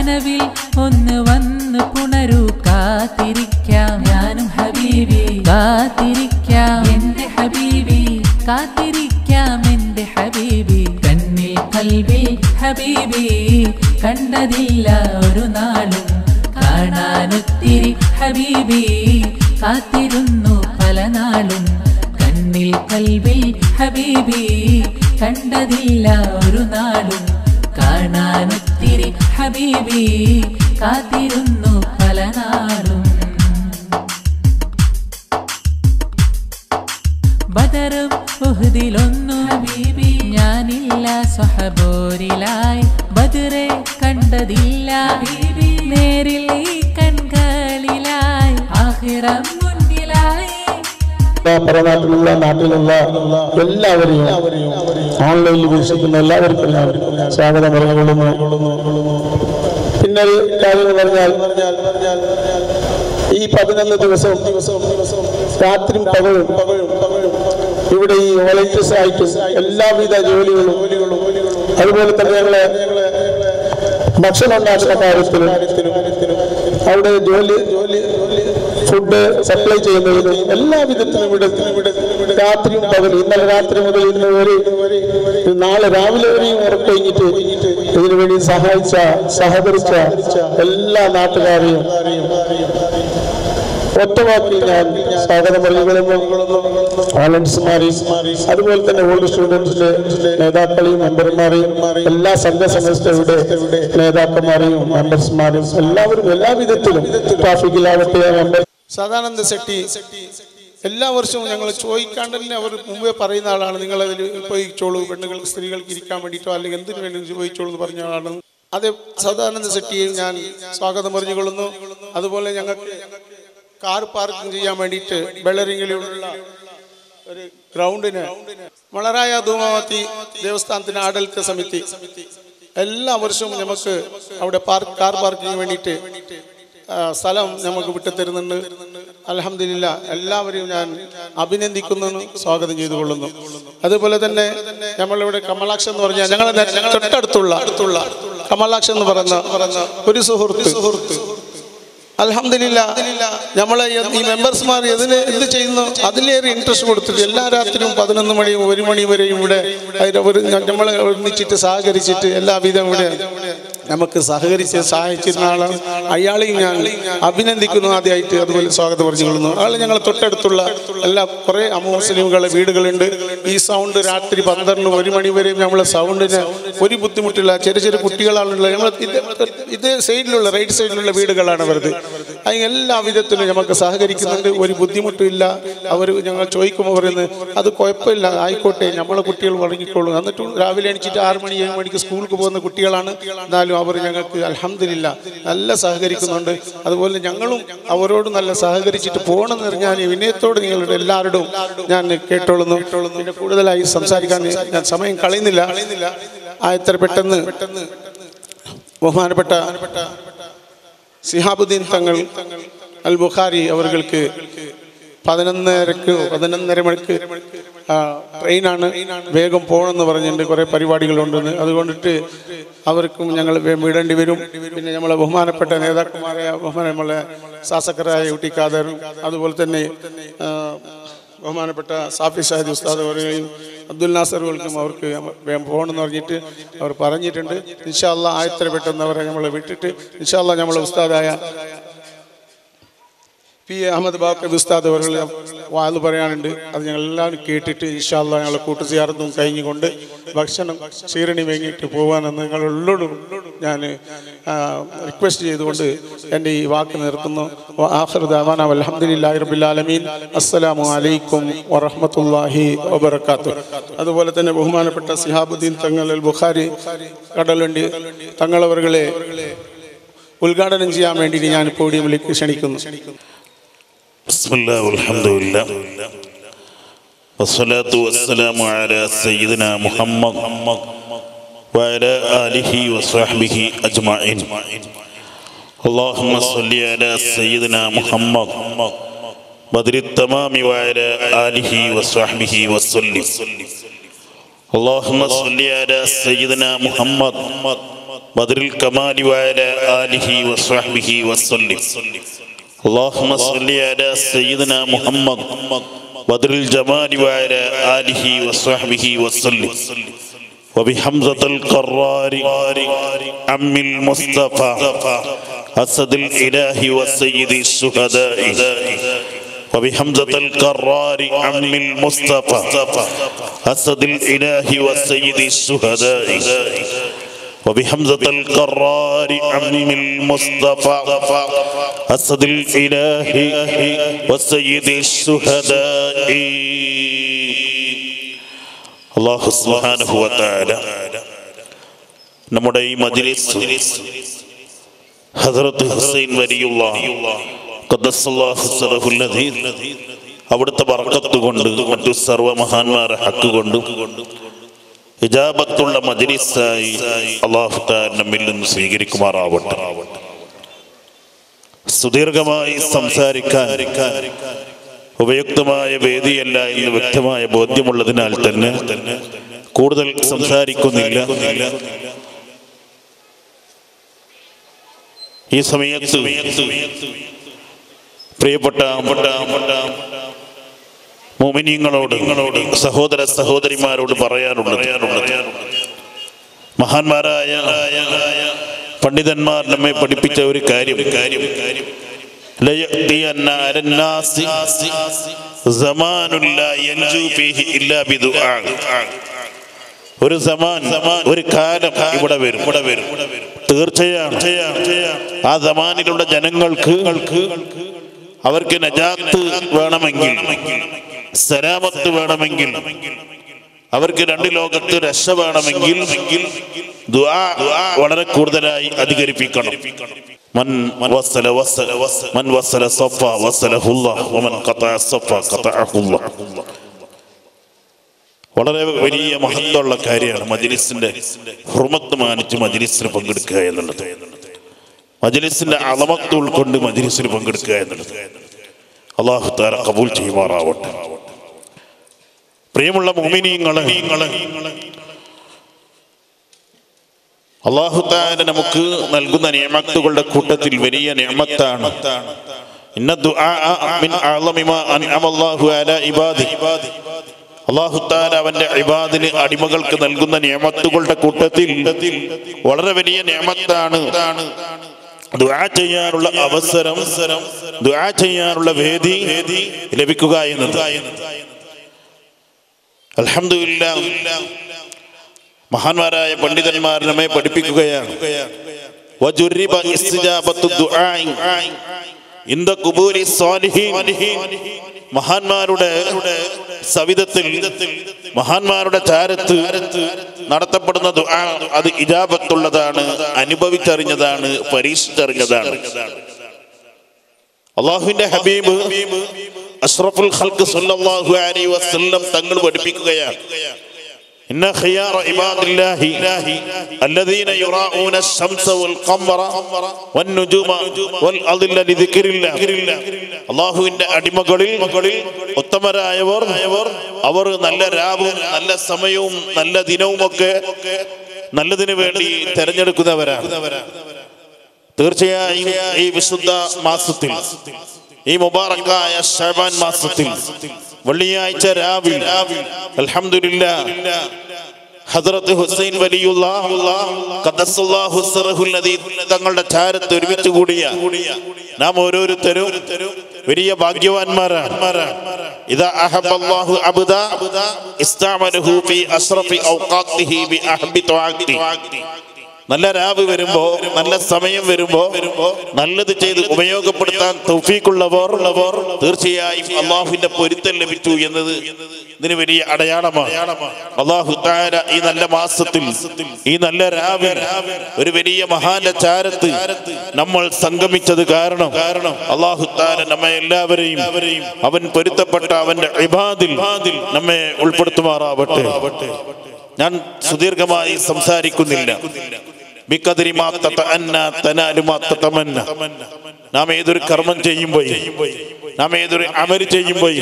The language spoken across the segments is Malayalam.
കനവിൽ ഒന്ന് വന്ന് പുണരൂ കാത്തിരിക്കാം ഞാനും ഹബീബി കാത്തിരിക്കാം എന്റെ ഹബീബി കാത്തിരിക്കാം എന്റെ ഹബീബി കണ്ണിൽ കൽബിൽ ഹബീബി കണ്ടതില്ല ഒരു നാളും കാണാനൊത്തിരി ഹബീബി കാത്തിരുന്നു പല നാളും കണ്ണിൽ കൽബിൽ ഹബീബി കണ്ടതില്ല ഒരു നാളും കാണാനൊത്തിരി ഹബീബി കാത്തിരുന്നു പല നാളും ബദറും ഉഹ്ദിലൊന്നു ഹബീബി ഞാനില്ല സ്വഹബോരിലായി ബദറെ കണ്ടതില്ല ഹബീബി നേരിൽ ഈ കൺകളിലായി ആഖിറം മുന്നിലായി നാട്ടിലുള്ള എല്ലാവരെയും ഓൺലൈനിൽ വീക്ഷിക്കുന്ന എല്ലാവർക്കും സ്വാഗതം പറഞ്ഞുകൊള്ളുന്നു. പിന്നെ കാര്യങ്ങൾ പറഞ്ഞാൽ ഈ 11 ദിവസം രാത്രിയും പകലും ഇവിടെ ഈ വോളണ്ടിയേഴ്സ് ആയിട്ടും എല്ലാവിധ ജോലികളും അതുപോലെ തന്നെ ഞങ്ങളെ ഭക്ഷണം ഉണ്ടാക്കുന്ന കാര്യത്തിലും അവിടെ ജോലി ഫുഡ് സപ്ലൈ ചെയ്യുന്നതിനും എല്ലാ വിധത്തിലും ഇവിടെ രാത്രിയും പകലും ഇന്നലെ രാത്രി മുതൽ ഇന്ന് വരെ നാളെ രാവിലെ വരെയും ഉറക്കഴിഞ്ഞിട്ട് ഇതിനു വേണ്ടി സഹകരിച്ച എല്ലാ നാട്ടുകാരെയും ഒറ്റവാക്കിൽ ഞാൻ സ്വാഗതം പറഞ്ഞുകൊള്ളുന്നു. വോളണ്ടിയർമാരെയും അതുപോലെ തന്നെ ഓൾഡ് സ്റ്റുഡൻസിന്റെ നേതാക്കളെയും മെമ്പർമാരെയും എല്ലാ സംഘസംഘയുടെ നേതാക്കന്മാരെയും മെമ്പേഴ്സ്മാരെയും എല്ലാവരും എല്ലാ വിധത്തിലും ട്രാഫിക്കിലാവട്ടെ സദാനന്ദ സെട്ടി എല്ലാ വർഷവും ഞങ്ങൾ ചോദിക്കാണ്ട് തന്നെ അവർ മുമ്പേ പറയുന്ന ആളാണ്. നിങ്ങളതിൽ ഉപയോഗിച്ചോളൂ, പെണ്ണുങ്ങൾക്ക് സ്ത്രീകൾക്ക് ഇരിക്കാൻ വേണ്ടിയിട്ടോ അല്ലെങ്കിൽ എന്തിനു വേണ്ടി ഉപയോഗിച്ചോളൂ എന്ന് പറഞ്ഞ ആളാണ്. അതേ സദാനന്ദ സെട്ടിയെ ഞാൻ സ്വാഗതം പറഞ്ഞുകൊള്ളുന്നു. അതുപോലെ ഞങ്ങൾക്ക് കാർ പാർക്കിംഗ് ചെയ്യാൻ വേണ്ടിയിട്ട് ബെള്ളറിങ്ങിലുള്ള ഒരു ഗ്രൗണ്ടിന് വളരായ ധൂമാവതി ദേവസ്ഥാനത്തിന് ആഡളിത സമിതി എല്ലാ വർഷവും നമുക്ക് അവിടെ കാർ പാർക്കിങ്ങിന് വേണ്ടിയിട്ട് സ്ഥലം നമുക്ക് വിട്ടുതരുന്നുണ്ട്. അൽഹംദുലില്ലാ എല്ലാവരെയും ഞാൻ അഭിനന്ദിക്കുന്നു, സ്വാഗതം ചെയ്തുകൊള്ളുന്നു. അതുപോലെ തന്നെ നമ്മളിവിടെ കമലാക്ഷൻ എന്ന് പറഞ്ഞാൽ ഞങ്ങളുടെ തൊട്ടടുത്തുള്ള കമലാക്ഷൻ എന്ന് പറയുന്ന ഒരു സുഹൃത്ത് അൽഹംദുലില്ലാ നമ്മളെ ഈ മെമ്പേഴ്സ്മാർ എന്ത് ചെയ്യുന്നു അതിലേറെ ഇൻട്രസ്റ്റ് കൊടുത്തിട്ട് എല്ലാ രാത്രിയും 11 മണിയും 1 മണി വരെയും ഇവിടെ നമ്മളെ ഒന്നിച്ചിട്ട് സഹകരിച്ചിട്ട് എല്ലാവിധ ഇവിടെ നമുക്ക് സഹായിച്ചിരുന്ന ആളാണ്. അയാളെയും ഞാൻ അഭിനന്ദിക്കുന്നു ആദ്യമായിട്ട്. അതുപോലെ സ്വാഗതം പറഞ്ഞുകൊള്ളുന്നു. അയാൾ ഞങ്ങൾ തൊട്ടടുത്തുള്ള കുറേ മുസ്ലിമുകളുടെ വീടുകളുണ്ട്. ഈ സൗണ്ട് രാത്രി 12 1 മണി വരെയും നമ്മളെ സൗണ്ടിന് ഒരു ബുദ്ധിമുട്ടില്ല. ചെറിയ കുട്ടികളാണുള്ളത്. നമ്മൾ ഇത് സൈഡിലുള്ള റൈറ്റ് സൈഡിലുള്ള വീടുകളാണ് അവരത്. അതിന് എല്ലാ വിധത്തിലും നമുക്ക് സഹകരിക്കുന്നുണ്ട്. ഒരു ബുദ്ധിമുട്ടില്ല. അവർ ഞങ്ങൾ ചോദിക്കുമ്പോൾ പറയുന്നത് അത് കുഴപ്പമില്ല, ആയിക്കോട്ടെ, നമ്മളെ കുട്ടികൾ ഉറങ്ങിക്കോളും. എന്നിട്ട് രാവിലെ എണീച്ചിട്ട് 6 മണി 7 മണിക്ക് സ്കൂൾക്ക് പോകുന്ന കുട്ടികളാണ്. എന്നാലും അവർ ഞങ്ങൾക്ക് അൽഹംദുലില്ലാ നല്ല സഹകരിക്കുന്നുണ്ട്. അതുപോലെ ഞങ്ങളും അവരോട് നല്ല സഹകരിച്ചിട്ട് പോകണമെന്ന് ഞാൻ വിനയത്തോട് നിങ്ങളുടെ എല്ലാവരോടും ഞാൻ കേട്ടോളുന്നു. പിന്നെ കൂടുതലായി സംസാരിക്കാൻ ഞാൻ സമയം കളയുന്നില്ല. എത്ര പെട്ടെന്ന് ബഹുമാനപ്പെട്ട സിഹാബുദ്ദീൻ തങ്ങൾ അൽ ബുഖാരി അവർക്ക് 11:30 മണിക്ക് ട്രെയിനാണ്, വേഗം പോകണമെന്ന് പറഞ്ഞിട്ടുണ്ട്. കുറേ പരിപാടികളുണ്ടെന്ന്. അതുകൊണ്ടിട്ട് അവർക്കും ഞങ്ങൾ വിടേണ്ടി വരും. പിന്നെ നമ്മളെ ബഹുമാനപ്പെട്ട നേതാക്കന്മാരായ നമ്മളെ ശാസകരായ ഊട്ടി ഖാദറും അതുപോലെ തന്നെ ബഹുമാനപ്പെട്ട സാഫി ഷാഹിദ് ഉസ്താദ് അവരെയും അബ്ദുൽ നാസറുകൾക്കും അവർക്ക് വേഗം പോകണമെന്ന് പറഞ്ഞിട്ട് അവർ പറഞ്ഞിട്ടുണ്ട്. ഇൻഷാ അല്ലാഹ് എത്ര പെട്ടെന്ന് അവരെ നമ്മൾ വിട്ടിട്ട് ഇൻഷാ അല്ലാഹ് നമ്മളെ ഉസ്താദായ പി അഹമ്മദ് ബാക്കർ ഉസ്താദ് അവർ വാത് പറയാനുണ്ട്. അത് ഞങ്ങളെല്ലാവരും കേട്ടിട്ട് ഇൻഷാ അല്ലാഹ് ഞങ്ങളെ കൂട്ടുചേർന്നും കഴിഞ്ഞുകൊണ്ട് ഭക്ഷണം ക്ഷീരണി വാങ്ങിയിട്ട് പോകാനെന്ന് നിങ്ങളോടും ഞാൻ റിക്വസ്റ്റ് ചെയ്തുകൊണ്ട് എൻ്റെ ഈ വാക്ക് നിർത്തുന്നു. ആഖിറു ദഅവാനാ അൽഹംദുലില്ലാഹി റബ്ബിൽ ആലമീൻ. അസ്സലാമു അലൈക്കും വറഹ്മത്തുള്ളാഹി വബറകാതുഹു. അതുപോലെ തന്നെ ബഹുമാനപ്പെട്ട സിഹാബുദ്ദീൻ തങ്ങൾ അൽ ബുഖാരി കടലുണ്ടി തങ്ങളവരുകളെ ഉദ്ഘാടനം ചെയ്യാൻ വേണ്ടി ഞാൻ പോഡിയമിലേക്ക് ക്ഷണിക്കുന്നു. ബിസ്മില്ലാഹി വൽഹംദുലില്ലാഹ് വസ്സലാത്തു വസ്സലാമു അലാ സയ്യിദിനാ മുഹമ്മദ് വഅലാ ആലിഹി വസ്വഹ്ബിഹി അജ്മഈൻ. അല്ലാഹുമ്മ സ്വല്ലി അലാ സയ്യിദിനാ മുഹമ്മദ് ബദ്രിത് തമാമി വഅലാ ആലിഹി വസ്വഹ്ബിഹി വസല്ലം. അല്ലാഹുമ്മ സ്വല്ലി അലാ സയ്യിദിനാ മുഹമ്മദ് بدر الكمال وعلى آله وصحبه وسلم. اللهم صل على سيدنا محمد بدر الجمال وعلى آله وصحبه وسلم. وبحمزة القرار عم المصطفى أسد الإله وسيد الشهداء. وبحمزة القرار عم المصطفى أسد الإله وسيد الشهداء. وبحمزة القرار عم المصطفى أسد الإله وسيد الشهداء. അല്ലാഹു സുബ്ഹാനഹു വ തആല നമ്മുടെ ഈ മജ്ലിസ് ഹദ്റത്ത് ഹുസൈൻ വലിയുള്ളാഹി ഖദ്ദസല്ലാഹു സിറഹുൽ അദീദ് അവിടുത്തെ ബർക്കത്ത് കൊണ്ട് മറ്റു സർവ്വ മഹാന്മാരുടെ ഹക്ക് കൊണ്ട് ഇജാബത്തുള്ള മജ്ലിസായി അല്ലാഹു തആല നമ്മിൽ നിന്ന് സ്വീകരിക്കുമാറാവട്ടെ. സുദീർഘമായി സംസാരിക്കാൻ ഉപയുക്തമായ വേദിയല്ല എന്ന് വ്യക്തമായ ബോധ്യമുള്ളതിനാൽ തന്നെ കൂടുതൽ സംസാരിക്കുന്നില്ല. ഈ സമയത്ത് പ്രിയപ്പെട്ട മുഅ്മിനീങ്ങളോട് സഹോദര സഹോദരിമാരോട് പറയാനുള്ളത്, മഹാന്മാരായ പണ്ഡിതന്മാർ നമ്മെ പഠിപ്പിച്ച ഒരു കാര്യം, ഒരു സമാൻ, ഒരു കാലം ഇവിടെ വരും. തീർച്ചയാണ് ആ സമാനിലുള്ള ജനങ്ങൾക്ക് അവർക്ക് നജാത്ത് വേണമെങ്കിൽ, സലാമത്ത് വേണമെങ്കിൽ, അവർക്ക് രണ്ട് ലോകത്ത് രക്ഷ വേണമെങ്കിൽ ദുആ വളരെ കൂടുതലായി അധികരിപ്പിക്കണം. من وصل صفا وصله الله ومن قطع الصفا قطعه الله. വളരെ വലിയ മഹത്വമുള്ള കാര്യമാണ് മജ്ലിസിന്റെ ഹുർമത്ത് മാനിച്ച് മജ്ലിസിൽ പങ്കെടുക്കുക എന്നുള്ളത്, മജ്ലിസിന്റെ അളമത്ത് ഉൾക്കൊണ്ട് മജ്ലിസിൽ പങ്കെടുക്കുക എന്നുള്ളത്. അല്ലാഹു തആല ഖബൂൽ ചെയ്യുമാറാവട്ടെ. പ്രിയമുള്ള മുഅ്മിനീങ്ങളെ, അല്ലാഹു തആല നമുക്ക് നൽകുന്ന നിഅമത്തുകളുടെ കൂട്ടത്തിൽ വലിയ നിഅമത്താണ് ഇന്ന ദുആ മിൻ അഅ്ളമി മാ അൻഅമ അല്ലാഹു അലാ ഇബാദി. അല്ലാഹു തആല അവന്റെ ഇബാദിന് അടിമകൾക്ക് നൽകുന്ന നിഅമത്തുകളുടെ കൂട്ടത്തിൽ വളരെ വലിയ നിഅമത്താണ് ദുആ ചെയ്യാനുള്ള അവസരം, ദുആ ചെയ്യാനുള്ള വേദി ലഭിക്കുക എന്നത്. അൽഹംദുലില്ലാഹ്, മഹാന്മാരായ പണ്ഡിതന്മാർ നമ്മെ പഠിപ്പിക്കുകയാണ്, വജുരിബ ഇസ്തിജാബത്തു ദുആഇ ഇൻദ ഖുബൂരി സ്വാലിഹീൻ. മഹാന്മാരുടെ സവിധത്തിൽ, മഹാന്മാരുടെ ചാരത്ത് നടത്തപ്പെടുന്ന ദുആ അത് ഇജാബത്തുള്ളതാണ്, അനുഭവിച്ചറിഞ്ഞതാണ്, പരീക്ഷിച്ചറിഞ്ഞതാണ്. അല്ലാഹുവിന്റെ ഹബീബ് അഷ്റഫുൽ ഖൽഖ് സല്ലല്ലാഹു അലൈഹി വസല്ലം തങ്ങൾ പഠിപ്പിക്കുകയാണ്, ഇന്ന ഖിയാറ ഇബാദില്ലാഹി അല്ലദീന യുറാഊന അശ്ശംസ വൽ ഖമറ വൻ നുജൂമ വൽ അദില്ല ലിദിക്രില്ലാഹ്. അല്ലാഹുവിന്റെ അടിമകളിൽ ഉത്തമരായവർ അവർ നല്ല രാവും നല്ല സമയവും നല്ല ദിനവും ഒക്കെ നല്ലതിനു വേണ്ടി തെരഞ്ഞെടുക്കുന്നവരാണ്. തീർച്ചയായും ഈ വിശുദ്ധ മാസത്തിൽ, ഈ മുബാറക്കായ ശഅബാൻ മാസത്തിൽ വെള്ളിയാഴ്ച രാവിൽ അൽഹംദുലില്ലാഹ് ഹദ്റത്ത് ഹുസൈൻ വലിയുള്ളാഹ് ഖദ്ദസല്ലാഹു സിറഹുൽ അദീദ് തങ്ങളുടെ ചാരത്ത് ഒരുമിച്ച് കൂടിയ നാം ഓരോരുത്തരും വലിയ ഭാഗ്യവാന്മാരാണ്. ഇദാ അഹബ്ബല്ലാഹു അബ്ദാ ഇസ്തഅമലഹു ഫീ അശ്റഫി ഔഖാത്തിഹി ബി അഹബ്ബി തആത്തി. നല്ല രാവ് വരുമ്പോ, നല്ല സമയം വരുമ്പോ നല്ലത് ചെയ്ത് ഉപയോഗപ്പെടുത്താൻ തൗഫീഖുള്ളവർ തീർച്ചയായും അല്ലാഹുവിന്റെ പൊരുത്തം ലഭിച്ചു എന്നത് ഇതിന് വലിയ അടയാളമാണ്. അല്ലാഹു തആല ഈ നല്ല മാസത്തിൽ, ഈ നല്ല രാവിൽ ഒരു വലിയ മഹാന്റെ ചാരത്ത് നമ്മൾ സംഗമിച്ചത് കാരണം അല്ലാഹു തആല നമ്മെ എല്ലാവരെയും അവൻ പൊരുത്തപ്പെട്ട അവന്റെ ഇബാദിൽ നമ്മെ ഉൾപ്പെടുത്തുമാറാവട്ടെ. ഞാൻ സുദീർഘമായി സംസാരിക്കുന്നില്ല. ബിഖദ്രി മാ തതഅന്ന തനാലു മാ തതമന്ന. നാം ഏതൊരു കർമ്മം ചെയ്യുമ്പോൾ, നാം ഏതൊരു അമൽ ചെയ്യുമ്പോൾ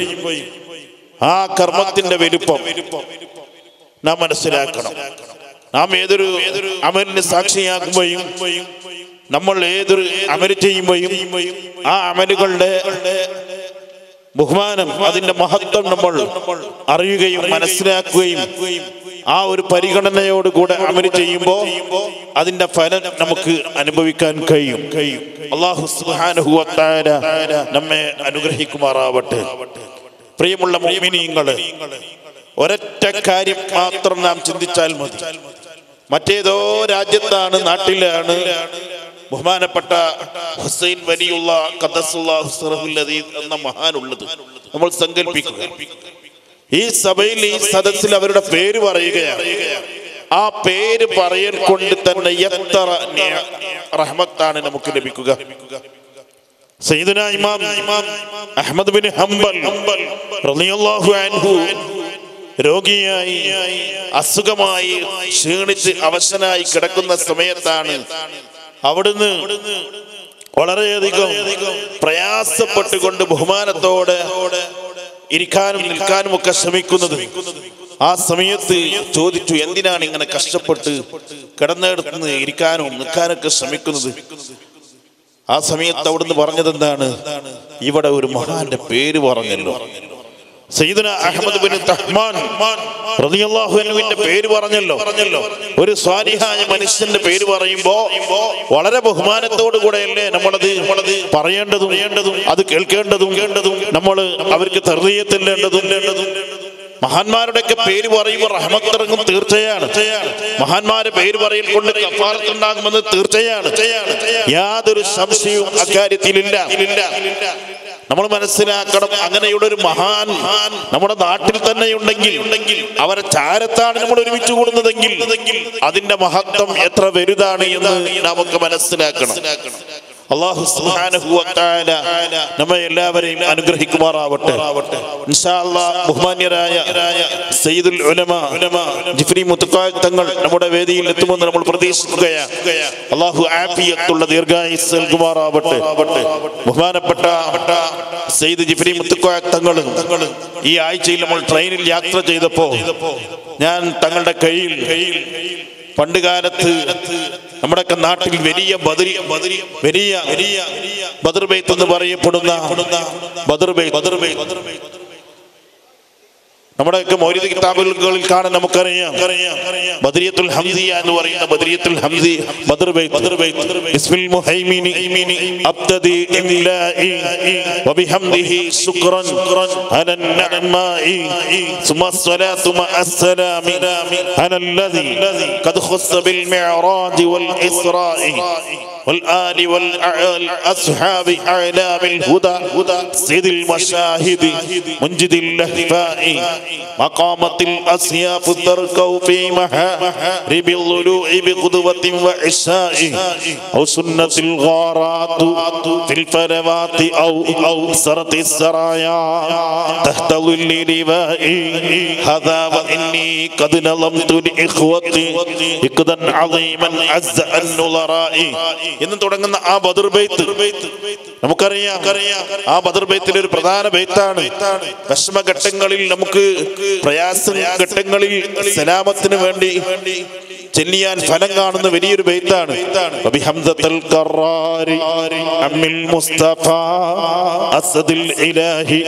ആ കർമ്മത്തിന്റെ വലുപ്പം നാം മനസ്സിലാക്കണം. നാം ഏതൊരു അമലിന് സാക്ഷിയാകുമ്പോഴും നമ്മൾ ഏതൊരു അമല് ചെയ്യുമ്പോഴും ആ അമലുകളുടെ ബഹുമാനം, അതിന്റെ മഹത്വം നമ്മൾ അറിയുകയും മനസ്സിലാക്കുകയും ആ ഒരു പരിഗണനയോടുകൂടെ അമല് ചെയ്യുമ്പോൾ അതിന്റെ ഫലം നമുക്ക് അനുഭവിക്കാൻ കഴിയും. അല്ലാഹു സുബ്ഹാനഹു വ തആല നമ്മെ അനുഗ്രഹിക്കുമാറാവട്ടെ. പ്രിയമുള്ള മുഅ്മിനീങ്ങളെ, ഒരൊറ്റ കാര്യം മാത്രം നാം ചിന്തിച്ചാൽ മതി. മറ്റേതോ രാജ്യത്താണ്, നാട്ടിലാണ് ബഹുമാനപ്പെട്ട ഹുസൈൻ വലിയുള്ള ഖദ്ദസുല്ലാഹു സിറഹുൽ അദീദ് എന്ന മഹാനുള്ളത്. നമ്മൾ സങ്കല്പിക്കുക, ഈ സഭയിൽ, ഈ സദസ്സിൽ അവരുടെ പേര് പറയുകയാണ്. ആ പേര് പറയൽ കൊണ്ട് തന്നെ എത്ര റഹ്മത്താണ് നമുക്ക് ലഭിക്കുക. സയ്യിദുനാ ഇമാം അഹ്മദ് ബിൻ ഹംബൽ റളിയല്ലാഹു അൻഹു രോഗിയായി, അസുഖമായി, ക്ഷീണിച്ച് അവശനായി കിടക്കുന്ന സമയത്താണ് അവിടുന്ന് വളരെയധികം പ്രയാസപ്പെട്ടുകൊണ്ട് ബഹുമാനത്തോടെ ഇരിക്കാനും നിൽക്കാനും ഒക്കെ ശ്രമിക്കുന്നത്. ആ സമയത്ത് ചോദിച്ചു, എന്തിനാണ് ഇങ്ങനെ കഷ്ടപ്പെട്ട് കിടന്നെടുത്ത് ഇരിക്കാനും നിൽക്കാനൊക്കെ ശ്രമിക്കുന്നത്? ആ സമയത്ത് അവിടുന്ന് പറഞ്ഞത് എന്താണ്? ഇവിടെ ഒരു മഹാന്റെ പേര് പറഞ്ഞല്ലോ, സയ്യിദുനാ അഹ്മദ് ബിൻ തഹ്മാൻ റളിയല്ലാഹു അൻഹുവിന്റെ പേര് പറഞ്ഞല്ലോ. ഒരു സ്വാലിഹായ മനുഷ്യന്റെ പേര് പറയുമ്പോ വളരെ ബഹുമാനത്തോടു കൂടെയല്ലേ നമ്മളത് പറയേണ്ടതും അത് കേൾക്കേണ്ടതും നമ്മൾ അവർക്ക് തർബീയത്തില്ലേണ്ടതും. മഹാന്മാരുടെയൊക്കെ പേര് പറയുമ്പോൾ റഹ്മത്തിറങ്ങും, തീർച്ചയാണ്. മഹാന്മാരുടെ പേര് പറയൽ കൊണ്ട് കഫാറത്ത് ഉണ്ടാകുമെന്ന് തീർച്ചയാണ്. യാതൊരു സംശയവും അക്കാര്യത്തിലില്ല. നമ്മൾ മനസ്സിലാക്കണം, അങ്ങനെയുള്ള ഒരു മഹാൻ നമ്മുടെ നാട്ടിൽ തന്നെ ഉണ്ടെങ്കിൽ അവരെ ചാരത്താണ് നമ്മൾ ഒരുമിച്ച് കൂടുന്നതെങ്കിൽ അതിന്റെ മഹത്വം എത്ര വലുതാണ് എന്ന് നമുക്ക് മനസ്സിലാക്കണം. അല്ലാഹു സുബ്ഹാനഹു വ തആല നമ്മെ എല്ലാവരെയും അനുഗ്രഹിക്കുമാറാവട്ടെ. ഇൻഷാ അല്ലാഹ് ബഹുമാന്യരായ സയ്യിദുൽ ഉലമാ ജിഫ്രി മുത്തഖാ തങ്ങൾ നമ്മുടെ വേദിയിൽ എത്തുമെന്ന് നമ്മൾ പ്രതീക്ഷിക്കുകയാണ്. അല്ലാഹു ആഫിയത്തുള്ള ദീർഘായുസ്സ് നൽകുമാറാവട്ടെ. ബഹുമാനപ്പെട്ട സയ്യിദ് ജിഫ്രി മുത്തഖാ തങ്ങൾ ഈ ആഴ്ചയിൽ നമ്മൾ ട്രെയിനിൽ യാത്ര ചെയ്തപ്പോൾ ഞാൻ തങ്ങളുടെ കയ്യിൽ പണ്ട് കാലത്ത് നമ്മുടെയൊക്കെ നാട്ടിൽ വലിയ ബദർ ബൈത്ത് എന്ന് പറയപ്പെടുന്ന ബദർ ബൈത്ത് നമ്മുടെയൊക്കെ മൗലിദ് കിതാബുകളിൽ കാണാൻ നമുക്കറിയാം. ബദരിയത്തുൽ ഹംദിയ എന്ന് പറയുന്ന ബദരിയത്തുൽ ഹംദി ബദർ ബൈത്ത് ബിസ്മിൽ മുഹൈമിനി അബ്തദി ഇംലാഇ വബിഹംദിഹി ശുക്രൻ അലൻ നഅമായി സുമ്മ സ്വലാത്തു മഅസ്സലാമി അലല്ലദി ഖദ് ഖസ്സ ബിൽ മിഅറാജ് വൽ ഇസ്റാഇ والآل والأصحاب أعلام الهدى سيد المشاهد منجد اللهفاء مقامة الأسياف تركوا في محارب الضلوع بقدوة وعشاء أو سنة الغارات في الفروات أو سرط السرايا تحت ظل لوائي هذا وإني قد نظمت لإخوتي إقدا عظيما عز النظراء എന്ന് തുടങ്ങുന്ന ആ ബദർ ബൈത്ത് നമുക്കറിയാം. ആ ബദർ ബൈത്തിലെ ഒരു പ്രധാന ബൈത്താണ്. വിഷമഘട്ടങ്ങളിൽ, നമുക്ക് പ്രയാസ ഘട്ടങ്ങളിൽ സലാമത്തിന് വേണ്ടി ചെല്ലിയാൻ ഫലം കാണുന്ന വലിയൊരു ബൈത്താണ്. വബിഹംദത്തുൽ ഖറാരി അമ്മിൽ മുസ്തഫ അസ്ദിൽ ഇലാഹി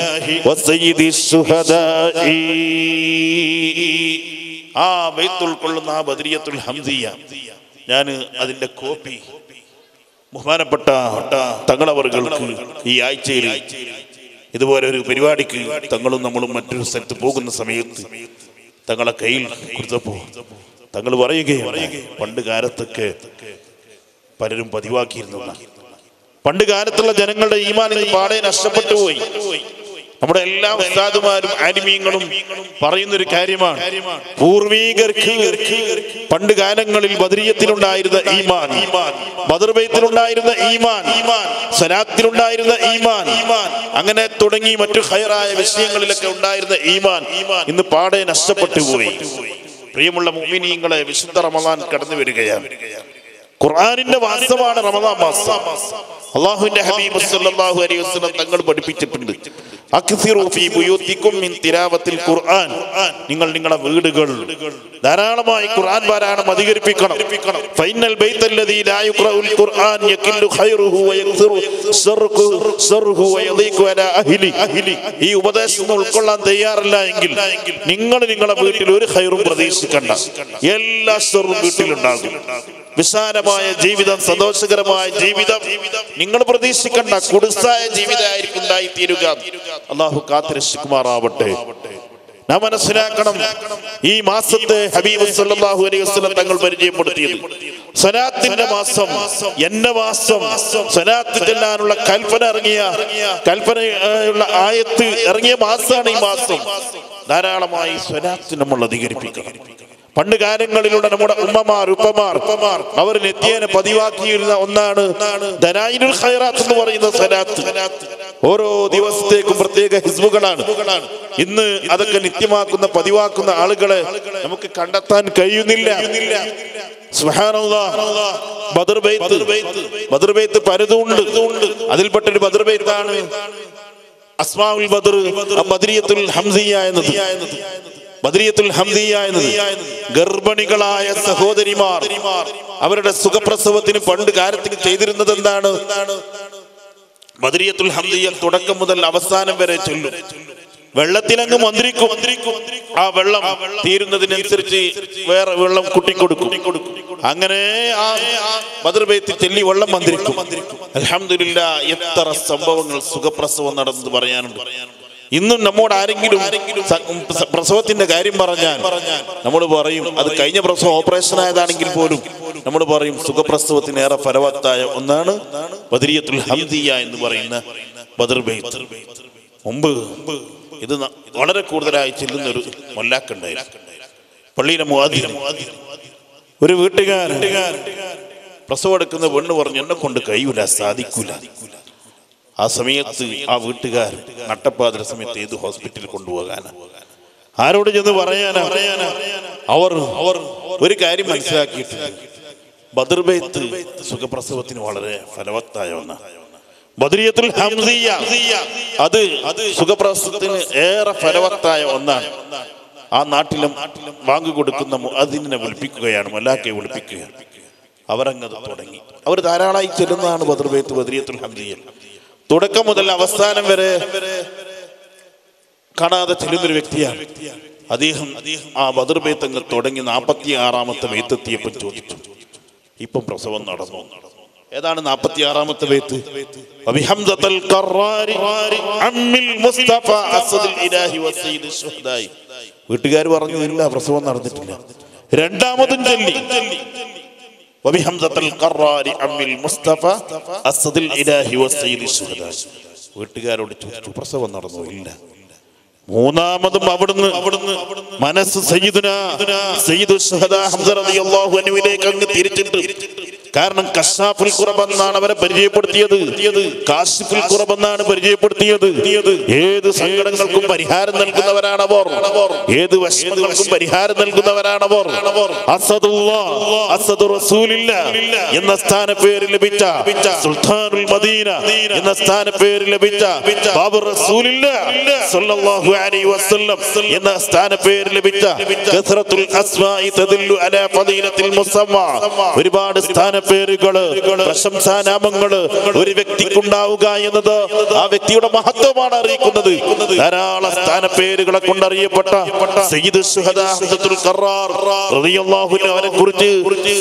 വസയ്യിദിശ് ശുഹദാഇ. ആ ബൈത്ത് ഉൾക്കൊള്ളുന്ന ആ ബദരിയത്തുൽ ഹംദിയ, ഞാൻ അതിന്റെ കോപ്പി ബഹുമാനപ്പെട്ട തങ്ങളവർക്ക് ഈ ആഴ്ചയിൽ ഇതുപോലെ ഒരു പരിപാടിക്ക് തങ്ങളും നമ്മളും മറ്റൊരു സ്ഥലത്ത് പോകുന്ന സമയത്ത് തങ്ങളെ കയ്യിൽ കൊടുത്തപ്പോൾ തങ്ങൾ പറയുകയാണ്, പണ്ട് കാലത്തൊക്കെ പലരും പതിവാക്കിയിരുന്നു, പണ്ട് കാലത്തുള്ള ജനങ്ങളുടെ ഈമാൻ ഇന്ന് പാടെ നഷ്ടപ്പെട്ടു പോയി. നമ്മുടെ എല്ലാ ഉസ്താദുമാരും ആലിമീങ്ങളും പറയുന്നൊരു കാര്യമാണ്, പൂർവീകർക്ക് പണ്ട് കാലങ്ങളിൽ ബദരിയത്തിലുണ്ടായിരുന്ന ഈമാൻ, ബദർ ബൈത്തിലുണ്ടായിരുന്ന ഈമാൻ, സലാത്തിലുണ്ടായിരുന്ന ഈമാൻ, അങ്ങനെ തുടങ്ങി മറ്റു ഖൈറായ വിഷയങ്ങളിലൊക്കെ ഉണ്ടായിരുന്ന ഈമാൻ ഇന്ന് പാടെ നഷ്ടപ്പെട്ടു പോയി. പ്രിയമുള്ള മുഅ്മിനീങ്ങളെ, വിശുദ്ധ റമളാൻ കടന്നു വരികയാണ്. ഖുർആനിന്റെ മാസമാണ് റമദാൻ മാസം. അല്ലാഹുവിന്റെ ഹബീബ് സല്ലല്ലാഹു അലൈഹി വസല്ലം തങ്ങൾ പഠിപ്പിച്ചിട്ടുണ്ട്, അക്സിറു ഫീ ബുയൂതികും മിൻ തിലാവത്തിൽ ഖുർആൻ. നിങ്ങൾ നിങ്ങളുടെ വീടുകൾ ധാരാളമായി ഖുർആൻ പാരായണം അധികരിപ്പിക്കണം. ഫൈനൽ ബൈത്തല്ലദീ ലാ യുഖറഉൽ ഖുർആൻ യഖില്ലു ഖൈറുഹു വയക്സിറു ശർറുഹു വയദീഖു അലാ അഹ്ലി. ഈ ഉപദേശം ഉൾക്കൊള്ളാൻ തയ്യാറല്ല എങ്കിൽ നിങ്ങൾ നിങ്ങളുടെ വീട്ടിൽ ഒരു ഖൈറും പ്രതീക്ഷിക്കണ്ട, എല്ലാ ശർറും വീട്ടിലുണ്ടാകും. വിശാലമായ ജീവിതം, സന്തോഷകരമായ ജീവിതം നിങ്ങൾ പ്രതീക്ഷിക്കണ്ട, കുടുസായ ജീവിതമായിരിക്കും ഉണ്ടായിത്തീരുക. അള്ളാഹു കാത്തുരക്ഷിക്കുമാറാവട്ടെ. നാം മനസ്സിലാക്കണം, ഈ മാസത്തെ ഹബീബ് സല്ലല്ലാഹു അലൈഹി വസല്ലം തങ്ങൾ പരിചയപ്പെടുത്തിയത് സ്വലാത്തിന്റെ മാസം, എന്റെ മാസം. സ്വലാത്ത് ചെല്ലാനുള്ള കൽപ്പനയുള്ള ആയത്ത് ഇറങ്ങിയ മാസമാണ് ഈ മാസം. ധാരാളമായി സ്വലാത്ത് നമ്മൾ അധികരിപ്പിക്കണം. പണ്ട് കാലങ്ങളിലൂടെ നമ്മുടെ ഉമ്മമാർ അവർ നിത്യേന പതിവാക്കിയിരുന്ന ഒന്നാണ് ദലായിലുൽ ഖൈറാത്ത് എന്ന് പറയുന്ന സ്വലാത്ത്. ഓരോ ദിവസത്തേക്കും പ്രത്യേക ഹിസ്ബുകളാണ്. ഇന്ന് അതൊക്കെ നിത്യമാക്കുന്ന പതിവാക്കുന്ന ആളുകളെ നമുക്ക് കണ്ടെത്താൻ കഴിയുന്നില്ല. സുബ്ഹാനല്ലാഹ്. ബദർ ബൈത്ത് പലതുണ്ട്. അതിൽപ്പെട്ടൊരു ബദർ ബൈത്താണ് അസ്മാഉൽ ബദർ ബദരിയത്തുൽ ഹംസിയ എന്നത്. ബദരിയത്തുൽ ഹംദിയ എന്നത് ഗർഭിണികളായ സഹോദരിമാർ അവരുടെ സുഖപ്രസവത്തിന് പണ്ട് കാലത്തിന് ചെയ്തിരുന്നത് എന്താണ്? ബദരിയത്തുൽ ഹംദിയ തുടക്കം മുതൽ അവസാനം വരെ ചൊല്ലും. വെള്ളത്തിലങ്ങ് മന്ത്രിക്കും. ആ വെള്ളം തീരുന്നതിനനുസരിച്ച് വേറെ വെള്ളം കുട്ടിക്കൊടുക്കും. അങ്ങനെ ആ ബദർ ബൈത്തിൽ ചൊല്ലി വെള്ളം മന്ത്രിക്കും. അൽഹംദുലില്ലാഹ്, എത്ര സംഭവങ്ങൾ സുഖപ്രസവം നടന്നത് പറയാനുണ്ട്. ഇന്നും നമ്മോട് ആരെങ്കിലും പ്രസവത്തിന്റെ കാര്യം പറഞ്ഞാൽ നമ്മൾ പറയും അത് കഴിഞ്ഞ പ്രസവം ഓപ്പറേഷൻ ആയതാണെങ്കിൽ പോലും നമ്മൾ പറയും സുഖപ്രസവത്തിന് ഏറെ ഫലവത്തായ ഒന്നാണ് ബദരിയത്തുൽ ഹംദിയ എന്ന് പറയുന്ന ബദർ ബൈത്ത്. മുമ്പ് ഇത് വളരെ കൂടുതലായി ചെല്ലുന്ന ഒരു മൊല്ലാക്കുണ്ടായിരുന്നു. പള്ളിയിലെ മുഅദ്ദിൻ. ഒരു വീട്ടുകാരൻ പ്രസവം എടുക്കുന്ന പെണ്ണ് പറഞ്ഞു, എന്നെ കൊണ്ട് കഴിയൂല, സാധിക്കൂല. ആ സമയത്ത് ആ വീട്ടുകാർ നട്ടപ്പാതിര സമയത്ത് ഏത് ഹോസ്പിറ്റലിൽ കൊണ്ടുപോകാനാ, ആരോട് ചെന്ന് പറയാനാ? അവർ ഒരു കാര്യം മനസ്സിലാക്കിയിട്ടുണ്ട്, ബദർ ബൈത്ത് സുഖപ്രസവത്തിന് വളരെ ഫലവത്തായ ഒന്നാണ്. ബദരിയത്തുൽ ഹംദിയ അത് സുഖപ്രസവത്തിന് ഏറെ ഫലവത്തായ ഒന്നാണ്. ആ നാട്ടിലും വാങ്ങി കൊടുക്കുന്ന മുഅദ്ദിനെ വിളിപ്പിക്കുകയാണ്, മലാക്കയെ വിളിപ്പിക്കുകയാണ്. അവരങ്ങത് തുടങ്ങി. അവർ ധാരാളമായി ചെല്ലുന്നതാണ് ബദർ ബൈത്ത്, ബദരിയത്തുൽ ഹംദിയ. തുടക്കം മുതൽ അവസാനം വരെ കാണാതെ ചെല്ലുന്നൊരു വ്യക്തിയാണ് അദ്ദേഹം. ആ ബദർ ബൈത്ത് അങ്ങ് തുടങ്ങി 46ാമത്തെ ബൈത്തെത്തിയപ്പോൾ ചോദിച്ചു, ഇപ്പം പ്രസവം നടന്നു. ഏതാണ് 46ാമത്തെ ബൈത്ത്? വബിഹംദത്തുൽ ഖറാരി അമ്മിൽ മുസ്തഫ അസ്ദുൽ ഇലാഹി വസയ്യിദ് ശുഹദായി. വീട്ടുകാർ പറഞ്ഞു, ഇല്ല, പ്രസവം നടന്നിട്ടില്ല. രണ്ടാമതും ചൊല്ലി, വബിഹംദത്തുൽ ഖറാരി അമ്മിൽ മുസ്തഫ അസ്ദുൽ ഇലാഹി വസയ്യിദ് ശുഹദായി. വീട്ടുകാരോട് ചോദിച്ചു, പ്രസവം നടന്നോ? ഇല്ല. മൂന്നാമതും അവിടുന്ന് മനസ്സ് സയ്യിദു ശുഹദാ ഹംസ റളിയല്ലാഹു അൻഹുവിലേക്ക് അങ്ങ് തിരിച്ചിട്ട്, കാരണം കശാഫുൽ ഖുറബ് എന്നാണ് അവരെ പരിചയപ്പെടുത്തിയത്, കാശിഫുൽ ഖുറബ് എന്നാണ് പരിചയപ്പെടുത്തിയത്. ഏത് സങ്കടങ്ങൾക്കും പരിഹാരം നൽകുന്നവരാണവർ, ഏത് വിഷമങ്ങൾക്കും പരിഹാരം നൽകുന്നവരാണവർ. അസദുർ റസൂലില്ലാഹ് എന്ന സ്ഥാനപ്പേര് ലഭിച്ച, സുൽത്താനുൽ മദീന എന്ന സ്ഥാനപ്പേര് ലഭിച്ച, ബാബുർ റസൂലില്ലാഹ് സ്വല്ലല്ലാഹു അലൈഹി വസല്ലം എന്ന സ്ഥാനപ്പേര് ലഭിച്ച, കസറത്തുൽ അസ്മാഇ തദുല്ലു അലാ ഫളീലത്തിൽ മുസമ്മ, ഒരുപാട് സ്ഥാനപ്പേരുകള്, പ്രശംസാനാമങ്ങള് ഒരു വ്യക്തിക്കുണ്ടാവുക എന്നത് ആ വ്യക്തിയുടെ മഹത്വമാണ് അറിയിക്കുന്നത്. ധാരാളം സ്ഥാനപ്പേരുകളെ കൊണ്ടറിയപ്പെട്ട സയ്യിദ് ശുഹദാ ഹംസത്തുൽ ഖറാർ റളിയല്ലാഹു അൻഹു, അവനെ കുറിച്ച്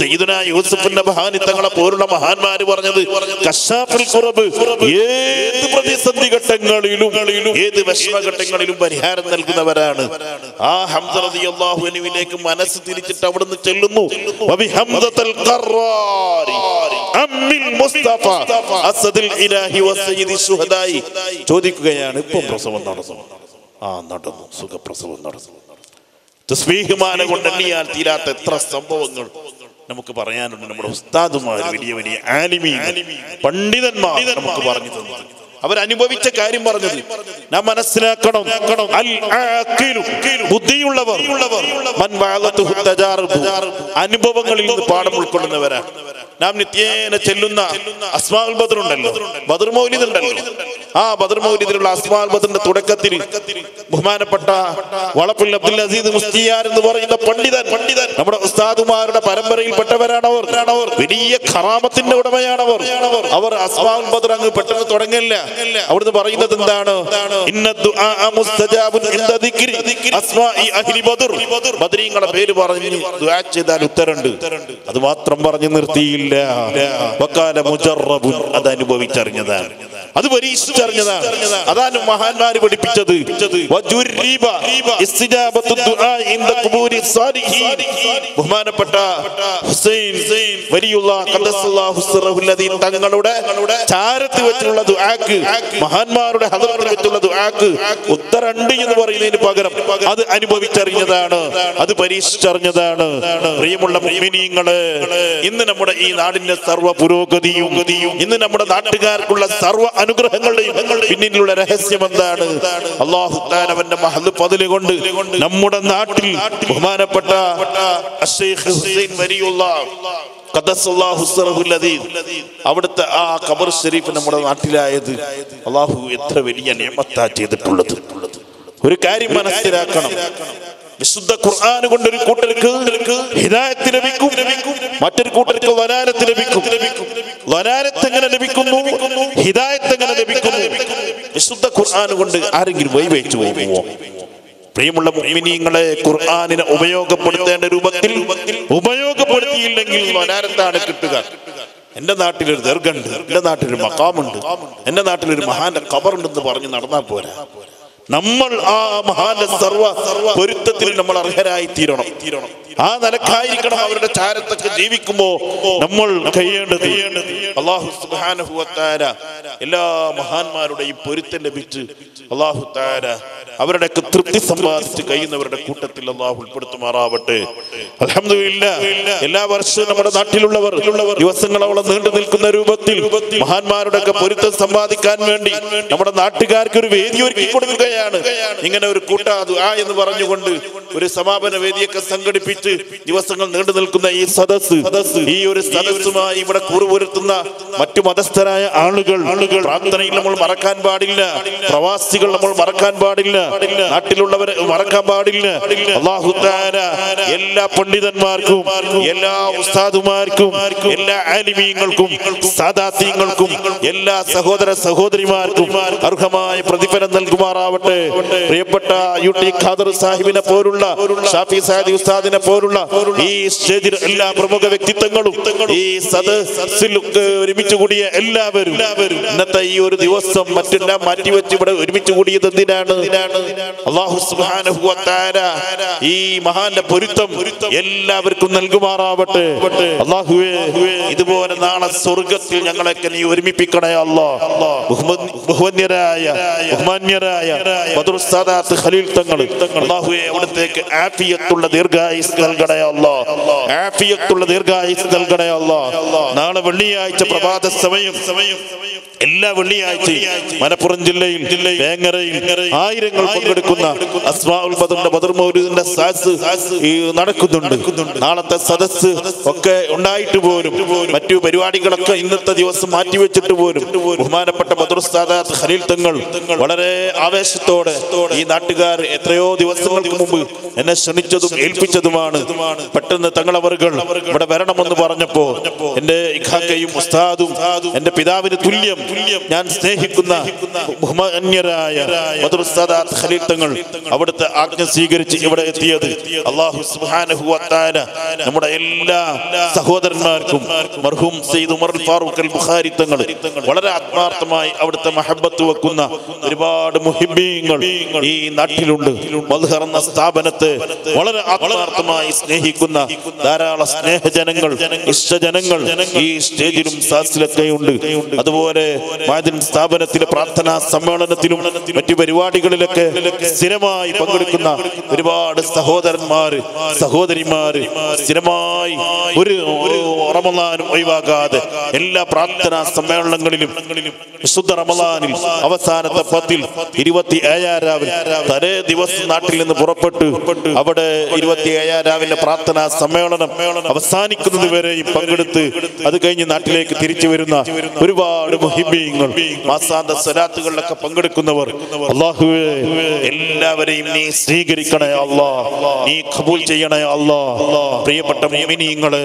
സയ്യിദുനാ യൂസുഫ് നബഹാനി തങ്ങളെ പോലുള്ള മഹാന്മാര് പറഞ്ഞത്, കശാഫുൽ ഖുറബ് ഏത് പ്രതിസന്ധി ഘട്ടങ്ങളിലും ഏത് വിഷമഘട്ടങ്ങളിലും പരിഹാരം നൽകുന്നവരാണ്. ആ ഹംസ റളിയല്ലാഹു അൻഹുവിലേക്ക് മനസ്സ് തിരിച്ചിട്ട് അവിടുന്ന് ചെല്ലുന്നു, വബിഹംദത്തുൽ ഖറാരി അമ്മിൽ മുസ്തഫ അസ്ദുൽ ഇലാഹി വസയ്യിദി ശുഹദായി. ചോദിക്കുകയാണ്, ഇപ്പം പ്രസവം നടന്നു? ആ, നടന്നു, സുഖപ്രസവം നടന്നു. തസ്ബീഹ് മാല കൊണ്ട് എണ്ണിയാൽ തീരാത്ത എത്ര സംഭവങ്ങൾ നമുക്ക് പറയാനുണ്ട്. നമ്മുടെ ഉസ്താദുമാർ, വലിയ വലിയ ആലിമീൻ, പണ്ഡിതന്മാർ നമുക്ക് പറഞ്ഞു തന്നത്, അവരനുഭവിച്ച കാര്യം പറഞ്ഞത് നാം മനസ്സിലാക്കണം. ബുദ്ധിയുള്ളവർ അനുഭവങ്ങളിൽ നിന്ന് പാഠം ഉൾക്കൊള്ളുന്നവരാണ്. നാം നിത്യേന ചെല്ലുന്ന അസ്മാഉൽ ബദർ ഉണ്ടല്ലോ, ബദർ മൗലിദ് ഉണ്ടല്ലോ. ആ ബദർ മൗലിദിലുള്ള അസ്മാഉൽ ബദറിന്റെ തുടക്കത്തിൽ ബഹുമാനപ്പെട്ട വളപ്പിൽ അബ്ദുൽ അസീസ് മുസ്തിയാർ എന്ന് പറയുന്ന പണ്ഡിതൻ നമ്മുടെ ഉസ്താദുമാരുടെ പരമ്പരയിൽപ്പെട്ടവരാണവർ. വലിയ ഖറാമത്തിന്റെ ഉടമയാണവർ. അവർ അസ്മാഉൽ ബദർ അങ്ങ് പെട്ടെന്ന് തുടങ്ങില്ല. അവിടുന്ന് പറയുന്നത് എന്താണ്? ഇന്ന ദുആ മുസ്തജാബുൻ ഇൻദ ദിക്രി അസ്മാഇ അഹ്ലി ബദർ. ബദരീങ്ങളുടെ പേര് പറഞ്ഞ് ദുആ ചെയ്താൽ ഉത്തരമുണ്ട്. അത് മാത്രം പറഞ്ഞു നിർത്തിയില്ല. വകാല മുജറബുൻ, അത് അനുഭവിച്ചറിഞ്ഞതാണ്, അത് പരീക്ഷിച്ചറിഞ്ഞതാണ്. അതാണ് മഹാന്മാര് പഠിപ്പിച്ചത്. വജുരിബ ഇസ്തിജാബത്തു ദുആ ഇൻദ ഖുബൂരി സാലിഹീൻ. ബഹുമാനപ്പെട്ട ഹുസൈൻ വലിയുള്ളാഹ് ഖദ്ദസല്ലാഹു സിറഹുൽ ലദീൻ തങ്ങളുടെ ചാരത്ത് വെച്ചുള്ള ദുആക്ക്, മഹാന്മാരുടെ ഹദറത്തിൽ വെച്ചുള്ള ദുആക്ക് ഉത്തരണ്ട് എന്ന് പറയുന്നതിന് പകരം അത് അനുഭവിച്ചറിഞ്ഞതാണ്, അത് പരീക്ഷിച്ചറിഞ്ഞതാണ്. പ്രിയമുള്ള മുഅ്മിനീങ്ങളെ, ഇന്ന് നമ്മുടെ ഈ നാടിന്റെ സർവ്വ പുരോഗതിയും ഇന്ന് നമ്മുടെ നാട്ടുകാർക്കുള്ള സർവ്വ അനുഗ്രഹങ്ങളുടെയും പിന്നിലുള്ള രഹസ്യം എന്താണ്? അല്ലാഹു തആല അവന്റെ മഹദ് ഫദ്ല് കൊണ്ട് നമ്മുടെ നാട്ടിൽ ബഹുമാനപ്പെട്ട അശ്ശൈഖ് ഹുസൈൻ വലിയുള്ളാഹ് ഖദ്ദസല്ലാഹു സിറഹുൽ ലദീൻ അവിടുത്തെ ആ ഖബർ ശരീഫ് നമ്മുടെ നാട്ടിലായത് അല്ലാഹു എത്ര വലിയ നിഅമത്താ ചെയ്തിട്ടുള്ളത്. ഒരു കാര്യം മനസ്സിലാക്കണം, വിശുദ്ധ ഖുർആൻ കൊണ്ട് ഒരു കൂട്ടർക്ക് ഹിദായത്ത് ലഭിക്കും, മറ്റൊരു കൂട്ടർക്ക് വലാലത്ത് ലഭിക്കും. വലാലത്ത് എങ്ങനെ ലഭിക്കുന്നു? ഹിദായത്ത് എങ്ങനെ ലഭിക്കുന്നു? വിശുദ്ധ ഖുർആൻ കൊണ്ട് ആരെങ്കിലും വൈവേച്ചു പോകുമോ? പ്രിയമുള്ള മുഅ്മിനീങ്ങളെ, ഖുർആനിനെ ഉപയോഗപ്പെടുത്തേണ്ട രൂപത്തിൽ ഉപയോഗപ്പെടുത്തിയില്ലെങ്കിൽ വലാലത്താണ് കിട്ടുക. എന്റെ നാട്ടിലൊരു ദർഗുണ്ട്, എന്റെ നാട്ടിലൊരു മഖാമുണ്ട്, എന്റെ നാട്ടിലൊരു മഹാന്റെ ഖബറുണ്ടെന്ന് പറഞ്ഞ് നടന്നാൽ പോരാ. നമ്മൾ ആ മഹാന്റെ സർവ്വ പൊരുത്തത്തിൽ നമ്മൾ അർഹരായി തീരണം. ആ നിലക്കായിരിക്കണം അവരുടെ ചാരത്തൊക്കെ ജീവിക്കുമ്പോ നമ്മൾ കഴിയേണ്ടത്. അല്ലാഹു സുബ്ഹാനഹു വ തആല എല്ലാ മഹാന്മാരുടെയും പൊരുത്തം ലഭിച്ച് അല്ലാഹു തആല അവരുടെ തൃപ്തി സമ്പാദിച്ച് കഴിയുന്നവരുടെ കൂട്ടത്തിൽ അല്ലാഹു ഉൾപ്പെടുത്തുമാറാവട്ടെ. അൽഹംദുലില്ലാഹ്, എല്ലാ വർഷവും നമ്മുടെ നാട്ടിലുള്ളവർ ദിവസങ്ങളോളം നീണ്ടു നിൽക്കുന്ന രൂപത്തിൽ മഹാന്മാരുടെ ഒക്കെ പൊരുത്തം സമ്പാദിക്കാൻ വേണ്ടി നമ്മുടെ നാട്ടുകാർക്ക് ഒരു വേദി ഒരുക്കി കൊടുക്കുകയാണ്. ഇങ്ങനെ ഒരു കൂട്ടാ ദുആ എന്ന് പറഞ്ഞുകൊണ്ട് ഒരു സമാപന വേദിയൊക്കെ സംഘടിപ്പിച്ച് ദിവസങ്ങൾ നീണ്ടു നിൽക്കുന്ന ഈ സദസ്സ്, ഈ ഒരു സദസ്സുമായി ഇവിടെ കൂറുപുരത്തുന്ന മറ്റു മതസ്ഥരായ ആളുകൾ പ്രാർത്ഥനയിൽ നമ്മൾ മറക്കാൻ പാടില്ല, പ്രവാസികൾ നമ്മൾ മറക്കാൻ പാടില്ല, നാട്ടിലുള്ളവരെ മറക്കാൻ പാടില്ല. അല്ലാഹു തആല എല്ലാ പണ്ഡിതന്മാർക്കും, എല്ലാ ഉസ്താദുമാർക്കും, എല്ലാ ആലിമീങ്ങൾക്കും, സാദാത്യങ്ങൾക്കും, എല്ലാ സഹോദര സഹോദരിമാർക്കും അർഹമായ പ്രതിഫലം നൽകുമാറാവട്ടെ. പ്രിയപ്പെട്ട യുടി ഖാദർ സാഹിബിനെ പോലുള്ള, ഷാഫി സാദി ഉസ്താദിനെ പോലുള്ള ഈ സ്റ്റേജിൽ എല്ലാ പ്രമുഖ വ്യക്തിത്വങ്ങളും, ഈ സദസ്സിൽ ഒരുമിച്ച് കൂടിയ എല്ലാവരും ഇന്നത്തെ ഈ ഒരു ദിവസം മറ്റെല്ലാം മാറ്റിവെച്ച് ഇവിടെ ഒരുമിച്ച് കൂടിയത് എന്തിനാണ്? അല്ലാഹു സുബ്ഹാനഹു വ തആല ഈ മഹാന്റെ പൊരുത്തം എല്ലാവർക്കും നൽകുമാറാവട്ടെ. അല്ലാഹുവേ, ഇതുപോലെ നാളെ സ്വർഗ്ഗത്തിൽ ഞങ്ങളെയൊക്കെ നീ ഒരുമിപ്പിക്കണേ അല്ലാഹ്. ബഹുമാന്യരായ ബദർ സാദാത്ത് ഖലീൽ തങ്ങൾ, അല്ലാഹുവേ അവിടത്തേക്ക് ആഫിയത്തുള്ള ദീർഘായുസ് നൽകണേ അല്ലാഹ്. ആഫിയത്തുള്ള ദീർഘായുസ് നൽകണേ അല്ലാഹ്. നാളെ വെള്ളിയാഴ്ച പ്രഭാത സമയം എല്ലാ വെള്ളിയാഴ്ചയും മലപ്പുറം ജില്ലയിൽ വേങ്ങരയിൽ ആയിരങ്ങൾ പങ്കെടുക്കുന്ന അസ്മാഉൽ ബദറിന്റെ ബദർ മൗലിദിന്റെ സദസ്സ് നടക്കുന്നുണ്ട്. നാളത്തെ സദസ്സ് ഒക്കെ ഉണ്ടായിട്ട് പോലും മറ്റു പരിപാടികളൊക്കെ ഇന്നത്തെ ദിവസം മാറ്റിവെച്ചിട്ട് പോലും ബഹുമാനപ്പെട്ട ബദർ സാദാത്ത് ഖലീൽ തങ്ങൾ വളരെ ആവേശത്തോടെ ഈ നാട്ടുകാർ എത്രയോ ദിവസങ്ങൾക്ക് മുമ്പ് എന്നെ ക്ഷണിച്ചതും ഏൽപ്പിച്ചതുമാണ്. പെട്ടെന്ന് തങ്ങളവറുകൾ ഇവിടെ വരണമെന്ന് പറഞ്ഞപ്പോ എന്റെ ഇഖാക്കയും ഉസ്താദും എന്റെ പിതാവിന് തുല്യം ഞാൻ സ്നേഹിക്കുന്ന ബഹുമാന്യരായ ബദർ സാദാത്ത് ഖലീൽ തങ്ങൾ അവിടുത്തെ ആജ്ഞ സ്വീകരിച്ച് ഇവിടെ എത്തിയത് അല്ലാഹു സുബ്ഹാനഹു വ തആല നമ്മുടെ എല്ലാ സഹോദരന്മാർക്കും മർഹൂം സയ്യിദ് ഉമർ ഫാറൂഖ് അൽ ബുഖാരി തങ്ങൾ വളരെ ആത്മാർത്ഥമായി അവിടുത്തെ മഹബത്ത് വെക്കുന്ന ഒരുപാട് മുഹിബ്ബീങ്ങൾ ഈ നാട്ടിലുണ്ട്. മദ്ഹർ എന്ന സ്ഥാപനത്തെ വളരെ ആത്മാർത്ഥമായി സ്നേഹിക്കുന്ന ധാരാളം സ്നേഹജനങ്ങൾ, ഇഷ്ടജനങ്ങൾ ഈ സ്റ്റേജിലും സാസിലൊക്കെ ഉണ്ട്. അതുപോലെ മാദിൻ സ്ഥാപനത്തിലെ പ്രാർത്ഥനാ സമ്മേളനത്തിലും മറ്റു പരിപാടികളിലൊക്കെ സ്ഥിരമായി പങ്കെടുക്കുന്ന ഒരുപാട് സഹോദരന്മാര് സഹോദരിമാര് സ്ഥിരമായി ഒരു റമളാനും ഒഴിവാകാതെ എല്ലാ പ്രാർത്ഥനാ സമ്മേളനങ്ങളിലും വിശുദ്ധ റമളാനിൽ അവസാനത്തെ 10-ൽ 27 രാവിൽ തലേ ദിവസം നാട്ടിൽ നിന്ന് പുറപ്പെട്ടു അവിടെ 27 രാവിലെ പ്രാർത്ഥനാ സമ്മേളനം അവസാനിക്കുന്നത് വരെയും പങ്കെടുത്ത് അത് കഴിഞ്ഞ് നാട്ടിലേക്ക് തിരിച്ചു വരുന്ന ഒരുപാട് മുഹിബീങ്ങൾ മാസാന്ത സ്വലാത്തുകളിലൊക്കെ പങ്കെടുക്കുന്നവർ അല്ലാഹുവേ എല്ലാവരെയും നീ സ്വീകരിക്കണേ അല്ലാഹ്, നീ ഖബൂൽ ചെയ്യണേ അല്ലാഹ്. പ്രിയപ്പെട്ട മുഅ്മിനീങ്ങളെ,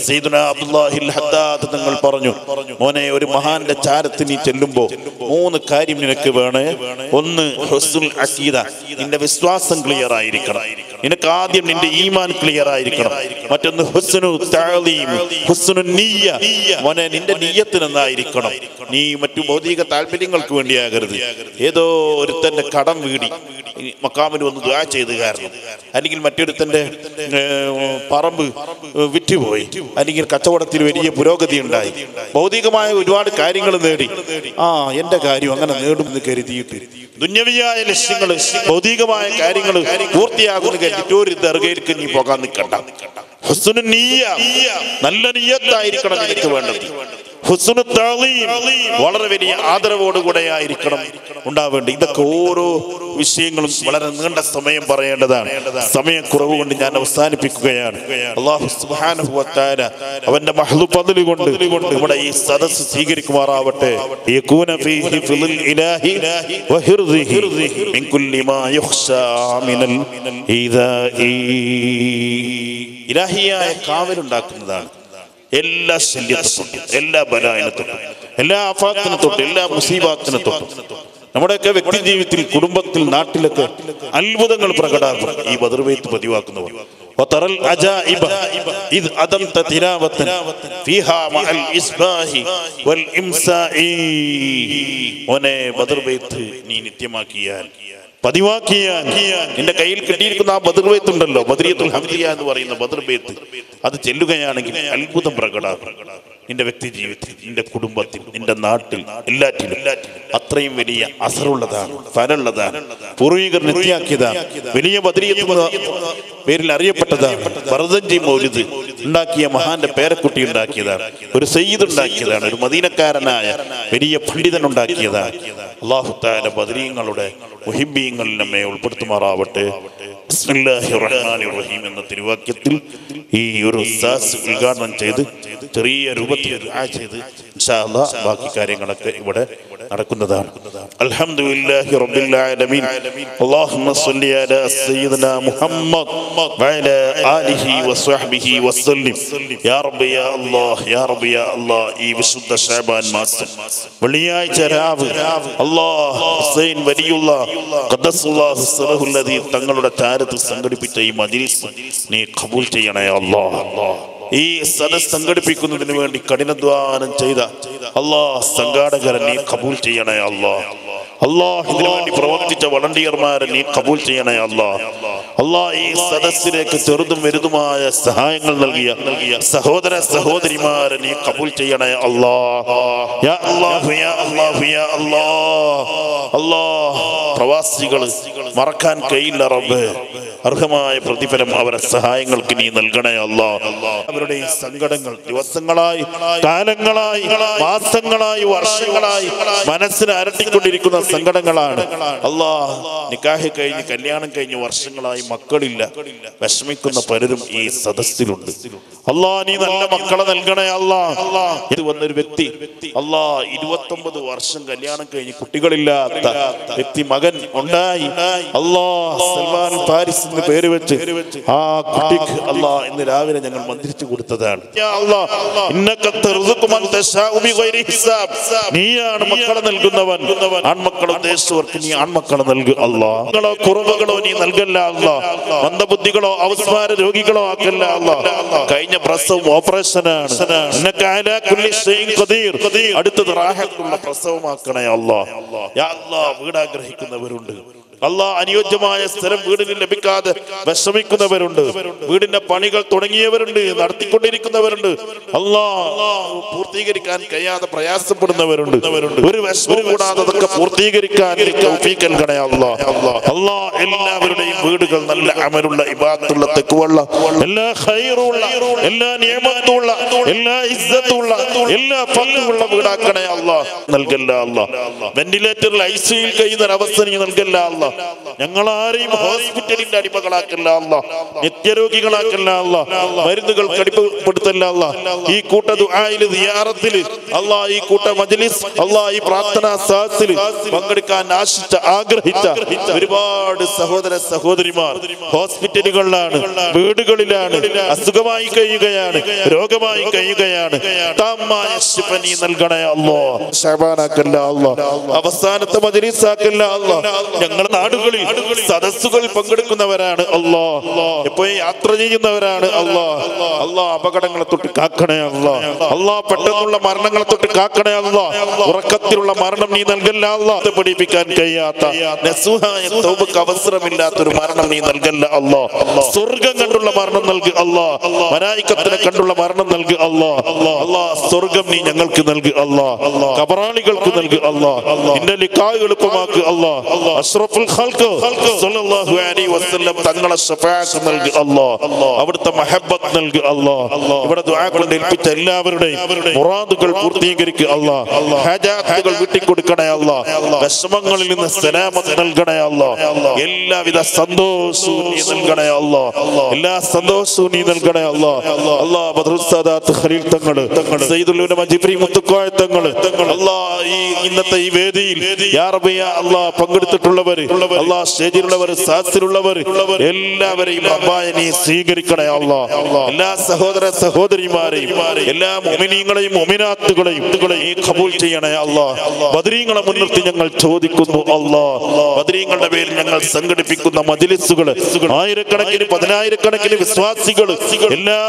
സയ്യിദുനാ അബ്ദുല്ലാഹിൽ ഹദ്ദാദ് തങ്ങൾ പറഞ്ഞു, മോനെ ഒരു മഹാന്റെ ചാരത്ത് നീ ചെല്ലുമ്പോൾ 3 കാര്യം നിനക്ക് വേണേ. ഒന്ന് ഹുസ്നുൽ അഖീദ, നിന്റെ വിശ്വാസം ക്ലിയർ ആയിരിക്കണം. നിനക്ക് ആദ്യം നിന്റെ ഈമാൻ ക്ലിയർ ആയിരിക്കണം. മറ്റൊന്ന് ഹുസ്നു തഅലീം, ഹുസ്നു നിയ്യ, മോനെ നിന്റെ നിയ്യത്ത് നന്നായിരിക്കണം. നീ മറ്റു ഭൗതിക താല്പര്യങ്ങൾക്ക് വേണ്ടിയാകരുത്. ഏതോ ഒരുത്തന്റെ കടം വീടി മക്കാമിൽ വന്ന് ദുആ ചെയ്ത് കാരണം, അല്ലെങ്കിൽ മറ്റൊരുത്തന്റെ പറമ്പ് വിറ്റുപോയി, അല്ലെങ്കിൽ കച്ചവടത്തിൽ വലിയ പുരോഗതി ഉണ്ടായി, ഭൗതികമായ ഒരുപാട് കാര്യങ്ങൾ നേടി, എന്റെ കാര്യം അങ്ങനെ നേടുമെന്ന് കരുതിയിട്ട് ദുന്യവിയായ ലക്ഷ്യങ്ങൾ ഭൗതികമായ കാര്യങ്ങൾ പൂർത്തിയാകുന്ന കരുതിയിട്ട് ഒരു ദർഗയിലേക്ക് നീ പോകാൻ നിൽക്കണ്ട. ഹുസ്നുൻ നിയ്യ, നല്ല നിയ്യത്തായിരിക്കണം നിനക്ക് വേണ്ടത്. ഹുസ്നു തഅലീം, വളരെ വലിയ ആദരവോടുകൂടെ ആയിരിക്കണം ഉണ്ടാവേണ്ടത്. ഇതൊക്കെ ഓരോ വിഷയങ്ങളും വളരെ നീണ്ട സമയം പറയേണ്ടതാണ്. സമയക്കുറവ് കൊണ്ട് ഞാൻ അവസാനിപ്പിക്കുകയാണ്. അല്ലാഹു സുബ്ഹാനഹു വ തആല അവന്റെ മഹ്ലു ഫദ്ൽ കൊണ്ട് നമ്മുടെ ഈ സദസ്സ് സ്വീകരിക്കുമാറാവട്ടെ. യകൂന ഫീഹി ഫിൽ ഇലാഹി വ ഹിർദിഹി മിൻ കുല്ലി മാ യുഖ്ശാ മിനൽ ഇദാഇ. ഇലാഹിയായ കാവലുണ്ടാക്കുന്നതാണ് എല്ലാ ശല്യത്തെ തൊട്ടും, എല്ലാ ബലായിനെ തൊട്ടും, എല്ലാ ആഫാത്തിനെ തൊട്ടും, എല്ലാ മുസീബാത്തിനെ തൊട്ടും. നമ്മുടെയൊക്കെ വ്യക്തി ജീവിതത്തിൽ, കുടുംബത്തിൽ, നാട്ടിലൊക്കെ അത്ഭുതങ്ങൾ പ്രകടാക്കും ഈ ബദർ ബൈത്ത് പതിവാക്കുന്നവർ. ബദർ ബൈത്ത് നീ നിത്യമാക്കിയാൽ, പതിവാക്കിയാൽ, നിന്റെ കയ്യിൽ കിട്ടിയിരിക്കുന്ന ആ ബദർ ബൈത്ത് ഉണ്ടല്ലോ, ബദരിയത്തുൽ ഹംദിയ എന്ന് പറയുന്ന ബദർ ബൈത്ത്, അത് ചെല്ലുകയാണെങ്കിൽ അത്ഭുതം പ്രകടാക്കും നിന്റെ വ്യക്തി ജീവിതത്തിൽ, നിന്റെ കുടുംബത്തിൽ, നിന്റെ നാട്ടിൽ, എല്ലാറ്റിലും. അത്രയും വലിയ അസറുള്ളതാണ്, ഫലമുള്ളതാണ്, പൂർവികർ നിത്യാക്കിയതാണ്, വലിയ ബദരിയത്ത് പേരിൽ അറിയപ്പെട്ടതാണ്. ബർദഞ്ചി മൗലിദ് ഉണ്ടാക്കിയ മഹാന്റെ പേരക്കുട്ടി ഉണ്ടാക്കിയതാണ്, ഒരു സയ്യിദ് ഉണ്ടാക്കിയതാണ്, ഒരു മദീനക്കാരനായ വലിയ പണ്ഡിതൻ ഉണ്ടാക്കിയതാണ്. അല്ലാഹു തആല ബദരീങ്ങളുടെ മുഹിബ്ബീങ്ങളിൽ നമ്മെ ഉൾപ്പെടുത്തുമാറാവട്ടെ. ബിസ്മില്ലാഹിർ റഹ്മാനിർ റഹീം എന്ന തിരുവാക്യത്തിൽ ഈ ഒരു സാസ് ഉദ്ഘാടനം ചെയ്ത് ചെറിയ രൂപത്തിൽ ദുആ ചെയ്ത് ഇൻഷാ അല്ലാഹ് ബാക്കി കാര്യങ്ങളൊക്കെ ഇവിടെ നടക്കുന്നതാണ്. അൽഹംദുലില്ലാഹി റബ്ബിൽ ആലമീൻ. അല്ലാഹുമ്മ സ്വല്ലി അലാ സയ്യിദിനാ മുഹമ്മദ് വഅലാ ആലിഹി വസ്വഹ്ബിഹി വസല്ലം. യാ റബ്ബി യാ അല്ലാഹ്, യാ റബ്ബി യാ അല്ലാഹ്, ഈ വിശുദ്ധ ശഅബാൻ മാസം വെള്ളിയാഴ്ച രാവ് അല്ലാഹ് ഹുസൈൻ വലിയുള്ള ഖദ്ദസുല്ലാഹു സിറഹുൽ ലദീ തങ്ങളുടെ ചാരത്ത് സംഘടിപ്പിച്ച ഈ മജ്ലിസ് നീ ഖബൂൽ ചെയ്യണേ അല്ലാഹ്. ഈ സദസ്സ് സംഘടിപ്പിക്കുന്നതിന് വേണ്ടി കഠിനാധ്വാനം ചെയ്ത അല്ലാഹ് സംഘാടകരെ നീ ഖബൂൽ ചെയ്യണേ അല്ലാഹ്. അല്ലാഹ് ഇതിനു വേണ്ടി പ്രവർത്തിച്ച വളണ്ടിയർമാരെ നീ ഖബൂൽ ചെയ്യണേ അല്ലാഹ്. അല്ലാഹ് ഈ സദസ്സിലേക്ക് ചെറുതും വലുതുമായ സഹായങ്ങൾ നൽകിയ സഹോദര സഹോദരിമാരെ നീ ഖബൂൽ ചെയ്യണേ അല്ലാഹ്. യാ അല്ലാഹു യാ അല്ലാഹു യാ അല്ലാഹ്. അല്ലാഹ് പ്രവാസികൾ മറക്കാൻ കഴിയില്ല റബ്ബേ. അർഹമായ പ്രതിഫലം അവരുടെ സഹായങ്ങൾക്ക് നീ നൽകണേ അല്ലാഹ്. അവരുടെ ഈ സങ്കടങ്ങൾ ദിവസങ്ങളായി, കാലങ്ങളായി, മാസങ്ങളായി, വർഷങ്ങളായി മനസ്സിന് അരട്ടിക്കൊണ്ടിരിക്കുന്ന സങ്കടങ്ങളാണ് അല്ലാഹ്. നിക്കാഹ് കഴിഞ്ഞ്, കല്യാണം കഴിഞ്ഞ് വർഷങ്ങളായി മക്കളില്ല, വിഷമിക്കുന്ന പലരും ഈ സദസ്സിലുണ്ട്. അല്ലാഹ് നീ നല്ല മക്കളെ നൽകണേ അല്ലാഹ്. ഇത് വന്നൊരു വ്യക്തി അല്ലാഹ് 29 വർഷം കല്യാണം കഴിഞ്ഞ് കുട്ടികളില്ലാത്ത വ്യക്തി മകൻ ഉണ്ടായി. അല്ലാഹ് സൽമാൻ ഫാരിസ് എന്ന് പേര് വെച്ച് ആ കുട്ടിക്ക് അല്ലാഹ് ഇന്ന് രാവിലെ ഞങ്ങൾ മന്ത്രിച്ചു കൊടുത്തതാണ്. നീയാണ് മക്കളെ നൽകുന്നവൻ. ആൺമക്കളെ ഉദ്ദേശിച്ചവർക്ക് നീ ആൺമക്കളെ നൽകു അല്ലാഹ്. ങ്ങളോ കുറവുകളോ നീ നൽകല്ല അല്ലാഹ്. മന്ദബുദ്ധികളോ അവസ്മാര രോഗികളോ ആക്കല്ല അല്ലാഹ്. കഴിഞ്ഞ പ്രസവം ഓപ്പറേഷനാണ്. അടുത്തത് റാഹത്തുള്ള പ്രസവമാക്കണേ അല്ലാഹ്. യാ അല്ലാഹ് വീടാഗ്രഹിക്കുന്നവരുണ്ട്, അള്ളാഹ് അനുയോജ്യമായ സ്ഥലം വീടിന് ലഭിക്കാതെ വിഷമിക്കുന്നവരുണ്ട്. വീടിന്റെ പണികൾ തുടങ്ങിയവരുണ്ട്, നടത്തിക്കൊണ്ടിരിക്കുന്നവരുണ്ട്. അള്ളാഹ് പൂർത്തീകരിക്കാൻ കഴിയാതെ പ്രയാസപ്പെടുന്നവരുണ്ട്. ഒരു വിഷമം കൂടാതെ അതൊക്കെ പൂർത്തീകരിക്കാൻ തൗഫീഖ് നൽകണേ അല്ലാഹ്. അള്ളാഹ് എല്ലാവരുടെയും വീടുകൾ നല്ല അമലുള്ള ഇബാദത്തുള്ള തഖ്വയുള്ള എല്ലാ ഖൈറുള്ള എല്ലാ നിഅമത്തുള്ള എല്ലാ ഇസ്സത്തുള്ള എല്ലാ ഫഖ്റുള്ള വീടാക്കണേ അല്ലാഹ്. നൽകല്ല അല്ലാഹ്. വെന്റിലേറ്ററിൽ ഐസിയുയിൽ കഴിയുന്ന ഒരവസ്ഥ നീ നൽകല്ല അല്ലാഹ്. ഞങ്ങളാരെയും ഹോസ്പിറ്റലിന്റെ അടിമകളാക്കല്ല അല്ലാഹ്. നിത്യരോഗികളാക്കല്ല അല്ലാഹ്. മരുന്നുകൾക്ക് അടിമപ്പെടുത്തല്ല അല്ലാഹ്. ഈ കൂട്ട ദുആയില് സിയാറത്തില് അല്ലാഹ്, ഈ കൂട്ട മജ്ലിസ് അല്ലാഹ്, ഈ പ്രാർത്ഥനാ സദസ്സിൽ പങ്കെടുക്കാൻ ആശിച്ച ആഗ്രഹിച്ച ഒരുപാട് സഹോദര സഹോദരിമാർ ഹോസ്പിറ്റലുകളിലാണ്, വീടുകളിലാണ്, അസുഖമായി കഴിയുകയാണ്, രോഗമായി കഴിയുകയാണ്. താമായ ശിഫ നീ നൽകണേ അല്ലാഹ്. ശഅബാനാക്കല്ല അല്ലാഹ്. അവസാനത്തെ മജ്ലിസാക്കല്ല അല്ലാഹ്. ഞങ്ങളുടെ നാടുകളിൽ സദസ്സുകളിൽ പങ്കെടുക്കുന്നവരാണ് അല്ലാഹ്. എപ്പോഴും യാത്ര ചെയ്യുന്നവരാണ് അല്ലാഹ്. അല്ലാഹ് അപകടങ്ങളെ തൊട്ട് കാക്കണേ അല്ലാഹ്. അല്ലാഹ് പെട്ടെന്നുള്ള മരണങ്ങളെ തൊട്ട് കാക്കണേ അല്ലാഹ്. ഉറക്കത്തിലുള്ള മരണം നീ നൽകല്ല അല്ലാഹ്. പഠിപ്പിക്കാൻ കഴിയാത്ത നസുഹായ തൗബക്ക് അവസരമില്ലാത്തൊരു മരണം നീ നൽകല്ല അല്ലാഹ്. സ്വർഗം കണ്ടുള്ള മരണം നൽകി അല്ലാഹ്. മലായികത്തിനെ കണ്ടുള്ള മരണം നൽകി അല്ലാഹ്. അല്ലാഹ് സ്വർഗം നീ ഞങ്ങൾക്ക് നൽകി അല്ലാഹ്. ഖബറാളികൾക്ക് നൽകി അല്ലാഹ്. നിന്റെ ലിഖാഅ് എളുപ്പമാക്കി അല്ലാഹ്. അഷ്റഫുൽ ഖൽഖ് സ്വല്ലല്ലാഹു അലൈഹി വസല്ലം തങ്ങളെ ശഫാഅത്ത് നൽകി അല്ലാഹ്. അവിടുത്തെ മഹബ്ബത്ത് നൽകി അല്ലാഹ്. ഇവിടെ ദുആ കൊണ്ട് ഏൽപ്പിച്ച എല്ലാവരുടെയും മുറാദുകൾ പൂർത്തീകരിക്കുക അല്ലാഹ്. ഹജാത്തുകൾ വിട്ടുകൊടുക്കണേ അല്ലാഹ്. വിഷമങ്ങളിൽ നിന്ന് സലാമത്ത് നൽകണേ അല്ലാഹ്. എല്ലാവിധ സന്തോഷവും നീ നൽകണേ അല്ലാഹ്. എല്ലാ സന്തോഷവും നീ നൽകണേ അല്ലാഹ്. അല്ലാഹ് ബദ്റുൽ സാദാത്ത് ഖലീൽ തങ്ങൾ, സയ്യിദുൽ ഉലമ ജിബ്രി മുത്തുക്കോയ തങ്ങൾ അല്ലാഹ്, ഈ ഇന്നത്തെ ഈ വേദിയിൽ യാ റബ്ബി യാ അല്ലാഹ് പങ്കെടുത്തിട്ടുള്ളവർ അല്ലാഹ്, സ്റ്റേജിലുള്ളവർ, സാസിലുള്ളവർ എല്ലാവരെയും റബ്ബായ നീ സ്വീകരിക്കണേ അല്ലാഹ്. എല്ലാ സഹോദര സഹോദരിമാരെയും എല്ലാ മുഅ്മിനീങ്ങളെയും മുഅ്മിനാത്തുകളെയും നീ ഖബൂൽ ചെയ്യണേ അല്ലാഹ്. ബദരീങ്ങളെ മുൻനിർത്തി ഞങ്ങൾ ചോദിക്കുന്നു അല്ലാഹ്. ബദരീങ്ങളുടെ പേരിൽ ഞങ്ങൾ സംഘടിപ്പിക്കുന്ന മജ്ലിസുകൾ ആയിരക്കണക്കിന് പതിനായിരക്കണക്കിന് വിശ്വാസികൾ എല്ലാ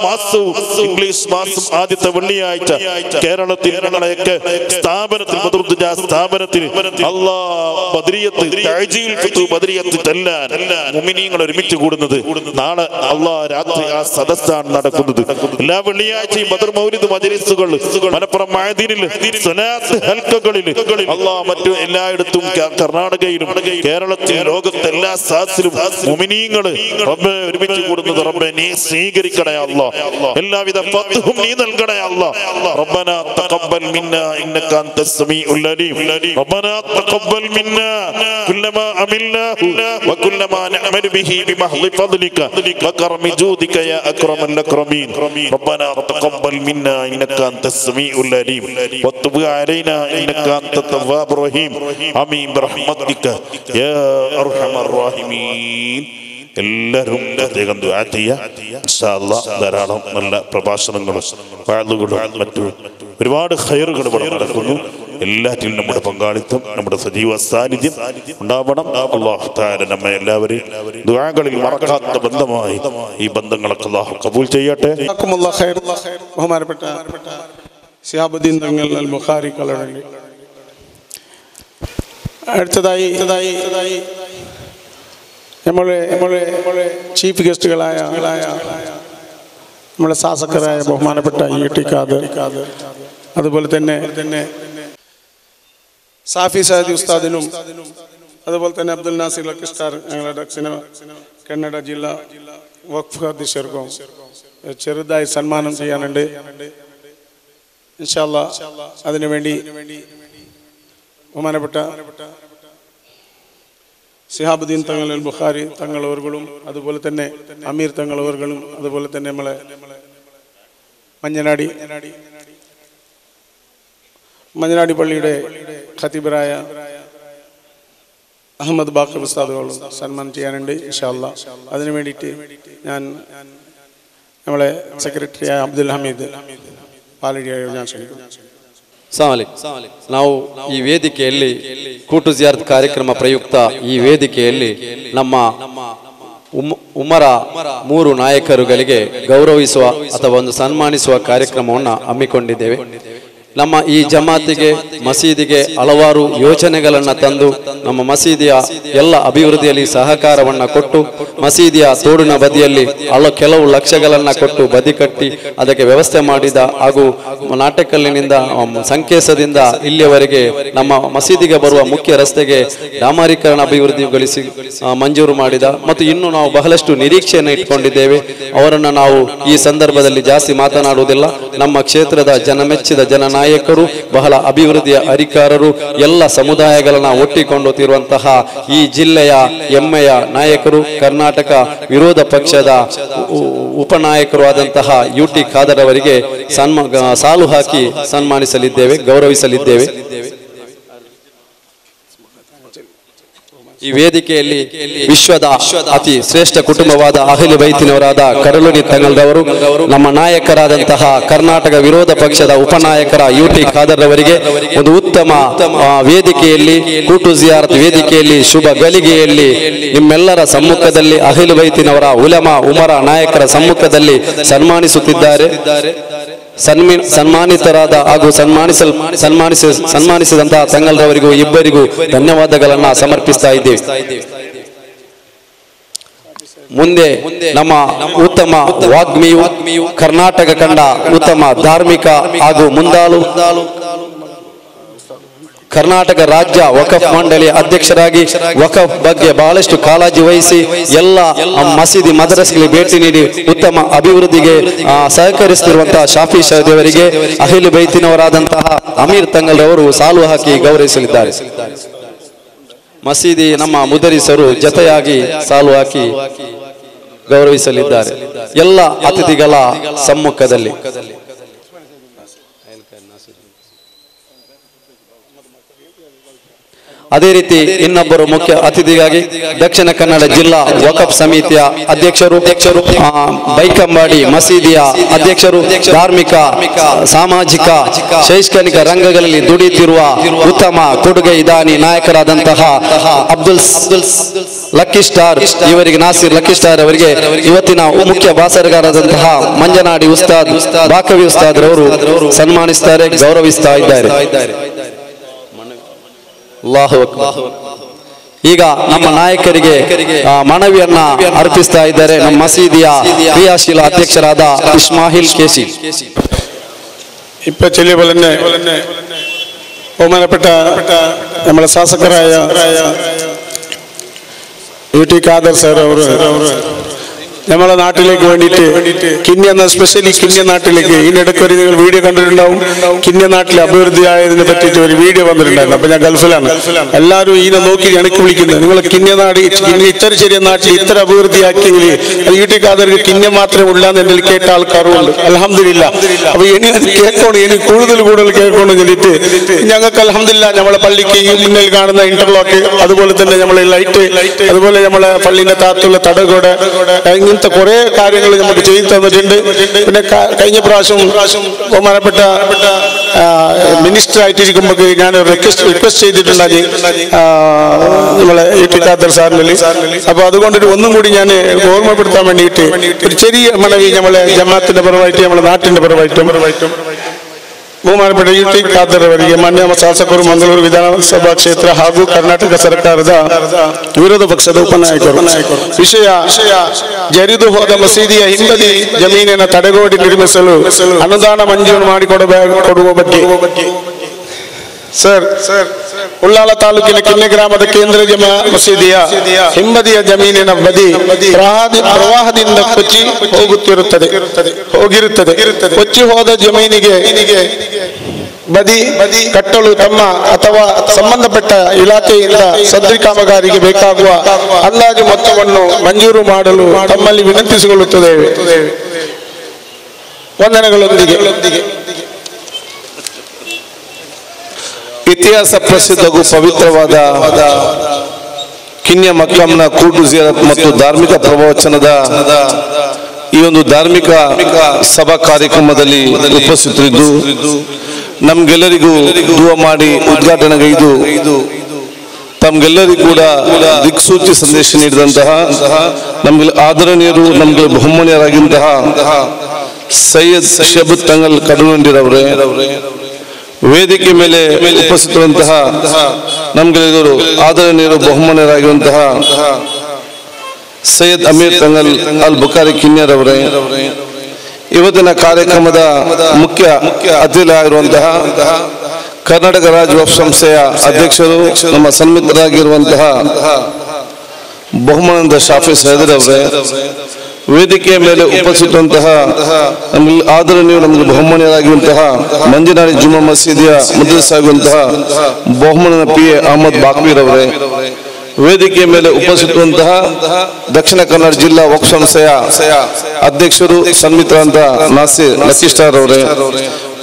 മാസവും ഇംഗ്ലീഷ് മാസം ആദ്യത്തെ വെള്ളിയാഴ്ച കേരളത്തിൽ ഞങ്ങളെയൊക്കെ സ്ഥാപനത്തിൽ സ്ഥാപനത്തിൽ അല്ലാഹ് ബദരിയത്ത് തഅജീൽ ഫിത്ർ ബദരിയത്ത് ചെല്ലാൻ മുഅ്മിനീങ്ങൾ ഒരുമിച്ച് കൂടുന്നത് നാളെ അല്ലാഹ് രാത്രി ആ സദസ്സാണ് നടക്കുന്നത്. എല്ലാ വെള്ളിയാഴ്ചയും ബദർ മൗലിദ് മജ്ലിസുകൾ മലപ്പുറം മഅദീനിൽ സ്വലാത്ത് ഹൽക്കകളിൽ അല്ലാഹ് മറ്റു എല്ലായിടത്തും കർണാടകയിലും കേരളത്തിൽ ലോകത്തെ എല്ലാ സാസിലും മുഅ്മിനീങ്ങൾ റബ്ബേ ഒരുമിച്ച് കൂടുന്നത് റബ്ബേ നീ സ്വീകരിക്കണേ അല്ലാഹ്. എല്ലാവിധ ഫത്ഹും നീ നൽകണേ അല്ലാഹ്. റബ്ബനാ തഖബ്ബൽ മിന്നാ ഇന്നക അൻതസ് സമീഉൽ അലീം. റബ്ബനാ തഖബ്ബൽ മിന്നാ കുല്ലമാ അമിൽനാഹു വകുല്ലമാ നഅമലു ബിഹി ബിമഹ്ളി ഫദ്ലിക വകറമി ജൂദിക യാ അക്രമൽ അക്രമീൻ. റബ്ബനാ തഖബ്ബൽ മിന്നാ ഇന്നക അൻതസ് സമീഉൽ അലീം വതുബ് അലൈനാ ഇന്നക അൻതത് തവ്വാബുർ റഹീം. ആമീൻ ബിറഹ്മതിക യാ അർഹമർ റഹീമീൻ. എല്ലാവരും പ്രത്യേകം ദുആ ചെയ്യുക. ഇൻഷാ അല്ലാഹ് ധാരാളം നല്ല പ്രഭാഷണങ്ങളും വഅദുകളും മറ്റു ഒരുപാട് ഖൈറുകൾ ഇവിടെ നടക്കുന്നു. എല്ലാറ്റിലും നമ്മുടെ പങ്കാളിത്തം, നമ്മുടെ സജീവ സാന്നിധ്യം ഉണ്ടാവണം. അല്ലാഹു തആല നമ്മെ എല്ലാവരെയും ദുആകളിൽ മറക്കാത്ത ബന്ധമായി ഈ ബന്ധങ്ങളൊക്കെ അല്ലാഹു കബൂൽ ചെയ്യട്ടെ. ബഹുമാനപ്പെട്ട ശിഹാബുദ്ദീൻ തങ്ങൾ അൽ ബുഖാരി കളവള്ളി. അടുത്തതായി നമ്മളെ ചീഫ് ഗസ്റ്റുകളായ നമ്മുടെ ശാസകരായ ബഹുമാനപ്പെട്ട ഇ.ടി. ഖാദർ, അതുപോലെ തന്നെ സാഫി സയ്യിദ് ഉസ്താദിനും അതുപോലെ തന്നെ അബ്ദുൽ നാസിർ ലക്കിസ്റ്റാർ ഞങ്ങളുടെ ദക്ഷിണ കന്നഡ ജില്ലാ വഖഫ് അധ്യക്ഷർക്കും ചെറുതായി സന്മാനം ചെയ്യാനുണ്ട്. ഇൻഷാ അല്ലാഹ് അതിനുവേണ്ടി ബഹുമാനപ്പെട്ട ശിഹാബുദ്ദീൻ തങ്ങൾ അൽ ബുഖാരി തങ്ങളവർകളും അതുപോലെ തന്നെ അമീർ തങ്ങളവർകളും അതുപോലെ തന്നെ നമ്മളെ മഞ്ഞനാടി പള്ളിയുടെ ഖതീബറായ അഹമ്മദ് ബാഖർ ഉസ്താദുകളും സന്മാനം ചെയ്യാനുണ്ട് ഇൻഷാ അല്ലാഹ്. അതിനു വേണ്ടിയിട്ട് ഞാൻ നമ്മളെ സെക്രട്ടറിയായ അബ്ദുൽ ഹമീദ് പാലടിയായി ഞാൻ ക്ഷണിക്കുന്നു. ನಾವು ಈ ವೇದಿಕೆಯಲ್ಲಿ ಕೂಟು ಜಿಯಾರತ್ ಕಾರ್ಯಕ್ರಮ ಪ್ರಯುಕ್ತ ಈ ವೇದಿಕೆಯಲ್ಲಿ ನಮ್ಮ ಉಮರ 3 ನಾಯಕರುಗಳಿಗೆ ಗೌರವಿಸುವ ಅಥವಾ ಒಂದು ಸನ್ಮಾನಿಸುವ ಕಾರ್ಯಕ್ರಮವನ್ನು ಹಮ್ಮಿಕೊಂಡಿದ್ದೇವೆ. ನಮ್ಮ ಈ ಜಮಾತಿಗೆ ಮಸೀದಿಗೆ ಹಲವಾರು ಯೋಜನೆಗಳನ್ನು ತಂದು ನಮ್ಮ ಮಸೀದಿಯ ಎಲ್ಲ ಅಭಿವೃದ್ಧಿಯಲ್ಲಿ ಸಹಕಾರವನ್ನು ಕೊಟ್ಟು ಮಸೀದಿಯ ತೋಡಿನ ಬದಿಯಲ್ಲಿ ಕೆಲವು ಲಕ್ಷಗಳನ್ನು ಕೊಟ್ಟು ಬದಿ ಕಟ್ಟಿ ಅದಕ್ಕೆ ವ್ಯವಸ್ಥೆ ಮಾಡಿದ ಹಾಗೂ ನಾಟಕಲ್ಲಿನಿಂದ ಸಂಕೇಸದಿಂದ ಇಲ್ಲಿಯವರೆಗೆ ನಮ್ಮ ಮಸೀದಿಗೆ ಬರುವ ಮುಖ್ಯ ರಸ್ತೆಗೆ ಡಾಮರೀಕರಣ ಅಭಿವೃದ್ಧಿಗೊಳಿಸಿ ಮಂಜೂರು ಮಾಡಿದ ಮತ್ತು ಇನ್ನು ನಾವು ಬಹಳಷ್ಟು ನಿರೀಕ್ಷೆಯನ್ನು ಇಟ್ಕೊಂಡಿದ್ದೇವೆ. ಅವರನ್ನು ನಾವು ಈ ಸಂದರ್ಭದಲ್ಲಿ ಜಾಸ್ತಿ ಮಾತನಾಡುವುದಿಲ್ಲ. ನಮ್ಮ ಕ್ಷೇತ್ರದ ಜನಮೆಚ್ಚಿದ ಜನನಾಯಕರು, ಬಹಳ ಅಭಿವೃದ್ಧಿಯ ಅಧಿಕಾರರು, ಎಲ್ಲ ಸಮುದಾಯಗಳನ್ನ ಒಟ್ಟಿಕೊಂಡುತ್ತಿರುವಂತಹ ಈ ಜಿಲ್ಲೆಯ ಹೆಮ್ಮೆಯ ನಾಯಕರು, ಕರ್ನಾಟಕ ವಿರೋಧ ಪಕ್ಷದ ಉಪನಾಯಕರು ಆದಂತಹ UT ಖಾದರ್ ಅವರಿಗೆ ಸಾಲು ಹಾಕಿ ಸನ್ಮಾನಿಸಲಿದ್ದೇವೆ, ಗೌರವಿಸಲಿದ್ದೇವೆ. ಈ ವೇದಿಕೆಯಲ್ಲಿ ವಿಶ್ವದ ಅತಿ ಶ್ರೇಷ್ಠ ಕುಟುಂಬವಾದ ಅಹ್ಲು ಬೈತಿನವರಾದ ಕಡಲೂರಿ ತಂಗಲ್ರವರು, ನಮ್ಮ ನಾಯಕರಾದಂತಹ ಕರ್ನಾಟಕ ವಿರೋಧ ಪಕ್ಷದ ಉಪನಾಯಕರ UT ಖಾದರ್ ಅವರಿಗೆ ಒಂದು ಉತ್ತಮ ವೇದಿಕೆಯಲ್ಲಿ, ಕೂಟು ಜಿಯಾರತ್ ವೇದಿಕೆಯಲ್ಲಿ, ಶುಭ ಗಳಿಗೆಯಲ್ಲಿ ನಿಮ್ಮೆಲ್ಲರ ಸಮ್ಮುಖದಲ್ಲಿ ಅಹ್ಲು ಬೈತಿನವರ ಉಲಮಾ ಉಮರ ನಾಯಕರ ಸಮ್ಮುಖದಲ್ಲಿ ಸನ್ಮಾನಿಸುತ್ತಿದ್ದಾರೆ. ಸನ್ಮಾನಿತರಾದ ಹಾಗೂ ಸನ್ಮಾನಿಸಿದಂತಹ ತಂಗಲ್ರವರಿಗೂ ಇಬ್ಬರಿಗೂ ಧನ್ಯವಾದಗಳನ್ನ ಸಮರ್ಪಿಸ್ತಾ ಇದ್ದೇವೆ. ಮುಂದೆ ನಮ್ಮ ಉತ್ತಮ ವಾಗ್ಮಿಯು, ಕರ್ನಾಟಕ ಕಂಡ ಉತ್ತಮ ಧಾರ್ಮಿಕ ಹಾಗೂ ಮುಂದಾಳು, ಕರ್ನಾಟಕ ರಾಜ್ಯ ವಕಫ್ ಮಂಡಳಿಯ ಅಧ್ಯಕ್ಷರಾಗಿ ವಕಫ್ ಬಗ್ಗೆ ಬಹಳಷ್ಟು ಕಾಳಜಿ ವಹಿಸಿ ಎಲ್ಲ ಮಸೀದಿ ಮದ್ರಸ್ಗಳಿಗೆ ಭೇಟಿ ನೀಡಿ ಉತ್ತಮ ಅಭಿವೃದ್ಧಿಗೆ ಸಹಕರಿಸುತ್ತಿರುವಂತಹ ಶಾಫಿ ಸಹದೇವರಿಗೆ ಅಹ್ಲು ಬೈತಿನವರಾದಂತಹ ಅಮೀರ್ ತಂಗಲ್ ಅವರು ಸಾಲು ಹಾಕಿ ಗೌರವಿಸಲಿದ್ದಾರೆ. ಮಸೀದಿ ನಮ್ಮ ಮುದರಿಸರು ಜೊತೆಯಾಗಿ ಸಾಲು ಹಾಕಿ ಗೌರವಿಸಲಿದ್ದಾರೆ ಎಲ್ಲ ಅತಿಥಿಗಳ ಸಮ್ಮುಖದಲ್ಲಿ. ಅದೇ ರೀತಿ ಇನ್ನೊಬ್ಬರು ಮುಖ್ಯ ಅತಿಥಿಯಾಗಿ ದಕ್ಷಿಣ ಕನ್ನಡ ಜಿಲ್ಲಾ ವಕಫ್ ಸಮಿತಿಯ ಅಧ್ಯಕ್ಷರು, ಬೈಕಂಬಾಡಿ ಮಸೀದಿಯ ಅಧ್ಯಕ್ಷರು, ಧಾರ್ಮಿಕ, ಸಾಮಾಜಿಕ, ಶೈಕ್ಷಣಿಕ ರಂಗಗಳಲ್ಲಿ ದುಡಿಯುತ್ತಿರುವ ಉತ್ತಮ ಕೊಡುಗೆ ದಾನಿ ನಾಯಕರಾದಂತಹ ಅಬ್ದುಲ್ ಲಕ್ಕಿ ಸ್ಟಾರ್ ಇವರಿಗೆ, ನಾಸಿರ್ ಲಕ್ಕಿ ಸ್ಟಾರ್ ಅವರಿಗೆ ಇವತ್ತಿನ ಮುಖ್ಯ ಭಾಷಣಗಾರರಾದಂತಹ ಮಂಜನಾಡಿ ಉಸ್ತಾದ್, ಬಾಕವಿ ಉಸ್ತಾದ್ ರವರು ಸನ್ಮಾನಿಸುತ್ತಾರೆ, ಗೌರವಿಸ್ತಾ ಇದ್ದಾರೆ. ಅಲ್ಲಾಹು ಅಕ್ಬರ್. ಈಗ ನಮ್ಮ ನಾಯಕರಿಗೆ ಮನವಿಯನ್ನ ಅರ್ಪಿಸ್ತಾ ಇದ್ದಾರೆ ನಮ್ಮ ಮಸೀದಿಯ ಕ್ರಿಯಾಶೀಲ ಅಧ್ಯಕ್ಷರಾದ ಇಸ್ಮಾಯಿಲ್ ಕೇಸಿ. ബഹുമാനപ്പെട്ട നമ്മളെ ಶಾಸಕರಾയ UT ಖಾದರ್ ಸರ್ ಅವರು നമ്മളെ നാട്ടിലേക്ക് വേണ്ടിയിട്ട് കിന്യ സ്പെഷ്യലി കിന്യ നാട്ടിലേക്ക് ഇതിനിടയ്ക്ക് ഒരു നിങ്ങൾ വീഡിയോ കണ്ടിട്ടുണ്ടാവും. കിന്യ നാട്ടിലെ അഭിവൃദ്ധി ആയതിനെ പറ്റിയിട്ട് ഒരു വീഡിയോ വന്നിട്ടുണ്ടായിരുന്നു. അപ്പൊ ഞാൻ ഗൾഫിലാണ്. എല്ലാവരും ഇതിനെ നോക്കി എനിക്ക് വിളിക്കുന്നത്, നിങ്ങൾ കിന്യ നാട് ഇത്ര ചെറിയ നാട്ടിൽ ഇത്ര അഭിവൃദ്ധിയാക്കിയെങ്കിൽ അത് UT ഖാദർക്ക് കിന്യ മാത്രമേ ഉള്ളാന്ന് എന്നിൽ കേട്ട ആൾക്കാരുണ്ട്. അൽഹംദുലില്ലാ. അപ്പൊ ഇനി അത് കേൾക്കണം, ഇനി കൂടുതൽ കേൾക്കണം എന്നിട്ട് ഞങ്ങൾക്ക് അൽഹംദുലില്ലാ നമ്മളെ പള്ളിക്ക് മുന്നിൽ കാണുന്ന ഇന്റർലോക്ക്, അതുപോലെ തന്നെ നമ്മളെ ലൈറ്റ്, അതുപോലെ നമ്മളെ പള്ളിന്റെ താത്തുള്ള തടകോട്, ഇങ്ങനത്തെ കുറെ കാര്യങ്ങൾ നമുക്ക് ചെയ്തു തന്നിട്ടുണ്ട്. പിന്നെ കഴിഞ്ഞ പ്രാവശ്യം ബഹുമാനപ്പെട്ട മിനിസ്റ്റർ ആയിട്ടിരിക്കുമ്പോൾ ഞാൻ റിക്വസ്റ്റ് ചെയ്തിട്ടുണ്ടായി നമ്മളെ UT ഖാദർ സാറിന്. അപ്പൊ അതുകൊണ്ട് ഒന്നും കൂടി ഞാൻ ഓർമ്മപ്പെടുത്താൻ വേണ്ടിയിട്ട് ഒരു ചെറിയ മനവി നമ്മളെ ജമാഅത്തിന്റെ പരമായിട്ട്, നമ്മളെ നാട്ടിന്റെ പരമായിട്ടും ಬಹುಮಾನಪಟ್ಟ UT ಖಾದರ್ ಅವರಿಗೆ, ಮಾನ್ಯ ಶಾಸಕರು, ಮಂಗಳೂರು ವಿಧಾನಸಭಾ ಕ್ಷೇತ್ರ ಹಾಗೂ ಕರ್ನಾಟಕ ಸರ್ಕಾರದ ವಿರೋಧ ಪಕ್ಷದ ಉಪನಾಯಕರು, ವಿಷಯ ಜರಿದು ಹೋದ ಮಸೀದಿಯ ಹಿಂಬದಿ ಜಮೀನಿನ ತಡೆಗೋಡೆ ನಿರ್ಮಿಸಲು ಅನುದಾನ ಮಂಜೂರು ಮಾಡಿಕೊಡುವ ಬಗ್ಗೆ ಸರ್, ಉಳ್ಳಾಲ ತಾಲೂಕಿನ ಕಿನ್ನೆ ಗ್ರಾಮದ ಕೇಂದ್ರ ಜಮಾ ಮಸೀದಿಯ ಹಿಂಬದಿಯ ಜಮೀನಿನ ಬದಿ ಪ್ರವಾಹದಿಂದ ಕೊಚ್ಚಿ ಹೋಗಿರುತ್ತದೆ. ಕೊಚ್ಚಿ ಹೋದ ಜಮೀನಿಗೆ ಬದಿ ಕಟ್ಟಲು ತಮ್ಮ ಅಥವಾ ಸಂಬಂಧಪಟ್ಟ ಇಲಾಖೆಯಿಂದ ಸದ್ರಿ ಕಾಮಗಾರಿಗೆ ಬೇಕಾಗುವ ಅಂದಾಜು ಮೊತ್ತವನ್ನು ಮಂಜೂರು ಮಾಡಲು ತಮ್ಮಲ್ಲಿ ವಿನಂತಿಸಿಕೊಳ್ಳುತ್ತೇವೆ. ವಂದನೆಗಳೊಂದಿಗೆ ಇತಿಹಾಸ ಪ್ರಸಿದ್ಧ ಹಾಗೂ ಪವಿತ್ರವಾದ ಕಿನ್ಯ ಮಕ್ಕಂನ ಕೂಟು ಜಿಯಾರತ್ ಮತ್ತು ಧಾರ್ಮಿಕ ಪ್ರವಚನದ ಈ ಒಂದು ಧಾರ್ಮಿಕ ಸಭಾ ಕಾರ್ಯಕ್ರಮದಲ್ಲಿ ಉಪಸ್ಥಿತರಿದ್ದು ನಮ್ಗೆಲ್ಲರಿಗೂ ದುವಾ ಮಾಡಿ ಉದ್ಘಾಟನೆಗೈದು ತಮ್ಗೆಲ್ಲರಿಗೂ ಕೂಡ ದಿಕ್ಸೂಚಿ ಸಂದೇಶ ನೀಡಿದಂತಹ ನಮ್ಗೆ ಆದರಣೀಯರು, ನಮ್ಗೆ ಬಹುಮಾನ್ಯರಾಗಿದ್ದಂತಹ ಸೈಯದ್ ಶಬದ್ ತಂಗಲ್ ಕಡಲುಂಡಿರವರೇ, ವೇದಿಕೆ ಮೇಲೆ ಉಪಸ್ಥಿತರುವಂತಹ ನಮ್ಗೆಲ್ಲರೂ ಆದರಣೀಯರು ಬಹುಮಾನ್ಯರಾಗಿರುವಂತಹ ಸೈಯದ್ ಅಮೀರ್ ತಂಗಲ್ ಅಲ್ ಬುಖಾರಿ ಕಿನ್ಯರ್ ಅವರೇ, ಇವತ್ತಿನ ಕಾರ್ಯಕ್ರಮದ ಮುಖ್ಯ ಅತಿಥಿಯಾಗಿರುವಂತಹ ಕರ್ನಾಟಕ ರಾಜ್ಯ ವಕ್ಫ್ ಸಂಸ್ಥೆಯ ಅಧ್ಯಕ್ಷರು, ನಮ್ಮ ಸನ್ಮಿತರಾಗಿರುವಂತಹ ಬಹುಮಾನದ ಶಾಫೀಸ್ ಹೈದರ್ ಅವರೇ, ವೇದಿಕೆಯ ಮೇಲೆ ಉಪಸ್ಥಿತಂತಹ ಆದರಣೀಯ ನಮಗೆ ಬಹುಮಾನ್ಯರಾಗಿರುವಂತಹ ಮಂಜನಾಡಿ ಜುಮ್ಮಾ ಮಸೀದಿಯ ಮುದ್ರಿಸ್ ಆಗಿರುವಂತಹ ಬಹುಮಾನದ PA ಅಹಮದ್ ಬಾಕ್ವೀರ್ ಅವರೇ, ವೇದಿಕೆಯ ಮೇಲೆ ಉಪಸ್ಥಿತವಂತಹ ದಕ್ಷಿಣ ಕನ್ನಡ ಜಿಲ್ಲಾ ವಕ್ಫ್ ಸಂಸ್ಥೆಯ ಅಧ್ಯಕ್ಷರು ಸನ್ಮಿತರಾದ ನಾಸಿರ್ ಲಕ್ಕಿ ಸ್ಟಾರ್ ಅವರೇ,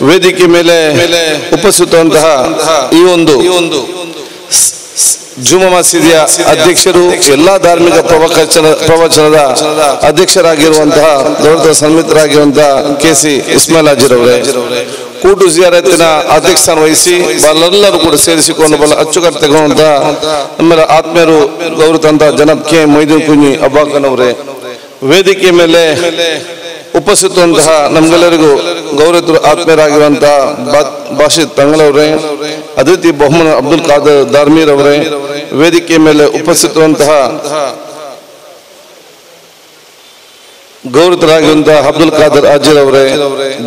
ವೇದಿಕೆ ಮೇಲೆ ಉಪಸ್ಥಿತವಂತಹ ಈ ಒಂದು ಜುಮ್ಮಾ ಮಸೀದಿಯ ಅಧ್ಯಕ್ಷರು, ಎಲ್ಲಾ ಧಾರ್ಮಿಕ ಪ್ರವಚನದ ಅಧ್ಯಕ್ಷರಾಗಿರುವಂತಹ ದೊಡ್ಡ ಸನ್ಮಿತರಾಗಿರುವಂತಹ KC ಇಸ್ಮಾಯಿಲ್ ಹಾಜಿರ್ ಅವರೇ, ಕೂಟು ಜಿಯಾರತಿನ ಅಧ್ಯಕ್ಷಸ್ಥಾನ ವಹಿಸಿ ಎಲ್ಲರೂ ಕೂಡ ಸೇರಿಸಿಕೊಂಡು ಬಹಳ ಅಚ್ಚುಕಟ್ಟುವಂತಹ ನಮ್ಮೆಲ್ಲ ಆತ್ಮೀಯರು ಗೌರವಂತ ಜನಾಬ್ K ಮೊಯ್ದೀನ್ ಕುಂಜಿ ಅಬ್ಬಾಖನ್ ಅವರೇ, ವೇದಿಕೆ ಮೇಲೆ ಉಪಸ್ಥಿತವಂತಹ ನಮ್ಗೆಲ್ಲರಿಗೂ ಗೌರವ ಆತ್ಮೀಯರಾಗಿರುವಂತಹ ಬಾಷಿದ್ ತಂಗಲವರೇ, ಅದೇ ರೀತಿ ಬಹುಮಾನ ಅಬ್ದುಲ್ ಖಾದರ್ ದಾರ್ಮೀರ್ ಅವರೇ, ವೇದಿಕೆ ಮೇಲೆ ಉಪಸ್ಥಿತವಂತಹ ಗೌರವರಾಗಿರುವಂತಹ ಅಬ್ದುಲ್ ಖಾದರ್ ಅಜೀರ್ ಅವರೇ,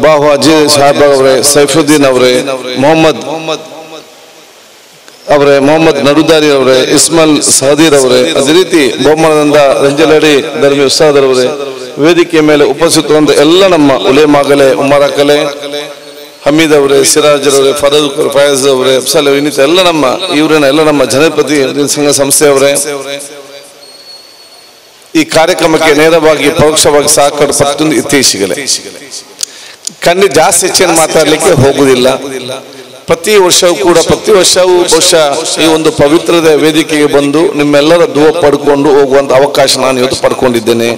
ಬಾಹು ಅಜೀರ್ ಸಾಹಬ್ ಅವರೇ, ಸೈಫುದ್ದೀನ್ ಅವರೇ, ಮೊಹಮ್ಮದ್ ಅವರೇ, ಮೊಹಮ್ಮದ್ ನಡುದಾರಿ ಅವರೇ, ಇಸ್ಮಾಯಿಲ್ ಸಹದೀರ್ ಅವರೇ, ಅದೇ ರೀತಿ ಬಹುಮಾನದಿಂದ ರಂಜಲಡಿ ಧರ್ಮಿ ಉಸ್ತಾದ್ ಅವರೇ, ವೇದಿಕೆ ಮೇಲೆ ಉಪಸ್ಥಿತವಂತ ಎಲ್ಲ ನಮ್ಮ ಉಲೇಮಾಗಲೇ, ಉಮರಾಕಲೆ, ಹಮೀದ್ ಅವರೇ, ಸಿರಾಜ್ ಅವರೇ, ಫಯಾಜ್ ಅವರೇ, ಅಫ್ಸಲ್ ಇನ್ನಿತ ಎಲ್ಲ ನಮ್ಮ ಇವರೇನ ಎಲ್ಲ ನಮ್ಮ ಜನಪತಿ ಸಂಘ ಸಂಸ್ಥೆಯವರೇ, ಈ ಕಾರ್ಯಕ್ರಮಕ್ಕೆ ನೇರವಾಗಿ ಪರೋಕ್ಷವಾಗಿ ಸಹಕಾರ ಪಟ್ಟು ಇತ್ತೀಚೆಗೆ ಖಂಡಿತ ಜಾಸ್ತಿ ಹೆಚ್ಚಿನ ಮಾತಾಡಲಿಕ್ಕೆ ಹೋಗುವುದಿಲ್ಲ. ಪ್ರತಿ ವರ್ಷವೂ ಬಹುಶಃ ಈ ಒಂದು ಪವಿತ್ರದ ವೇದಿಕೆಗೆ ಬಂದು ನಿಮ್ಮೆಲ್ಲರ ದುವಾ ಪಡ್ಕೊಂಡು ಹೋಗುವಂತ ಅವಕಾಶ ನಾನು ಇವತ್ತು ಪಡ್ಕೊಂಡಿದ್ದೇನೆ.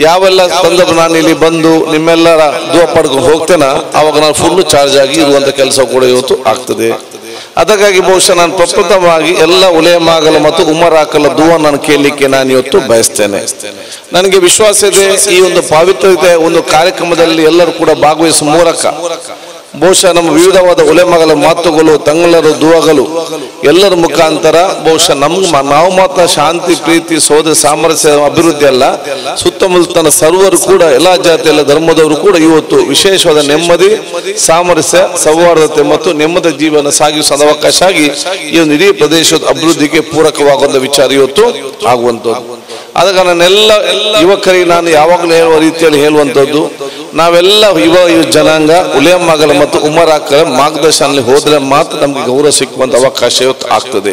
ಯಾವೆಲ್ಲ ಸಂದರ್ಭ ನಾನು ಇಲ್ಲಿ ಬಂದು ನಿಮ್ಮೆಲ್ಲರ ದುವಾ ಪಡ್ಕೊಂಡು ಹೋಗ್ತೇನೆ, ಅವಾಗ ನಾನು ಫುಲ್ ಚಾರ್ಜ್ ಆಗಿ ಇರುವಂತ ಕೆಲಸ ಕೂಡ ಇವತ್ತು ಆಗ್ತದೆ. ಅದಕ್ಕಾಗಿ ಬಹುಶಃ ನಾನು ಪ್ರಪ್ರಥಮವಾಗಿ ಎಲ್ಲ ಉಲೇಮಾಗಲ ಮತ್ತು ಉಮರಾಕಲ ದುವಾ ನಾನು ಕೇಳಲಿಕ್ಕೆ ನಾನು ಇವತ್ತು ಬಯಸ್ತೇನೆ. ನನಗೆ ವಿಶ್ವಾಸ ಇದೆ, ಈ ಒಂದು ಪವಿತ್ರತೆ ಒಂದು ಕಾರ್ಯಕ್ರಮದಲ್ಲಿ ಎಲ್ಲರೂ ಕೂಡ ಭಾಗವಹಿಸುವ ಮೂಲಕ ಬಹುಶಃ ನಮ್ಮ ವಿವಿಧವಾದ ಉಲೇಮಾಗಲ ಮಾತುಗಳು, ತಂಗಲರ ದುವಾಗಳು ಎಲ್ಲರ ಮುಖಾಂತರ ಬಹುಶಃ ನಾವು ಮಾತ್ರ ಶಾಂತಿ, ಪ್ರೀತಿ, ಸೋದರ ಸಾಮರಸ್ಯ ಅಭಿವೃದ್ಧಿ ಅಲ್ಲ, ಸುತ್ತಮುತ್ತಲ ಸರ್ವರು ಕೂಡ ಎಲ್ಲಾ ಜಾತಿ ಎಲ್ಲ ಧರ್ಮದವರು ಕೂಡ ಇವತ್ತು ವಿಶೇಷವಾದ ನೆಮ್ಮದಿ, ಸಾಮರಸ್ಯ, ಸೌಹಾರ್ದತೆ ಮತ್ತು ನೆಮ್ಮದಿ ಜೀವನ ಸಾಗಿಸುವ ಅವಕಾಶ ಆಗಿ ಈ ಒಂದು ಇಡೀ ಪ್ರದೇಶದ ಅಭಿವೃದ್ಧಿಗೆ ಪೂರಕವಾಗುವಂತ ವಿಚಾರ ಇವತ್ತು ಆಗುವಂಥದ್ದು. ಅದಕ್ಕೆ ನನ್ನೆಲ್ಲ ಯುವಕರಿಗೆ ನಾನು ಯಾವಾಗಲೂ ಹೇಳುವ ರೀತಿಯಲ್ಲಿ ಹೇಳುವಂಥದ್ದು, ನಾವೆಲ್ಲ ಯುವ ಜನಾಂಗ ಉಲೇಮಾಗಲ ಮತ್ತು ಉಮರಾಕಲ ಮಾರ್ಗದರ್ಶನ ಹೋದ್ರೆ ಮಾತ್ರ ನಮ್ಗೆ ಗೌರವ ಸಿಕ್ಕುವಂತ ಅವಕಾಶ ಇವತ್ತು ಆಗ್ತದೆ.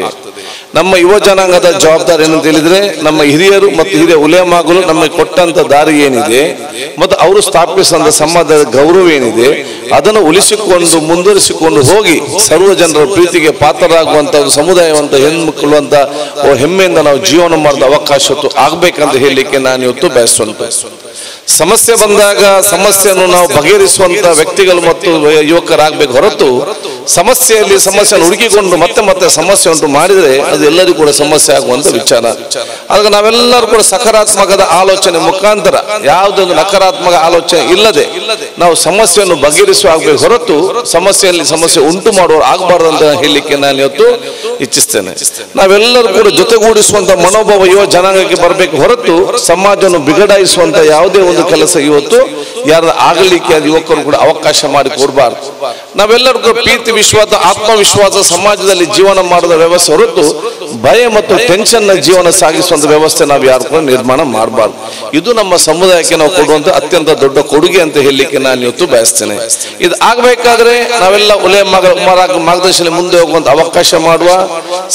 ನಮ್ಮ ಯುವ ಜನಾಂಗದ ಜವಾಬ್ದಾರಿ ಏನಂತ ಹೇಳಿದ್ರೆ, ನಮ್ಮ ಹಿರಿಯರು ಮತ್ತು ಹಿರಿಯ ಉಲೇಮಾಗಲು ನಮಗೆ ಕೊಟ್ಟಂತ ದಾರಿ ಏನಿದೆ ಮತ್ತು ಅವರು ಸ್ಥಾಪಿಸಿದ ಸಮಾಜದ ಗೌರವ ಏನಿದೆ ಅದನ್ನು ಉಳಿಸಿಕೊಂಡು ಮುಂದುವರಿಸಿಕೊಂಡು ಹೋಗಿ ಸರ್ವ ಜನರ ಪ್ರೀತಿಗೆ ಪಾತ್ರರಾಗುವಂತ ಸಮುದಾಯವಂತ ಹೆಣ್ಮಕ್ಳುವಂತ ಹೆಮ್ಮೆಯಿಂದ ನಾವು ಜೀವನ ಮಾಡಿದ ಅವಕಾಶ ಆಗ್ಬೇಕಂತ ಹೇಳಲಿಕ್ಕೆ ನಾನು ಇವತ್ತು ಬಯಸುವಂತ. ಸಮಸ್ಯೆ ಬಂದಾಗ ಸಮಸ್ಯೆಯನ್ನು ನಾವು ಬಗೆಹರಿಸುವಂತ ವ್ಯಕ್ತಿಗಳು ಮತ್ತು ಯುವಕರಾಗಬೇಕು ಹೊರತು ಸಮಸ್ಯೆಯನ್ನು ಹುಡುಕಿಕೊಂಡು ಮತ್ತೆ ಸಮಸ್ಯೆ ಉಂಟು ಮಾಡಿದ್ರೆ ಅದು ಎಲ್ಲರಿಗೂ ಕೂಡ ಸಮಸ್ಯೆ ಆಗುವಂತ ವಿಚಾರ. ಆಗ ನಾವೆಲ್ಲರೂ ಕೂಡ ಸಕಾರಾತ್ಮಕದ ಆಲೋಚನೆ ಮುಖಾಂತರ ಯಾವುದೊಂದು ನಕಾರಾತ್ಮಕ ಆಲೋಚನೆ ಇಲ್ಲದೆ ನಾವು ಸಮಸ್ಯೆಯನ್ನು ಬಗೆಹರಿಸುವಾಗಬೇಕು ಹೊರತು ಸಮಸ್ಯೆ ಉಂಟು ಮಾಡುವ ಆಗಬಾರ್ದು ಅಂತ ಹೇಳಲಿಕ್ಕೆ ನಾನು ಇವತ್ತು ಇಚ್ಛಿಸ್ತೇನೆ. ನಾವೆಲ್ಲರೂ ಕೂಡ ಜೊತೆಗೂಡಿಸುವಂತ ಮನೋಭಾವ ಯುವ ಜನಾಂಗಕ್ಕೆ ಬರಬೇಕು ಹೊರತು ಸಮಾಜವನ್ನು ಬಿಗಡಾಯಿಸುವಂತ ಯಾವುದೇ ಒಂದು ಕೆಲಸ ಇವತ್ತು ಯಾರ ಆಗಲಿಕ್ಕೆ ಯುವಕರು ಕೂಡ ಅವಕಾಶ ಮಾಡಿ ಕೊಡಬಾರ್ದು. ನಾವೆಲ್ಲರೂ ಕೂಡ ಪ್ರೀತಿ, ವಿಶ್ವಾಸ, ಆತ್ಮವಿಶ್ವಾಸ ಸಮಾಜದಲ್ಲಿ ಜೀವನ ಮಾಡುವ ವ್ಯವಸ್ಥೆ ಹೊರತು ಭಯ ಮತ್ತು ಟೆನ್ಷನ್ ನ ಜೀವನ ಸಾಗಿಸುವಂತ ವ್ಯವಸ್ಥೆ ನಾವು ಯಾರು ಕೂಡ ನಿರ್ಮಾಣ ಮಾಡಬಾರ್ದು. ಇದು ನಮ್ಮ ಸಮುದಾಯಕ್ಕೆ ನಾವು ಕೊಡುವಂತ ಅತ್ಯಂತ ದೊಡ್ಡ ಕೊಡುಗೆ ಅಂತ ಹೇಳಲಿಕ್ಕೆ ನಾನು ಇವತ್ತು ಬಯಸ್ತೇನೆ. ಇದು ಆಗ್ಬೇಕಾದ್ರೆ ನಾವೆಲ್ಲ ಮಾರ್ಗದರ್ಶನ ಮುಂದೆ ಹೋಗುವಂತ ಅವಕಾಶ ಮಾಡುವ,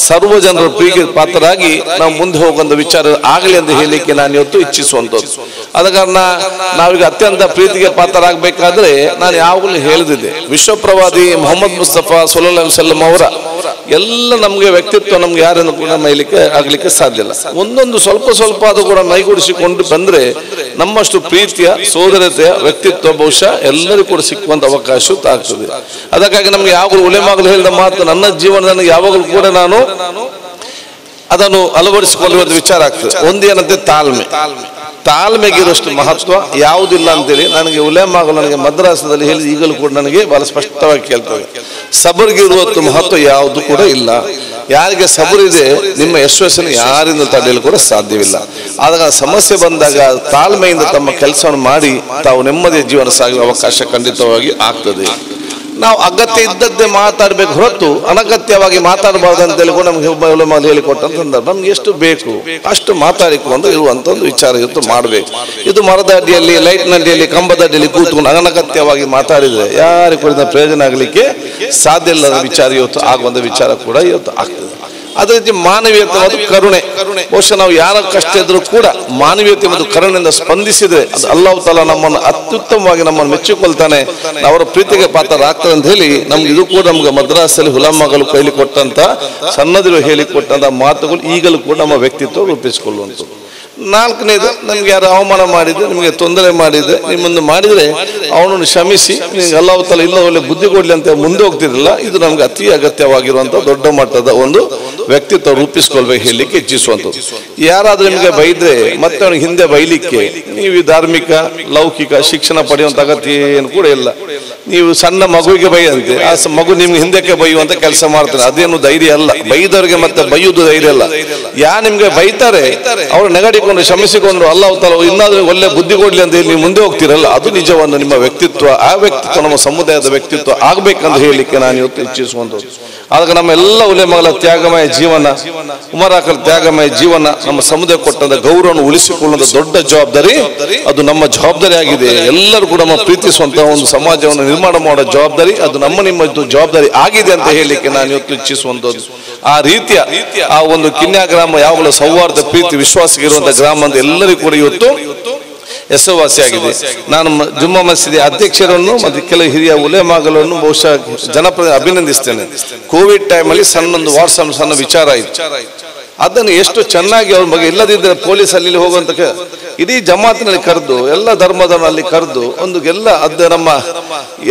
ಸರ್ವ ಜನರ ಪ್ರೀತಿ ಪಾತ್ರರಾಗಿ ನಾವು ಮುಂದೆ ಹೋಗುವಂತ ವಿಚಾರ ಆಗಲಿ ಅಂತ ಹೇಳಲಿಕ್ಕೆ ನಾನು ಇವತ್ತು ಇಚ್ಛಿಸುವಂತದ್ದು. ಆದ ಕಾರಣ ನಾವೀಗ ಅತ್ಯಂತ ಪ್ರೀತಿಗೆ ಪಾತ್ರರಾಗಬೇಕಾದ್ರೆ ನಾನು ಯಾವಾಗಲೂ ಹೇಳಿದ್ದೆ, ವಿಶ್ವಪ್ರವಾದಿ ಮೊಹಮ್ಮದ್ ಮುಸ್ತಫಾ ಸಲ್ಲಲ್ಲಾಹು ಅಲೈಹಿ ವಸಲ್ಲಂ ಅವರ ಎಲ್ಲ ನಮ್ಗೆ ವ್ಯಕ್ತಿತ್ವ ನಮ್ಗೆ ಯಾರನ್ನು ಕೂಡ ಆಗ್ಲಿಕ್ಕೆ ಸಾಧ್ಯ ಇಲ್ಲ. ಒಂದೊಂದು ಸ್ವಲ್ಪ ಅದು ಕೂಡ ಮೈಗೂಡಿಸಿಕೊಂಡು ಬಂದ್ರೆ ನಮ್ಮಷ್ಟು ಪ್ರೀತಿಯ ಸೋದರತೆಯ ವ್ಯಕ್ತಿತ್ವ ಬಹುಶಃ ಎಲ್ಲರಿಗೂ ಕೂಡ ಸಿಕ್ಕುವಂತ ಅವಕಾಶ ಆಗ್ತದೆ. ಅದಕ್ಕಾಗಿ ನಮ್ಗೆ ಯಾವಾಗಲೂ ಉಲೇಮಾಗಲು ಹೇಳಿದ ಮಾತು ನನ್ನ ಜೀವನದಲ್ಲಿ ಯಾವಾಗಲೂ ಕೂಡ ನಾನು ಅದನ್ನು ಅಳವಡಿಸಿಕೊಳ್ಳುವ ವಿಚಾರ ಆಗ್ತದೆ. ಒಂದೇನಂತೆ ತಾಳ್ಮೆಗಿರೋಷ್ಟು ಮಹತ್ವ ಯಾವುದಿಲ್ಲ ಅಂತೇಳಿ ನನಗೆ ಉಲೇಮಾಗಳು ನನಗೆ ಮದ್ರಾಸದಲ್ಲಿ ಹೇಳಿ ಈಗಲೂ ಕೂಡ ನನಗೆ ಬಹಳ ಸ್ಪಷ್ಟವಾಗಿ ಕೇಳ್ತವೆ. ಸಬರ್ಗಿರುವಷ್ಟು ಮಹತ್ವ ಯಾವುದು ಕೂಡ ಇಲ್ಲ. ಯಾರಿಗೆ ಸಬರ್ ಇದೆ ನಿಮ್ಮ ಯಶಸ್ಸನ್ನು ಯಾರಿಂದ ತಡೆಯಲು ಕೂಡ ಸಾಧ್ಯವಿಲ್ಲ. ಆದಾಗ ಸಮಸ್ಯೆ ಬಂದಾಗ ತಾಳ್ಮೆಯಿಂದ ತಮ್ಮ ಕೆಲಸವನ್ನು ಮಾಡಿ ತಾವು ನೆಮ್ಮದಿಯ ಜೀವನ ಸಾಗುವ ಅವಕಾಶ ಖಂಡಿತವಾಗಿ ಆಗ್ತದೆ. ನಾವು ಅಗತ್ಯ ಇದ್ದದ್ದೇ ಮಾತಾಡಬೇಕು ಹೊರತು ಅನಗತ್ಯವಾಗಿ ಮಾತಾಡಬಾರ್ದು ಅಂತೇಳಿ ಕೂಡ ನಮ್ಗೆ ಹೇಳಿಕೊಟ್ಟಂತ ಸಂದರ್ಭ ನಮ್ಗೆ ಎಷ್ಟು ಬೇಕು ಅಷ್ಟು ಮಾತಾಡಿಕೊಂಡು ಇರುವಂತ ಒಂದು ವಿಚಾರ ಇವತ್ತು ಮಾಡಬೇಕು. ಇದು ಮರದ ಅಡ್ಡಿಯಲ್ಲಿ, ಲೈಟ್ನ ಅಡ್ಡಿಯಲ್ಲಿ, ಕಂಬದ ಅಡ್ಡಿಯಲ್ಲಿ ಕೂತ್ಕೊಂಡು ಅನಗತ್ಯವಾಗಿ ಮಾತಾಡಿದ್ರೆ ಯಾರಿಗೂ ಕೂಡ ಪ್ರಯೋಜನ ಆಗಲಿಕ್ಕೆ ಸಾಧ್ಯ ಇಲ್ಲದ ವಿಚಾರ ಇವತ್ತು ಆಗುವಂತ ವಿಚಾರ ಕೂಡ ಇವತ್ತು ಆಗ್ತದೆ. ಅದೇ ರೀತಿ ಮಾನವೀಯತೆ ಮತ್ತು ಕರುಣೆ, ಬಹುಶಃ ನಾವು ಯಾರ ಕಷ್ಟ ಇದ್ರೂ ಕೂಡ ಮಾನವೀಯತೆ ಮತ್ತು ಕರುಣೆಯಿಂದ ಸ್ಪಂದಿಸಿದ್ರೆ ಅದು ಅಲ್ಲಾಹ್ ತಾಲಾ ನಮ್ಮನ್ನು ಅತ್ಯುತ್ತಮವಾಗಿ ನಮ್ಮನ್ನು ಮೆಚ್ಚಿಕೊಳ್ತಾನೆ, ಅವರ ಪ್ರೀತಿಗೆ ಪಾತ್ರರಾಗ್ತದೆ ಅಂತ ಹೇಳಿ ನಮ್ಗೆ ಇದು ಕೂಡ ನಮ್ಗೆ ಮದ್ರಾಸಲ್ಲಿ ಹುಲಮ್ಮಗಳು ಕೈಲಿ ಕೊಟ್ಟಂತ ಸಣ್ಣದಿರು ಹೇಳಿಕೊಟ್ಟಂತ ಮಾತುಗಳು ಈಗಲೂ ಕೂಡ ನಮ್ಮ ವ್ಯಕ್ತಿತ್ವ ರೂಪಿಸಿಕೊಳ್ಳುವಂಥದ್ದು. ನಾಲ್ಕನೇದು, ನಮ್ಗೆ ಯಾರು ಅವಮಾನ ಮಾಡಿದ್ರೆ, ನಿಮಗೆ ತೊಂದರೆ ಮಾಡಿದ್ರೆ, ನಿಮ್ಮನ್ನು ಮಾಡಿದ್ರೆ ಅವನನ್ನು ಕ್ಷಮಿಸಿ ನಿಮ್ಗೆ ಅಲ್ಲಾಹ್ ತಾಲಾ ಇಲ್ಲ ಒಳ್ಳೆ ಬುದ್ಧಿ ಕೊಡ್ಲಿ ಅಂತ ಮುಂದೆ ಹೋಗ್ತಿರಲಿಲ್ಲ. ಇದು ನಮ್ಗೆ ಅತಿ ಅಗತ್ಯವಾಗಿರುವಂತ ದೊಡ್ಡ ಮಟ್ಟದ ಒಂದು ವ್ಯಕ್ತಿತ್ವ ರೂಪಿಸ್ಕೊಳ್ಬೇಕು ಹೇಳಲಿಕ್ಕೆ ಇಚ್ಛಿಸುವಂಥದ್ದು. ಯಾರಾದ್ರೂ ನಿಮಗೆ ಬೈದ್ರೆ ಮತ್ತೆ ಅವನಿಗೆ ಹಿಂದೆ ಬೈಲಿಕ್ಕೆ ನೀವು ಧಾರ್ಮಿಕ ಲೌಕಿಕ ಶಿಕ್ಷಣ ಪಡೆಯುವಂತ ಅಗತ್ಯ ಏನು ಕೂಡ ಇಲ್ಲ. ನೀವು ಸಣ್ಣ ಮಗುವಿಗೆ ಬೈಯಂತೆ ಆ ಮಗು ನಿಮ್ಗೆ ಹಿಂದಕ್ಕೆ ಬೈಯುವಂತ ಕೆಲಸ ಮಾಡ್ತಾರೆ, ಅದೇನು ಧೈರ್ಯ ಅಲ್ಲ. ಬೈದವರಿಗೆ ಮತ್ತೆ ಬೈಯುವುದು ಧೈರ್ಯ ಅಲ್ಲ. ನಿಮ್ಗೆ ಬೈತಾರೆ ಅವರು ನೆಗಡಿಕೊಂಡು ಕ್ಷಮಿಸಿಕೊಂಡು ಅಲ್ಲಾಹ್ ತಾಲಾ ಇನ್ನಾದ್ರೂ ಒಳ್ಳೆ ಬುದ್ಧಿ ಕೊಡ್ಲಿ ಅಂತ ಹೇಳಿ ನೀವು ಮುಂದೆ ಹೋಗ್ತಿರಲ್ಲ, ಅದು ನಿಜವನ್ನು ನಿಮ್ಮ ವ್ಯಕ್ತಿತ್ವ, ಆ ವ್ಯಕ್ತಿತ್ವ ನಮ್ಮ ಸಮುದಾಯದ ವ್ಯಕ್ತಿತ್ವ ಆಗ್ಬೇಕಂತ ಹೇಳಲಿಕ್ಕೆ ನಾನು ಇವತ್ತು ಇಚ್ಛಿಸುವಂಥದ್ದು. ಆದಾಗ ನಮ್ಮ ಎಲ್ಲ ಉಲೇಮಗಳ ತ್ಯಾಗಮಯ ಜೀವನ, ಉಮರಾಕರ ತ್ಯಾಗಮಯ ಜೀವನ ನಮ್ಮ ಸಮುದಾಯ ಕೊಟ್ಟಂತ ಗೌರವವನ್ನು ಉಳಿಸಿಕೊಳ್ಳುವಂತ ದೊಡ್ಡ ಜವಾಬ್ದಾರಿ ಅದು ನಮ್ಮ ಜವಾಬ್ದಾರಿ ಆಗಿದೆ. ಎಲ್ಲರೂ ಕೂಡ ನಮ್ಮ ಪ್ರೀತಿಸುವಂತಹ ಒಂದು ಸಮಾಜವನ್ನು ನಿರ್ಮಾಣ ಮಾಡೋ ಜವಾಬ್ದಾರಿ ಅದು ನಿಮ್ಮ ಜವಾಬ್ದಾರಿ ಆಗಿದೆ ಅಂತ ಹೇಳಲಿಕ್ಕೆ ನಾನು ಇವತ್ತು ಇಚ್ಛಿಸುವಂಥದ್ದು. ಆ ರೀತಿಯ ಆ ಒಂದು ಕಿನ್ಯಾ ಗ್ರಾಮ ಯಾವಾಗಲೂ ಸೌಹಾರ್ದ ಪ್ರೀತಿ ವಿಶ್ವಾಸಕ್ಕೆ ಇರುವಂತಹ ಗ್ರಾಮ ಅಂತ ಎಲ್ಲರಿಗೂ ಕೂಡ ಇವತ್ತು ಹೆಸರುವಾಸಿಯಾಗಿದೆ. ನಾನು ಜುಮ್ಮಾ ಮಸೀದಿ ಅಧ್ಯಕ್ಷರನ್ನು ಮತ್ತು ಕೆಲವು ಹಿರಿಯ ಉಲೇಮಾಗಳನ್ನು ಬಹುಶಃ ಜನಪ್ರತಿನಿಧಿ ಅಭಿನಂದಿಸ್ತೇನೆ. ಕೋವಿಡ್ ಟೈಮಲ್ಲಿ ಸಣ್ಣೊಂದು ವಾಟ್ಸಪ್ ಸಣ್ಣ ವಿಚಾರ ಆಯಿತು, ಅದನ್ನು ಎಷ್ಟು ಚೆನ್ನಾಗಿ ಅವ್ರ ಬಗ್ಗೆ ಇಲ್ಲದಿದ್ದರೆ ಪೊಲೀಸ್ ಅಲ್ಲಿ ಹೋಗುವಂತ ಇಡೀ ಜಮಾತಿನಲ್ಲಿ ಕರೆದು ಎಲ್ಲ ಧರ್ಮದಲ್ಲಿ ಕರೆದು ಒಂದು ನಮ್ಮ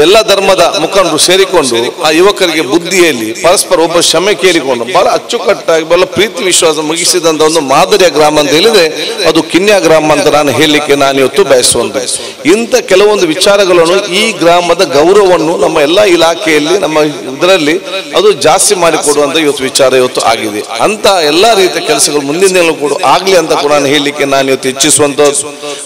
ಎಲ್ಲ ಧರ್ಮದ ಮುಖಂಡರು ಸೇರಿಕೊಂಡು ಆ ಯುವಕರಿಗೆ ಬುದ್ಧಿಯಲ್ಲಿ ಪರಸ್ಪರ ಒಬ್ಬ ಕ್ಷಮೆ ಕೇಳಿಕೊಂಡು ಬಹಳ ಅಚ್ಚುಕಟ್ಟಾಗಿ ಬಹಳ ಪ್ರೀತಿ ವಿಶ್ವಾಸ ಮುಗಿಸಿದಂತ ಒಂದು ಮಾದರಿಯ ಗ್ರಾಮ ಅಂತ ಹೇಳಿದ್ರೆ ಅದು ಕಿನ್ಯಾ ಗ್ರಾಮ ಅಂತ ನಾನು ಹೇಳಲಿಕ್ಕೆ ನಾನು ಇವತ್ತು ಬಯಸುವಂತ. ಇಂಥ ಕೆಲವೊಂದು ವಿಚಾರಗಳನ್ನು ಈ ಗ್ರಾಮದ ಗೌರವವನ್ನು ನಮ್ಮ ಎಲ್ಲ ಇಲಾಖೆಯಲ್ಲಿ ನಮ್ಮ ಇದರಲ್ಲಿ ಅದು ಜಾಸ್ತಿ ಮಾಡಿಕೊಡುವಂತ ಇವತ್ತು ವಿಚಾರ ಇವತ್ತು ಆಗಿದೆ. ಅಂತ ಎಲ್ಲಾ ರೀತಿಯ ಕೆಲಸಗಳು ಮುಂದಿನ ದಿನ ಕೂಡ ಆಗ್ಲಿ ಅಂತ ಕೂಡ ನಾನು ಹೇಳಲಿಕ್ಕೆ ನಾನು ಇವತ್ತು ಇಚ್ಛಿಸುವಂತ.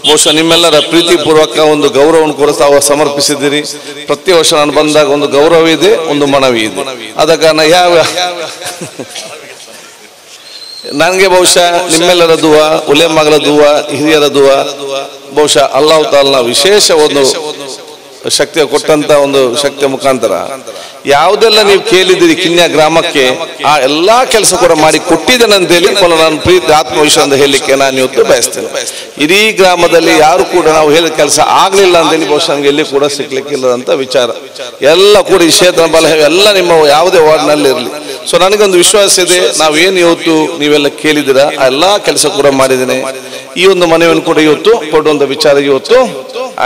ಬಹುಶಃ ನಿಮ್ಮೆಲ್ಲರ ಪ್ರೀತಿ ಪೂರ್ವಕ ಒಂದು ಗೌರವವನ್ನು ಕೂಡ ತಾವು ಸಮರ್ಪಿಸಿದ್ದೀರಿ. ಪ್ರತಿ ವರ್ಷ ನಾನು ಬಂದಾಗ ಒಂದು ಗೌರವ ಇದೆ, ಒಂದು ಮನವಿ ಇದೆ. ಆದ ಕಾರಣ ನನಗೆ ಬಹುಶಃ ನಿಮ್ಮೆಲ್ಲರ ದುವಾ, ಉಲೇಮಾಗಳ ದುವಾ, ಹಿರಿಯರ ದುವಾ, ಬಹುಶಃ ಅಲ್ಲಾಹ್ ತಾಲಾ ವಿಶೇಷ ಒಂದು ಶಕ್ತಿಯ ಕೊಟ್ಟಂತ ಒಂದು ಶಕ್ತಿಯ ಮುಖಾಂತರ ಯಾವುದೆಲ್ಲ ನೀವು ಕೇಳಿದಿರಿ ಕಿನ್ಯಾ ಗ್ರಾಮಕ್ಕೆ ಆ ಎಲ್ಲಾ ಕೆಲಸ ಕೂಡ ಮಾಡಿ ಕೊಟ್ಟಿದ್ದೇನೆ ಅಂತೇಳಿ ನಾನು ಪ್ರೀತಿ ಆತ್ಮವಿಶ್ವಾಸ ಅಂತ ಹೇಳಲಿಕ್ಕೆ ನಾನು ಇವತ್ತು ಬಯಸ್ತೇನೆ. ಇಡೀ ಗ್ರಾಮದಲ್ಲಿ ಯಾರು ಕೂಡ ನಾವು ಹೇಳಿದ ಕೆಲಸ ಆಗ್ಲಿಲ್ಲ ಅಂತೇಳಿ ಬಹುಶಃ ನಮ್ಗೆ ಎಲ್ಲಿ ಕೂಡ ಸಿಗ್ಲಿಕ್ಕಿಲ್ಲದಂತ ವಿಚಾರ ಎಲ್ಲ ಕೂಡ ಈ ಕ್ಷೇತ್ರ ಬಲ ಎಲ್ಲ ನಿಮ್ಮ ಯಾವುದೇ ವಾರ್ಡ್ನಲ್ಲಿ ಇರಲಿ. ಸೊ ನನಗೊಂದು ವಿಶ್ವಾಸ ಇದೆ, ನಾವೇನು ಇವತ್ತು ನೀವೆಲ್ಲ ಕೇಳಿದಿರ ಆ ಎಲ್ಲಾ ಕೆಲಸ ಕೂಡ ಮಾಡಿದ್ದೇನೆ. ಈ ಒಂದು ಮನೆಯನ್ನು ಕೂಡ ಇವತ್ತು ಕೊಡುವಂತ ವಿಚಾರ ಇವತ್ತು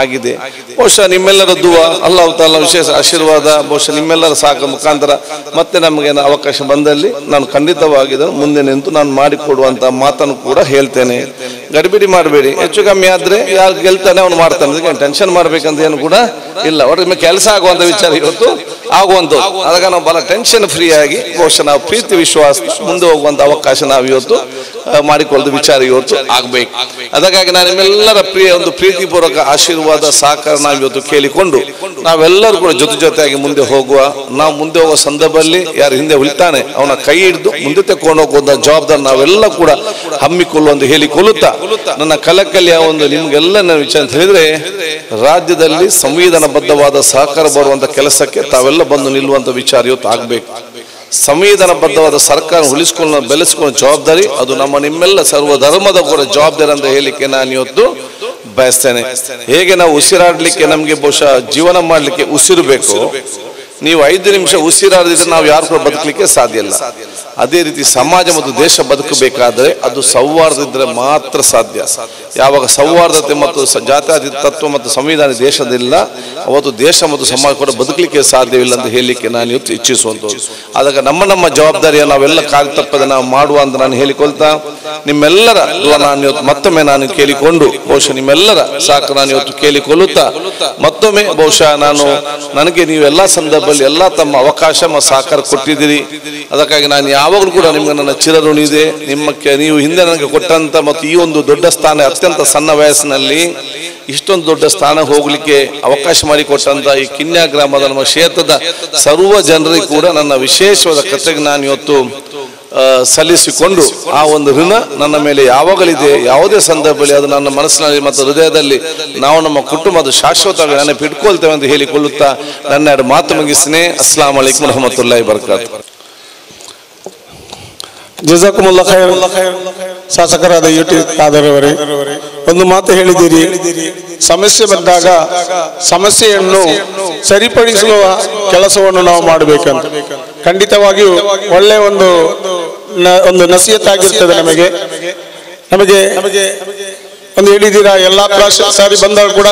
ಆಗಿದೆ. ಬಹುಶಃ ನಿಮ್ಮೆಲ್ಲರ ದುವಾ, ಅಲ್ಲಾಹ್ ತಾಲಾ ವಿಶೇಷ ಆಶೀರ್ವಾದ ಬಹುಶಃ ನಿಮ್ಮೆಲ್ಲರ ಸಾಕ ಮುಖಾಂತರ ಮತ್ತೆ ನಮಗೆ ಅವಕಾಶ ಬಂದಲ್ಲಿ ನಾನು ಖಂಡಿತವಾಗಿ ಮುಂದೆ ನಿಂತು ನಾನು ಮಾಡಿಕೊಡುವಂತ ಮಾತನ್ನು ಕೂಡ ಹೇಳ್ತೇನೆ. ಗಡಿಬಿಡಿ ಮಾಡಬೇಡಿ, ಹೆಚ್ಚು ಕಮ್ಮಿ ಆದ್ರೆ ಯಾರು ಗೆಲ್ತಾನೆ ಅವ್ನು ಮಾಡ್ತಾನೆ, ಅದಕ್ಕೆ ಟೆನ್ಷನ್ ಮಾಡ್ಬೇಕಂತ ಏನು ಕೂಡ ಇಲ್ಲ. ಒಟ್ಟಿಗೆ ಕೆಲಸ ಆಗುವಂತ ವಿಚಾರ ಇವತ್ತು ಆಗುವಂಥದ್ದು. ಆದಾಗ ನಾವು ಬಹಳ ಟೆನ್ಷನ್ ಫ್ರೀ ಆಗಿ ಬಹುಶಃ ನಾವು ಪ್ರೀತಿ ವಿಶ್ವಾಸ ಮುಂದೆ ಹೋಗುವಂತ ಅವಕಾಶ ನಾವು ಇವತ್ತು ಮಾಡಿಕೊಳ್ಳದ ವಿಚಾರ ಇವತ್ತು ಆಗ್ಬೇಕು. ಅದಕ್ಕಾಗಿ ನಾನು ನಿಮ್ಮೆಲ್ಲರ ಒಂದು ಪ್ರೀತಿಪೂರ್ವಕ ಆಶೀರ್ವಾದ ಸಹಕಾರ ನಾವು ಇವತ್ತು ಕೇಳಿಕೊಂಡು ನಾವೆಲ್ಲರೂ ಕೂಡ ಜೊತೆಯಾಗಿ ಮುಂದೆ ಹೋಗುವ. ನಾವು ಮುಂದೆ ಹೋಗುವ ಸಂದರ್ಭದಲ್ಲಿ ಯಾರು ಹಿಂದೆ ಉಳಿತಾನೆ ಅವನ ಕೈ ಹಿಡಿದು ಮುಂದೆ ತೆಕೊಂಡು ಹೋಗುವಂತ ಜವಾಬ್ದಾರಿ ನಾವೆಲ್ಲ ಕೂಡ ಹಮ್ಮಿಕೊಳ್ಳುವಂತ ಹೇಳಿಕೊಳ್ಳುತ್ತಾ ನನ್ನ ಕಲಕಲಿಯ ಒಂದು ನಿಮ್ಗೆಲ್ಲ ನನ್ನ ವಿಚಾರ ಅಂತ ಹೇಳಿದ್ರೆ ರಾಜ್ಯದಲ್ಲಿ ಸಂವಿಧಾನಬದ್ಧವಾದ ಸಹಕಾರ ಬರುವಂತ ಕೆಲಸಕ್ಕೆ ತಾವೆಲ್ಲ ಬಂದು ನಿಲ್ಲುವಂತ ವಿಚಾರ ಇವತ್ತು ಆಗ್ಬೇಕು. ಸಂವಿಧಾನಬದ್ಧವಾದ ಸರ್ಕಾರ ಉಳಿಸಿಕೊಂಡು ಬೆಳೆಸಿಕೊಳ್ಳೋ ಜವಾಬ್ದಾರಿ ಅದು ನಿಮ್ಮೆಲ್ಲ ಸರ್ವ ಧರ್ಮದ ಕೂಡ ಜವಾಬ್ದಾರಿ ಅಂತ ಹೇಳಲಿಕ್ಕೆ ನಾನು ಇವತ್ತು ಬಯಸ್ತೇನೆ. ಹೇಗೆ ನಾವು ಉಸಿರಾಡ್ಲಿಕ್ಕೆ ನಮ್ಗೆ ಬಹುಶಃ ಜೀವನ ಮಾಡ್ಲಿಕ್ಕೆ ಉಸಿರು ಬೇಕು, ನೀವು 5 ನಿಮಿಷ ಉಸಿರಾಡದಿದ್ರೆ ನಾವು ಯಾರು ಕೂಡ ಬದುಕಲಿಕ್ಕೆ ಸಾಧ್ಯ ಇಲ್ಲ. ಅದೇ ರೀತಿ ಸಮಾಜ ಮತ್ತು ದೇಶ ಬದುಕಬೇಕಾದರೆ ಅದು ಸೌಹಾರ್ದದಿದ್ದರೆ ಮಾತ್ರ ಸಾಧ್ಯ. ಯಾವಾಗ ಸೌಹಾರ್ದತೆ ಮತ್ತು ಜಾತ್ಯಾತೀತ ತತ್ವ ಮತ್ತು ಸಂವಿಧಾನ ದೇಶದಿಲ್ಲ, ಅವತ್ತು ದೇಶ ಮತ್ತು ಸಮಾಜ ಕೂಡ ಬದುಕಲಿಕ್ಕೆ ಸಾಧ್ಯವಿಲ್ಲ ಅಂತ ಹೇಳಲಿಕ್ಕೆ ನಾನು ಇವತ್ತು ಇಚ್ಛಿಸುವಂಥದ್ದು. ಆದಾಗ ನಮ್ಮ ಜವಾಬ್ದಾರಿಯನ್ನು ನಾವೆಲ್ಲ ಕಾರ್ಯ ತಪ್ಪದೆ ನಾವು ಮಾಡುವ ಅಂತ ನಾನು ಹೇಳಿಕೊಳ್ತಾ, ನಿಮ್ಮೆಲ್ಲರ ನಾನು ಇವತ್ತು ಮತ್ತೊಮ್ಮೆ ನಾನು ಕೇಳಿಕೊಂಡು ಬಹುಶಃ ನಿಮ್ಮೆಲ್ಲರ ಸಾಕು ನಾನು ಇವತ್ತು ಕೇಳಿಕೊಳ್ಳುತ್ತಾ ಮತ್ತೊಮ್ಮೆ ಬಹುಶಃ ನನಗೆ ನೀವು ಎಲ್ಲ ಸಂದರ್ಭದಲ್ಲಿ ಎಲ್ಲ ತಮ್ಮ ಅವಕಾಶ ಮತ್ತು ಸಹಕಾರ ಕೊಟ್ಟಿದ್ದೀರಿ. ಅದಕ್ಕಾಗಿ ನಾನು ಯಾವಾಗಲೂ ಕೂಡ ನಿಮ್ಗೆ ನನ್ನ ಚಿರಋಣಿ ಇದೆ. ನೀವು ಹಿಂದೆ ನನಗೆ ಕೊಟ್ಟಂತ ಮತ್ತು ಈ ಒಂದು ದೊಡ್ಡ ಸ್ಥಾನ, ಅತ್ಯಂತ ಸಣ್ಣ ವಯಸ್ಸಿನಲ್ಲಿ ಇಷ್ಟೊಂದು ದೊಡ್ಡ ಸ್ಥಾನ ಹೋಗ್ಲಿಕ್ಕೆ ಅವಕಾಶ ಮಾಡಿಕೊಟ್ಟಂತ ಈ ಕಿನ್ಯಾ ಗ್ರಾಮದ ನಮ್ಮ ಕ್ಷೇತ್ರದ ಸರ್ವ ಜನರಿಗೆ ಕೂಡ ನನ್ನ ವಿಶೇಷವಾದ ಕೃತಜ್ಞತೆ ನಾನು ಇವತ್ತು ಸಲ್ಲಿಸಿಕೊಂಡು, ಆ ಒಂದು ಋಣ ನನ್ನ ಮೇಲೆ ಯಾವಾಗಲಿದೆ, ಯಾವುದೇ ಸಂದರ್ಭದಲ್ಲಿ ಅದು ನನ್ನ ಮನಸ್ಸಿನಲ್ಲಿ ಮತ್ತು ಹೃದಯದಲ್ಲಿ ನಾವು ನಮ್ಮ ಕುಟುಂಬದ ಶಾಶ್ವತವಾಗಿ ನೆನಪಿಟ್ಕೊಳ್ತೇವೆ ಅಂತ ಹೇಳಿಕೊಳ್ಳುತ್ತಾ ನನ್ನ ಎರಡು ಮಾತು ಮುಗಿಸ್ತೀನಿ. ಅಸ್ಸಲಾಮು ಅಲೈಕುಂ ವರಹಮತುಲ್ಲಾಹಿ ವಬರಕಾತುಹು. ಜಜಾಕುಮುಲ್ಲಾ ಖೈರ್. ಶಾಸಕರಾದ ಯುಟಿ ಖಾದರ್ ಅವರೇ, ಒಂದು ಮಾತು ಹೇಳಿದ್ದೀರಿ, ಸಮಸ್ಯೆ ಬಂದಾಗ ಸಮಸ್ಯೆಯನ್ನು ಸರಿಪಡಿಸುವ ಕೆಲಸವನ್ನು ನಾವು ಮಾಡಬೇಕಂತ. ಖಂಡಿತವಾಗಿಯೂ ಒಳ್ಳೆಯ ಒಂದು ನಸೀಹತ್ತಾಗಿರ್ತದೆ. ನಮಗೆ ಒಂದು ಹೇಳಿದ್ದೀರಾ, ಎಲ್ಲಾ ಸಾರಿ ಬಂದಾಗ ಕೂಡ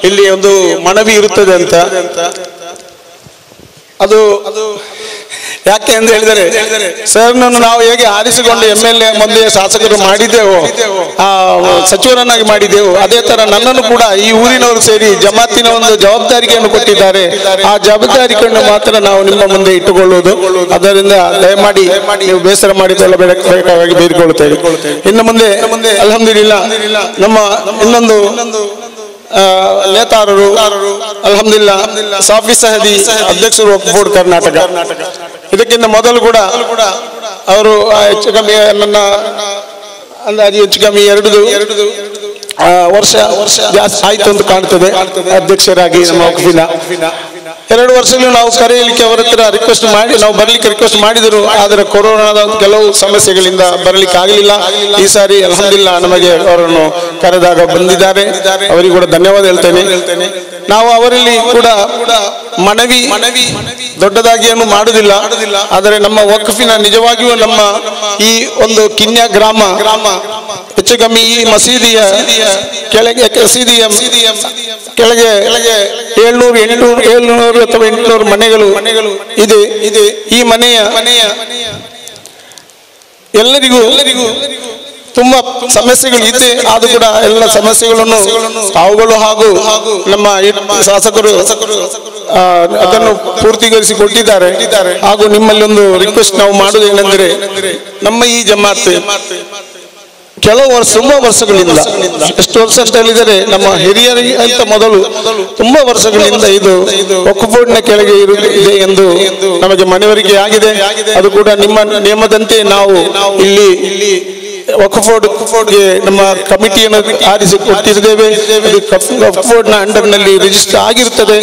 ಇಲ್ಲಿ ಒಂದು ಮನವಿ ಇರುತ್ತದೆ ಅಂತ. ಅದು ಯಾಕೆ ಅಂತ ಹೇಳಿದರೆ, ಸರ್ನನ್ನು ನಾವು ಹೇಗೆ ಆರಿಸಿಕೊಂಡು MLA ಮುಂದೆ ಶಾಸಕರು ಮಾಡಿದ್ದೆವು, ಸಚಿವರನ್ನಾಗಿ ಮಾಡಿದ್ದೆವು, ಅದೇ ತರ ನನ್ನನ್ನು ಕೂಡ ಈ ಊರಿನವರು ಸೇರಿ ಜಮಾತಿನ ಒಂದು ಜವಾಬ್ದಾರಿಯನ್ನು ಕೊಟ್ಟಿದ್ದಾರೆ. ಆ ಜವಾಬ್ದಾರಿಯನ್ನು ಮಾತ್ರ ನಾವು ನಿಮ್ಮ ಮುಂದೆ ಇಟ್ಟುಕೊಳ್ಳುವುದು. ಅದರಿಂದ ದಯಮಾಡಿ ನೀವು ಬೇಸರ ಮಾಡಿಕೊಳ್ಳಬೇಕಾಗಿ ಬೇಡಿಕೊಳ್ಳುತ್ತೇವೆ. ಇನ್ನು ಮುಂದೆ ಅಲ್ಹಮ್ದುಲಿಲ್ಲಾ ನಮ್ಮ ಇನ್ನೊಂದು ನೇತಾರರು ಅಲ್ಹಮ್ದುಲಿಲ್ಲಾ ಸಾಫಿ ಸಹದಿ ಅಧ್ಯಕ್ಷರು ವಕ್ಫ್ ಬೋರ್ಡ್ ಕರ್ನಾಟಕ. ಇದಕ್ಕಿಂತ ಮೊದಲು ಕೂಡ ಅವರು ಹೆಚ್ಚು ಕಮ್ಮಿ ನನ್ನ ಅಂದಾಜು ಹೆಚ್ಚು ಕಮ್ಮಿ 2 ವರ್ಷ ಆಯ್ತು ಅಂತ ಕಾಣ್ತದೆ ಅಧ್ಯಕ್ಷರಾಗಿ ನಮ್ಮ ವಕ್ಫಿನ. 2 ವರ್ಷಗಳು ನಾವು ಕರೆಯಲಿಕ್ಕೆ ಅವರ ಹತ್ರ ರಿಕ್ವೆಸ್ಟ್ ಮಾಡಿ ನಾವು ಬರ್ಲಿಕ್ಕೆ ರಿಕ್ವೆಸ್ಟ್ ಮಾಡಿದ್ರು. ಆದರೆ ಕೊರೋನಾದ ಕೆಲವು ಸಮಸ್ಯೆಗಳಿಂದ ಬರ್ಲಿಕ್ಕೆ ಆಗಲಿಲ್ಲ. ಈ ಸಾರಿ ಅಲ್ಹಮ್ದುಲಿಲ್ಲಾ ನಮಗೆ ಅವರನ್ನು ಕರೆದಾಗ ಬಂದಿದ್ದಾರೆ. ಅವರಿಗೆ ಕೂಡ ಧನ್ಯವಾದ ಹೇಳ್ತೇನೆ. ನಾವು ಅವರಲ್ಲಿ ಕೂಡ ಮನವಿ ದೊಡ್ಡದಾಗಿ ಏನು ಮಾಡುವುದಿಲ್ಲ. ಆದರೆ ನಮ್ಮ ವಕ್ಫಿನ ನಿಜವಾಗಿಯೂ ನಮ್ಮ ಈ ಒಂದು ಕಿನ್ಯಾ ಗ್ರಾಮ ಹೆಚ್ಚು ಕಮ್ಮಿ ಈ ಮಸೀದಿಯ ಕೆಳಗೆ 700 ಅಥವಾ 800 ಮನೆಗಳು ಇದೆ. ಈ ಮನೆಯ ಎಲ್ಲರಿಗೂ ತುಂಬಾ ಸಮಸ್ಯೆಗಳು ಇದೆ. ಆದ್ರೂ ಕೂಡ ಎಲ್ಲ ಸಮಸ್ಯೆಗಳನ್ನು ತಾವುಗಳು ಹಾಗೂ ನಮ್ಮ ಶಾಸಕರು ಅದನ್ನು ಪೂರ್ತಿಗೊಳಿಸಿ ಕೊಟ್ಟಿದ್ದಾರೆ. ಹಾಗೂ ನಿಮ್ಮಲ್ಲಿ ಒಂದು ರಿಕ್ವೆಸ್ಟ್ ನಾವು ಮಾಡುವುದೇನೆಂದರೆ, ನಮ್ಮ ಈ ಜಮಾತ್ ಕೆಲವು ತುಂಬಾ ವರ್ಷಗಳಿಂದ, ಎಷ್ಟು ವರ್ಷ ಅಂತ ಹೇಳಿದರೆ ನಮ್ಮ ಹಿರಿಯರಿಗಿಂತ ಮೊದಲು ತುಂಬಾ ವರ್ಷಗಳಿಂದ ಇದು ವಕ್ಫ್ ಬೋರ್ಡ್ನ ಕೆಳಗೆ ಇದೆ ಎಂದು ನಮಗೆ ಮನವರಿಕೆ ಆಗಿದೆ. ಅದು ಕೂಡ ನಿಮ್ಮ ನಿಯಮದಂತೆ ನಾವು ಇಲ್ಲಿ ವಕ್ಫ್ ಬೋರ್ಡ್ಗೆ ನಮ್ಮ ಕಮಿಟಿಯನ್ನು ಆರಿಸಿ ಕೊಟ್ಟಿದ್ದೇವೆ. ವಕ್ಫ್ ಬೋರ್ಡ್ನ ಅಂಡರ್ನಲ್ಲಿ ರಿಜಿಸ್ಟರ್ ಆಗಿರುತ್ತದೆ.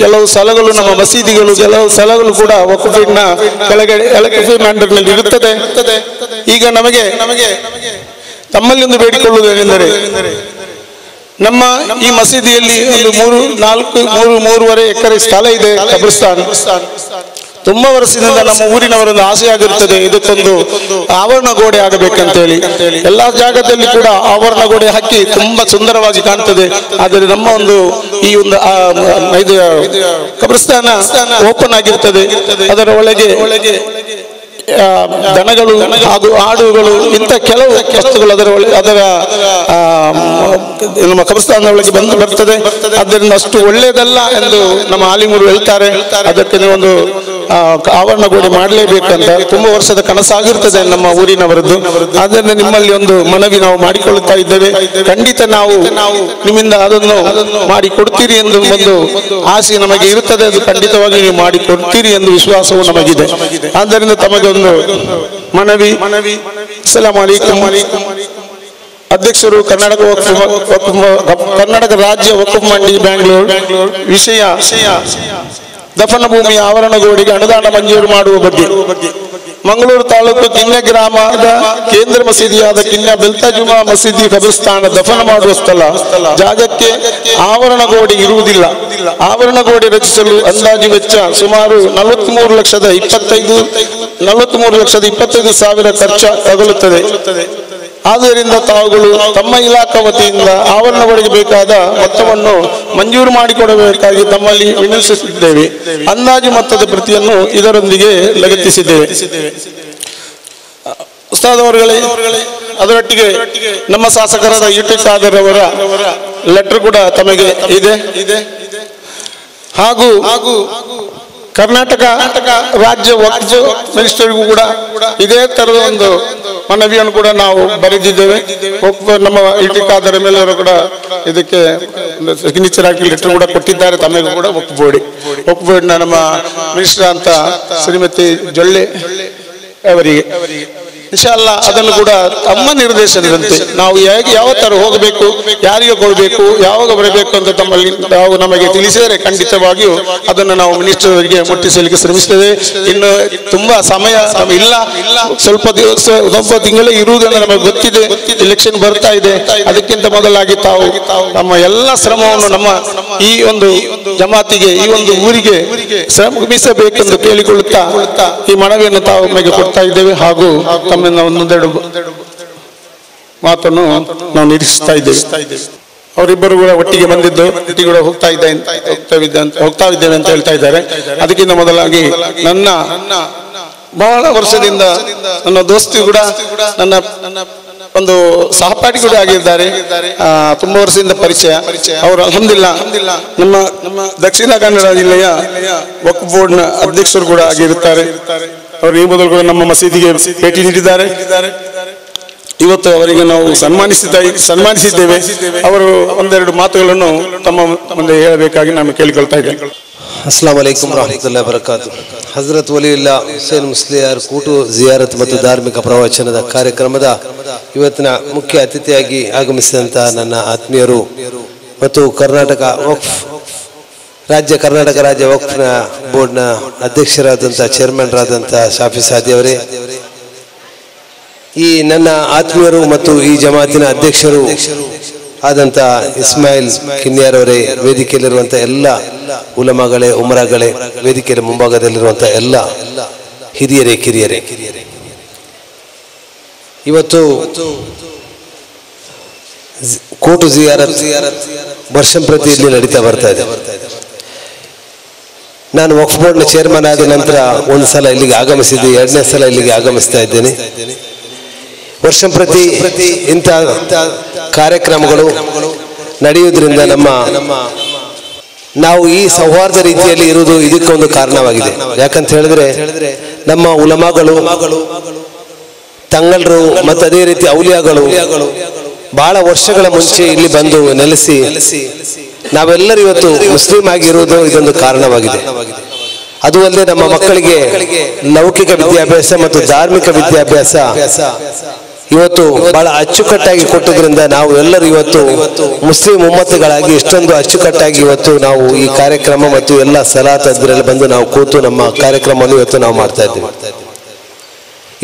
ಕೆಲವು ಸ್ಥಳಗಳು ನಮ್ಮ ಮಸೀದಿಗಳು, ಕೆಲವು ಸ್ಥಳಗಳು ಕೂಡ ವಕ್ಫ್ ಬೋರ್ಡ್ನ ಕೆಳಗಡೆ ಅಂಡರ್ನಲ್ಲಿ ಇರುತ್ತದೆ. ಈಗ ನಮಗೆ ತಮ್ಮಲ್ಲಿ ಒಂದು ಬೇಡಿಕೊಳ್ಳುವುದೇನೆಂದರೆ, ನಮ್ಮ ಈ ಮಸೀದಿಯಲ್ಲಿ ಒಂದು 3.5 ಎಕರೆ ಸ್ಥಳ ಇದೆ, ಕಬ್ರಿಸ್ತಾನ್. ತುಂಬಾ ವರ್ಷದಿಂದ ನಮ್ಮ ಊರಿನವರೊಂದು ಆಸೆ ಆಗಿರುತ್ತದೆ, ಇದಕ್ಕೊಂದು ಆವರಣ ಗೋಡೆ ಆಗಬೇಕಂತ ಹೇಳಿ. ಎಲ್ಲಾ ಜಾಗದಲ್ಲಿ ಕೂಡ ಆವರಣ ಗೋಡೆ ಹಾಕಿ ತುಂಬಾ ಸುಂದರವಾಗಿ ಕಾಣ್ತದೆ. ಆದರೆ ನಮ್ಮ ಈ ಒಂದು ಕಬ್ರಿಸ್ತಾನ ಓಪನ್ ಆಗಿರ್ತದೆ. ಅದರ ಒಳಗೆ ದನಗಳು ಹಾಗೂ ಆಡುಗಳು ಇಂಥ ಕೆಲವು ವಸ್ತುಗಳು ಅದರ ನಮ್ಮ ಕಬ್ರಿಸ್ತಾನದ ಒಳಗೆ ಬರ್ತದೆ. ಆದ್ದರಿಂದ ಅಷ್ಟು ಒಳ್ಳೆಯದಲ್ಲ ಎಂದು ನಮ್ಮ ಆಲಿಮರು ಹೇಳ್ತಾರೆ. ಅದಕ್ಕೆ ಒಂದು ಆವರಣ ಗೋಡೆ ಮಾಡಲೇಬೇಕಂತ ತುಂಬಾ ವರ್ಷದ ಕನಸಾಗಿರ್ತದೆ ನಮ್ಮ ಊರಿನವರದ್ದು. ಆದ್ದರಿಂದ ನಿಮ್ಮಲ್ಲಿ ಒಂದು ಮನವಿ ನಾವು ಮಾಡಿಕೊಳ್ಳುತ್ತಾ ಇದ್ದೇವೆ. ಖಂಡಿತ ನಾವು ನಿಮ್ಮಿಂದ ಅದನ್ನು ಮಾಡಿ ಕೊಡ್ತೀರಿ ಎಂದು ಒಂದು ಆಸೆ ನಮಗೆ ಇರುತ್ತದೆ. ಅದು ಖಂಡಿತವಾಗಿ ನೀವು ಮಾಡಿ ಕೊಡ್ತೀರಿ ಎಂದು ವಿಶ್ವಾಸವು ನಮಗಿದೆ. ಆದ್ದರಿಂದ ತಮಗೆ ಒಂದು ಮನವಿ. ಅಸ್ಸಲಾಮು ಅಲೈಕುಂ. ಅಧ್ಯಕ್ಷರು ಕರ್ನಾಟಕ ರಾಜ್ಯ ವಕ್ಫ್ ಮಂಡಳಿ ಬ್ಯಾಂಗ್ಳೂರ್. ವಿಷಯ ದಫನ ಭೂಮಿಯ ಆವರಣಗೋಡೆಗೆ ಅನುದಾನ ಮಂಜೂರು ಮಾಡುವ ಬಗ್ಗೆ ಮಂಗಳೂರು ತಾಲೂಕು ಕಿನ್ನೆ ಗ್ರಾಮದ ಕೇಂದ್ರ ಮಸೀದಿಯಾದ ಕಿನ್ನೆ ಬೆಲ್ತಾಜುಮಾ ಮಸೀದಿ ಕಬ್ರಿಸ್ತಾನ ದಫನ ಮಾಡುವ ಸ್ಥಳ ಜಾಗಕ್ಕೆ ಆವರಣಗೋಡೆ ಇರುವುದಿಲ್ಲ. ಆವರಣಗೋಡೆ ರಚಿಸಲು ಅಂದಾಜು ವೆಚ್ಚ ಸುಮಾರು 43,25,000 ಖರ್ಚು ತಗುಲುತ್ತದೆ. ಆದ್ದರಿಂದ ತಾವುಗಳು ತಮ್ಮ ಇಲಾಖಾ ವತಿಯಿಂದ ಆವರಣಗಳಿಗೆ ಬೇಕಾದ ಮೊತ್ತವನ್ನು ಮಂಜೂರು ಮಾಡಿಕೊಡಬೇಕಾಗಿ ತಮ್ಮಲ್ಲಿ ವಿನಂತಿಸುತ್ತಿದ್ದೇವೆ. ಅಂದಾಜು ಮೊತ್ತದ ಪ್ರತಿಯನ್ನು ಇದರೊಂದಿಗೆ ಲಗತ್ತಿಸಿದ್ದೇವೆ. ಉಸ್ತಾದ್ ಅವರುಗಳೇ, ಅದರೊಟ್ಟಿಗೆ ನಮ್ಮ ಶಾಸಕರಾದ ಯುಟಿ ಖಾದರ್ ಅವರ ಲೆಟರ್ ಕೂಡ ತಮಗೆ ಇದೆ. ಹಾಗೂ ಕರ್ನಾಟಕ ರಾಜ್ಯ ವಕ್ಫ್ ಮಿನಿಸ್ಟರ್ಗೂ ಕೂಡ ಇದೇ ತರದ ಒಂದು ಮನವಿಯನ್ನು ಕೂಡ ನಾವು ಬರೆದಿದ್ದೇವೆ. ನಮ್ಮ ಯುಟಿ ಖಾದರ್ ಮೇಲೆಯವರು ಕೂಡ ಇದಕ್ಕೆ ಸಿಗ್ನೇಚರ್ ಹಾಕಿ ಲೆಟರ್ ಕೂಡ ಕೊಟ್ಟಿದ್ದಾರೆ. ತಮಗೆ ಕೂಡ ವಕ್ಫ್ ಬೋರ್ಡ್ನ ನಮ್ಮ ಮಿನಿಸ್ಟರ್ ಅಂತ ಶ್ರೀಮತಿ ಜೊಳ್ಳೆ ಅವರಿಗೆ ಇನ್ಶಾಅಲ್ಲಾ ಅದನ್ನು ಕೂಡ ತಮ್ಮ ನಿರ್ದೇಶನದಂತೆ ನಾವು ಯಾವ ತರ ಹೋಗಬೇಕು, ಯಾರಿಗೆ ಕೊಡಬೇಕು, ಯಾವಾಗ ಬರಬೇಕು ಅಂತ ತಮ್ಮಲ್ಲಿ ನಾವು ನಮಗೆ ತಿಳಿಸಿದರೆ ಖಂಡಿತವಾಗಿಯೂ ಅದನ್ನು ನಾವು ಮಿನಿಸ್ಟರ್ ಅವರಿಗೆ ಮುಟ್ಟಿಸಲಿಕ್ಕೆ ಶ್ರಮಿಸ್ತೇವೆ. ಇನ್ನು ತುಂಬಾ ಸಮಯ ಇಲ್ಲ, ಸ್ವಲ್ಪ ತಿಂಗಳೇ ಇರುವುದನ್ನು ನಮಗೆ ಗೊತ್ತಿದೆ. ಎಲೆಕ್ಷನ್ ಬರ್ತಾ ಇದೆ. ಅದಕ್ಕಿಂತ ಮೊದಲಾಗಿ ತಾವು ನಮ್ಮ ಎಲ್ಲ ಶ್ರಮವನ್ನು ನಮ್ಮ ಈ ಒಂದು ಜಮಾತಿಗೆ, ಈ ಒಂದು ಊರಿಗೆ ಶ್ರಮಿಸಬೇಕೆಂದು ಕೇಳಿಕೊಳ್ಳುತ್ತಾ ಈ ಮನವಿಯನ್ನು ತಾವು ನಮಗೆ ಕೊಡ್ತಾ ಇದ್ದೇವೆ. ಹಾಗೂ ಒಂದೆರಡು ಮಾತನ್ನು ನಾವು ನಿರೀಕ್ಷಿಸ್ತಾ ಇದ್ದೇವೆ. ಅವರಿಬ್ಬರು ಕೂಡ ಒಟ್ಟಿಗೆ ಬಂದಿದ್ದು, ಒಟ್ಟಿಗೆ ಕೂಡ ಹೋಗ್ತಾ ಇದ್ದೇವೆ ಅಂತ ಹೇಳ್ತಾ ಇದ್ದಾರೆ. ಅದಕ್ಕಿಂತ ಮೊದಲಾಗಿ ನನ್ನ ಬಹಳ ವರ್ಷದಿಂದ ನನ್ನ ದೋಸ್ತಿ ಕೂಡ ನನ್ನ ಒಂದು ಸಹಪಾಠಿ ಕೂಡ ಆಗಿದ್ದಾರೆ. ತುಂಬಾ ವರ್ಷದಿಂದ ಪರಿಚಯ. ಅವರು ಅಲ್ಹಮ್ದುಲಿಲ್ಲಾ ನಮ್ಮ ದಕ್ಷಿಣ ಕನ್ನಡ ಜಿಲ್ಲೆಯ ವಕ್ಫ್ ಬೋರ್ಡ್ನ ಅಧ್ಯಕ್ಷರು ಕೂಡ ಆಗಿರುತ್ತಾರೆ. ಅವರು ಈ ಮೊದಲು ಕೂಡ ನಮ್ಮ ಮಸೀದಿಗೆ ಭೇಟಿ ನೀಡಿದ್ದಾರೆ. ಇವತ್ತು ಅವರಿಗೆ ನಾವು ಸನ್ಮಾನಿಸಿದ್ದೇವೆ. ಅವರು ಒಂದೆರಡು ಮಾತುಗಳನ್ನು ತಮ್ಮ ಮುಂದೆ ಹೇಳಬೇಕಾಗಿ ನಾನು ಕೇಳಿಕೊಳ್ತಾ ಇದ್ದೇನೆ. ಅಸ್ಸಲಾಮು ಅಲೈಕುಂ ವರಹಮತುಲ್ಲಾಹಿ ವಬರಕಾತು. ಹಜರತ್ ವಲಿಯುಲ್ಲಾ ಹುಸೇನ್ ಮುಸ್ಲಿಯಾರ್ ಕೂಟು ಜಿಯಾರತ್ ಮತ್ತು ಧಾರ್ಮಿಕ ಪ್ರವಚನದ ಕಾರ್ಯಕ್ರಮದ ಇವತ್ತಿನ ಮುಖ್ಯ ಅತಿಥಿಯಾಗಿ ಆಗಮಿಸಿದಂತಹ ನನ್ನ ಆತ್ಮೀಯರು ಮತ್ತು ಕರ್ನಾಟಕ ರಾಜ್ಯ ವಕ್ಫ್ನ ಬೋರ್ಡ್ನ ಅಧ್ಯಕ್ಷರಾದಂಥ ಚೇರ್ಮನ್ರಾದಂಥ ಶಾಫಿ ಸಾದಿ ಅವರೇ, ಈ ನನ್ನ ಆತ್ಮೀಯರು ಮತ್ತು ಈ ಜಮಾತಿನ ಅಧ್ಯಕ್ಷರು ಆದಂಥ ಇಸ್ಮಾಯಿಲ್ ಕಿನ್ಯಾರ್ ಅವರೇ, ವೇದಿಕೆಯಲ್ಲಿರುವಂಥ ಎಲ್ಲ ಉಲಮಾಗಳೇ, ಉಮರಾಗಳೇ, ವೇದಿಕೆಯ ಮುಂಭಾಗದಲ್ಲಿರುವಂಥ ಎಲ್ಲ ಹಿರಿಯರೇ, ಕಿರಿಯರೇ, ಇವತ್ತು ಕೋಟು ಜಿಯಾರತ್ ವರ್ಷಂಪ್ರತಿ ಇಲ್ಲಿ ನಡೀತಾ ಬರ್ತಾ ಇದೆ. ನಾನು ವಕ್ಫ್ ಬೋರ್ಡ್ನ ಚೇರ್ಮನ್ ಆದ ನಂತರ ಒಂದು ಸಲ ಇಲ್ಲಿಗೆ ಆಗಮಿಸಿದ್ದೆ, ಎರಡನೇ ಸಲ ಇಲ್ಲಿಗೆ ಆಗಮಿಸ್ತಾ ಇದ್ದೇನೆ. ವರ್ಷಂಪ್ರತಿ ಇಂಥ ಕಾರ್ಯಕ್ರಮಗಳು ನಡೆಯುವುದರಿಂದ ನಾವು ಈ ಸೌಹಾರ್ದ ರೀತಿಯಲ್ಲಿ ಇರುವುದು ಇದಕ್ಕೊಂದು ಕಾರಣವಾಗಿದೆ. ಯಾಕಂತ ಹೇಳಿದ್ರೆ ನಮ್ಮ ಉಲಮಾಗಳು, ತಂಗಲ್ರು ಮತ್ತು ಅದೇ ರೀತಿ ಔಲಿಯಾಗಳು ಬಹಳ ವರ್ಷಗಳ ಮುಂಚೆ ಇಲ್ಲಿ ಬಂದು ನೆಲೆಸಿ ನಾವೆಲ್ಲರೂ ಇವತ್ತು ಮುಸ್ಲಿಂ ಆಗಿರುವುದು ಇದೊಂದು ಕಾರಣವಾಗಿದೆ. ಅದು ಅಲ್ಲದೆ ನಮ್ಮ ಮಕ್ಕಳಿಗೆ ಲೌಕಿಕ ವಿದ್ಯಾಭ್ಯಾಸ ಮತ್ತು ಧಾರ್ಮಿಕ ವಿದ್ಯಾಭ್ಯಾಸ ಇವತ್ತು ಬಹಳ ಅಚ್ಚುಕಟ್ಟಾಗಿ ಕೊಟ್ಟದ್ರಿಂದ ನಾವು ಎಲ್ಲರೂ ಇವತ್ತು ಮುಸ್ಲಿಂ ಉಮ್ಮತ್ತುಗಳಾಗಿ ಇಷ್ಟೊಂದು ಅಚ್ಚುಕಟ್ಟಾಗಿ ಇವತ್ತು ನಾವು ಈ ಕಾರ್ಯಕ್ರಮ ಮತ್ತು ಎಲ್ಲ ಸಲಾತ್ ಅದರಲ್ಲಿ ಬಂದು ನಾವು ಕೂತು ನಮ್ಮ ಕಾರ್ಯಕ್ರಮವನ್ನು ಇವತ್ತು ನಾವು ಮಾಡ್ತಾ ಇದ್ದೀವಿ.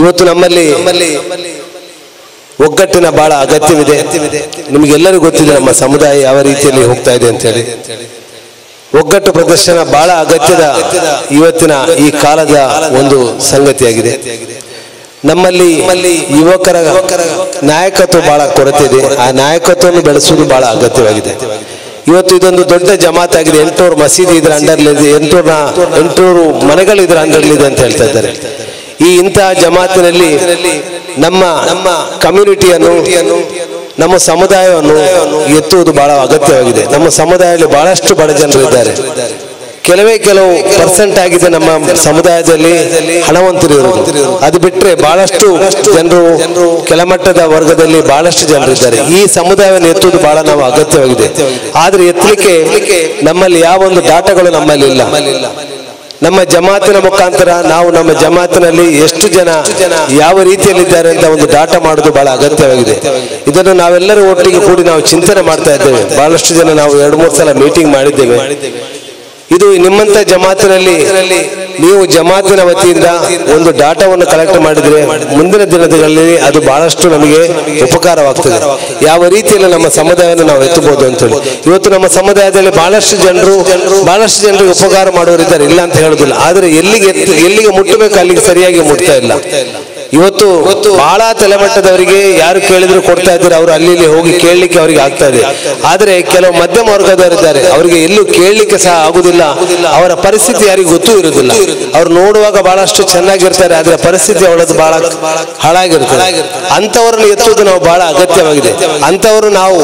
ಇವತ್ತು ನಮ್ಮಲ್ಲಿ ಒಗ್ಗಟ್ಟಿನ ಬಹಳ ಅಗತ್ಯವಿದೆ. ನಿಮಗೆಲ್ಲರಿಗೂ ಗೊತ್ತಿದೆ ನಮ್ಮ ಸಮುದಾಯ ಯಾವ ರೀತಿಯಲ್ಲಿ ಹೋಗ್ತಾ ಇದೆ ಅಂತ ಹೇಳಿ. ಒಗ್ಗಟ್ಟು ಪ್ರದರ್ಶನ ಬಹಳ ಅಗತ್ಯದ ಇವತ್ತಿನ ಈ ಕಾಲದ ಒಂದು ಸಂಗತಿಯಾಗಿದೆ. ನಮ್ಮಲ್ಲಿ ಯುವಕರ ನಾಯಕತ್ವ ಬಹಳ ಕೊರತೆ ಇದೆ. ಆ ನಾಯಕತ್ವವನ್ನು ಬೆಳೆಸುವುದು ಬಹಳ ಅಗತ್ಯವಾಗಿದೆ. ಇವತ್ತು ಇದೊಂದು ದೊಡ್ಡ ಜಮಾತ್ ಆಗಿದೆ. 800 ಮಸೀದಿ ಇದರ ಅಂಡರ್ಲಿದೆ, 800 ಮನೆಗಳು ಇದರ ಅಂಡರ್ಲಿದೆ ಅಂತ ಹೇಳ್ತಾ ಇದ್ದಾರೆ. ಈ ಇಂತಹ ಜಮಾತಿನಲ್ಲಿ ನಮ್ಮ ಕಮ್ಯುನಿಟಿಯನ್ನು, ನಮ್ಮ ಸಮುದಾಯವನ್ನು ಎತ್ತುವುದು ಬಹಳ ಅಗತ್ಯವಾಗಿದೆ. ನಮ್ಮ ಸಮುದಾಯದಲ್ಲಿ ಬಹಳಷ್ಟು ಬಡ ಜನರು ಇದ್ದಾರೆ. ಕೆಲವು ಪರ್ಸೆಂಟ್ ಆಗಿದೆ ನಮ್ಮ ಸಮುದಾಯದಲ್ಲಿ ಹಣವಂತರು ಇರುವುದು. ಅದು ಬಿಟ್ಟರೆ ಬಹಳಷ್ಟು ಜನರು ಕೆಳಮಟ್ಟದ ವರ್ಗದಲ್ಲಿ ಬಹಳಷ್ಟು ಜನರಿದ್ದಾರೆ. ಈ ಸಮುದಾಯವನ್ನು ಎತ್ತುವುದು ಬಹಳ ನಾವು ಅಗತ್ಯವಾಗಿದೆ. ಆದ್ರೆ ಎತ್ತಲಿಕ್ಕೆ ನಮ್ಮಲ್ಲಿ ಯಾವ ಒಂದು ಡಾಟಾಗಳು ನಮ್ಮಲ್ಲಿ ಇಲ್ಲ. ನಮ್ಮ ಜಮಾತಿನ ಮುಖಾಂತರ ನಾವು ನಮ್ಮ ಜಮಾತಿನಲ್ಲಿ ಎಷ್ಟು ಜನ ಯಾವ ರೀತಿಯಲ್ಲಿದ್ದಾರೆ ಅಂತ ಒಂದು ಡಾಟಾ ಮಾಡೋದು ಬಹಳ ಅಗತ್ಯವಾಗಿದೆ. ಇದನ್ನು ನಾವೆಲ್ಲರೂ ಒಟ್ಟಿಗೆ ಕೂಡಿ ನಾವು ಚಿಂತನೆ ಮಾಡ್ತಾ ಇದ್ದೇವೆ. ಬಹಳಷ್ಟು ಜನ ನಾವು 2-3 ಸಲ ಮೀಟಿಂಗ್ ಮಾಡಿದ್ದೇವೆ. ಇದು ನಿಮ್ಮಂತ ಜಮಾತಿನಲ್ಲಿ ನೀವು ಜಮಾತಿನ ವತಿಯಿಂದ ಒಂದು ಡಾಟಾವನ್ನು ಕಲೆಕ್ಟ್ ಮಾಡಿದ್ರೆ ಮುಂದಿನ ದಿನಗಳಲ್ಲಿ ಅದು ಬಹಳಷ್ಟು ನಮಗೆ ಉಪಕಾರವಾಗ್ತದೆ. ಯಾವ ರೀತಿಯಲ್ಲಿ ನಮ್ಮ ಸಮುದಾಯವನ್ನು ನಾವು ಎತ್ತಬಹುದು ಅಂತೇಳಿ. ಇವತ್ತು ನಮ್ಮ ಸಮುದಾಯದಲ್ಲಿ ಬಹಳಷ್ಟು ಜನರಿಗೆ ಉಪಕಾರ ಮಾಡುವರಿದ್ದಾರೆ, ಇಲ್ಲ ಅಂತ ಹೇಳುದಿಲ್ಲ. ಆದ್ರೆ ಎಲ್ಲಿಗೆ ಮುಟ್ಟಬೇಕು ಅಲ್ಲಿಗೆ ಸರಿಯಾಗಿ ಮುಟ್ತಾ ಇಲ್ಲ. ಇವತ್ತು ಬಹಳ ತಲೆಮಟ್ಟದವರಿಗೆ ಯಾರು ಕೇಳಿದ್ರು ಕೊಡ್ತಾ ಇದ್ದಾರೆ, ಅವರು ಅಲ್ಲಿ ಹೋಗಿ ಕೇಳಲಿಕ್ಕೆ ಅವರಿಗೆ ಆಗ್ತಾ ಇದೆ. ಆದ್ರೆ ಕೆಲವು ಮಧ್ಯಮ ವರ್ಗದವರಿದ್ದಾರೆ, ಅವರಿಗೆ ಎಲ್ಲೂ ಕೇಳಲಿಕ್ಕೆ ಸಹ ಆಗುದಿಲ್ಲ. ಅವರ ಪರಿಸ್ಥಿತಿ ಯಾರಿಗೂ ಗೊತ್ತೂ ಇರುವುದಿಲ್ಲ. ಅವ್ರು ನೋಡುವಾಗ ಬಹಳಷ್ಟು ಚೆನ್ನಾಗಿರ್ತಾರೆ, ಆದ್ರೆ ಪರಿಸ್ಥಿತಿ ಅವಳದು ಬಹಳ ಹಾಳಾಗಿರ್ತದೆ. ಅಂತವರನ್ನು ಎತ್ತುವುದು ನಾವು ಬಹಳ ಅಗತ್ಯವಾಗಿದೆ. ಅಂತವರು ನಾವು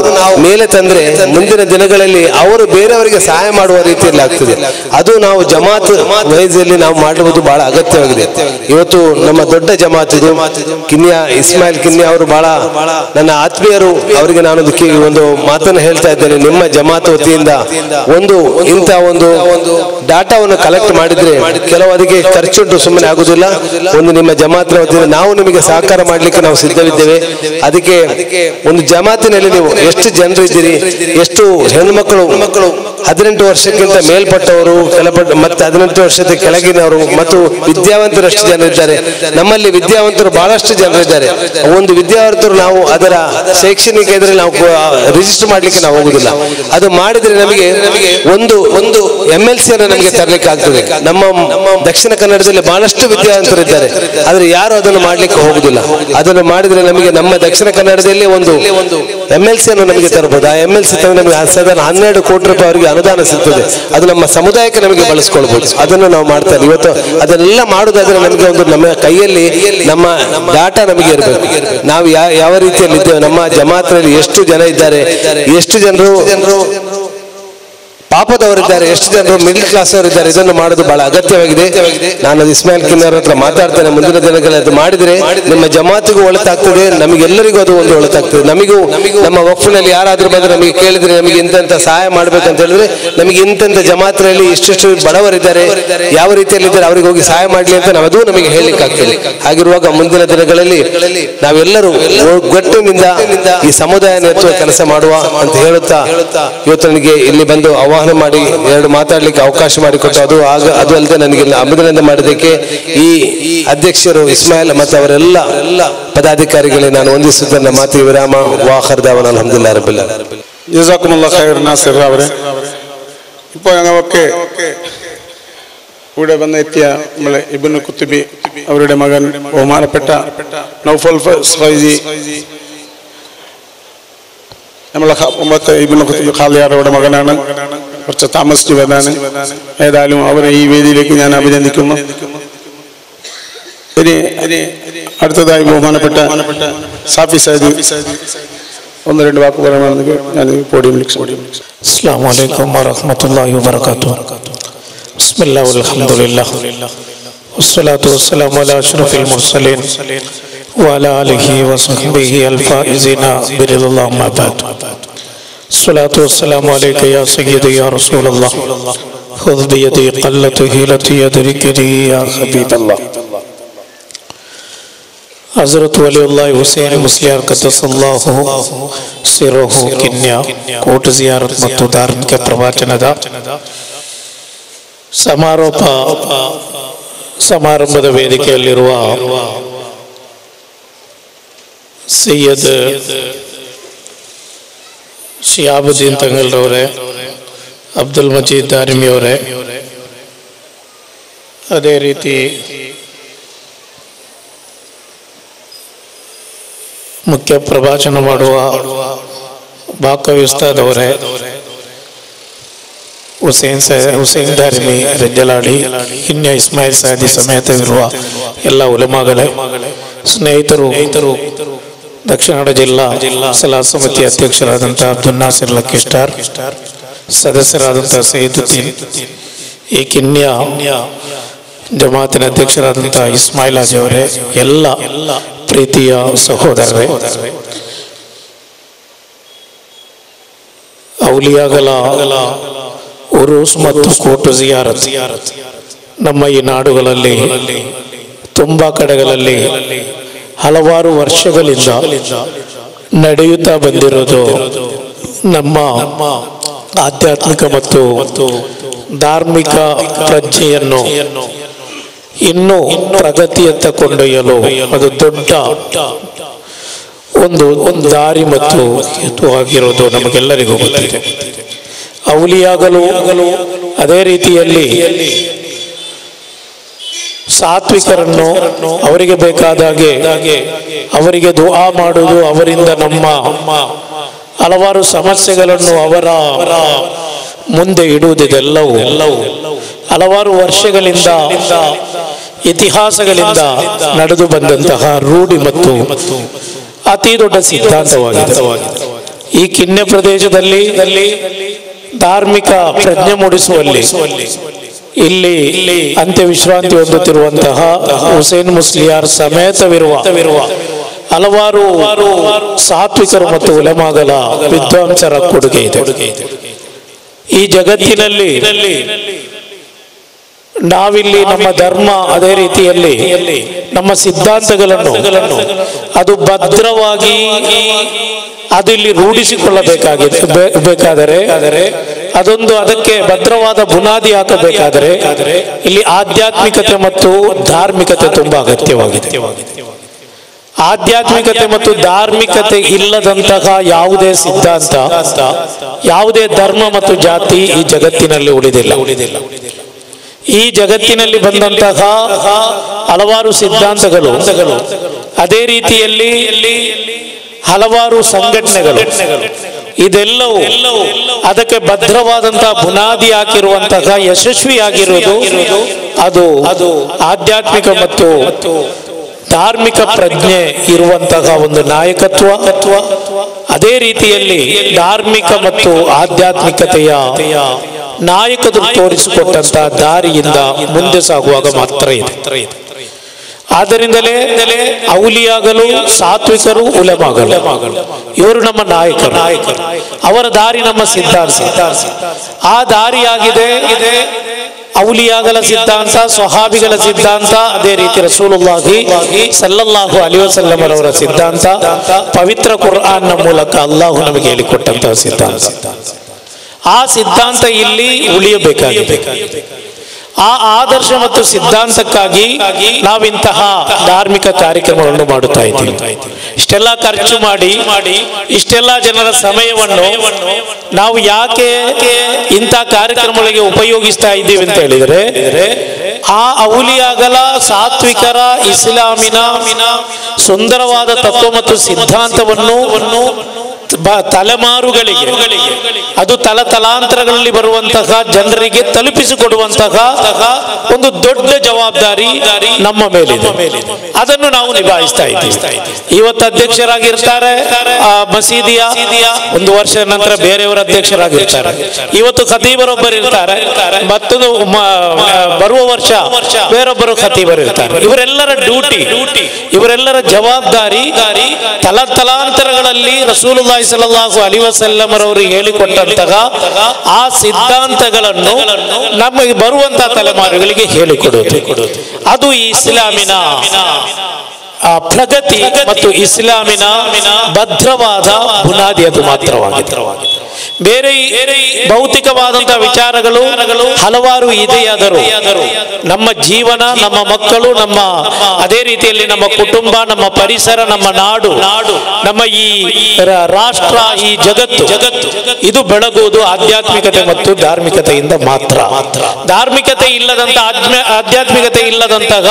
ಮೇಲೆ ತಂದ್ರೆ ಮುಂದಿನ ದಿನಗಳಲ್ಲಿ ಅವರು ಬೇರೆಯವರಿಗೆ ಸಹಾಯ ಮಾಡುವ ರೀತಿಯಲ್ಲಿ ಆಗ್ತದೆ. ಅದು ನಾವು ಜಮಾತ್ ವೈಸಲ್ಲಿ ನಾವು ಮಾಡುವುದು ಬಹಳ ಅಗತ್ಯವಾಗಿದೆ. ಇವತ್ತು ನಮ್ಮ ದೊಡ್ಡ ಜಮಾತ್ ಕಿನ್ಯಾ ಇಸ್ಮಾಯಿಲ್ ಕಿನ್ಯಾ ಅವರು ಬಹಳ ನನ್ನ ಆತ್ಮೀಯರು. ಅವರಿಗೆ ನಾನು ಒಂದು ಮಾತನ್ನು ಹೇಳ್ತಾ ಇದ್ದೇನೆ, ನಿಮ್ಮ ಜಮಾತ್ ವತಿಯಿಂದ ಇಂಥ ಒಂದು ಡಾಟಾವನ್ನು ಕಲೆಕ್ಟ್ ಮಾಡಿದ್ರೆ ಕೆಲವು ಅದಕ್ಕೆ ಖರ್ಚುಂಟು, ಸುಮ್ಮನೆ ಆಗುದಿಲ್ಲ. ನಿಮ್ಮ ಜಮಾತ್ನ ವತಿಯಿಂದ ನಾವು ನಿಮಗೆ ಸಹಕಾರ ಮಾಡಲಿಕ್ಕೆ ನಾವು ಸಿದ್ಧವಿದ್ದೇವೆ. ಅದಕ್ಕೆ ಒಂದು ಜಮಾತಿನಲ್ಲಿ ನೀವು ಎಷ್ಟು ಜನರು ಇದ್ದೀರಿ, ಎಷ್ಟು ಹೆಣ್ಮಕ್ಳು 18 ವರ್ಷಕ್ಕಿಂತ ಮೇಲ್ಪಟ್ಟವರು, ಮತ್ತೆ 18 ವರ್ಷದ ಕೆಳಗಿನವರು ಮತ್ತು ವಿದ್ಯಾವಂತರು ಎಷ್ಟು ಜನರಿದ್ದಾರೆ. ನಮ್ಮಲ್ಲಿ ವಿದ್ಯಾವಂತರು ಬಹಳಷ್ಟು ಜನರಿದ್ದಾರೆ. ಒಂದು ವಿದ್ಯಾವಂತರು ನಾವು ಅದರ ಶೈಕ್ಷಣಿಕ ಇದರಲ್ಲಿ ನಾವು ರಿಜಿಸ್ಟರ್ ಮಾಡ್ಲಿಕ್ಕೆ ನಾವು ಹೋಗುದಿಲ್ಲ. ಅದು ಮಾಡಿದ್ರೆ ನಮಗೆ ಒಂದು MLC ಅನ್ನು ನಮಗೆ ತರಲಿಕ್ಕೆ ಆಗ್ತದೆ. ನಮ್ಮ ದಕ್ಷಿಣ ಕನ್ನಡದಲ್ಲಿ ಬಹಳಷ್ಟು ವಿದ್ಯಾವಂತರು ಇದ್ದಾರೆ, ಆದ್ರೆ ಯಾರು ಅದನ್ನು ಮಾಡ್ಲಿಕ್ಕೆ ಹೋಗುದಿಲ್ಲ. ಅದನ್ನು ಮಾಡಿದ್ರೆ ನಮಗೆ ನಮ್ಮ ದಕ್ಷಿಣ ಕನ್ನಡದಲ್ಲಿ ಒಂದು MLC ಅನ್ನು ನಮಗೆ ತರಬಹುದು. ಆ MLC ತಂದ್ರೆ ನಮಗೆ ಸಾಧಾರಣ 12 ಕೋಟಿ ರೂಪಾಯಿ ಅವರಿಗೆ ಅನುದಾನ ಸಿಗ್ತದೆ. ಅದು ನಮ್ಮ ಸಮುದಾಯಕ್ಕೆ ನಮಗೆ ಬಳಸ್ಕೊಳ್ಬಹುದು. ಅದನ್ನು ನಾವು ಮಾಡ್ತಾರೆ. ಇವತ್ತು ಅದನ್ನೆಲ್ಲ ಮಾಡುವುದಾದ್ರೆ ನಮಗೆ ನಮ್ಮ ಕೈಯಲ್ಲಿ ನಮ್ಮ ಡಾಟಾ ನಮಗೆ ಇರಬೇಕು. ನಾವು ಯಾವ ರೀತಿಯಲ್ಲಿ ಇದ್ದೇವೆ, ನಮ್ಮ ಜಮಾತ್ನಲ್ಲಿ ಎಷ್ಟು ಜನ ಇದ್ದಾರೆ, ಎಷ್ಟು ಜನರು ಪಾಪದವರಿದ್ದಾರೆ, ಎಷ್ಟು ಜನರು ಮಿಡಿಲ್ ಕ್ಲಾಸ್ ಅವರಿದ್ದಾರೆ. ಇದನ್ನು ಮಾಡೋದು ಬಹಳ ಅಗತ್ಯವಾಗಿದೆ. ನಾನು ಅದು ಇಸ್ಮಾಯಿಲ್ ಕಿನ್ನರ್ ಹತ್ರ ಮಾತಾಡ್ತೇನೆ. ಮುಂದಿನ ದಿನಗಳಲ್ಲಿ ಅದು ಮಾಡಿದ್ರೆ ನಿಮ್ಮ ಜಮಾತಿಗೂ ಒಳಿತಾಗ್ತದೆ, ನಮಗೆಲ್ಲರಿಗೂ ಅದು ಒಂದು ಒಳಿತಾಗ್ತದೆ. ನಮಗೂ ನಮ್ಮ ವಕ್ಫಿನಲ್ಲಿ ಯಾರಾದ್ರೂ ಬಂದ್ರೆ ನಮಗೆ ಕೇಳಿದ್ರೆ ನಮಗೆ ಇಂಥ ಸಹಾಯ ಮಾಡ್ಬೇಕಂತ ಹೇಳಿದ್ರೆ ನಮಗೆ ಇಂಥ ಜಮಾತ್ನಲ್ಲಿ ಇಷ್ಟು ಬಡವರಿದ್ದಾರೆ, ಯಾವ ರೀತಿಯಲ್ಲಿ ಇದ್ದಾರೆ, ಅವರಿಗೆ ಹೋಗಿ ಸಹಾಯ ಮಾಡ್ಲಿ ಅಂತ ನಾವು ಅದು ನಮಗೆ ಹೇಳಲಿಕ್ಕೆ ಆಗ್ತದೆ. ಹಾಗಿರುವಾಗ ಮುಂದಿನ ದಿನಗಳಲ್ಲಿ ನಾವೆಲ್ಲರೂ ಒಗ್ಗಟ್ಟಿನಿಂದ ಈ ಸಮುದಾಯ ಎತ್ತುವ ಕೆಲಸ ಮಾಡುವ ಅಂತ ಹೇಳುತ್ತಾ ಇವತ್ತು ನನಗೆ ಇಲ್ಲಿ ಬಂದು ಆಹ್ವಾನ ಮಾಡಿ ಎರಡು ಮಾತಾಡ್ಲಿಕ್ಕೆ ಅವಕಾಶ ಮಾಡಿಕೊಟ್ಟು ಅದು ಅಲ್ಲದೆ ನನಗೆ ಅಭಿನಂದನೆ ಮಾಡೋದಕ್ಕೆ ಈ ಅಧ್ಯಕ್ಷರು ಇಸ್ಮಾಯಿಲ್ ಮತ್ತು ಅವರೆಲ್ಲ ಪದಾಧಿಕಾರಿಗಳಿಗೆ ನಾನು ವಂದಿಸುತ್ತೇನೆ. ಮಾತಿ ವಿರಾಮ. ವಾಖರ್ ದಾವನ ಅಲ್ಹಮ್ದುಲಿಲ್ಲಾಹಿ ರಬ್ಬಿಲ್ ಆಲಮೀನ್. ജസാക്കുമുല്ലാഹ് ഖൈർ നാസിർ അവരെ. ഇപ്പോൾ ഞങ്ങൾക്ക് ഇവിടെ വന്നെത്തിയ നമ്മളെ ഇബ്നു കുത്തുബി അവരുടെ മകൻ ബഹുമാനപ്പെട്ട നൗഫൽ ഫൈസി, നമ്മളെ ഇബ്നു കുത്തുബി ഖാലിയാറുടെ മകനാണ്, കുറച്ച് താമസിച്ചു വരാണ്. ഏതായാലും അവരെ ഈ വേദിയിലേക്ക് ഞാൻ അഭിനന്ദിക്കുന്നു. ഇനി അടുത്തതായി ബഹുമാനപ്പെട്ട സാഫി സൈദി ഒന്ന് രണ്ട് വാക്ക് പറയാമെന്ന് ഞാൻ പോഡിയം വിളിച്ചു. അസ്സലാമു അലൈക്കും വറഹ്മത്തുള്ളാഹി വബറകാതുഹു. ബിസ്മില്ലാഹി വൽഹംദുലില്ലാഹ് വസ്സലാത്തു വസ്സലാമു അലാ അഷ്റഫിൽ മുർസലീൻ വഅലാ ആലിഹി വസഹ്ബിഹി അൽഫായിസീന ബിറിദല്ലാഹി അമ്മാ ബഅദ്. അസ്സലാത്തു വസ്സലാമു അലൈക യാ സയ്യിദി യാ റസൂലല്ലാഹ് ഖുദ് ബിയദി ഖല്ലതു ഹിലതി യദ്രികനി യാ ഹബീബല്ലാഹ്. ಹಜರತ್ ವಲಿಯುಲ್ಲಾಹ್ ಹುಸೇನ್ ಮುಸ್ಲಿಯಾರ್ ಕದ್ದಸಲ್ಲಾಹು ಸಿರಹು ಕಿನ್ಯಾ ಕೋಟ ಜಿಯಾರತ್ ಮತ್ತು ಧಾರ್ಮಿಕ ಪ್ರವಚನದ ಸಮಾರಂಭದ ವೇದಿಕೆಯಲ್ಲಿರುವ ಸೈಯದ್ ಶಿಯಾಬುದ್ದೀನ್ ತಂಗಲ್ರವರೇ, ಅಬ್ದುಲ್ ಮಜೀದ್ ದಾರಿಮಿಯವರೇ, ಅದೇ ರೀತಿ ಮುಖ್ಯ ಪ್ರಭಾಷಣ ಮಾಡುವ ಬಾಕವಿಸ್ತಾದವರೇ, ಹುಸೇನ್ ದಾರಿಮಿ ರೆಜ್ಜಲಾಡಿ, ಕಿನ್ಯಾ ಇಸ್ಮಾಯಿಲ್ ಸಾದಿ ಸಮೇತವಿರುವ ಎಲ್ಲ ಉಲಮಾಗಳೇ, ಸ್ನೇಹಿತರು, ದಕ್ಷಿಣ ಕನ್ನಡ ಜಿಲ್ಲಾ ಸಲಾ ಸಮಿತಿ ಅಧ್ಯಕ್ಷರಾದಂಥ ಅಬ್ದುಲ್ ನಾಸಿರ್ ಲಕ್ಕಿಸ್ಟಾರ್, ಸದಸ್ಯರಾದಂಥ ಸೈದುದ್ದೀನ್, ಈ ಕಿನ್ಯಾ ಜಮಾತಿನ ಅಧ್ಯಕ್ಷರಾದಂಥ ಇಸ್ಮಾಯಿಲ್ ಹಾಜಿ ಅವರೇ, ಎಲ್ಲ ಪ್ರೀತಿಯ ಸಹೋದರರೇ, ಔಲಿಯಾಗಳ ಉರೂಸ್ ಮತ್ತು ಕೋಟು ಜಿಯಾರತ್ ನಮ್ಮ ಈ ನಾಡುಗಳಲ್ಲಿ ತುಂಬಾ ಕಡೆಗಳಲ್ಲಿ ಹಲವಾರು ವರ್ಷಗಳಿಂದ ನಡೆಯುತ್ತಾ ಬಂದಿರೋದು ನಮ್ಮ ಆಧ್ಯಾತ್ಮಿಕ ಮತ್ತು ಧಾರ್ಮಿಕ ಪ್ರಜ್ಞೆಯನ್ನು ಇನ್ನೂ ಪ್ರಗತಿಯತ್ತ ಕೊಂಡೊಯ್ಯಲು ಅದು ದೊಡ್ಡ ಒಂದು ದಾರಿ ಮತ್ತು ಆಗಿರೋದು ನಮಗೆಲ್ಲರಿಗೂ ಗೊತ್ತಿದೆ. ಔಲಿಯಾಗಲು ಅದೇ ರೀತಿಯಲ್ಲಿ ಸಾತ್ವಿಕರನ್ನು ಅವರಿಗೆ ಬೇಕಾದಾಗೆ ಅವರಿಗೆ ದುಆ ಮಾಡುವುದು, ಅವರಿಂದ ನಮ್ಮ ಹಲವಾರು ಸಮಸ್ಯೆಗಳನ್ನು ಅವರ ಮುಂದೆ ಇಡುವುದಿದೆಲ್ಲವೂ ಹಲವಾರು ವರ್ಷಗಳಿಂದ ಇತಿಹಾಸಗಳಿಂದ ನಡೆದು ಬಂದಂತಹ ರೂಢಿ ಮತ್ತು ಅತಿ ದೊಡ್ಡ ಸಿದ್ಧಾಂತವಾಗಿದೆ. ಈ ಕಿನ್ನೆ ಪ್ರದೇಶದಲ್ಲಿ ಧಾರ್ಮಿಕ ಪ್ರಜ್ಞೆ ಮೂಡಿಸುವಲ್ಲಿ ಇಲ್ಲಿ ಅಂತ್ಯ ವಿಶ್ರಾಂತಿ ಹೊಂದುತ್ತಿರುವಂತಹ ಹುಸೇನ್ ಮುಸ್ಲಿಯಾರ್ ಸಮೇತವಿರುವ ಹಲವಾರು ಸಾತ್ವಿಕರು ಮತ್ತು ಉಲಮಾಗಳ ವಿದ್ವಾಂಸರ ಕೊಡುಗೆ ಇದೆ. ಈ ಜಗತ್ತಿನಲ್ಲಿ ನಾವಿಲ್ಲಿ ನಮ್ಮ ಧರ್ಮ ಅದೇ ರೀತಿಯಲ್ಲಿ ನಮ್ಮ ಸಿದ್ಧಾಂತಗಳನ್ನು ಅದು ಭದ್ರವಾಗಿ ಅದು ಇಲ್ಲಿ ರೂಢಿಸಿಕೊಳ್ಳಬೇಕಾದರೆ ಅದೊಂದು ಅದಕ್ಕೆ ಭದ್ರವಾದ ಬುನಾದಿ ಹಾಕಬೇಕಾದರೆ ಇಲ್ಲಿ ಆಧ್ಯಾತ್ಮಿಕತೆ ಮತ್ತು ಧಾರ್ಮಿಕತೆ ತುಂಬಾ ಅಗತ್ಯವಾಗಿದೆ. ಆಧ್ಯಾತ್ಮಿಕತೆ ಮತ್ತು ಧಾರ್ಮಿಕತೆ ಇಲ್ಲದಂತಹ ಯಾವುದೇ ಸಿದ್ಧಾಂತ, ಯಾವುದೇ ಧರ್ಮ ಮತ್ತು ಜಾತಿ ಈ ಜಗತ್ತಿನಲ್ಲಿ ಉಳಿದಿಲ್ಲ. ಈ ಜಗತ್ತಿನಲ್ಲಿ ಬಂದಂತಹ ಹಲವಾರು ಸಿದ್ಧಾಂತಗಳು, ಅದೇ ರೀತಿಯಲ್ಲಿ ಹಲವಾರು ಸಂಘಟನೆಗಳು, ಇದೆಲ್ಲವೂ ಅದಕ್ಕೆ ಭದ್ರವಾದಂತಹ ಬುನಾದಿ ಹಾಕಿರುವಂತಹ ಯಶಸ್ವಿಯಾಗಿರುವುದು ಅದು ಆಧ್ಯಾತ್ಮಿಕ ಮತ್ತು ಧಾರ್ಮಿಕ ಪ್ರಜ್ಞೆ ಇರುವಂತಹ ಒಂದು ನಾಯಕತ್ವ. ಅದೇ ರೀತಿಯಲ್ಲಿ ಧಾರ್ಮಿಕ ಮತ್ತು ಆಧ್ಯಾತ್ಮಿಕತೆಯ ನಾಯಕರು ತೋರಿಸಿಕೊಟ್ಟಂತಹ ದಾರಿಯಿಂದ ಮುಂದೆ ಸಾಗುವಾಗ ಮಾತ್ರ ಇದೆ. ಆದ್ದರಿಂದಲೇ ಔಲಿಯಾಗಲು ಸಾತ್ವಿಕರು ಉಲಮಾಗಲು ಇವರು ನಮ್ಮ ನಾಯಕರು. ಅವರ ದಾರಿ ನಮ್ಮ ಸಿದ್ಧಾಂತ. ಆ ದಾರಿಯಾಗಿದೆ ಔಲಿಯಾಗಲ ಸಿದ್ಧಾಂತ, ಸ್ವಹಾಬಿಗಳ ಸಿದ್ಧಾಂತ, ಅದೇ ರೀತಿ ರಸೂಲುಲ್ಲಾಹಿ ಸಲ್ಲಲ್ಲಾಹು ಅಲೈಹಿ ವಸಲ್ಲಂ ಅವರ ಸಿದ್ಧಾಂತ, ಪವಿತ್ರ ಕುರ್ಆನ್ನ ಮೂಲಕ ಅಲ್ಲಾಹು ನಮಗೆ ಹೇಳಿಕೊಟ್ಟಂತಹ ಸಿದ್ಧಾಂತ. ಆ ಸಿದ್ಧಾಂತ ಇಲ್ಲಿ ಉಳಿಯಬೇಕಾಗಿದೆ. ಆ ಆದರ್ಶ ಮತ್ತು ಸಿದ್ಧಾಂತಕ್ಕಾಗಿ ನಾವಿಂತಹ ಧಾರ್ಮಿಕ ಕಾರ್ಯಕ್ರಮಗಳನ್ನು ಮಾಡುತ್ತಾ ಇದ್ದೀವಿ. ಇಷ್ಟೆಲ್ಲ ಖರ್ಚು ಮಾಡಿ ಇಷ್ಟೆಲ್ಲ ಜನರ ಸಮಯವನ್ನು ನಾವು ಯಾಕೆ ಇಂಥ ಕಾರ್ಯಕ್ರಮಗಳಿಗೆ ಉಪಯೋಗಿಸ್ತಾ ಇದ್ದೀವಿ ಅಂತ ಹೇಳಿದರೆ, ಆ ಔಲಿಯಾಗಲ ಸಾತ್ವಿಕರ ಇಸ್ಲಾಮಿನ ಸುಂದರವಾದ ತತ್ವ ಮತ್ತು ಸಿದ್ಧಾಂತವನ್ನು ತಲೆಮಾರುಗಳಿಗೆ, ಅದು ತಲಾಂತರಗಳಲ್ಲಿ ಬರುವಂತಹ ಜನರಿಗೆ ತಲುಪಿಸಿಕೊಡುವಂತಹ ಒಂದು ದೊಡ್ಡ ಜವಾಬ್ದಾರಿ ನಮ್ಮ ಮೇಲಿದೆ. ಅದನ್ನು ನಾವು ನಿಭಾಯಿಸ್ತಾ ಇದ್ದೀವಿ. ಇವತ್ತು ಅಧ್ಯಕ್ಷರಾಗಿರ್ತಾರೆ ಮಸೀದಿಯ, ಒಂದು ವರ್ಷ ನಂತರ ಬೇರೆಯವರ ಅಧ್ಯಕ್ಷರಾಗಿರ್ತಾರೆ. ಇವತ್ತು ಖತೀಬರೊಬ್ಬರು ಇರ್ತಾರೆ, ಮತ್ತೊಂದು ಬರುವ ವರ್ಷ ಬೇರೊಬ್ಬರು ಖತೀಬರು ಇರ್ತಾರೆ. ಇವರೆಲ್ಲರ ಡ್ಯೂಟಿ, ಇವರೆಲ್ಲರ ಜವಾಬ್ದಾರಿ ತಲಾಂತರಗಳಲ್ಲಿ ರಸೂಲುಲ್ಲಾಹಿ ಸಲ್ಲಲ್ಲಾಹು ಅಲೈಹಿ ವಸಲ್ಲಂ ಅವರು ಹೇಳಿಕೊಟ್ಟಂತಹ ಆ ಸಿದ್ಧಾಂತಗಳನ್ನು ನಮಗೆ ಬರುವಂತಹ ತಲೆಮಾರುಗಳಿಗೆ ಹೇಳಿಕೊಡುವುದು. ಅದು ಈ ಇಸ್ಲಾಮಿನ ಪ್ರಗತಿ ಮತ್ತು ಇಸ್ಲಾಮಿನ ಭದ್ರವಾದ ಬುನಾದಿ ಅದು ಮಾತ್ರವಾಗಿದೆ. ಬೇರೆ ಭೌತಿಕವಾದಂತಹ ವಿಚಾರಗಳು ಹಲವಾರು ಇದೆಯಾದರೂ ನಮ್ಮ ಜೀವನ, ನಮ್ಮ ಮಕ್ಕಳು, ನಮ್ಮ ಅದೇ ರೀತಿಯಲ್ಲಿ ನಮ್ಮ ಕುಟುಂಬ, ನಮ್ಮ ಪರಿಸರ, ನಮ್ಮ ನಾಡು, ನಮ್ಮ ಈ ರಾಷ್ಟ್ರ, ಈ ಜಗತ್ತು ಇದು ಬೆಳಗುವುದು ಆಧ್ಯಾತ್ಮಿಕತೆ ಮತ್ತು ಧಾರ್ಮಿಕತೆಯಿಂದ ಮಾತ್ರ. ಧಾರ್ಮಿಕತೆ ಇಲ್ಲದಂತಹ, ಆಧ್ಯಾತ್ಮಿಕತೆ ಇಲ್ಲದಂತಹ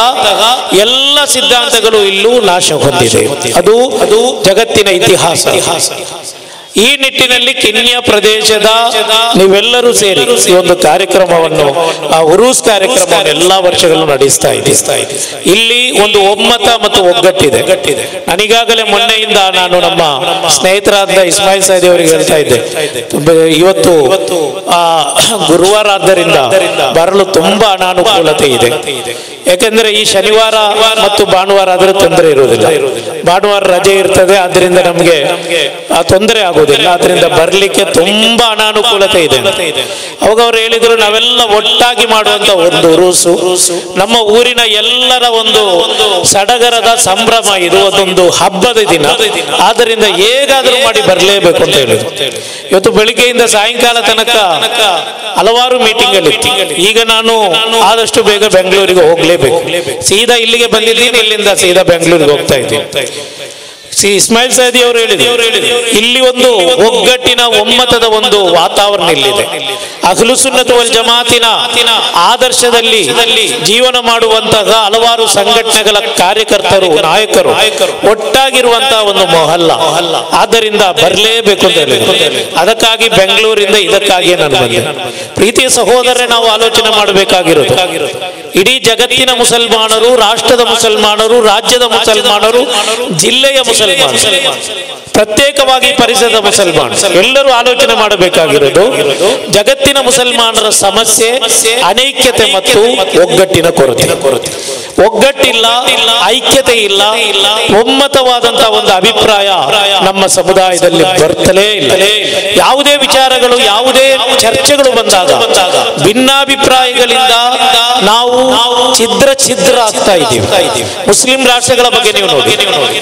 ಎಲ್ಲ ಸಿದ್ಧಾಂತಗಳು ಇಲ್ಲೂ ನಾಶ ಹೊಂದಿದೆ. ಅದು ಜಗತ್ತಿನ ಇತಿಹಾಸ. ಈ ನಿಟ್ಟಿನಲ್ಲಿ ಕಿನ್ಯ ಪ್ರದೇಶದ ನೀವೆಲ್ಲರೂ ಸೇರಿ ಈ ಒಂದು ಕಾರ್ಯಕ್ರಮವನ್ನು, ಉರೂಸ್ ಕಾರ್ಯಕ್ರಮವನ್ನು ಎಲ್ಲಾ ವರ್ಷಗಳು ನಡೆಸ್ತಾ ಇದ್ದೀವಿ. ಇಲ್ಲಿ ಒಂದು ಒಮ್ಮತ ಮತ್ತು ಒಗ್ಗಟ್ಟಿದೆ. ನಾನೀಗಾಗಲೇ ಮೊನ್ನೆಯಿಂದ ನಾನು ನಮ್ಮ ಸ್ನೇಹಿತರಾದ ಇಸ್ಮಾಯಿಲ್ ಸಾದಿ ಅವರಿಗೆ ಹೇಳ್ತಾ ಇದ್ದೆ, ಇವತ್ತು ಗುರುವಾರ ಆದ್ದರಿಂದ ಬರಲು ತುಂಬಾ ಅನಾನುಕೂಲತೆ ಇದೆ. ಯಾಕೆಂದ್ರೆ ಈ ಶನಿವಾರ ಮತ್ತು ಭಾನುವಾರ ಆದ್ರೆ ತೊಂದರೆ ಇರುವುದಿಲ್ಲ. ಭಾನುವಾರ ರಜೆ ಇರ್ತದೆ, ಆದ್ರಿಂದ ನಮಗೆ ತೊಂದರೆ ಆಗುವುದಿಲ್ಲ. ಆಗುವುದಿಲ್ಲ, ಅದರಿಂದ ಬರ್ಲಿಕ್ಕೆ ತುಂಬಾ ಅನಾನುಕೂಲತೆ ಇದೆ. ಅವಾಗ ಅವರು ಹೇಳಿದ್ರು, ನಾವೆಲ್ಲ ಒಟ್ಟಾಗಿ ಮಾಡುವಂತ ಒಂದು ರೂಸು, ನಮ್ಮ ಊರಿನ ಎಲ್ಲರ ಒಂದು ಸಡಗರದ ಸಂಭ್ರಮ ಇದು, ಅದೊಂದು ಹಬ್ಬದ ದಿನ, ಆದ್ದರಿಂದ ಹೇಗಾದ್ರೂ ಮಾಡಿ ಬರಲೇಬೇಕು ಅಂತ ಹೇಳಿದ್ರು. ಇವತ್ತು ಬೆಳಿಗ್ಗೆಯಿಂದ ಸಾಯಂಕಾಲ ತನಕ ಹಲವಾರು ಮೀಟಿಂಗ್ ಅಲ್ಲಿ ಇತ್ತು. ಈಗ ನಾನು ಆದಷ್ಟು ಬೇಗ ಬೆಂಗಳೂರಿಗೆ ಹೋಗ್ಲೇಬೇಕು. ಸೀದಾ ಇಲ್ಲಿಗೆ ಬಂದಿದ್ದೀನಿ, ಇಲ್ಲಿಂದ ಸೀದಾ ಬೆಂಗಳೂರಿಗೆ ಹೋಗ್ತಾ ಇದ್ದೀನಿ. ಇಸ್ಮಾಯಿಲ್ ಸೈದಿ ಅವರು ಹೇಳಿದ್ರು, ಇಲ್ಲಿ ಒಂದು ಒಗ್ಗಟ್ಟಿನ ಒಮ್ಮತದ ಒಂದು ವಾತಾವರಣ ಇಲ್ಲಿದೆ. ಅಹ್ಲು ಸುನ್ನತ್ ವಲ್ ಜಮಾತಿನ ಆದರ್ಶದಲ್ಲಿ ಜೀವನ ಮಾಡುವಂತಹ ಹಲವಾರು ಸಂಘಟನೆಗಳ ಕಾರ್ಯಕರ್ತರು, ನಾಯಕರು ಒಟ್ಟಾಗಿರುವಂತಹ ಒಂದು ಮೊಹಲ್ಲ. ಆದ್ದರಿಂದ ಬರಲೇಬೇಕು ಅಂತ ಹೇಳಿದ್ರು. ಅದಕ್ಕಾಗಿ ಬೆಂಗಳೂರಿಂದ ಇದಕ್ಕಾಗಿಯೇ ನಾನು ಬಂದೆ. ಪ್ರೀತಿಯ ಸಹೋದರರೇ, ನಾವು ಆಲೋಚನೆ ಮಾಡಬೇಕಾಗಿರೋದು, ಇಡೀ ಜಗತ್ತಿನ ಮುಸಲ್ಮಾನರು, ರಾಷ್ಟ್ರದ ಮುಸಲ್ಮಾನರು, ರಾಜ್ಯದ ಮುಸಲ್ಮಾನರು, ಜಿಲ್ಲೆಯ ಮುಸಲ್ಮಾನರು, ಪ್ರತ್ಯೇಕವಾಗಿ ಪರಿಸರದ ಮುಸಲ್ಮಾನರು ಎಲ್ಲರೂ ಆಲೋಚನೆ ಮಾಡಬೇಕಾಗಿರೋದು, ಜಗತ್ತಿನ ಮುಸಲ್ಮಾನರ ಸಮಸ್ಯೆ ಅನೈಕ್ಯತೆ ಮತ್ತು ಒಗ್ಗಟ್ಟಿನ ಕೊರತೆ. ಒಗ್ಗಟ್ಟಿಲ್ಲ, ಐಕ್ಯತೆ ಇಲ್ಲ, ಒಮ್ಮತವಾದಂತಹ ಒಂದು ಅಭಿಪ್ರಾಯ ನಮ್ಮ ಸಮುದಾಯದಲ್ಲಿ ಬರ್ತಲೇ ಇಲ್ಲ. ಯಾವುದೇ ವಿಚಾರಗಳು, ಯಾವುದೇ ಚರ್ಚೆಗಳು ಬಂದಾಗ ಭಿನ್ನಾಭಿಪ್ರಾಯಗಳಿಂದ ನಾವು ಛಿದ್ರ ಆಗ್ತಾ ಇದ್ದೀವಿ. ಮುಸ್ಲಿಂ ರಾಷ್ಟ್ರಗಳ ಬಗ್ಗೆ ನೀವು ನೋಡಿ,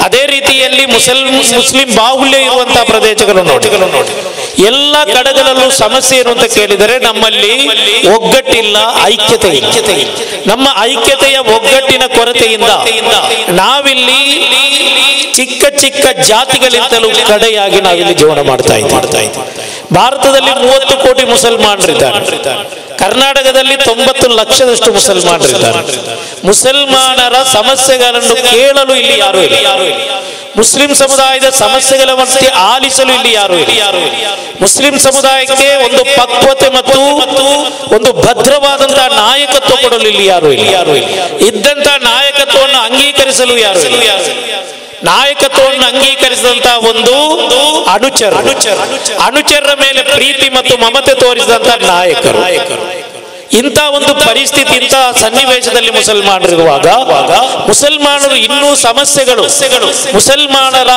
ಅದೇ ರೀತಿಯಲ್ಲಿ ಮುಸ್ಲಿಂ ಬಾಹುಳ್ಯ ಇರುವಂತಹ ಪ್ರದೇಶಗಳು ನೋಡಿ, ಎಲ್ಲ ಕಡೆಗಳಲ್ಲೂ ಸಮಸ್ಯೆ ಏನು ಅಂತ ಕೇಳಿದರೆ ನಮ್ಮಲ್ಲಿ ಒಗ್ಗಟ್ಟಿಲ್ಲ, ಐಕ್ಯತೆ ಇಲ್ಲ. ನಮ್ಮ ಐಕ್ಯತೆಯ ಒಗ್ಗಟ್ಟಿನ ಕೊರತೆಯಿಂದ ನಾವಿಲ್ಲಿ ಚಿಕ್ಕ ಚಿಕ್ಕ ಜಾತಿಗಳಿಂದಲೂ ಕಡೆಯಾಗಿ ನಾವಿಲ್ಲಿ ಜೀವನ ಮಾಡ್ತಾ ಇದ್ದೀವಿ. ಭಾರತದಲ್ಲಿ 30 ಕೋಟಿ ಮುಸಲ್ಮಾನರಿದ್ದಾರೆ, ಕರ್ನಾಟಕದಲ್ಲಿ 90 ಲಕ್ಷದಷ್ಟು ಮುಸಲ್ಮಾನರಿದ್ದಾರೆ. ಮುಸಲ್ಮಾನರ ಸಮಸ್ಯೆಗಳನ್ನು ಕೇಳಲು ಇಲ್ಲಿ ಯಾರು ಇಲ್ಲ. ಮುಸ್ಲಿಂ ಸಮುದಾಯದ ಸಮಸ್ಯೆಗಳ ಬಗ್ಗೆ ಆಲಿಸಲು ಇಲ್ಲಿ ಯಾರು ಇಲ್ಲ. ಮುಸ್ಲಿಂ ಸಮುದಾಯಕ್ಕೆ ಒಂದು ಪಕ್ವತೆ ಮತ್ತು ಒಂದು ಭದ್ರವಾದಂತಹ ನಾಯಕತ್ವ ಕೊಡಲು ಇಲ್ಲಿ ಯಾರು ಇಲ್ಲ. ಇದ್ದಂತಹ ನಾಯಕತ್ವವನ್ನು ಅಂಗೀಕರಿಸಲು ಯಾರು ಇಲ್ಲ. ನಾಯಕತ್ವವನ್ನು ಅಂಗೀಕರಿಸಿದಂತಹ ಒಂದು ಅನುಚರರ ಮೇಲೆ ಪ್ರೀತಿ ಮತ್ತು ಮಮತೆ ತೋರಿಸಿದಂತಹ ನಾಯಕರು. ಇಂಥ ಒಂದು ಪರಿಸ್ಥಿತಿ, ಇಂತಹ ಸನ್ನಿವೇಶದಲ್ಲಿ ಮುಸಲ್ಮಾನರಿರುವಾಗ ಮುಸಲ್ಮಾನರು ಇನ್ನೂ ಸಮಸ್ಯೆಗಳು ಮುಸಲ್ಮಾನರ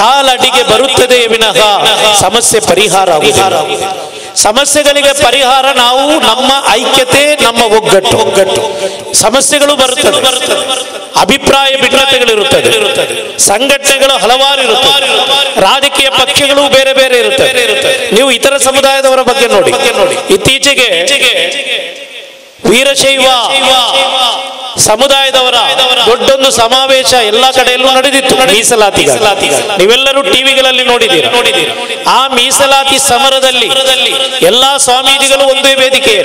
ಕಾಲಡಿಗೆ ಬರುತ್ತದೆ ವಿನಃ ಸಮಸ್ಯೆ ಪರಿಹಾರ ಆಗುವುದಿಲ್ಲ. ಸಮಸ್ಯೆಗಳಿಗೆ ಪರಿಹಾರ ನಾವು ನಮ್ಮ ಐಕ್ಯತೆ, ನಮ್ಮ ಒಗ್ಗಟ್ಟು. ಸಮಸ್ಯೆಗಳು ಬರುತ್ತದೆ, ಅಭಿಪ್ರಾಯ ಭಿನ್ನತೆಗಳಿರುತ್ತದೆ, ಸಂಘಟನೆಗಳು ಹಲವಾರು ಇರುತ್ತದೆ, ರಾಜಕೀಯ ಪಕ್ಷಗಳು ಬೇರೆ ಬೇರೆ ಇರುತ್ತದೆ. ನೀವು ಇತರ ಸಮುದಾಯದವರ ಬಗ್ಗೆ ನೋಡಿ, ಇತ್ತೀಚೆಗೆ ವೀರಶೈವ ಸಮುದಾಯದವರ ದೊಡ್ಡೊಂದು ಸಮಾವೇಶ ಎಲ್ಲ ಕಡೆಯಲ್ಲೂ ನಡೆದಿತ್ತು ಮೀಸಲಾತಿ. ನೀವೆಲ್ಲರೂ ಟಿವಿಗಳಲ್ಲಿ ನೋಡಿದ್ದೀರಾ. ಆ ಮೀಸಲಾತಿ ಸಮರದಲ್ಲಿ ಎಲ್ಲಾ ಸ್ವಾಮೀಜಿಗಳು ಒಂದೇ ವೇದಿಕೆ,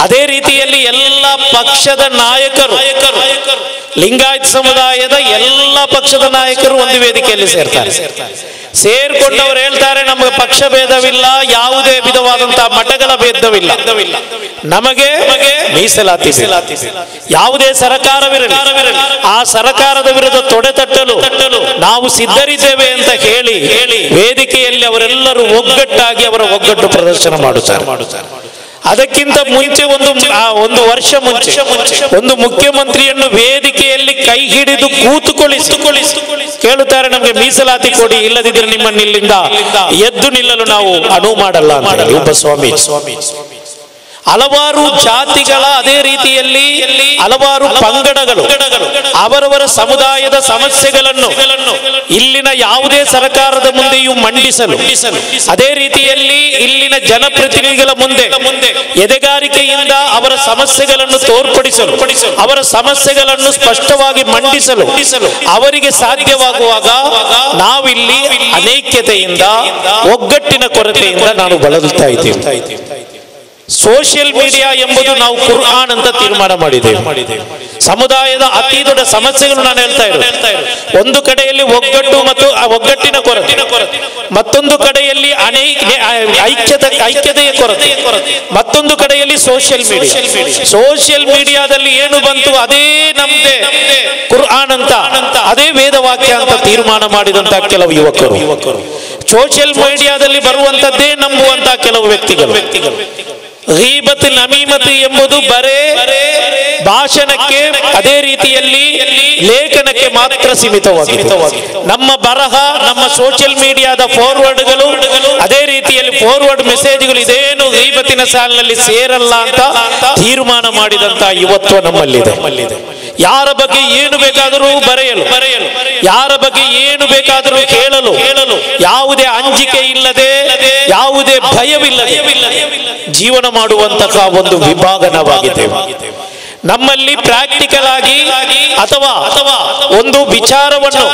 ಅದೇ ರೀತಿಯಲ್ಲಿ ಎಲ್ಲ ಪಕ್ಷದ ನಾಯಕರು, ಲಿಂಗಾಯತ ಸಮುದಾಯದ ಎಲ್ಲ ಪಕ್ಷದ ನಾಯಕರು ಒಂದು ವೇದಿಕೆಯಲ್ಲಿ ಸೇರ್ತಾರೆ. ಸೇರ್ಕೊಂಡವರು ಹೇಳ್ತಾರೆ, ನಮಗೆ ಪಕ್ಷ ಭೇದವಿಲ್ಲ, ಯಾವುದೇ ವಿಧವಾದಂತಹ ಮಠಗಳ ಭೇದವಿಲ್ಲ, ನಮಗೆ ಮೀಸಲಾತಿ. ಯಾವುದೇ ಸರ್ಕಾರವಿರಲಿ, ಆ ಸರ್ಕಾರದ ವಿರುದ್ಧ ತೊಡೆತಟ್ಟಲು ನಾವು ಸಿದ್ಧರಿದ್ದೇವೆ ಅಂತ ಹೇಳಿ ವೇದಿಕೆಯಲ್ಲಿ ಅವರೆಲ್ಲರೂ ಒಗ್ಗಟ್ಟಾಗಿ ಅವರ ಒಗ್ಗಟ್ಟು ಪ್ರದರ್ಶನ ಮಾಡುತ್ತಾರೆ. ಅದಕ್ಕಿಂತ ಮುಂಚೆ ಒಂದು ವರ್ಷ ಮುಂಚೆ ಒಂದು ಮುಖ್ಯಮಂತ್ರಿಯನ್ನು ವೇದಿಕೆಯಲ್ಲಿ ಕೈ ಹಿಡಿದು ಕೂತುಕೊಳ್ಳಿಸಿ ಕೇಳುತ್ತಾರೆ, ನಮಗೆ ಮೀಸಲಾತಿ ಕೊಡಿ, ಇಲ್ಲದಿದ್ದರೆ ನಿಮ್ಮನ್ನು ಇಲ್ಲಿಂದ ಎದ್ದು ನಿಲ್ಲಲು ನಾವು ಅನುವು ಮಾಡಲ್ಲ ಅಂತ ಒಬ್ಬ ಸ್ವಾಮಿ. ಹಲವಾರು ಜಾತಿಗಳ, ಅದೇ ರೀತಿಯಲ್ಲಿ ಹಲವಾರು ಪಂಗಡಗಳು ಅವರವರ ಸಮುದಾಯದ ಸಮಸ್ಯೆಗಳನ್ನು ಇಲ್ಲಿನ ಯಾವುದೇ ಸರ್ಕಾರದ ಮುಂದೆಯೂ ಮಂಡಿಸಲು, ಅದೇ ರೀತಿಯಲ್ಲಿ ಇಲ್ಲಿನ ಜನಪ್ರತಿನಿಧಿಗಳ ಮುಂದೆ ಎದೆಗಾರಿಕೆಯಿಂದ ಅವರ ಸಮಸ್ಯೆಗಳನ್ನು ತೋರ್ಪಡಿಸಲು, ಅವರ ಸಮಸ್ಯೆಗಳನ್ನು ಸ್ಪಷ್ಟವಾಗಿ ಮಂಡಿಸಲು ಅವರಿಗೆ ಸಾಧ್ಯವಾಗುವಾಗ ನಾವಿಲ್ಲಿ ಅನೈಕ್ಯತೆಯಿಂದ, ಒಗ್ಗಟ್ಟಿನ ಕೊರತೆಯಿಂದ ನಾನು ಬಳಲುತ್ತಾ ಇದ್ದೇವೆ. ಸೋಷಿಯಲ್ ಮೀಡಿಯಾ ಎಂಬುದು ನಾವು ಕುರ್ಆನ್ ಅಂತ ತೀರ್ಮಾನ ಮಾಡಿದ್ದೇವೆ. ಸಮುದಾಯದ ಅತಿ ದೊಡ್ಡ ಸಮಸ್ಯೆಗಳು ನಾನು ಹೇಳ್ತಾ ಇರೋದು. ಒಂದು ಕಡೆಯಲ್ಲಿ ಒಗ್ಗಟ್ಟು ಮತ್ತು ಒಗ್ಗಟ್ಟಿನ ಕೊರತೆ, ಮತ್ತೊಂದು ಕಡೆಯಲ್ಲಿ ಐಕ್ಯತೆಯ ಕೊರತೆ, ಮತ್ತೊಂದು ಕಡೆಯಲ್ಲಿ ಸೋಷಿಯಲ್ ಮೀಡಿಯಾ. ಸೋಷಿಯಲ್ ಮೀಡಿಯಾದಲ್ಲಿ ಏನು ಬಂತು ಅದೇ ನಮ್ದೇ ಕುರ್ಆನ್ ಅಂತ, ಅದೇ ವೇದವಾಕ್ಯ ಅಂತ ತೀರ್ಮಾನ ಮಾಡಿದಂತಹ ಕೆಲವು ಯುವಕರು, ಸೋಷಿಯಲ್ ಮೀಡಿಯಾದಲ್ಲಿ ಬರುವಂತದ್ದೇ ನಂಬುವಂತಹ ಕೆಲವು ವ್ಯಕ್ತಿಗಳು. ಗೀಬತ್, ನಮೀಮತ್ ಎಂಬುದು ಬರೇ ಭಾಷಣಕ್ಕೆ, ಅದೇ ರೀತಿಯಲ್ಲಿ ಲೇಖನಕ್ಕೆ ಮಾತ್ರ ಸೀಮಿತವಾಗಿದೆ. ನಮ್ಮ ಬರಹ, ನಮ್ಮ ಸೋಷಿಯಲ್ ಮೀಡಿಯಾದ ಫಾರ್ವರ್ಡ್ಗಳು, ಅದೇ ರೀತಿಯಲ್ಲಿ ಫಾರ್ವರ್ಡ್ ಮೆಸೇಜ್ಗಳು ಇದೇನು ಗೀಬತಿನ ಸಾಲಿನಲ್ಲಿ ಸೇರಲ್ಲ ಅಂತ ತೀರ್ಮಾನ ಮಾಡಿದಂತ ಯುವತ್ವ ನಮ್ಮಲ್ಲಿದೆ. ಯಾರ ಬಗ್ಗೆ ಏನು ಬೇಕಾದರೂ ಬರೆಯಲು, ಯಾರ ಬಗ್ಗೆ ಏನು ಬೇಕಾದರೂ ಕೇಳಲು, ಯಾವುದೇ ಅಂಜಿಕೆ ಇಲ್ಲದೆ, ಯಾವುದೇ ಭಯವಿಲ್ಲದೆ ಜೀವನ ಮಾಡುವಂತಹ ಒಂದು ವಿಭಾಗನವಾಗಿದೆ. ನಮ್ಮಲ್ಲಿ ಪ್ರಾಕ್ಟಿಕಲ್ ಆಗಿ ಅಥವಾ ಒಂದು ವಿಚಾರವನ್ನು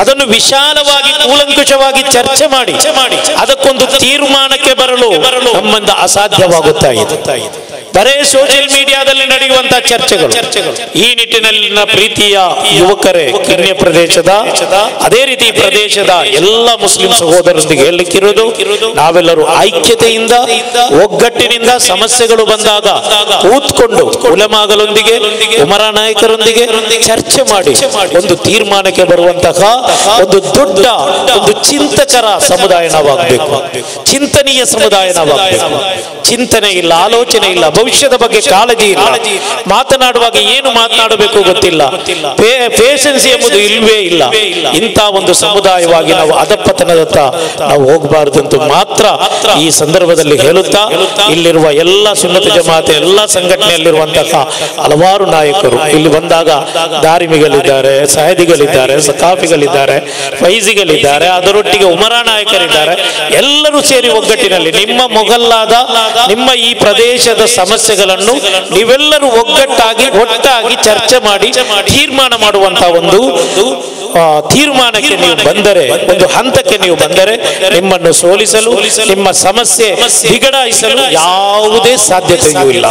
ಅದನ್ನು ವಿಶಾಲವಾಗಿ ಕೂಲಂಕುಷವಾಗಿ ಚರ್ಚೆ ಮಾಡಿ ಅದಕ್ಕೊಂದು ತೀರ್ಮಾನಕ್ಕೆ ಬರಲು ನಮ್ಮಿಂದ ಅಸಾಧ್ಯವಾಗುತ್ತಾ ಇದೆ. ಬರೇ ಸೋಷಿಯಲ್ ಮೀಡಿಯಾದಲ್ಲಿ ನಡೆಯುವಂತಹ ಚರ್ಚೆಗಳು. ಈ ನಿಟ್ಟಿನಲ್ಲಿನ ಪ್ರೀತಿಯ ಯುವಕರೇ, ಕಿನ್ಯ ಪ್ರದೇಶದ ಅದೇ ರೀತಿ ಪ್ರದೇಶದ ಎಲ್ಲ ಮುಸ್ಲಿಂ ಸಹೋದರರೊಂದಿಗೆ ಹೇಳಲಿಕ್ಕಿರುವುದು, ನಾವೆಲ್ಲರೂ ಐಕ್ಯತೆಯಿಂದ ಒಗ್ಗಟ್ಟಿನಿಂದ ಸಮಸ್ಯೆಗಳು ಬಂದಾಗ ಕೂತ್ಕೊಂಡು ಉಲಮಾಗಳೊಂದಿಗೆ, ಉಮರಾ ನಾಯಕರೊಂದಿಗೆ ಚರ್ಚೆ ಮಾಡಿ ಒಂದು ತೀರ್ಮಾನಕ್ಕೆ ಬರುವಂತಹ ಒಂದು ದೊಡ್ಡ ಒಂದು ಚಿಂತಕರ ಸಮುದಾಯ ನಾವಾಗಬೇಕು, ಚಿಂತನೀಯ ಸಮುದಾಯ ನಾವಾಗಬೇಕು. ಚಿಂತನೆ ಇಲ್ಲ, ಆಲೋಚನೆ ಇಲ್ಲ, ಭವಿಷ್ಯದ ಬಗ್ಗೆ ಕಾಳಜಿ ಇಲ್ಲ, ಮಾತನಾಡುವಾಗ ಏನು ಮಾತನಾಡಬೇಕು ಗೊತ್ತಿಲ್ಲ, ಪೇಷನ್ಸ್ ಎಂಬುದು ಇಲ್ವೇ ಇಲ್ಲ. ಇಂಥ ಒಂದು ಸಮುದಾಯವಾಗಿ ನಾವು ಅಧಪತನದತ್ತ ನಾವು ಹೋಗಬಾರದು ಅಂತ ಮಾತ್ರ ಈ ಸಂದರ್ಭದಲ್ಲಿ ಹೇಳುತ್ತಾ, ಇಲ್ಲಿರುವ ಎಲ್ಲ ಸುನ್ನತ ಜಮಾತೆ ಎಲ್ಲ ಸಂಘಟನೆಯಲ್ಲಿರುವಂತಹ ಹಲವಾರು ನಾಯಕರು ಇಲ್ಲಿ ಬಂದಾಗ ದಾರಿಮಿಗಳಿದ್ದಾರೆ, ಸಹದಿಗಳಿದ್ದಾರೆ, ಸಕಾಫಿಗಳಿದ್ದಾರೆ, ಫೈಜಿಗಳಿದ್ದಾರೆ, ಅದರೊಟ್ಟಿಗೆ ಉಮರಾ ನಾಯಕರಿದ್ದಾರೆ. ಎಲ್ಲರೂ ಸೇರಿ ಒಗ್ಗಟ್ಟಿನಲ್ಲಿ ನಿಮ್ಮ ಮೊಘಲ್ಲಾದ ನಿಮ್ಮ ಈ ಪ್ರದೇಶದ ಸಮಸ್ಯೆಗಳನ್ನು ನೀವೆಲ್ಲರೂ ಒಟ್ಟಾಗಿ ಚರ್ಚೆ ಮಾಡಿ ತೀರ್ಮಾನ ಮಾಡುವಂತಹ ಒಂದು ತೀರ್ಮಾನಕ್ಕೆ ನೀವು ಬಂದರೆ, ಒಂದು ಹಂತಕ್ಕೆ ನೀವು ಬಂದರೆ ನಿಮ್ಮನ್ನು ಸೋಲಿಸಲು, ನಿಮ್ಮ ಸಮಸ್ಯೆ ಬಿಗಡಾಯಿಸಲು ಯಾವುದೇ ಸಾಧ್ಯತೆಯೂ ಇಲ್ಲ.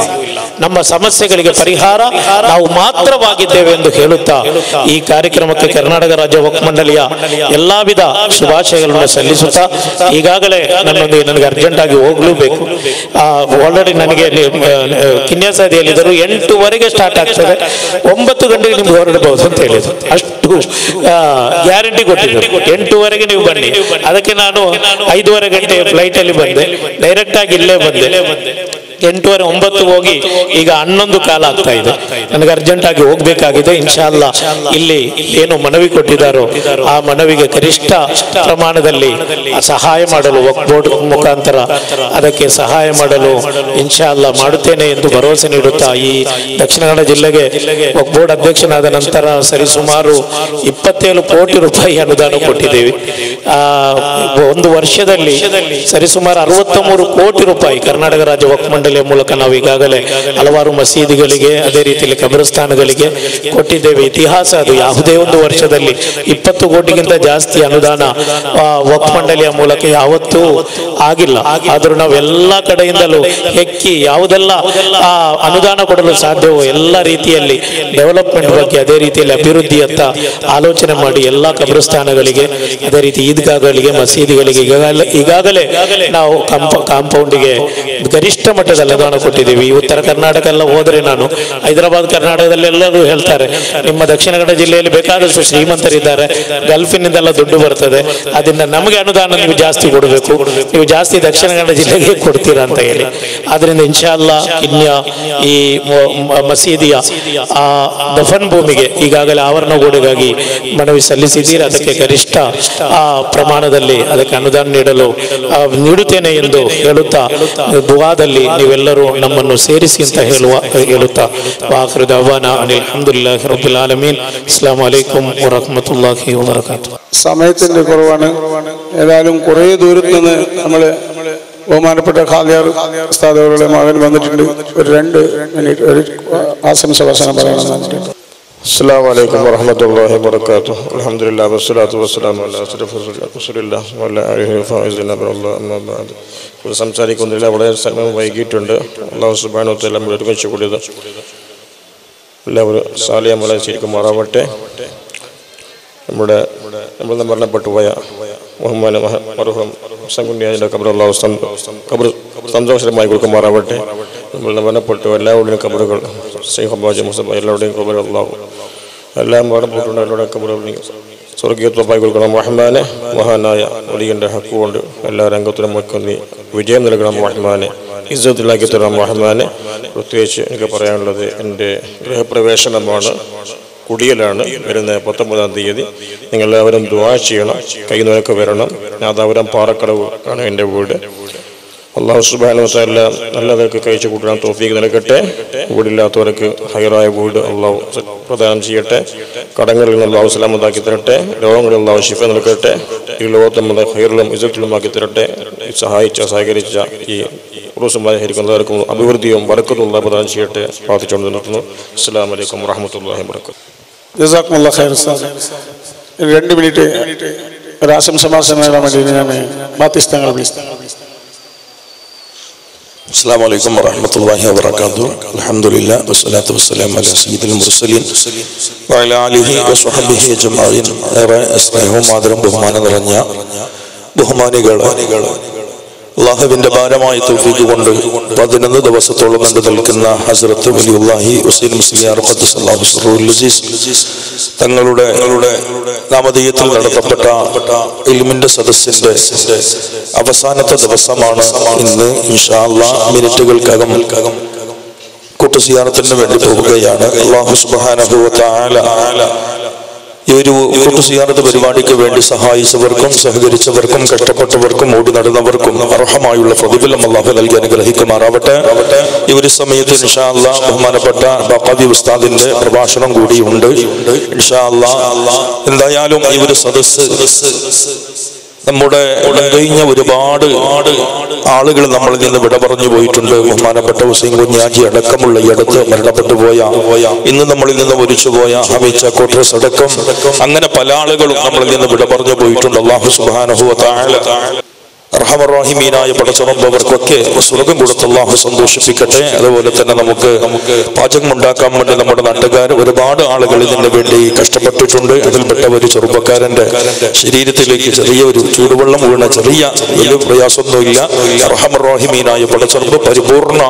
ನಮ್ಮ ಸಮಸ್ಯೆಗಳಿಗೆ ಪರಿಹಾರ ನಾವು ಮಾತ್ರವಾಗಿದ್ದೇವೆ ಎಂದು ಹೇಳುತ್ತಾ ಈ ಕಾರ್ಯಕ್ರಮಕ್ಕೆ ಕರ್ನಾಟಕ ರಾಜ್ಯ ವಕ್ಫ್ ಮಂಡಳಿಯ ಎಲ್ಲಾ ವಿಧ ಶುಭಾಶಯಗಳನ್ನು ಸಲ್ಲಿಸುತ್ತಾ, ಈಗಾಗಲೇ ನನಗೆ ಅರ್ಜೆಂಟ್ ಆಗಿ ಹೋಗ್ಲೇಬೇಕು. ಆಲ್ರೆಡಿ ನನಗೆ ಕಿನ್ಯಾಸಾದಿಯಲ್ಲಿದ್ದರು 8:00 ಸ್ಟಾರ್ಟ್ ಆಗ್ತದೆ, 9 ಗಂಟೆಗೆ ನಿಮ್ಗೆ ಹೊರಡಬಹುದು ಅಂತ ಹೇಳಿದ್ರು. ಅಷ್ಟು ಗ್ಯಾರಂಟಿ ಕೊಟ್ಟಿದ್ದರು, 8:00 ನೀವು ಬನ್ನಿ. ಅದಕ್ಕೆ ನಾನು 5:30 ಗಂಟೆ ಫ್ಲೈಟ್ ಅಲ್ಲಿ ಬಂದೆ, ಡೈರೆಕ್ಟ್ ಆಗಿ ಇಲ್ಲೇ ಬಂದೆ. 8:30 9 ಹೋಗಿ ಈಗ 11 ಕಾಲ ಆಗ್ತಾ ಇದೆ. ನನಗೆ ಅರ್ಜೆಂಟ್ ಆಗಿ ಹೋಗ್ಬೇಕಾಗಿದೆ. ಇನ್ಶಾಲ್ಲಾ ಇಲ್ಲಿ ಏನು ಮನವಿ ಕೊಟ್ಟಿದ್ದಾರೋ ಆ ಮನವಿಗೆ ಗರಿಷ್ಠ ಪ್ರಮಾಣದಲ್ಲಿ ಸಹಾಯ ಮಾಡಲು ವಕ್ಫ್ ಬೋರ್ಡ್ ಮುಖಾಂತರ ಅದಕ್ಕೆ ಸಹಾಯ ಮಾಡಲು ಇನ್ಶಾಲ್ಲಾ ಮಾಡುತ್ತೇನೆ ಎಂದು ಭರವಸೆ ನೀಡುತ್ತಾ, ಈ ದಕ್ಷಿಣ ಕನ್ನಡ ಜಿಲ್ಲೆಗೆ ವಕ್ಫ್ ಬೋರ್ಡ್ ಅಧ್ಯಕ್ಷನಾದ ನಂತರ ಸರಿಸುಮಾರು 27 ಕೋಟಿ ರೂಪಾಯಿ ಅನುದಾನ ಕೊಟ್ಟಿದ್ದೇವೆ. ಒಂದು ವರ್ಷದಲ್ಲಿ ಸರಿಸುಮಾರು 63 ಕೋಟಿ ರೂಪಾಯಿ ಕರ್ನಾಟಕ ರಾಜ್ಯ ವಕ್ಫ್ ಮಂಡಳಿಯ ಮೂಲಕ ನಾವು ಈಗಾಗಲೇ ಹಲವಾರು ಮಸೀದಿಗಳಿಗೆ, ಅದೇ ರೀತಿಯಲ್ಲಿ ಕಬ್ರಸ್ಥಾನಗಳಿಗೆ ಕೊಟ್ಟಿದ್ದೇವೆ. ಇತಿಹಾಸ ಅದು. ಯಾವುದೇ ಒಂದು ವರ್ಷದಲ್ಲಿ 20 ಕೋಟಿಗಿಂತ ಜಾಸ್ತಿ ಅನುದಾನ ವಕ್ಫ್ ಮಂಡಳಿಯ ಮೂಲಕ ಯಾವತ್ತೂ ಆಗಿಲ್ಲ. ಆದರೂ ನಾವು ಎಲ್ಲ ಕಡೆಯಿಂದಲೂ ಹೆಕ್ಕಿ ಯಾವುದೆಲ್ಲ ಅನುದಾನ ಕೊಡಲು ಸಾಧ್ಯವೋ ಎಲ್ಲ ರೀತಿಯಲ್ಲಿ ಡೆವಲಪ್ಮೆಂಟ್ ಬಗ್ಗೆ, ಅದೇ ರೀತಿಯಲ್ಲಿ ಅಭಿವೃದ್ಧಿಯತ್ತ ಆಲೋಚನೆ ಮಾಡಿ ಎಲ್ಲ ಕಬ್ರಸ್ಥಾನಗಳಿಗೆ, ಅದೇ ರೀತಿ ಈದ್ಗಾಗಳಿಗೆ, ಮಸೀದಿಗಳಿಗೆ ಈಗಾಗಲೇ ನಾವು ಕಾಂಪೌಂಡಿಗೆ ಗರಿಷ್ಠ ಮಟ್ಟದ ಅನುದಾನ ಕೊಟ್ಟಿದ್ದೀವಿ. ಉತ್ತರ ಕರ್ನಾಟಕ ಎಲ್ಲ ಹೋದ್ರೆ, ನಾನು ಹೈದರಾಬಾದ್ ಕರ್ನಾಟಕದಲ್ಲಿ ಎಲ್ಲರೂ ಹೇಳ್ತಾರೆ ನಿಮ್ಮ ದಕ್ಷಿಣ ಕನ್ನಡ ಜಿಲ್ಲೆಯಲ್ಲಿ ಬೇಕಾದಷ್ಟು ಶ್ರೀಮಂತರಿದ್ದಾರೆ, ಗಲ್ಫಿನಿಂದೆಲ್ಲ ದುಡ್ಡು ಬರ್ತದೆ, ಅದರಿಂದ ನಮಗೆ ಅನುದಾನ ನೀವು ಜಾಸ್ತಿ ಕೊಡಬೇಕು, ನೀವು ಜಾಸ್ತಿ ದಕ್ಷಿಣ ಕನ್ನಡ ಜಿಲ್ಲೆಗೆ ಕೊಡ್ತೀರಾ ಅಂತ ಹೇಳಿ. ಆದ್ರಿಂದ ಇನ್ಶಾಲ್ಲಾ ಕಿನ್ಯ ಈ ಮಸೀದಿಯ ದಫನ್ ಭೂಮಿಗೆ ಈಗಾಗಲೇ ಆವರಣಗೋಡೆಗಾಗಿ ಮನವಿ ಸಲ್ಲಿಸಿದ್ದೀರಿ. ಅದಕ್ಕೆ ಗರಿಷ್ಠ ಪ್ರಮಾಣದಲ್ಲಿ ಅದಕ್ಕೆ ಅನುದಾನ ನೀಡುತ್ತೇನೆ ಎಂದು ಹೇಳುತ್ತಾ, ದುಆದಲ್ಲಿ ನೀವೆಲ್ಲರೂ ನಮ್ಮನ್ನು ಸೇರಿಸಿ ಅಂತ ಹೇಳುತ್ತಾ ವಾಖಿರು ದಅವಾನಾ ಅಲ್ಹಮ್ದುಲಿಲ್ಲಾಹಿ ರಬ್ಬಿಲ್ ಆಲಮೀನ್. അസ്സലാമു അലൈക്കും വറഹ്മത്തുള്ളാഹി വബറകാതുഹു. സമയത്തിന്റെ കുറവാണ്. ഏതായാലും കുറേ ദൂരത്ത് നിന്ന് നമ്മള് ബഹുമാനപ്പെട്ട ഖാദിയാർ ഉസ്താദ് അവരുടെ മകൻ വന്നിട്ടുണ്ട്. ഒരു 2 മിനിറ്റ് ഒരു ആശംസ വചനം പറയണം. അസ്സലാമു അലൈക്കും വറഹ്മത്തുള്ളാഹി വബറകാതുഹു. അൽഹംദുലില്ലാഹി വസ്സലാത്തു വസ്സലാമു അലാ അഷ്റഫിൽ റസൂലില്ലാഹി വഅലാ ആലിഹി വസഹ്ബിഹി അല്ലാഹു അമ്മാ ബഅദ്. സംസാരിക്കുന്നില്ല, വളരെ സമയം വൈകിട്ടുണ്ട്. അല്ലാഹു സുബ്ഹാനഹു വ തആല നമ്മളെ ഒരുമിച്ച് കൂടിയത് എല്ലാവരും സാലിഹ അമലുകൾ ചെയ്യുമാറാവട്ടെ. നമ്മൾ മരണപ്പെട്ടു പോയ ബഹുമാന മർഹൂം സംഗുണ്യാജിന്റെ ഖബർ അല്ലാഹു ഖബർ സന്തോഷമായി കൊടുക്കുമാറാവട്ടെ. നമ്മൾ മരണപ്പെട്ടു എല്ലാവരുടെയും ഖബറുകൾ സൈഹബാജ മുസബ എല്ലാവരുടെയും ഖബർ അല്ലാഹു എല്ലാം മരണപ്പെട്ടുള്ള എല്ലാവരുടെയും ഖബറുകൾ സ്വർഗീയത്വമായി കൊടുക്കണം റഹ്മാനെ. മഹാനായ വലിയന്റെ ഹക്ക് കൊണ്ട് എല്ലാ രംഗത്തിലും നീ വിജയം നൽകണം റഹ്മാനെ, ഇസ്സത്തിലാക്കി തരണം റഹ്മാനെ. പ്രത്യേകിച്ച് എനിക്ക് പറയാനുള്ളത് എൻ്റെ ഗൃഹപ്രവേശനമാണ്. കുടിയലാണ് വരുന്ന 19-ാം തീയതി. നിങ്ങളെല്ലാവരും ദുആ ചെയ്യണം, കൈ നിറക്കെ വരണം. നാദാപുരം പാറക്കടവ് ആണ് എൻ്റെ വീട്. അല്ലാഹു സുബ്ഹാനഹു വ തആല നല്ലതൊക്കെ കഴിച്ചു കൂട്ടാൻ തൗഫീഖ് നൽകട്ടെ. വീടില്ലാത്തവർക്ക് ഹൈറായ വീട് അല്ലാഹു പ്രദാനം ചെയ്യട്ടെ. കടങ്ങളിൽ നിന്ന് അല്ലാഹു സലാമത്താക്കി തരട്ടെ. രോഗങ്ങളിൽ അല്ലാഹു ശിഫ നൽകട്ടെ. ഈ ലോകത്തെ നമ്മുടെ ഹൈറിലും ഇസ്സത്തിലുമാക്കി തരട്ടെ. സഹകരിച്ച ഈ ഉറൂസുമായി ഹരിക്കുന്നവർക്കും അഭിവൃദ്ധിയും ബറക്കത്തും അല്ലാഹു പ്രദാനം ചെയ്യട്ടെ. പ്രാർത്ഥിച്ചുകൊണ്ട് നിർത്തുന്നു. അസ്സലാമു അലൈക്കും വറഹ്മത്തുള്ളാഹി വബറകാതുഹു. ജസാക്കുമുല്ലാഹ് ഖൈർ ഉസ്താദ്. 2 മിനിറ്റ് ഒരു ആശംസ ഭാഷണം നേടാൻ വേണ്ടി ഞാൻ ബാത്തിസ്തങ്ങൾ വിളിച്ചു. السلام عليكم ورحمة الله وبركاته. الحمد لله والصلاة والسلام على سيد المرسلين وعلى آله وصحبه أجمعين. സ്നേഹവും ആദരവും ബഹുമാനം നിറഞ്ഞ ബഹുമാനികളെ, അല്ലാഹുവിന്റെ ഭാരമായ തൗഫീഖ് കൊണ്ട് 11 ദിവസത്തോളം കണ്ടു നിൽക്കുന്ന ഹസ്രത്ത് വലിയുല്ലാഹി ഹുസൈൻ മുസ്ലിയാർ ഖദ്ദസല്ലാഹു സിർറുൽ അസീസ് തങ്ങളുടെ നാമധേയത്തിൽ നടത്തപ്പെട്ട ഇൽമിന്റെ സദസ്സിന്റെ അവസാനത്തെ ദിവസമാണ് ഇന്ന്. ഇൻഷാ അല്ലാഹ് മിനിറ്റുകൾക്കകം കൂട്ടുസിയാറത്തിന് വേണ്ടി പോവുകയാണ്. അല്ലാഹു സുബ്ഹാനഹു വ തആല ഈ ഒരു കൂട്ടുസിയാറത്ത് പരിപാടിക്ക് വേണ്ടി സഹായിച്ചവർക്കും സഹകരിച്ചവർക്കും കഷ്ടപ്പെട്ടവർക്കും ഓടി നടന്നവർക്കും അർഹമായുള്ള പ്രതിഫലം അല്ലാഹു നൽകി അനുഗ്രഹിക്കുമാറാവട്ടെ. ഈ ഒരു സമയത്ത് ഇൻഷാ അല്ലാഹ് ബഹുമാനപ്പെട്ട ബഖവി ഉസ്താദിന്റെ പ്രഭാഷണം കൂടിയുണ്ട്. ഇൻഷാ അല്ലാഹ് എന്തായാലും ഈ ഒരു സദസ്സ് നമ്മുടെ കഴിഞ്ഞ ഒരുപാട് ആളുകൾ നമ്മളിൽ നിന്ന് വിട പറഞ്ഞു പോയിട്ടുണ്ട്. ബഹുമാനപ്പെട്ട ഹുസൈൻ കുഞ്ഞാജി അടക്കമുള്ള ഈ അടുത്ത് മരണപ്പെട്ടു പോയ, ഇന്ന് നമ്മളിൽ നിന്ന് ഒരിച്ചുപോയ ഹമീദ് ചാക്കോട്രസ് അടക്കം അങ്ങനെ പല ആളുകളും നമ്മളിൽ നിന്ന് വിട പറഞ്ഞു പോയിട്ടുണ്ട്. അല്ലാഹു സുബ്ഹാനഹു വ തആല അർഹമർ റഹീമീനായ പടച്ചറബ്ബ് അവർക്കൊക്കെ സ്വർഗ്ഗം കൊടുത്ത് അല്ലാഹു സന്തോഷിപ്പിക്കട്ടെ. അതുപോലെ തന്നെ നമുക്ക് പാചകം ഉണ്ടാക്കാൻ വേണ്ടി നമ്മുടെ നാട്ടുകാർ ഒരുപാട് ആളുകൾ ഇതിനു വേണ്ടി കഷ്ടപ്പെട്ടിട്ടുണ്ട്. അതിൽപ്പെട്ട ഒരു ചെറുപ്പക്കാരന്റെ ശരീരത്തിലേക്ക് ചെറിയൊരു ചൂടുവെള്ളം വീണ ചെറിയ വലിയ പ്രയാസമൊന്നുമില്ല. അർഹമർ റഹീമീനായ പടച്ചറബ്ബ് പരിപൂർണ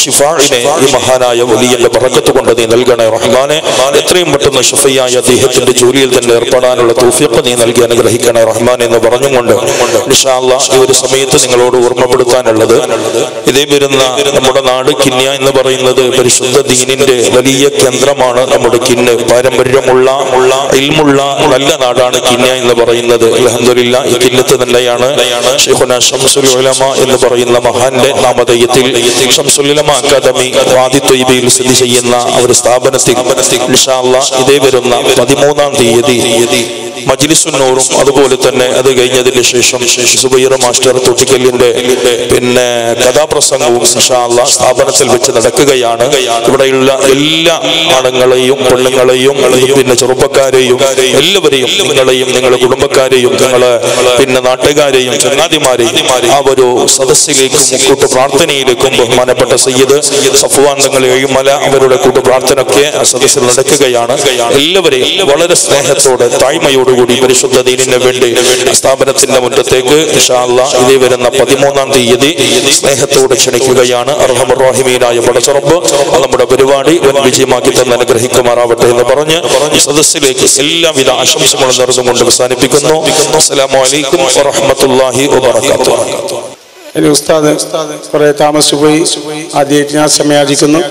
ശിഫാഇനെ ഈ മഹാനായ വലിയന്റെ ബറക്കത്ത് കൊണ്ട് നീ നൽകണേ റഹ്മാനെ. എത്രയും പെട്ടെന്ന് ശിഫയായ അദ്ദേഹത്തിന്റെ ജോലിയിൽ തന്നെ ഏർപ്പെടാനുള്ള തൗഫീഖ് നീ നൽകി അനുഗ്രഹിക്കണേ റഹ്മാൻ എന്ന് പറഞ്ഞുകൊണ്ട് ഇൻഷാ അല്ലാഹ് ഈ ഒരു സമയത്ത് നിങ്ങളോട് ഓർമ്മപ്പെടുത്താനുള്ളത്, ഇതേ വരുന്ന നമ്മുടെ നാട് കിന്യ എന്ന് പറയുന്നത് പരിശുദ്ധ ദീനിന്റെ വലിയ കേന്ദ്രമാണ്. നമ്മുടെ കിന്ന് പാരമ്പര്യമുള്ള ഇൽമുള്ള നല്ല നാടാണ് കിന്യ എന്ന് പറയുന്നത്. അൽഹംദുലില്ലാഹ് ഈ കിന്നത്ത് തന്നെയാണ് ശൈഖുനാ ശംസുൽ ഉലമ എന്ന് പറയുന്ന മഹാന്റെ നാമധേയത്തിൽ ശംസുൽ ഉലമ അക്കാദമി വാദി ത്വയ്ബയിൽ സ്ഥിതി ചെയ്യുന്ന ഒരു സ്ഥാപനത്തിൽ ഇൻഷാ അല്ലാഹ് ഇതേ വരുന്ന 13-ാം തീയതി മജ്ലിസുൻ നൂറും അതുപോലെ തന്നെ അത് കഴിഞ്ഞതിന് ശേഷം സുബൈർ മാസ്റ്റർ തൊട്ടിക്കല്ലിന്റെ പിന്നെ കഥാപ്രസംഗവും ഇൻഷാ അല്ലാഹ് സ്ഥാപനത്തിൽ വെച്ച് നടക്കുകയാണ്. ഇവിടെയുള്ള എല്ലാ ആണുങ്ങളെയും പെണ്ണുങ്ങളെയും പിന്നെ ചെറുപ്പക്കാരെയും എല്ലാവരെയും നിങ്ങളെയും നിങ്ങളുടെ കുടുംബക്കാരെയും നിങ്ങളെ പിന്നെ നാട്ടുകാരെയും ചങ്ങാതിമാരെയും ആ ഒരു സദസ്സിലേക്കും കൂട്ടു പ്രാർത്ഥനയിലേക്കും ബഹുമാനപ്പെട്ട സയ്യിദ് സഫ്വാൻ തങ്ങൾ ഏഴുമല അവരുടെ കൂട്ടു പ്രാർത്ഥന ഒക്കെ ആ സദസ്സിൽ നടക്കുകയാണ്. എല്ലാവരെയും വളരെ സ്നേഹത്തോടെ താഴ്മയോടുകൂടി പരിശുദ്ധ ദീനിന് വേണ്ടി സ്ഥാപനത്തിന്റെ മുറ്റത്തേക്ക് ഇൻഷാ അല്ലാഹ് ഇതേ വരുന്ന 13-ാം തീയതി സ്നേഹത്തോടെ ക്ഷണിക്കുകയാണ്. അർഹമർ റഹീമീനായ പടച്ചറബ്ബ് നമ്മുടെ പരിപാടി വൻ വിജയമാക്കി തന്നെ അനുഗ്രഹിക്കുമാറാവട്ടെ എന്ന് പറഞ്ഞ് ഈ സദസ്സിലേക്ക് എല്ലാവിധ ആശംസകളും നേർന്നുകൊണ്ട് അവസാനിപ്പിക്കുന്നു. അസ്സലാമു അലൈക്കും വറഹ്മത്തുള്ളാഹി വബറകാതുഹു. ഇനി ഉസ്താദ് കുറെ താമസിച്ചു പോയി. ആദ്യമായിട്ട് ഞാൻ സമയാചിക്കുന്നു.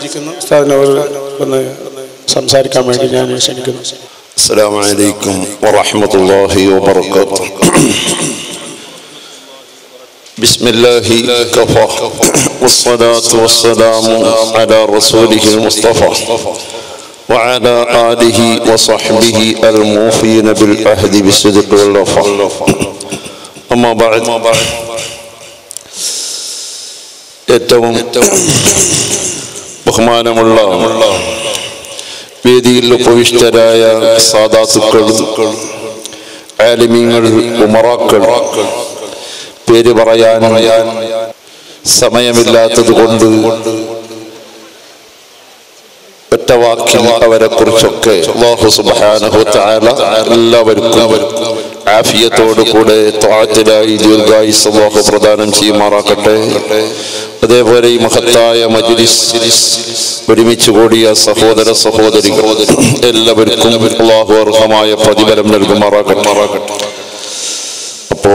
ഉസ്താദിനെ ഒന്ന് സംസാരിക്കാൻ വേണ്ടി ഞാൻ ക്ഷണിക്കുന്നു. السلام عليكم ورحمة الله وبركاته. بسم الله كفى والصلاة والسلام على رسوله المصطفى وعلى آله وصحبه الموفين بالعهد بالصدق والوفاء. أما بعد ഏറ്റവും ബഹുമാനമുള്ള വേദിയിൽ ഉപവിഷ്ടരായ സാദാത്തുക്കൾ, ആലിമീങ്ങൾ, ഉമറാക്കൾ, പേര് പറയാൻ സമയമില്ലാത്തത് കൊണ്ട് ഒറ്റ വാക്കിൽ അവരെ കുറിച്ചൊക്കെ അല്ലാഹു സുബ്ഹാനഹു വ തആല എല്ലാവർക്കും ആഫിയത്തോടു കൂടെ ത്വാഅത്തിലായി ദീർഘായുസ്സ് അല്ലാഹു പ്രദാനം ചെയ്യുമാറാകട്ടെ. അതേപോലെ ഈ മഹത്തായ മജ്ലിസ് ഒരുമിച്ച് കൂടിയ സഹോദര സഹോദരികൾ എല്ലാവർക്കും അല്ലാഹു അർഹമായ പ്രതിഫലം നൽകുമാറാകട്ടെ. അപ്പോ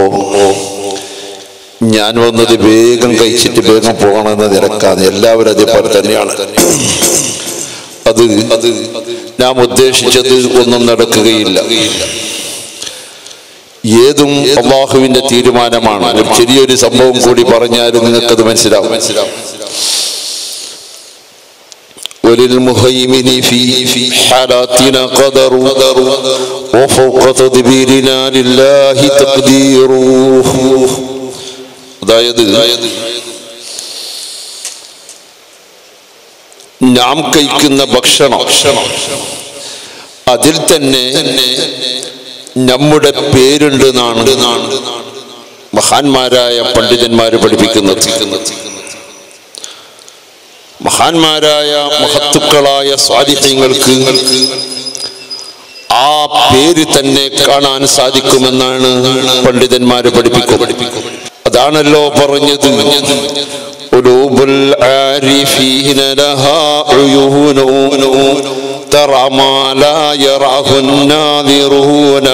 ഞാൻ വന്നത് വേഗം കഴിച്ചിട്ട് വേഗം പോകണമെന്ന് നിരക്കാതെ എല്ലാവരും അതേപോലെ തന്നെയാണ്. അത് നാം ഉദ്ദേശിച്ചത് ഒന്നും നടക്കുകയില്ല. ഏതും അള്ളാഹുവിന്റെ തീരുമാനമാണ്. ഒരു ചെറിയൊരു സംഭവം കൂടി പറഞ്ഞാലും നിങ്ങൾക്കത് മനസ്സിലാവും. وللمهيمن في حالاتنا قدر وفوق تدبيرنا لله تقدير. അതായത് നാം കഴിക്കുന്ന ഭക്ഷണം അതിൽ തന്നെ നമ്മുടെ പേരുണ്ടെന്നാണ് മഹാന്മാരായ പണ്ഡിതന്മാര് പഠിപ്പിക്കുന്നത്. മഹാന്മാരായ മഹത്തുക്കളായ സ്വാലിഹീങ്ങൾക്ക് ആ പേര് തന്നെ കാണാൻ സാധിക്കുമെന്നാണ് പണ്ഡിതന്മാര് പഠിപ്പിക്കുന്നത്. അതാണല്ലോ പറഞ്ഞത് ഖുലൂബുൽ ആരിഫീന ലഹാ ഉയൂനു തറ മാ ലാ യറാഹു നാദിറൂന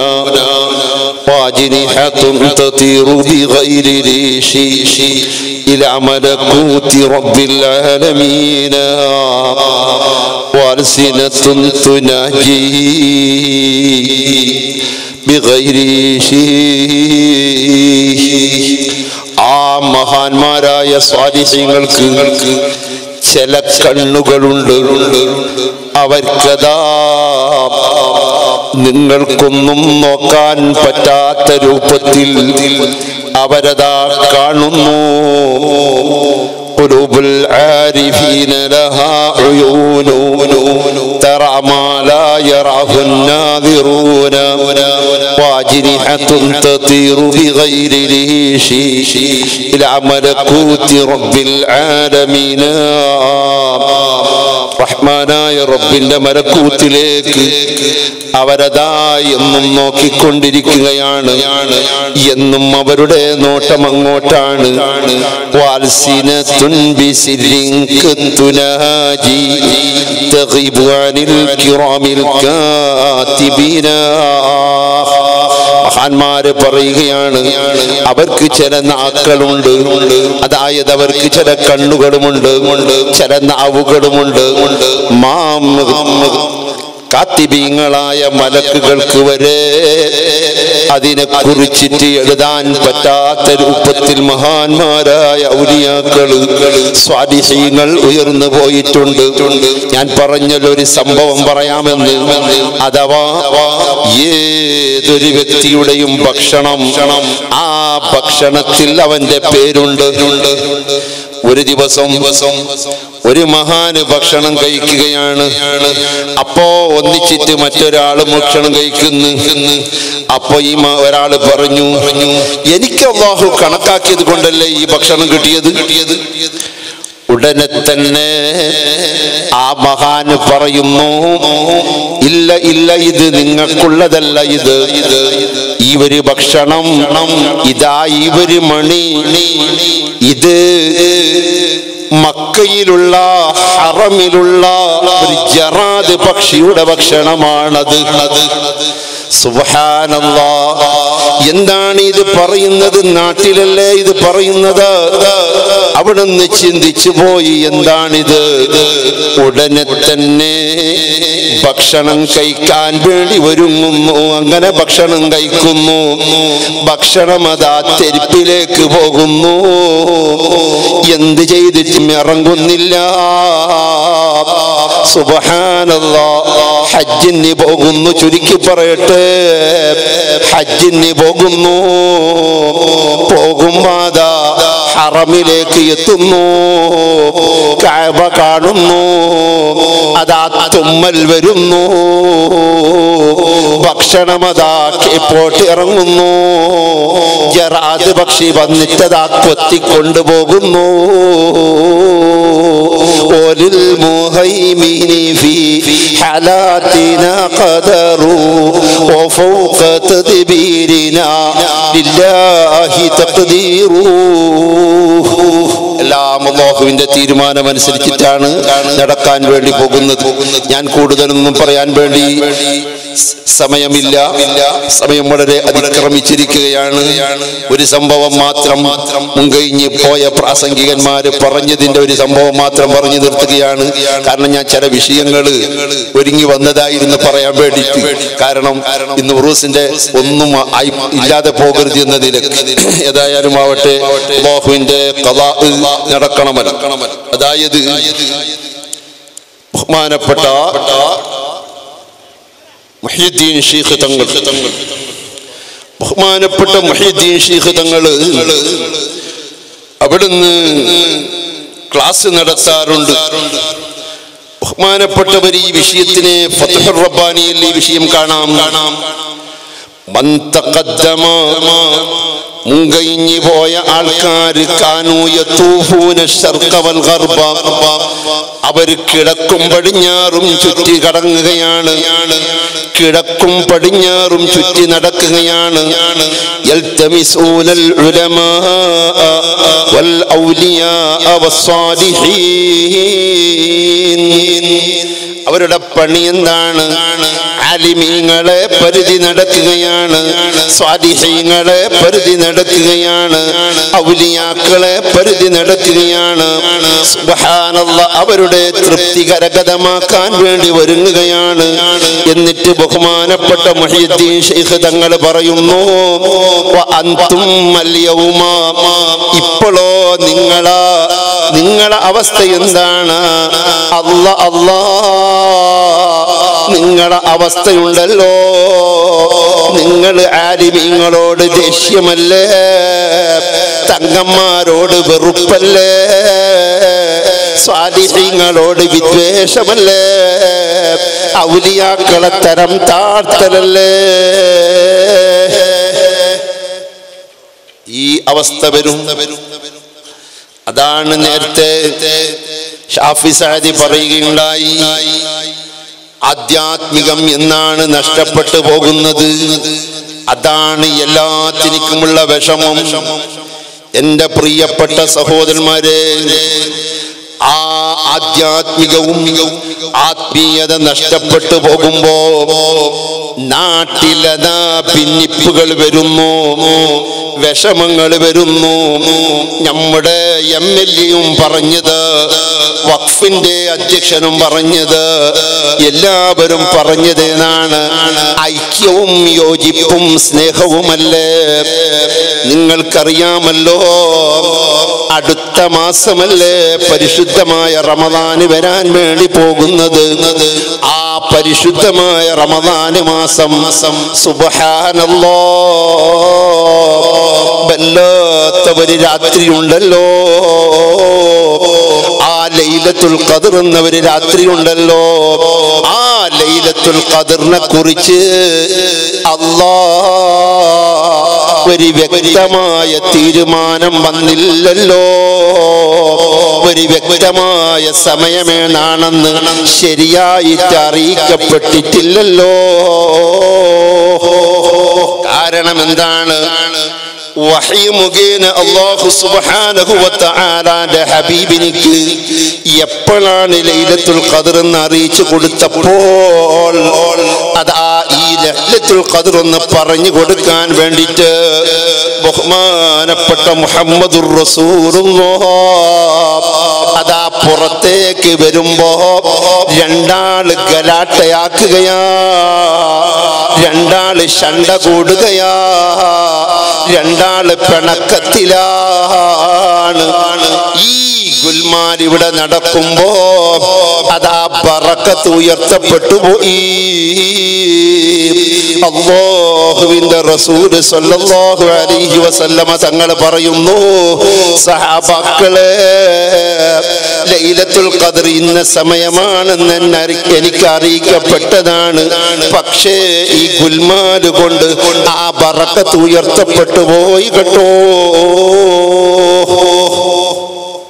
വാജിനിഹതുൻ തതീറു ബിഗൈരി റീശി إلى ملكوت رب العالمين وألسنة تناجي بغير شيء. ആ മഹാന്മാരായ സ്വാലിഹീങ്ങൾക്ക് ചില കണ്ണുകളുണ്ട്. അവർക്കതാ നിങ്ങൾക്കൊന്നും നോക്കാൻ പറ്റാത്ത രൂപത്തിൽ അവരതാ കാണുന്നു. ഖുലൂബുൽ ആരിഫീന ലഹാ ഉയൂനു തറ മാ ലാ യറാഹു നാദിറൂന വാജിനിഹതുൻ തതീറു ബിഗൈരി റീശി ഇലാ മലകൂതി റബ്ബിൽ ആലമീന. റഹ്മാനായ റബ്ബിന്റെ മലക്കൂത്തിലേക്ക് അവരതാ എന്നും നോക്കിക്കൊണ്ടിരിക്കുകയാണ്. എന്നും അവരുടെ നോട്ടം അങ്ങോട്ടാണ്. വാൽസിനത്തുൻ ബിസിരിൻ കതുനാജി തഗീബു അനിൽ കിറാമിൽ കാതിബീന. മഹാന്മാര് പറയുകയാണ് അവർക്ക് ചില നാക്കളുണ്ട്, അതായത് അവർക്ക് ചില കണ്ണുകളുമുണ്ട്, ചില നാവുകളുമുണ്ട്. കാത്തിബീങ്ങളായ മലക്കുകൾക്ക് വരെ അതിനെ കുറിച്ചിട്ട് എഴുതാൻ പറ്റാത്ത രൂപത്തിൽ മഹാന്മാരായ ഔലിയാക്കള് സ്വാലിഹീങ്ങൾ ഉയർന്നു പോയിട്ടുണ്ട്. ഞാൻ പറഞ്ഞൊരു സംഭവം പറയാമെന്ന്. അഥവാ ഏതൊരു വ്യക്തിയുടെയും ഭക്ഷണം, ആ ഭക്ഷണത്തിൽ അവന്റെ പേരുണ്ട്. ഒരു ദിവസം ഒരു മഹാന് ഭക്ഷണം കഴിക്കുകയാണ്. അപ്പോ ഒന്നിച്ചിട്ട് മറ്റൊരാള് ഭക്ഷണം കഴിക്കുന്നു. അപ്പൊ ഈ ഒരാള് പറഞ്ഞു, എനിക്ക് അല്ലാഹു കണക്കാക്കിയത് കൊണ്ടല്ലേ ഈ ഭക്ഷണം കിട്ടിയത്. ഉടനെ തന്നെ ആ മഹാന് പറയുന്നു, ഇല്ല ഇല്ല, ഇത് നിങ്ങൾക്കുള്ളതല്ല. ഈ ഒരു ഭക്ഷണം, ഇതാ ഈ ഒരു മണി, ഇത് മക്കയിലുള്ള ഹറമിലുള്ള ഒരു ജറാദ് പക്ഷിയുടെ ഭക്ഷണമാണത്. സുബ്ഹാനല്ലാഹ്, എന്താണ് ഇത് പറയുന്നത്? നാട്ടിലല്ലേ ഇത് പറയുന്നത്? അവിടുന്ന് ചിന്തിച്ചു പോയി, എന്താണിത്? ഉടനെ തന്നെ ഭക്ഷണം കഴിക്കാൻ വേണ്ടി ഒരുങ്ങുന്നു. അങ്ങനെ ഭക്ഷണം കഴിക്കുന്നു. ഭക്ഷണം അതാ തെരുപ്പിലേക്ക് പോകുന്നു. എന്ത് ചെയ്തിട്ടും ഇറങ്ങുന്നില്ല. സുബ്ഹാനല്ലാഹ്, ഹജ്ജിന് പോകുന്നു. ചുരുക്കി പറയട്ടെ, ഹജ്ജിന് പോകുന്നു. പോകുമാതാ ഹറമിലേക്ക് എത്തുന്നു. കഅബ കാണുന്നു. അതാ തുമ്മൽ വരുന്നു. ഭക്ഷണമതാ പോട്ട് ഇറങ്ങുന്നു. ജറാദ് പക്ഷി വന്നിട്ടതാ കൊത്തിക്കൊണ്ടുപോകുന്നു. وللمهيمن في حالاتنا قدر وفوق تدبيرنا لله تقدير. എല്ലാം അള്ളാഹുവിന്റെ തീരുമാനമനുസരിച്ചിട്ടാണ് നടക്കാൻ വേണ്ടി പോകുന്നത്. ഞാൻ കൂടുതലൊന്നും പറയാൻ വേണ്ടി സമയമില്ല, സമയം വളരെ അതിക്രമിച്ചിരിക്കുകയാണ്. ഒരു സംഭവം മാത്രം മുൻകഴിഞ്ഞ് പോയ പ്രാസംഗികന്മാര് പറഞ്ഞതിന്റെ ഒരു സംഭവം മാത്രം പറഞ്ഞു നിർത്തുകയാണ്. കാരണം ഞാൻ ചില വിഷയങ്ങൾ ഒരുങ്ങി വന്നതായിരുന്നു പറയാൻ വേണ്ടിയിട്ട്. കാരണം ഇന്ന് ഉറൂസിന്റെ ഒന്നും ഇല്ലാതെ പോകരുത് എന്നതിൽ ഏതായാലും ആവട്ടെ, അല്ലാഹുവിന്റെ ഖദാ നടക്കണമല്ലോ. അതായത് ബഹുമാനപ്പെട്ട മുഹ്യിദ്ദീൻ ശൈഖ് തങ്ങൾ, ബഹുമാനപ്പെട്ട മുഹ്യിദ്ദീൻ ശൈഖ് തങ്ങൾ അവിടുന്ന് ക്ലാസ് നടത്താറുണ്ട്. ബഹുമാനപ്പെട്ടവർ ഈ വിഷയത്തിനെ ഫത്ഹുർ റബ്ബാനിയിൽ ഈ വിഷയം കാണാം. മൻ തഖദ്ദമ, മുൻകഴിഞ്ഞു പോയ ആൾക്കാർ, കാനൂ യതൂഫൂന ശർഖ വൽ ഗർബ, അവർ കിഴക്കും പടിഞ്ഞാറും ചുറ്റി കടങ്ങുകയാണ്, കിഴക്കും പടിഞ്ഞാറും ചുറ്റി നടക്കുകയാണ്. യൽതമിസൂനൽ ഉലമാ വൽ ഔലിയാ വസ്സാലിഹീൻ. അവരുടെ പണി എന്താണ്? ആലിമീങ്ങളെ പരിധി നടക്കുകയാണ്, സ്വാലിഹീങ്ങളെ പരിധി നടക്കുകയാണ്, ഔലിയാക്കളെ പരിധി നടക്കുകയാണ്. സുബ്ഹാനല്ലാഹ്, അവരുടെ തൃപ്തി കരഗതമാക്കാൻ വേണ്ടി ഒരുങ്ങുകയാണ്. എന്നിട്ട് ബഹുമാനപ്പെട്ട മുഹ്യിദ്ദീൻ ശൈഖ് തങ്ങൾ പറയുന്നു, വഅൻതും അൽയൗമ, ഇപ്പോഴോ നിങ്ങളെ അവസ്ഥ എന്താണ്? അല്ലാ നിങ്ങളുടെ അവസ്ഥയുണ്ടല്ലോ, നിങ്ങൾ ആലിമീങ്ങളോട് ദേഷ്യമല്ലേ, തങ്ങന്മാരോട് വെറുപ്പല്ലേ, സ്വാലിഹീങ്ങളോട് വിദ്വേഷമല്ലേ, ഔലിയാക്കളെ തരം താഴ്ത്തലല്ലേ. ഈ അവസ്ഥ വരും. അതാണ് നേരത്തെ ഷാഫി സഅദി പറയുകയുണ്ടായി, ആധ്യാത്മികം എന്നാണ് നഷ്ടപ്പെട്ടു പോകുന്നത്. അതാണ് എല്ലാത്തിനുമുള്ള വിഷമം. എൻ്റെ പ്രിയപ്പെട്ട സഹോദരന്മാരെ, ആ ആധ്യാത്മികവും ആത്മീയത നഷ്ടപ്പെട്ടു പോകുമ്പോ നാട്ടിലതാ ഭിന്നിപ്പുകൾ വരുന്നു, വിഷമങ്ങൾ വരുന്നു. നമ്മുടെ MLA പറഞ്ഞത്, വഖഫിന്റെ അധ്യക്ഷനും പറഞ്ഞത്, എല്ലാവരും പറഞ്ഞത് എന്നാണ്, ഐക്യവും യോജിപ്പും സ്നേഹവുമല്ലേ. നിങ്ങൾക്കറിയാമല്ലോ, അടുത്ത മാസമല്ലേ പരിശുദ്ധമായ റമദാന് വരാൻ വേണ്ടി പോകുന്നത്. ആ പരിശുദ്ധമായ റമദാന് മാസം സുബ്ഹാനല്ലാഹ്, വല്ലാത്ത ഒരു രാത്രി ഉണ്ടല്ലോ. ആ ലൈലത്തുൽ ഖദ്ർ എന്ന ഒരു രാത്രി ഉണ്ടല്ലോ. ആ ലൈലത്തുൽ ഖദ്റിനെ കുറിച്ച് അല്ലാഹ് ഒരു വ്യക്തമായ തീരുമാനം വന്നില്ലല്ലോ. ഒരു വ്യക്തമായ സമയമേനാണെന്ന് ശരിയായിട്ട് അറിയിക്കപ്പെട്ടിട്ടില്ലല്ലോ. കാരണം എന്താണ്? വഹി മുഖേന അല്ലാഹു സുബ്ഹാനഹു വ തആലയുടെ ഹബീബിനിക്ക് എപ്പോഴാണ് ലൈലത്തുൽ ഖദ്ർ എന്ന് അറിയിച്ചു കൊടുത്തപ്പോൾ, അതാ ഈ ലൈലത്തുൽ ഖദ്ർ എന്ന് പറഞ്ഞു കൊടുക്കാൻ വേണ്ടിയിട്ട് ബഹുമാനപ്പെട്ട മുഹമ്മദുർ റസൂലുള്ളാഹ് അതാ പുറത്തേക്ക് വരുമ്പോ രണ്ടാള് ഗലാട്ടയാക്കുകയാ, രണ്ടാള് ശണ്ട കൂടുകയാ, രണ്ടാള് പിണക്കത്തിലാണ്. ഈ ഗുൽമാൻ ഇവിടെ നടക്കുമ്പോ അതാ ബറക്കത്ത് ഉയർത്തപ്പെട്ടു പോയി. അല്ലാഹുവിന്റെ റസൂൽ സ്വല്ലല്ലാഹു അലൈഹി വസല്ലമ തങ്ങൾ പറയുന്നു, സഹാബാക്കളെ, ലൈലത്തുൽ ഖദ്ർ ഇന്ന സമയമാണെന്ന് എനിക്ക് അറിയിക്കപ്പെട്ടതാണ്. പക്ഷേ ഈ ഗുൽമാൽ കൊണ്ട് ആ ബറക്കത്ത് ഉയർത്തപ്പെട്ടു പോയി കേട്ടോ.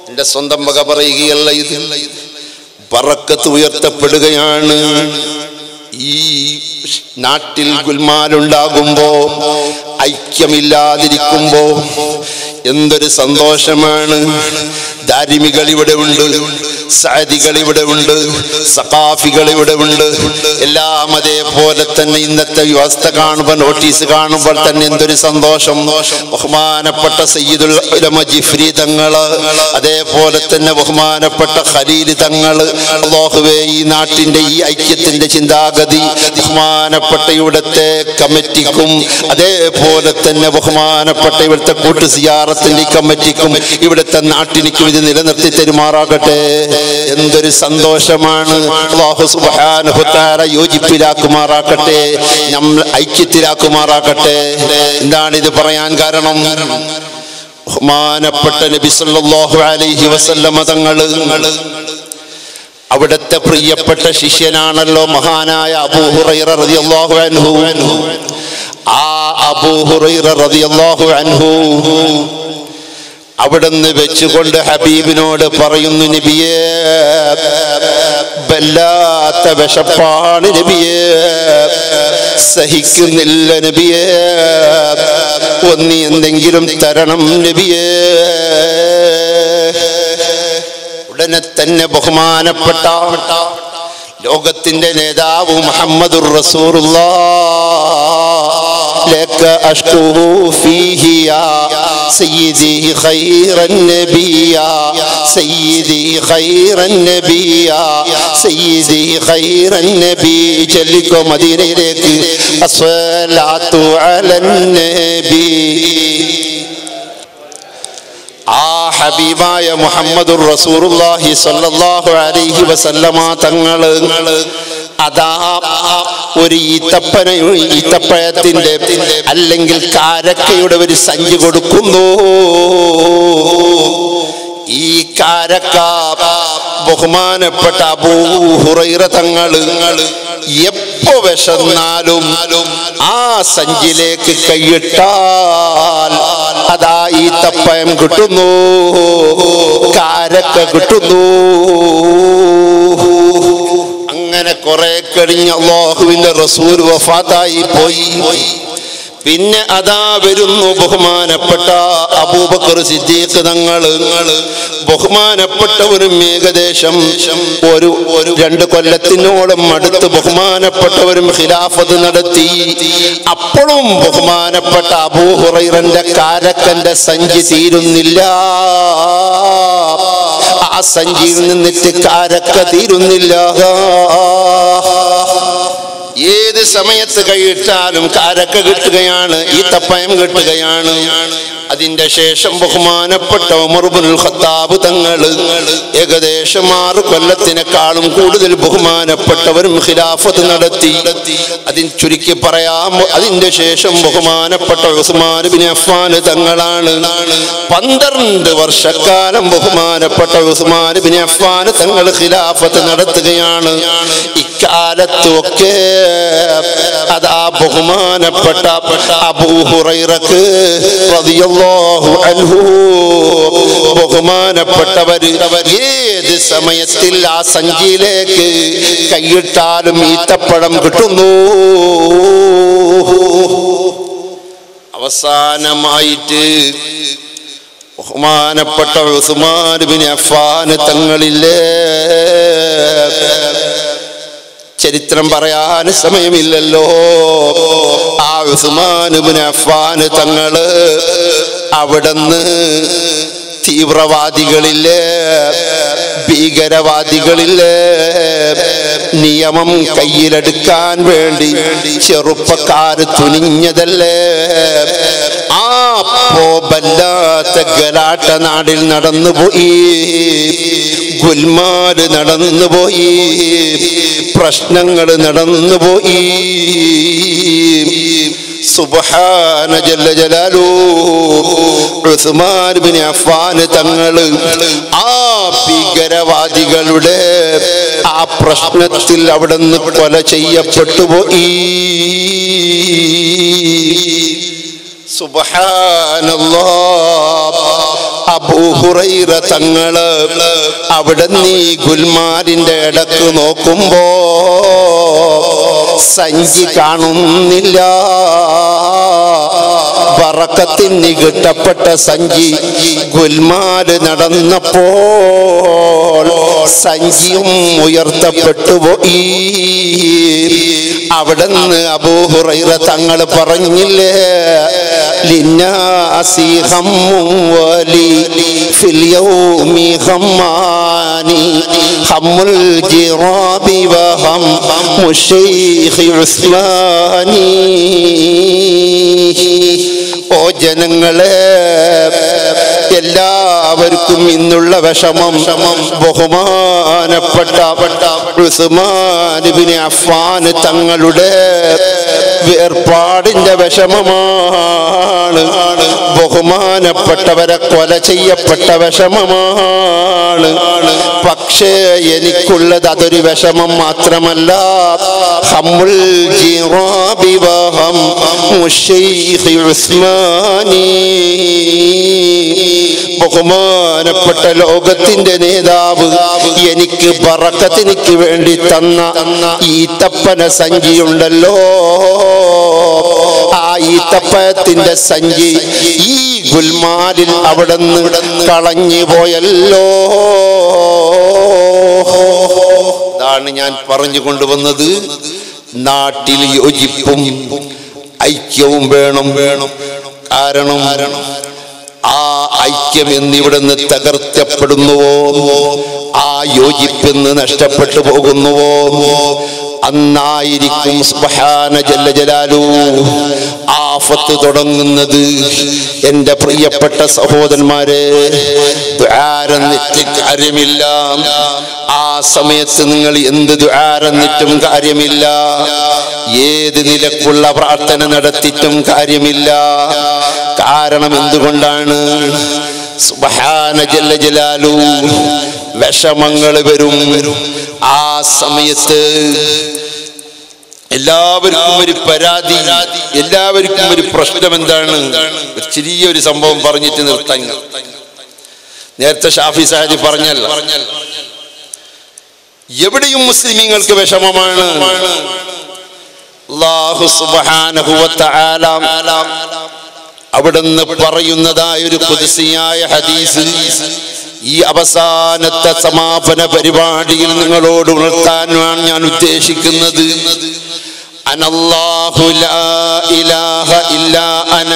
എന്റെ സ്വന്തം വക പറയുകയല്ല, ഇത് ബറക്കത്ത് ഉയർത്തപ്പെടുകയാണ്. ഈ നാട്ടിൽ ഗുൽമാലുണ്ടാകുമ്പോ, ഐക്യമില്ലാതിരിക്കുമ്പോ എന്തൊരു സന്തോഷമാണ്. ദാരിമികൾ ഇവിടെ ഉണ്ട്, സഅദികൾ ഇവിടെ ഉണ്ട്, സഖാഫികൾ ഇവിടെ ഉണ്ട്. എല്ലാം അതേപോലെ തന്നെ ഇന്നത്തെ വ്യവസ്ഥ കാണുമ്പോൾ, നോട്ടീസ് കാണുമ്പോൾ തന്നെ എന്തൊരു സന്തോഷം. ബഹുമാനപ്പെട്ട സയ്യിദുൽ ഉലമ ജിഫ്രി തങ്ങള്, അതേപോലെ തന്നെ ബഹുമാനപ്പെട്ട ഖലീൽ തങ്ങള്, അല്ലാഹുവേ ഈ നാട്ടിന്റെ ഈ ഐക്യത്തിന്റെ ചിന്താഗതി ബഹുമാനപ്പെട്ട ഇവിടുത്തെ കമ്മിറ്റിക്കും അതേപോലെ തന്നെ ബഹുമാനപ്പെട്ട ഇവിടുത്തെ കൂട്ടു സിയാറത്തിന്റെ കമ്മിറ്റിക്കും ഇവിടുത്തെ നാട്ടിനിക്കും ഇത് നിലനിർത്തി തരുമാറാകട്ടെ. എന്തൊരു സന്തോഷമാണ്. അല്ലാഹു സുബ്ഹാനഹു വ തആല യോജിപ്പിലാക്കുമാറാകട്ടെ, നമ്മൾ ഐക്യത്തിലാക്കുമാറാകട്ടെ. എന്താണ് ഇത് പറയാൻ കാരണം? ബഹുമാനപ്പെട്ട നബി സല്ലല്ലാഹു അലൈഹി വസല്ലമ തങ്ങള് അവിടുത്തെ പ്രിയപ്പെട്ട ശിഷ്യനാണല്ലോ മഹാനായ അബൂ ഹുറൈറ റളിയല്ലാഹു അൻഹു. ആ അബൂ ഹുറൈറ റളിയല്ലാഹു അൻഹു അവിടുന്ന് വെച്ചുകൊണ്ട് ഹബീബിനോട് പറയുന്നു, നബിയേ വല്ലാത്ത വിശപ്പാണ് നബിയേ, സഹിക്കുന്നില്ല നബിയേ, ഒന്നി എന്തെങ്കിലും തരണം നബിയേ. ഉടനെ തന്നെ ബഹുമാനപ്പെട്ട ലോകത്തിന്റെ നേതാവ് മുഹമ്മദുർ റസൂലുള്ളാഹ് ലക അഷ്കൂ ഫീഹി യാ സയ്യിദി ഖൈറൻ നബിയാ സയ്യിദി ഖൈറൻ നബിയാ സയ്യിദി ഖൈറൻ നബി. ചൊല്ലിക്കോ മദീനയിലേക്ക് അസ്സലാത്തു അലൻ നബി. ആ ഹബീബായ മുഹമ്മദുർ റസൂലുള്ളാഹി സ്വല്ലല്ലാഹു അലൈഹി വസല്ലമ തങ്ങള് അതാ ഒരു ഈത്തപ്പഴത്തിന്റെ അല്ലെങ്കിൽ കാരക്കയുടെ ഒരു സഞ്ചി കൊടുക്കുന്നു. ഈ കാരക്ക ബഹുമാനപ്പെട്ട അബൂ ഹുറൈറ തങ്ങള് എപ്പോ വിശന്നാലും ആ സഞ്ചിയിലേക്ക് കൈയിട്ടാൽ അതാ ഈത്തപ്പഴം കിട്ടുന്നു, കാരക്ക കിട്ടുന്നു. അങ്ങനെ കുറെ കഴിഞ്ഞ് അല്ലാഹുവിന്റെ റസൂൽ വഫാത്തായി പോയി. പിന്നെ അതാ വരുന്നു ബഹുമാനപ്പെട്ട അബൂബക്കർ സിദ്ദീഖ് തങ്ങള്. ബഹുമാനപ്പെട്ടവരും ഏകദേശം ഒരു 2 കൊല്ലത്തിനോളം അടുത്ത് ബഹുമാനപ്പെട്ടവരും ഖിലാഫത്ത് നടത്തി. അപ്പോഴും ബഹുമാനപ്പെട്ട അബൂ ഹുറൈറന്റെ കാരക്കന്റെ സഞ്ചി തീരുന്നില്ല. ആ സഞ്ചിയിൽ നിന്നിട്ട് കാരക്ക തീരുന്നില്ല. ഏത് സമയത്ത് കൈയിട്ടാലും കാരക്ക കിട്ടുകയാണ്, ഈത്തപ്പഴം കിട്ടുകയാണ്. അതിന്റെ ശേഷം ബഹുമാനപ്പെട്ട ഉമർ ഇബ്നുൽ ഖത്താബ് തങ്ങള് ഏകദേശം 6 കൊല്ലത്തിനേക്കാളും കൂടുതൽ ബഹുമാനപ്പെട്ടവരും ഖിലാഫത്ത് നടത്തി. അതിന് ചുരുക്കി പറയാം, അതിന്റെ ശേഷം ബഹുമാനപ്പെട്ട ഉസ്മാൻ ഇബ്നു അഫ്ഫാൻ തങ്ങളാണ് 12 വർഷക്കാലം ബഹുമാനപ്പെട്ട ഉസ്മാൻ ഇബ്നു അഫ്ഫാൻ തങ്ങൾ ഖിലാഫത്ത് നടത്തുകയാണ്. ഇക്കാലത്തൊക്കെ അതാ ബഹുമാനപ്പെട്ട അബൂ ഹുറൈറക്ക് റളിയല്ലാഹു അൻഹു ബഹുമാനപ്പെട്ടവര് ഏത് സമയത്തിൽ ആ സഞ്ചിയിലേക്ക് കൈയിട്ടാലും ഈത്തപ്പഴം കിട്ടുന്നു. അവസാനമായിട്ട് ബഹുമാനപ്പെട്ട ഉസ്മാൻ ഇബ്നു അഫ്ഫാൻ തങ്ങളില്ലേ, ചരിത്രം പറയാൻ സമയമില്ലല്ലോ. ആ ഉസ്മാൻ ഇബ്നു അഫ്ഫാൻ തങ്ങള് അവിടുന്ന് തീവ്രവാദികളില്ലേ, ഭീകരവാദികളില്ലേ നിയമം കയ്യിലെടുക്കാൻ വേണ്ടി ചെറുപ്പക്കാര് തുനിഞ്ഞതല്ലേ. ആ വല്ലാത്ത ഗലാട്ട നാടിൽ നടന്നുപോയി, ഗുൽമാല് നടന്നുപോയി, പ്രശ്നങ്ങൾ നടന്നുപോയി. സുബ്ഹാന ജല്ല ജലാലു. ഉസ്മാൻ ഇബ്നു അഫ്ഫാൻ തങ്ങള് ആ ഭീകരവാദികളുടെ ആ പ്രശ്നത്തിൽ അവിടുന്ന് കൊല ചെയ്യപ്പെട്ടു പോയി. സുബ്ഹാനല്ലാഹ്. അബൂ ഹുറൈറ തങ്ങള് അവിടെ നീ ഗുൽമാലിന്റെ ഇടക്ക് നോക്കുമ്പോ സഞ്ചി കാണുന്നില്ല. ബറക്കത്തിന് കിട്ടപ്പെട്ട സഞ്ചി ഗുൽമാല് നടന്നപ്പോൾ സഞ്ചിയും ഉയർത്തപ്പെട്ടു പോയി. അവിടുന്ന് അബൂ ഹുറൈറ തങ്ങൾ പറഞ്ഞില്ലേ, ലിന്നാസി ഹമ്മും വലി ഫിൽ യൗമി ഹമ്മാനി ഹമ്മുൽ ജിറാബി വഹം മുശൈഖി ഉസ്മാനി. ഓ ജനങ്ങളെ, എല്ലാവർക്കും ഇന്നുള്ള വിഷമം ബഹുമാനപ്പെട്ട ഉസ്മാൻ ഇബ്നു അഫ്ഫാൻ തങ്ങളുടെ വേർപാടിന്റെ വിഷമമാണ്. ബഹുമാനപ്പെട്ടവരെ കൊല ചെയ്യപ്പെട്ട വിഷമമാണ്. പക്ഷേ എനിക്കുള്ളത് അതൊരു വിഷമം മാത്രമല്ല. ഹമ്മുൽ ജിറാബി വഹം മുശൈഖി ഉസ്മാനി. ബഹുമാനപ്പെട്ട ലോകത്തിന്റെ നേതാവ് എനിക്ക് ബറക്കത്തിനിക്ക് വേണ്ടി തന്ന ഈത്തപ്പന സഞ്ചിയുണ്ടല്ലോ, ആ ഈത്തപ്പഴത്തിന്റെ സഞ്ചി ഈ ഗുൽമാലിൽ അവിടുന്ന് കളഞ്ഞു പോയല്ലോ. അതാണ് ഞാൻ പറഞ്ഞു കൊണ്ടുവന്നത്. നാട്ടിൽ യോജിപ്പും ഐക്യവും വേണം. കാരണം ആ ഐക്യം എന്നിവിടുന്ന് തകർക്കപ്പെടുന്നുവോ, ആ യോജിപ്പെന്ന് നഷ്ടപ്പെട്ടു പോകുന്നുവോ, അന്നായിരിക്കും സുബ്ഹാന ജല്ല ജലാലു ആഫത്ത് തുടങ്ങുന്നത്. എൻ്റെ പ്രിയപ്പെട്ട സഹോദരന്മാരെ, ദുആരന്നിട്ട് കാര്യമില്ല. ആ സമയത്ത് നിങ്ങൾ എന്ത് ദുആരന്നിട്ടും കാര്യമില്ല, ഏത് നിലക്കുള്ള പ്രാർത്ഥന നടത്തിയിട്ടും കാര്യമില്ല. കാരണം എന്തുകൊണ്ടാണ്? സുബ്ഹാന ജല്ല ജലാലു വിഷമങ്ങൾ വരും. ആ സമയത്ത് എല്ലാവർക്കും ഒരു പരാതി, എല്ലാവർക്കും ഒരു പ്രശ്നം. എന്താണ്? ചെറിയൊരു സംഭവം പറഞ്ഞിട്ട് നിർത്താൻ. നേരത്തെ ഷാഫി സാഹിബ് പറഞ്ഞല്ല, എവിടെയും മുസ്ലിമീങ്ങൾക്ക് വിഷമമാണ്. അല്ലാഹു സുബ്ഹാനഹു വ തആല അവിടുന്ന് പറയുന്നതായ ഒരു ഖുദ്സിയായ ഹദീസ് ഈ അവസാനത്തെ സമാപന പരിപാടിയിൽ നിങ്ങളോട് ഉണർത്താനാണ് ഞാൻ ഉദ്ദേശിക്കുന്നത്. അനല്ലാഹു ലാ ഇലാഹ ഇല്ലാ അന.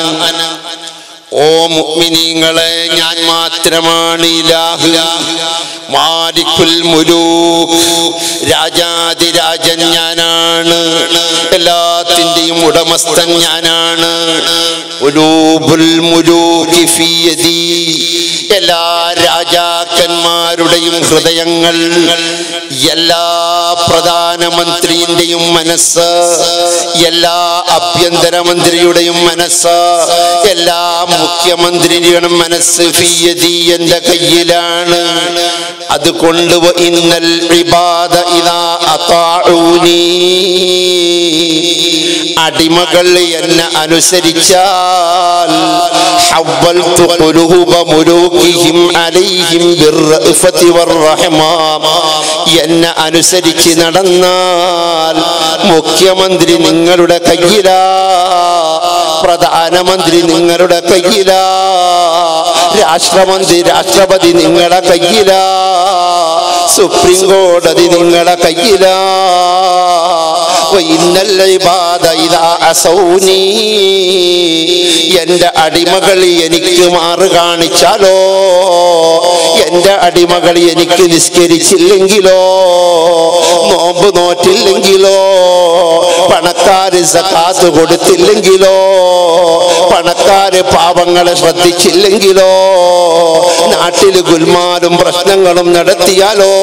ഓ മുഅ്മിനീങ്ങളെ, ഞാൻ മാത്രമാണ് ഇലാഹ്. മാലിക്കുൽ മുലൂക്, രാജാതിരാജൻ ഞാനാണ്. എല്ലാത്തിന്റെയും ഉടമസ്ഥൻ ഞാനാണ്. ഖുലൂബുൽ മുലൂകി ഫീ യദി. എല്ലാ രാജാക്കന്മാരുടെയും ഹൃദയങ്ങൾ, എല്ലാ പ്രധാനമന്ത്രിയുടെയും മനസ്സ്, എല്ലാ ആഭ്യന്തരമന്ത്രിയുടെയും മനസ്സ്, എല്ലാ മുഖ്യമന്ത്രിയുടെയും മനസ്സ് ഫീ യദി, എൻ്റെ കയ്യിലാണ്. അതുകൊണ്ട് ഇന്നൽ ഇബാദ ഇദാ അതാഊനി, അടിമകൾ എന്നെ അനുസരിച്ചാൽ ഹവ്വൽതു ഖുലൂബ മുലൂകിഹിം അലൈഹിം ബിർറഫതി വറഹ്മ, എന്നെ അനുസരിച്ച് നടന്നാൽ മുഖ്യമന്ത്രി നിങ്ങളുടെ കയ്യിലാ, പ്രധാനമന്ത്രി നിങ്ങളുടെ കയ്യിലാ, രാഷ്ട്രപതി നിങ്ങളുടെ കയ്യിലാ, സുപ്രീം കോടതി നിങ്ങളുടെ കയ്യിലാ. എന്റെ അടിമകൾ എനിക്ക് മാറ് കാണിച്ചാലോ, എന്റെ അടിമകൾ എനിക്ക് നിസ്കരിച്ചില്ലെങ്കിലോ, നോമ്പ് നോറ്റില്ലെങ്കിലോ, പണക്കാര് സകാത്ത് കൊടുത്തില്ലെങ്കിലോ, പണക്കാര് പാവങ്ങളെ ശ്രദ്ധിച്ചില്ലെങ്കിലോ, നാട്ടിൽ ഗുൽമാലും പ്രശ്നങ്ങളും നടത്തിയാലോ,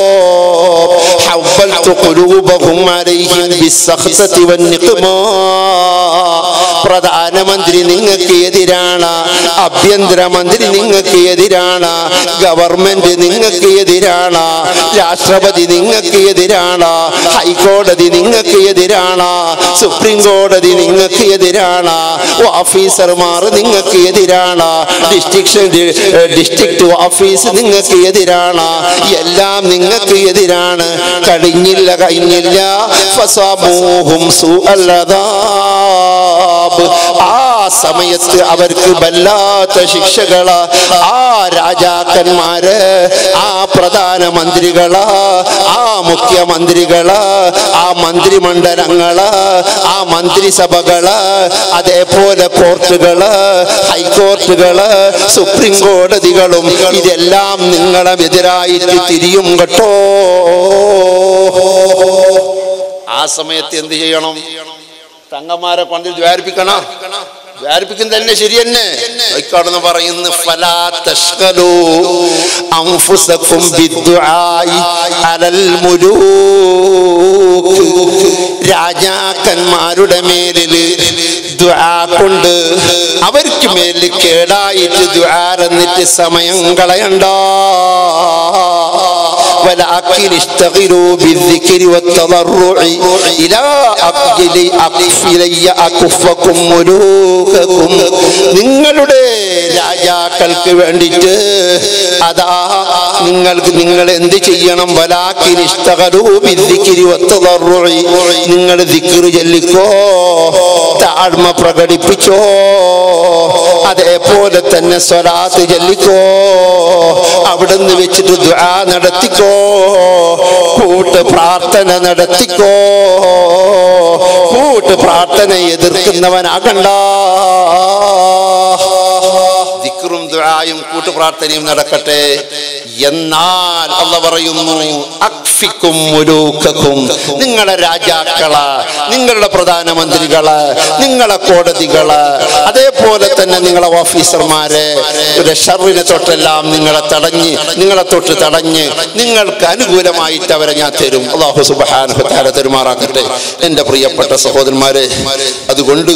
പ്രധാനമന്ത്രി നിങ്ങൾക്ക് എതിരാണ്, ആഭ്യന്തരമന്ത്രി നിങ്ങൾക്ക് എതിരാണ്, ഗവൺമെന്റ് നിങ്ങൾക്ക് എതിരാണ്, രാഷ്ട്രപതി നിങ്ങൾക്ക് എതിരാണ്, ഹൈക്കോടതി നിങ്ങൾക്ക് എതിരാണ്, സുപ്രീം കോടതി നിങ്ങൾക്ക് എതിരാണ്, ഓഫീസർമാർ നിങ്ങൾക്ക് എതിരാണ്, ഡിസ്ട്രിക്ട് ഓഫീസ് നിങ്ങൾക്ക് എതിരാണ്, എല്ലാം നിങ്ങൾക്ക് എതിരാണ്. കഴിഞ്ഞില്ല ഫസബൂഹും സുഅൽ അദാബ്. ആ സമയത്ത് അവർക്ക് വല്ലാത്ത ശിക്ഷകള്. ആ രാജാക്കന്മാര്, ആ പ്രധാനമന്ത്രികള്, ആ മുഖ്യമന്ത്രികള്, ആ മന്ത്രിമണ്ഡലങ്ങള്, ആ മന്ത്രിസഭകള്, അതേപോലെ കോർട്ടുകള്, ഹൈക്കോർട്ടുകള്, സുപ്രീം കോടതികളും ഇതെല്ലാം നിങ്ങളെതിരായിട്ട് തിരിയും കേട്ടോ. ആ സമയത്ത് എന്ത് ചെയ്യണം? തങ്ങന്മാരെ കൊണ്ട് ദ്വാരിപ്പിക്കണം. ദ്വാരിപ്പിക്കും തന്നെ ശരി തന്നെ. വൈക്കാടെന്ന് പറയുന്നു ഫലാ തശ്ഗലൂ അൻഫുസകും ബിദ്ദുആഇ അലൽ മുലൂക്. രാജാക്കന്മാരുടെ മേലിൽ ദുആ കൊണ്ട് അവർക്ക് മേലിൽ കേടായിട്ട് ദുആ എന്നിട്ട് സമയം കളയണ്ട. ولكن اشتغلوا بالذكر والتضرع إلى إلي أكفكم ملوككم. നിങ്ങളുടെ രാജാക്കൾക്ക് വേണ്ടിയിട്ട് അതാ നിങ്ങൾ എന്ത് ചെയ്യണം? വലാകിൻ ഇഷ്തഗലൂ ബിദ്ദിക്രി വത്തദർറുഇ. നിങ്ങൾ ദിക്ർ ചൊല്ലിക്കോ, താഴ്മ പ്രകടിപ്പിച്ചോ, അതേപോലെ തന്നെ സ്വലാത്ത് ചൊല്ലിക്കോ, അവിടുന്ന് വെച്ചിട്ട് ദുആ നടത്തിക്കോ, കൂട്ട് പ്രാർത്ഥന നടത്തിക്കോ. കൂട്ട് പ്രാർത്ഥന എതിർക്കുന്നവനാകണ്ട. ദിക്റും ദുആയും കൂട്ട് പ്രാർത്ഥനയും നടക്കട്ടെ. എന്നാൽ അല്ലാഹു പറയുന്നു അക്ഫിക്കും മുലൂകക്കും. നിങ്ങളുടെ രാജാക്കള്, നിങ്ങളുടെ പ്രധാനമന്ത്രികള്, നിങ്ങളുടെ കോടതികള്, അതേപോലെ തന്നെ നിങ്ങളെ ഓഫീസർമാരെ ഷർറിനെ തൊട്ടെല്ലാം നിങ്ങളെ തൊട്ട് തടഞ്ഞ് നിങ്ങൾക്ക് അനുകൂലമായിട്ട് അവരെ ഞാൻ തരും. അല്ലാഹു സുബ്ഹാനഹു വ തആല തരുമാറാകട്ടെ. എൻ്റെ പ്രിയപ്പെട്ട സഹോദരന്മാരെ, അതുകൊണ്ട്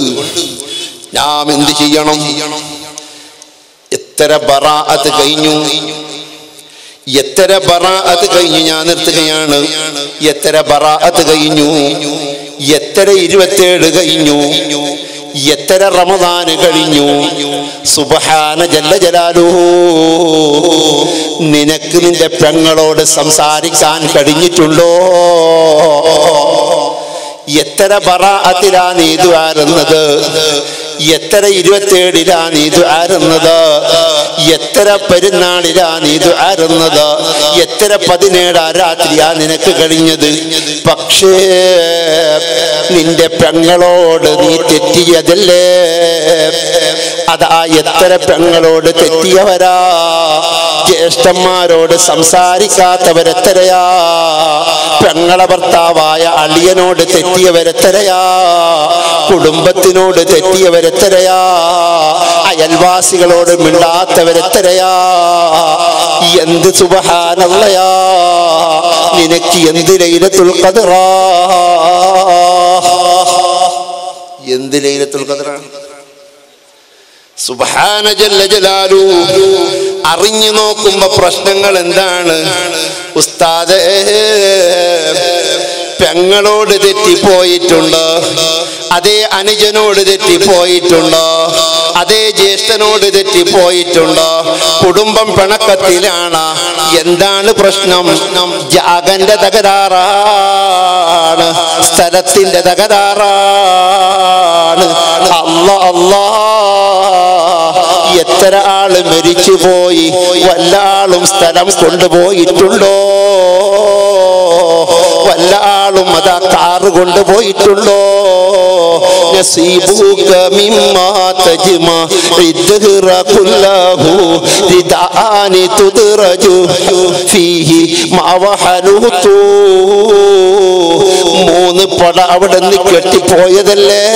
നാം എന്ത് ചെയ്യണം? എത്ര ബറാഅത്ത് കഴിഞ്ഞു, എത്ര ബറാഅത്ത് കഴിഞ്ഞു. ഞാൻ നിർത്തുകയാണ്. എത്ര ബറാഅത്ത് കഴിഞ്ഞു, എത്ര 27 കഴിഞ്ഞു, എത്ര റമദാന് കഴിഞ്ഞു. സുബ്ഹാന ജല്ല ജലാലുഹു. നിനക്ക് നിന്റെ പെങ്ങളോട് സംസാരിക്കാൻ കഴിഞ്ഞിട്ടുണ്ടോ? എത്ര ബറാഅത്തിലാ നീ ദുആറുന്നത്? എത്ര 27 നീ ദുആറുന്നത്? എത്ര പെരുന്നാളിലാ നീ ദുആറുന്നത്? എത്ര 17 രാത്രിയാ നിനക്ക് കഴിഞ്ഞത്? പക്ഷേ നിന്റെ പെങ്ങളോട് നീ തെറ്റിയതല്ലേ? അതാ എത്ര പെങ്ങളോട് തെറ്റിയവരാ. ജ്യേഷ്ഠന്മാരോട് സംസാരിക്കാത്തവരെത്രയാ. പെങ്ങളെ ഭർത്താവായ അളിയനോട് തെറ്റിയവരെത്രയാ. കുടുംബത്തിനോട് തെറ്റിയവരെത്രയാ. അയൽവാസികളോട് മിണ്ടാത്തവരെത്രയാ. എന്ത് സുബ്ഹാനല്ലാഹ്. നിനക്ക് എന്ത് ലൈലത്തുൽ ഖദ്റാ, എന്ത് ലൈലത്തുൽ ഖദ്റാണ്. സുബ്ഹാന ജല്ല ജലാലു. അറിഞ്ഞു നോക്കുമ്പോ പ്രശ്നങ്ങൾ എന്താണ് ഉസ്താദേ? പെങ്ങളോട് തെറ്റിപ്പോയിട്ടുണ്ട്, അതേ അനുജനോട് തെറ്റിപ്പോയിട്ടുണ്ട്, അതേ ജ്യേഷ്ഠനോട് തെറ്റിപ്പോയിട്ടുണ്ട്. കുടുംബം പിണക്കത്തിലാണ്. എന്താണ് പ്രശ്നം? ജാഗന്റെ തകരാറാണ്, സ്ഥലത്തിന്റെ തകരാറാണ്. അല്ലാ, എത്ര ആള് മരിച്ചുപോയി. വല്ല ആളും സ്ഥലം കൊണ്ടുപോയിട്ടുണ്ടോ? വല്ല ആളും അതാ കാറ് കൊണ്ടുപോയിട്ടുണ്ടോ? നസീബുക മിമ്മാ തജ്മാ ഇദ്ഹറ കുല്ലഹു രിദാനി തുദ്റജു ഫീഹി മാവഹലുതു. 3 പട അവിടെ നിന്ന് കെട്ടിപ്പോയതല്ലേ,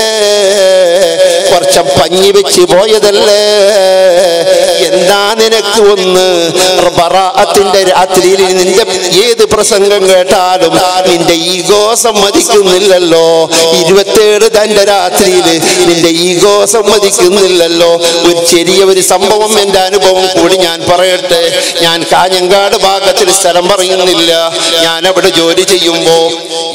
കുറച്ച് പഞ്ഞി വെച്ച് പോയതല്ലേ. എന്താ നിനക്ക് ഒന്ന് ബറാഅത്തിന്റെ രാത്രിയിൽ നിന്റെ ഏത് പ്രസംഗം കേട്ടാലും നിന്റെ ഈഗോ സമ്മതിക്കുന്നില്ലല്ലോ. 27 തന്റെ രാത്രിയിൽ നിന്റെ ഈഗോ സമ്മതിക്കുന്നില്ലല്ലോ. ഒരു ചെറിയ ഒരു സംഭവം, എന്റെ അനുഭവം കൂടി ഞാൻ പറയട്ടെ. ഞാൻ കാഞ്ഞങ്ങാട് ഭാഗത്തിൽ സ്ഥലം പറയുന്നില്ല. ഞാൻ അവിടെ ജോലി ചെയ്യുമ്പോ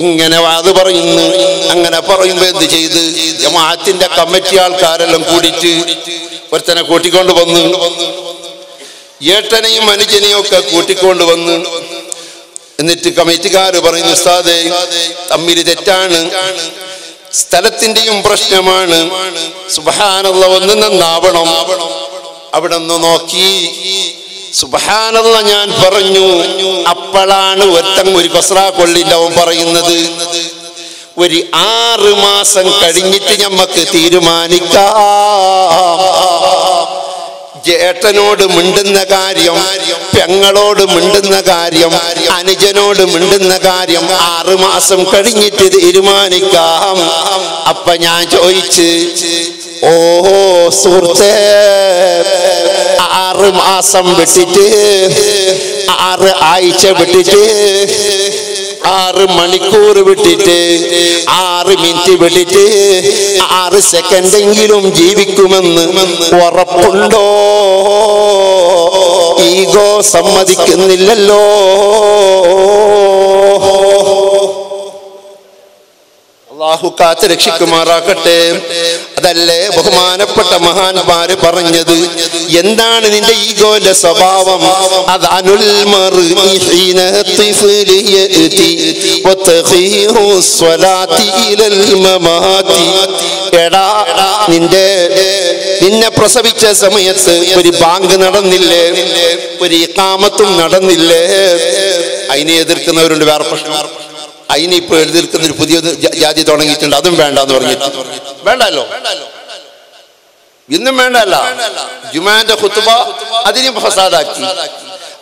ഇങ്ങനെ വാത് പറയുന്നു. അങ്ങനെ പറയുമ്പോ എന്ത് ചെയ്ത് ജമാഅത്തിന്റെ കമ്മിറ്റി ആൾക്കാരെല്ലാം കൂടിയിട്ട് ഒരുത്തനെ കൂട്ടിക്കൊണ്ട് വന്നു. ഏട്ടനെയും അനുജനെയും ഒക്കെ കൂട്ടിക്കൊണ്ട് വന്നു. എന്നിട്ട് കമ്മിറ്റിക്കാര് പറയുന്നു, ഉസ്താദേ തമ്മിൽ തെറ്റാണ്, സ്ഥലത്തിന്റെയും പ്രശ്നമാണ്, സുബ്ഹാനല്ലാഹ് ഒന്ന് നന്നാവണം. അവിടെ ഒന്ന് നോക്കി സുബ്ഹാനല്ലാഹ് ഞാൻ പറഞ്ഞു. അപ്പോഴാണ് ഒരു കൊസ്ര കൊള്ളിന്റെ അവൻ പറയുന്നത്, ഒരു 6 മാസം കഴിഞ്ഞിട്ട് ഞമ്മക്ക് തീരുമാനിക്കാം. ജേട്ടനോട് മിണ്ടുന്ന കാര്യം, പെങ്ങളോട് മിണ്ടുന്ന കാര്യം, അനുജനോട് മിണ്ടുന്ന കാര്യം 6 മാസം കഴിഞ്ഞിട്ട് തീരുമാനിക്കാം. അപ്പൊ ഞാൻ ചോദിച്ച്, ഓ സുഹൃത്തേ, 6 മാസം വിട്ടിട്ട്, 6 ആഴ്ച വിട്ടിട്ട്, 6 മണിക്കൂർ വിട്ടിട്ട്, 6 മിനിറ്റ് വിട്ടിട്ട് 6 സെക്കൻഡെങ്കിലും ജീവിക്കുമെന്ന് ഉറപ്പുണ്ടോ? ഈഗോ സമ്മതിക്കുന്നില്ലല്ലോ. അല്ലാഹു കാത്ത് രക്ഷിക്കുമാറാകട്ടെ. അതല്ലേ ബഹുമാനപ്പെട്ട മഹാന്മാര് പറഞ്ഞത്. എന്താണ് നിന്റെ ഈഗോന്റെ സ്വഭാവം? അദാനുൽ മർഇ ഹീന തിഫ്ലി യഅതി വതഖീഹു സ്വലാത്തി ഇലൽ മമാതി. എടാ, നിന്നെ പ്രസവിച്ച സമയത്ത് ഒരു ബാങ്ക് നടന്നില്ലേ, ഒരു ഇഖാമത്തും നടന്നില്ലേ? അതിനെ എതിർക്കുന്നവരുണ്ട്, വേറെ പ്രശ്നം. അതിനിപ്പോ എഴുതിയിരിക്കുന്ന ഒരു പുതിയ ജാതി തുടങ്ങിയിട്ടുണ്ട്, അതും വേണ്ടെന്ന് പറഞ്ഞിട്ട്. വേണ്ടല്ലോ, ഇന്നും വേണ്ടല്ല. ജുമാന്റെ ഖുത്ബ അതിനും ഫസാദാക്കി.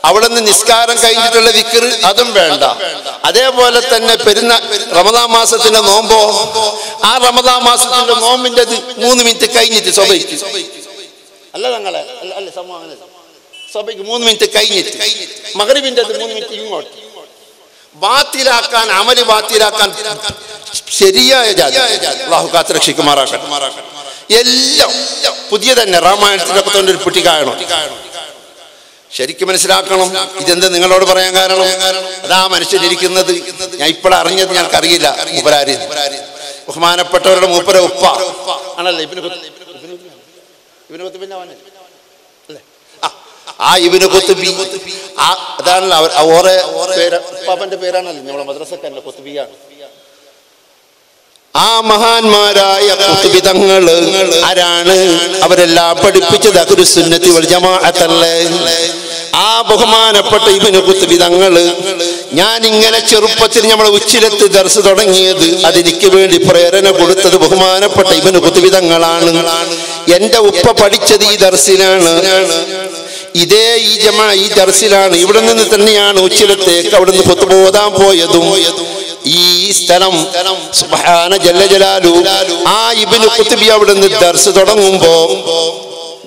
അവിടെ നിന്ന് നിസ്കാരം കഴിഞ്ഞിട്ടുള്ള ദിക്ർ അതും വേണ്ട. അതേപോലെ തന്നെ റമദാൻ മാസത്തിന്റെ നോമ്പോ, ആ റമദാൻ മാസത്തിന്റെ നോമ്പിന്റെ 3 മിനിറ്റ് കഴിഞ്ഞിട്ട് സ്വബയ്ക്ക് അല്ല ഞങ്ങളെ അല്ല സ്വബയ്ക്ക് 3 മിനിറ്റ് കഴിഞ്ഞിട്ട്, മഗ്രിബിന്റെ 3 മിനിറ്റ് ഇങ്ങോട്ട് ബാത്തിലാക്കാൻ, അമല് ബാത്തിലാക്കാൻ ശരിയായ ജാതി. അല്ലാഹു കാത്ത് രക്ഷിക്കുമാറാകട്ടെ. എല്ലാം പുതിയ തന്നെ രാമായണത്തിലൊക്കെ തന്നെ ഒരു പുട്ടി കാണണം. ശരിക്കും മനസ്സിലാക്കണം. ഇതെന്താ നിങ്ങളോട് പറയാൻ കാരണം? അതാ മനുഷ്യനിരിക്കുന്നത്. ഞാൻ ഇപ്പോഴറിഞ്ഞത് ഞങ്ങൾക്കറിയില്ല. മൂപ്പരാര് ബഹുമാനപ്പെട്ടവരുടെ മൂപ്പര ഉപ്പ ആണല്ലേ ഇബ്നു ഖുത്ബി. ആ ഇബ്നു ഖുത്ബി അതാണല്ലോ ഓരോ ഉപ്പാപ്പന്റെ പേരാണല്ലോ നമ്മളെ മദ്രസക്കാരല്ല, ഖുത്ബിയാണ്. ആ മഹാന്മാരായ ഖുത്ബി തങ്ങള് ആരാണ്? അവരെല്ലാം പഠിപ്പിച്ചത് അഹ്ലുസുന്നത്തി വൽ ജമാഅത്തല്ലേ. ആ ബഹുമാനപ്പെട്ട ഇബ്നു ഖുത്ബി തങ്ങള്, ഞാൻ ഇങ്ങനെ ചെറുപ്പത്തിൽ നമ്മളെ ഉച്ചിലത്ത് ദർസ് തുടങ്ങിയത്, അതെനിക്ക് വേണ്ടി പ്രേരണ കൊടുത്തത് ബഹുമാനപ്പെട്ട ഇബ്നു ഖുത്ബി തങ്ങളാണ്. എന്റെ ഉപ്പ പഠിച്ചത് ഈ ദർസിലാണ്, ഇതേ ഈ ദർസിലാണ്. ഇവിടെ നിന്ന് തന്നെയാണ് ഉച്ചിലത്തേക്ക് അവിടെ നിന്ന് ഖുത്ബ ഓതാൻ പോയതും. ഈ സ്ഥലം സുബ്ഹാന ജല്ല ജലാലു. ആ ഇബ്നു ഖുത്ബി അവിടെ നിന്ന് ദർസ് തുടങ്ങുമ്പോ,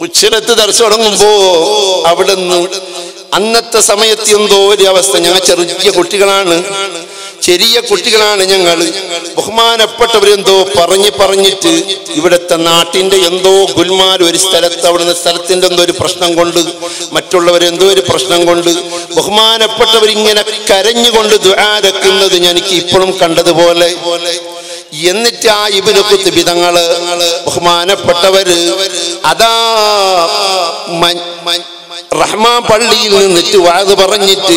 ഉച്ചിലത്ത് ദർസ് തുടങ്ങുമ്പോ അവിടെ നിന്ന് അന്നത്തെ സമയത്ത് എന്തോ ഒരു അവസ്ഥ. ഞങ്ങൾ ചെറിയ കുട്ടികളാണ് ഞങ്ങൾ. ബഹുമാനപ്പെട്ടവരെന്തോ പറഞ്ഞിട്ട് ഇവിടുത്തെ നാട്ടിന്റെ എന്തോ ഗുൽമാൽ ഒരു സ്ഥലത്ത്, അവിടുന്ന് സ്ഥലത്തിന്റെ എന്തോ ഒരു പ്രശ്നം കൊണ്ട്, മറ്റുള്ളവരെന്തോ ഒരു പ്രശ്നം കൊണ്ട് ബഹുമാനപ്പെട്ടവരിങ്ങനെ കരഞ്ഞുകൊണ്ട് ദുആരക്കുന്നത് എനിക്ക് ഇപ്പോഴും കണ്ടതുപോലെ. എന്നിട്ട് ആ ഇബ്നു ഖുത്ബി തങ്ങള് ബഹുമാനപ്പെട്ടവര് അതാ റഹ്മാൻ പള്ളിയിൽ നിന്നിട്ട് വാത് പറഞ്ഞിട്ട്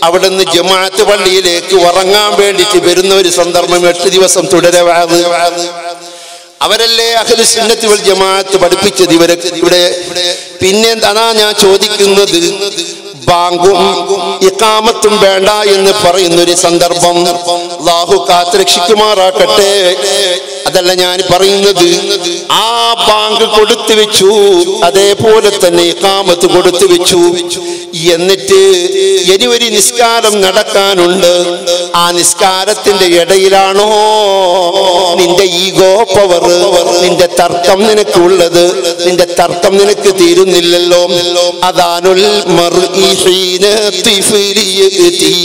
അവിടെ നിന്ന് ജമാഅത്ത് പള്ളിയിലേക്ക് ഉറങ്ങാൻ വേണ്ടിയിട്ട് വരുന്ന ഒരു സന്ദർഭം. 8 ദിവസം തുടരെ വാത്. അവരല്ലേ അഹ്ലുസുന്നത്തി വൽ ജമാഅത്ത് പഠിപ്പിച്ചത് ഇവിടെ. പിന്നെ അതാ ഞാൻ ചോദിക്കുന്നത്, ബാങ്കും ഇഖാമത്തും വേണ്ട എന്ന് പറയുന്ന ഒരു സന്ദർഭം. അള്ളാഹു കാത്തുരക്ഷിക്കുമാറാക്കട്ടെ. അതല്ല ഞാൻ പറയുന്നത്, ആ ബാങ്ക് കൊടുത്തു വെച്ചു, അതേപോലെ തന്നെ ഇഖാമത്ത് കൊടുത്തു വെച്ചു. എന്നിട്ട് ഇനി ഒരു നിസ്കാരം നടക്കാനുണ്ട്. ആ നിസ്കാരത്തിന്റെ ഇടയിലാണോ നിന്റെ ഈഗോ പവർ, നിന്റെ തർക്കം നിനക്കുള്ളത്? നിന്റെ തർക്കം നിനക്ക് തീരുന്നില്ലല്ലോ. അദാനുൽ മർഇ ഹീന തിഫ്ലിയതി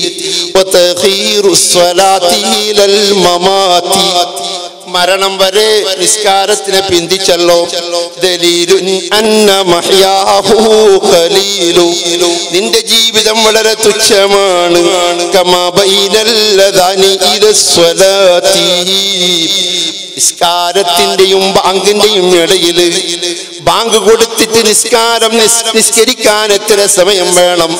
വതഖീറുസ് സ്വലാത്തി ഇലൽ മമാതി. മരണം വരെ നിസ്കാരത്തിനെ പിന്തിച്ചല്ലോ. ദലീലുൻ അന്ന മഹ്യാഹു ഖലീലു. നിന്റെ ജീവിതം വളരെ തുച്ഛമാണ്. കമാ ബൈനൽ ലദാനി ഇലസ്വലാത്തി. നിസ്കാരത്തിന്റെയും ബാങ്കിന്റെയും ഇടയിൽ ബാങ്ക് കൊടുത്തിട്ട് നിസ്കരിക്കാൻ എത്ര സമയം വേണം?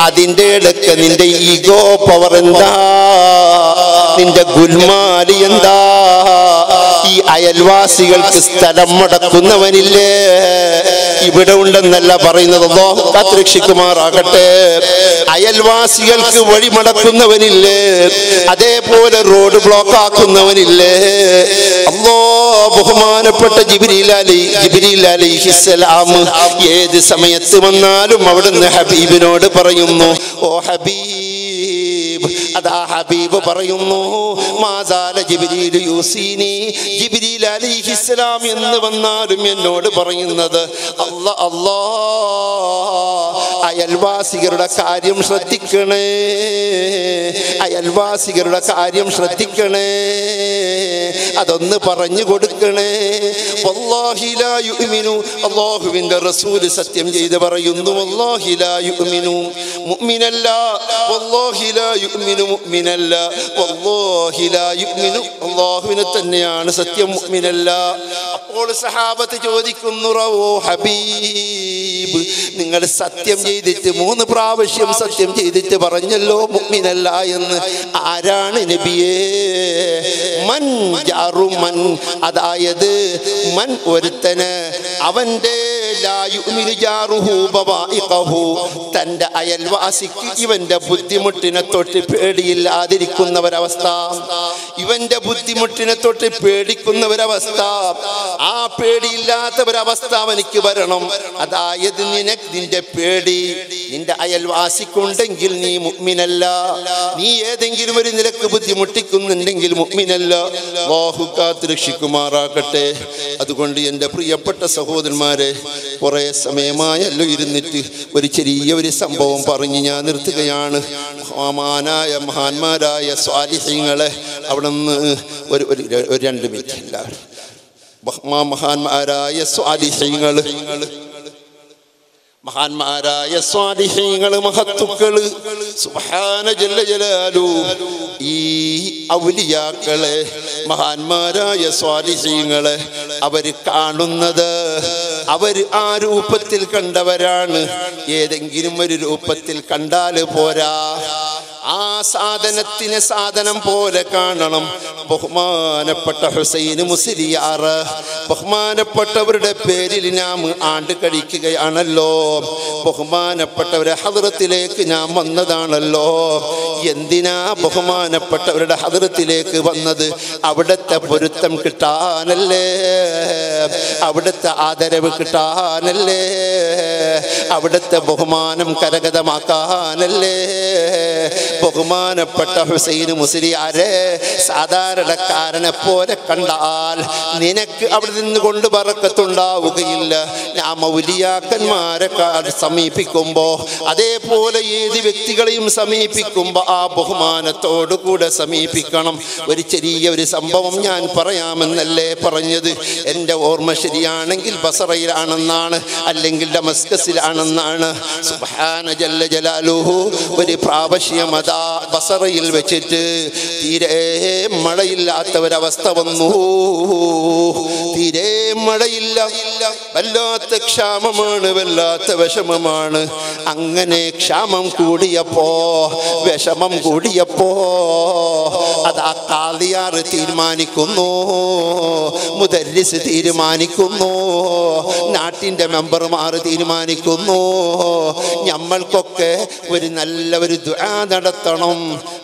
അതിന്റെ ഇടയ്ക്ക് നിന്റെ ഈഗോ പവർ എന്താ? നിന്റെ ഗുൽമാലി എന്താ? ഈ അയൽവാസികൾക്ക് സ്ഥലം മുടക്കുന്നവനില്ലേ? ഇവിടെ ഉണ്ടെന്നല്ല പറയുന്നത്, അല്ലാഹു കാത്തുരക്ഷിക്കുമാറാകട്ടെ. അയൽവാസികൾക്ക് വഴി മടക്കുന്നവനില്ലേ? അതേപോലെ റോഡ് ബ്ലോക്ക് ആക്കുന്നവനില്ലേ? ബഹുമാനപ്പെട്ട ജിബ്രീൽ അലൈഹിസ്സലാം ഏത് സമയത്ത് വന്നാലും അവിടുന്ന് ഹബീബിനോട് പറയുന്നു, ഓ ഹബീബ്. അതാ ഹബീബ് പറയുന്നു, മാസാല ജിബ്രീൽ യൂസീനി. ജിബ്രീൽ അലൈഹിസ്സലാം എന്ന് വന്നാലും എന്നോട് പറയുന്നത്, അല്ലാ അയൽവാസികളുടെ കാര്യം ശ്രദ്ധിക്കണേ, അയൽവാസികളുടെ കാര്യം ശ്രദ്ധിക്കണേ, അതൊന്ന് പറഞ്ഞു കൊടുക്കണേ. വല്ലാഹി ലാ യുഅ്മിനു. അല്ലാഹുവിന്റെ റസൂൽ സത്യം ചെയ്ത് പറയുന്നു, വല്ലാഹി ലാ യുഅ്മിനു, മുഅ്മിനല്ല. വല്ലാഹി ലാ യുഅ്മിനു, മുഅ്മിനല്ല. വല്ലാഹി ലാ യുഅ്മിനു, അല്ലാഹുവിനെ തന്നെയാണ് സത്യം, മുഅ്മിനല്ല. അപ്പോൾ സഹാബത്ത് ചോദിക്കുന്നു, ഓ ഹബീബ്, നിങ്ങൾ സത്യം ചെയ്തിട്ട് 3 പ്രാവശ്യം സത്യം ചെയ്തിട്ട് പറഞ്ഞല്ലോ മുഅ്മിനല്ല എന്ന്. ആരാണ് നബിയേ? മൻ ജാറുമൻ, അതായത് മൻ ഒരുത്തന്, അവന്റെ ലാ യുഅ്മിനു ജാറുഹു ബവാഇഖഹു, തന്റെ അയൽവാസിക്ക് ഇവന്റെ ബുദ്ധിമുട്ടിനെ തൊട്ട് പേടിയില്ലാതിരിക്കുന്നവരവസ്ഥ, ഇവന്റെ ബുദ്ധിമുട്ടിനെ തൊട്ട് പേടിക്കുന്നവരവസ്ഥ, ആ പേടിയില്ലാത്തവരവസ്ഥ അവനിക്ക് വരണം. അതായത് നിന്റെ പേടി നിന്റെ അയൽവാസിക്കുണ്ടെങ്കിൽ നീ മുഅ്മിനല്ല. നീ ഏതെങ്കിലും ഒരു നിലക്ക് ബുദ്ധിമുട്ടിക്കുന്നുണ്ടെങ്കിൽ മുഅ്മിനല്ല. അല്ലാഹു കാത്തുരക്ഷിക്കുമാറാകട്ടെ. അതുകൊണ്ട് എൻ്റെ പ്രിയപ്പെട്ട സഹോദരന്മാരെ, കുറേ സമയമായല്ലോ ഇരുന്നിട്ട് ഒരു ചെറിയൊരു സംഭവം പറഞ്ഞ് ഞാൻ നിർത്തുകയാണ്. മഹാന്മാരായ സ്വാലിഹീങ്ങളെ അവിടെ നിന്ന് ഒരു 2 മിനിറ്റ് എല്ലാവരും. മഹാന്മാരായ സ്വാലിഹീങ്ങള്, മഹാന്മാരായ സ്വാലിഹീങ്ങള്, മഹത്തുക്കള്, സുബ്ഹാന ജല്ല ജലാലു. ഈ ഔലിയാക്കളെ, മഹാന്മാരായ സ്വാലിഹീങ്ങളെ അവര് കാണുന്നത് അവര് ആ രൂപത്തിൽ കണ്ടവരാണ്. ഏതെങ്കിലും ഒരു രൂപത്തിൽ കണ്ടാല് പോരാ, ആ സാധനത്തിനെ സാധനം പോലെ കാണണം. ബഹുമാനപ്പെട്ട ഹുസൈൻ മുസ്ലിയാർ, ബഹുമാനപ്പെട്ടവരുടെ പേരിൽ നാം ആണ്ട് കഴിക്കുകയാണല്ലോ. ബഹുമാനപ്പെട്ടവരുടെ ഹദ്റത്തിലേക്ക് ഞാൻ വന്നതാണല്ലോ. എന്തിനാ ബഹുമാനപ്പെട്ടവരുടെ ഹദ്റത്തിലേക്ക് വന്നത്? അവിടുത്തെ പൊരുത്തം കിട്ടാനല്ലേ, അവിടുത്തെ ആദരവ് കിട്ടാനല്ലേ, അവിടുത്തെ ബഹുമാനം കരഗതമാക്കാനല്ലേ. ബഹുമാനപ്പെട്ട ഹുസൈൻ മുസ്ലിയാരെ സാധാരണക്കാരനെ പോലെ കണ്ടാൽ നിനക്ക് അവിടെ നിന്ന് കൊണ്ട് ബറക്കത്തുണ്ടാവുകയില്ല. ഞാൻ മൗലിയാക്കന്മാരെ സമീപിക്കുമ്പോൾ, അതേപോലെ ഏത് വ്യക്തികളെയും സമീപിക്കുമ്പോൾ ആ ബഹുമാനത്തോടു കൂടെ സമീപിക്കണം. ഒരു ചെറിയൊരു സംഭവം ഞാൻ പറയാമെന്നല്ലേ പറഞ്ഞത്. എൻ്റെ ഓർമ്മ ശരിയാണെങ്കിൽ ബസറയിലാണെന്നാണ്, അല്ലെങ്കിൽ ഡമസ്കസിലാണെന്നാണ്. സുബ്ഹാന ജല്ല ജലാലുഹു. ഒരു പ്രാവശ്യം അതാ ബസറയിൽ വെച്ചിട്ട് തീരെ മഴയില്ലാത്തവരവസ്ഥ വന്നു. തീരെ മഴയില്ല, വല്ലാത്ത ക്ഷാമമാണ്, വല്ലാത്ത വിഷമമാണ്. അങ്ങനെ ക്ഷാമം കൂടിയപ്പോ, വിഷമം കൂടിയപ്പോ അത് ആ ഖാദിയാർ തീരുമാനിക്കുന്നു, മുദർരിസ് തീരുമാനിക്കുന്നു, നാട്ടിൻ്റെ മെമ്പർമാർ തീരുമാനിക്കുന്നു. നമ്മൾക്കൊക്കെ ഒരു ദുആ നടത്തണം.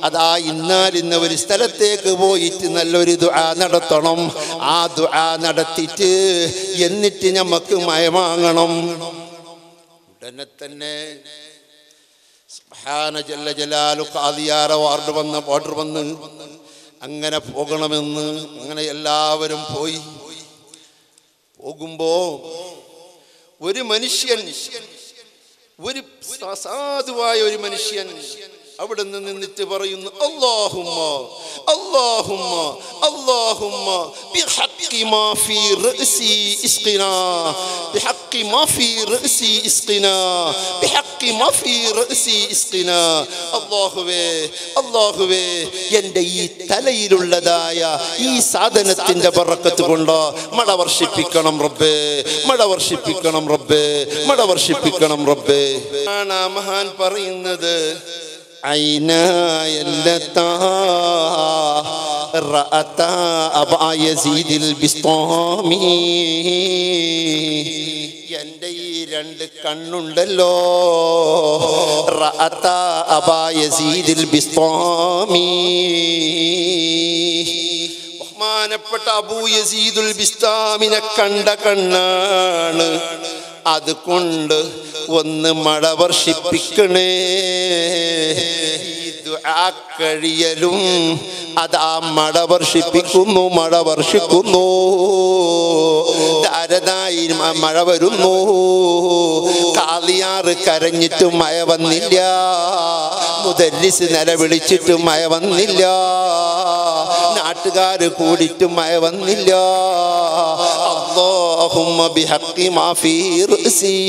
അതാ ഇന്ന ഒരു സ്ഥലത്തേക്ക് പോയിട്ട് നല്ലൊരു ദുആ നടത്തണം. ആ ദുആ നടത്തിയിട്ട് എന്നിട്ട് നമുക്ക് മയമാങ്ങണം. ഉടനെ തന്നെ സുബ്ഹാന ജല്ല ജലാലു ഖാദിയാർ ഓർഡർ വന്ന് അങ്ങനെ പോകണമെന്ന്. അങ്ങനെ എല്ലാവരും പോകുമ്പോ ഒരു മനുഷ്യൻ, ഒരു സാധുവായ ഒരു മനുഷ്യൻ അവിടെ നിന്നിട്ട് പറയുന്നു, അല്ലാഹുമ്മ അല്ലാഹുമ്മ അല്ലാഹുമ്മ ബിഹഖി മാ ഫീ റഅസി ഇസ്ഖിനാ ബിഹഖി മാ ഫീ റഅസി ഇസ്ഖിനാ ബിഹഖി മാ ഫീ റഅസി ഇസ്ഖിനാ. അല്ലാഹുവേ അല്ലാഹുവേ എൻ്റെ ഈ തലയിലുള്ളതായ ഈ സാധനത്തിന്റെ ബറക്കത്ത് കൊണ്ട് മഴ വർഷിപ്പിക്കണം റബ്ബേ, മഴ വർഷിപ്പിക്കണം റബ്ബേ, മഴ വർഷിപ്പിക്കണം റബ്ബേ. ആണ് ആ മഹാൻ പറയുന്നത്, ഐനായല്ലതാ റഅതാ അബാ യസീദിൽ ബിസ്താമി. എൻ്റെ ഈ രണ്ട് കണ്ണുണ്ടല്ലോ, റഅതാ അബാ യസീദിൽ ബിസ്താമി. ബഹുമാനപ്പെട്ട അബൂ യസീദുൽ ബിസ്താമിനെ കണ്ട കണ്ണാണ്. അതുകൊണ്ട് ഒന്ന് മഴ വർഷിപ്പിക്കണേ. ഈ ദുആ കഴിയലും അതാ മഴ വർഷിപ്പിക്കുന്നു, മഴ വർഷിക്കുന്നു. ധാരതായി മഴ വരുന്നു. ഖാദിയാർ കരഞ്ഞിട്ട് മഴ വന്നില്ല, മുദർരിസ് നിലവിളിച്ചിട്ട് മഴ വന്നില്ല, നാട്ടുകാര് കൂടിയിട്ട് മഴ വന്നില്ല. അല്ലാഹുമ്മ ബിഹഖി മാ ഫീ റഅസി.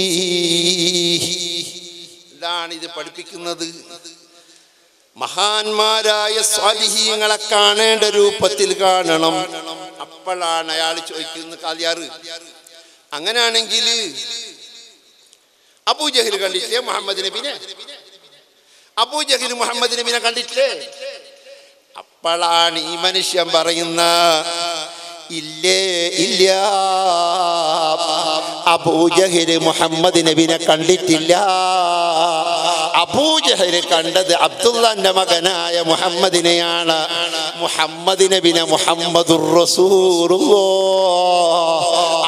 ഇതാണ് ഇത് പഠിപ്പിക്കുന്നത്. മഹാന്മാരായ സ്വാലിഹീങ്ങളെ കാണേണ്ട രൂപത്തിൽ കാണണം. അപ്പോഴാണ് അയാൾ ചോദിക്കുന്നത്, ഖാദിയാർ അങ്ങനെയാണെങ്കിൽ അബൂജഹൽ കണ്ടിട്ടില്ലേ മുഹമ്മദ് നബിനെ? അബൂജഹൽ മുഹമ്മദ് നബിനെ കണ്ടിട്ടില്ലേ? അപ്പോഴാണ് ഈ മനുഷ്യൻ പറയുന്ന, ഇല്ലേ ഇല്ല, അബൂജഹൽ മുഹമ്മദ് നബിനെ കണ്ടിട്ടില്ല. അബൂജഹൽ കണ്ടത് അബ്ദുള്ളന്റെ മകനായ മുഹമ്മദിനെയാണ്. മുഹമ്മദ് നബിനെ മുഹമ്മദുർ റസൂലുള്ളാഹ്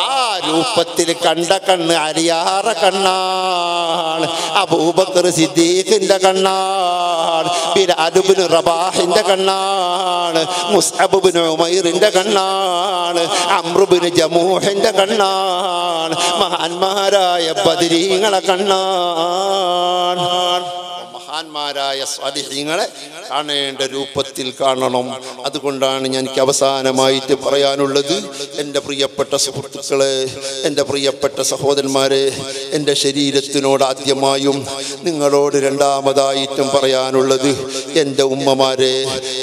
ആ രൂപത്തിൽ കണ്ട കണ്ണ് അലിയാറ കണ്ണാണ്, അബൂബക്കർ സിദ്ദീഖിന്റെ കണ്ണാണ്, ബിലാൽ ഇബ്നു റബാഹിന്റെ കണ്ണാണ്, മുസ്അബ് ഇബ്നു ഉമൈറിന്റെ കണ്ണാണ്, അംർ ഇബ്നു ജമൂഹിന്റെ കണ്ണാണ്, മഹാന്മാരായ ബദരീങ്ങളെ കണ്ണാണ്. മഹാന്മാരായ സ്വാലിഹീങ്ങളെ കാണേണ്ട രൂപത്തിൽ കാണണം. അതുകൊണ്ടാണ് എനിക്ക് അവസാനമായിട്ട് പറയാനുള്ളത്, എൻ്റെ പ്രിയപ്പെട്ട സുഹൃത്തുക്കളെ, എൻ്റെ പ്രിയപ്പെട്ട സഹോദരന്മാരെ, എൻ്റെ ശരീരത്തിനോട് ആദ്യമായും നിങ്ങളോട് രണ്ടാമതായിട്ടും പറയാനുള്ളത്, എൻ്റെ ഉമ്മമാരെ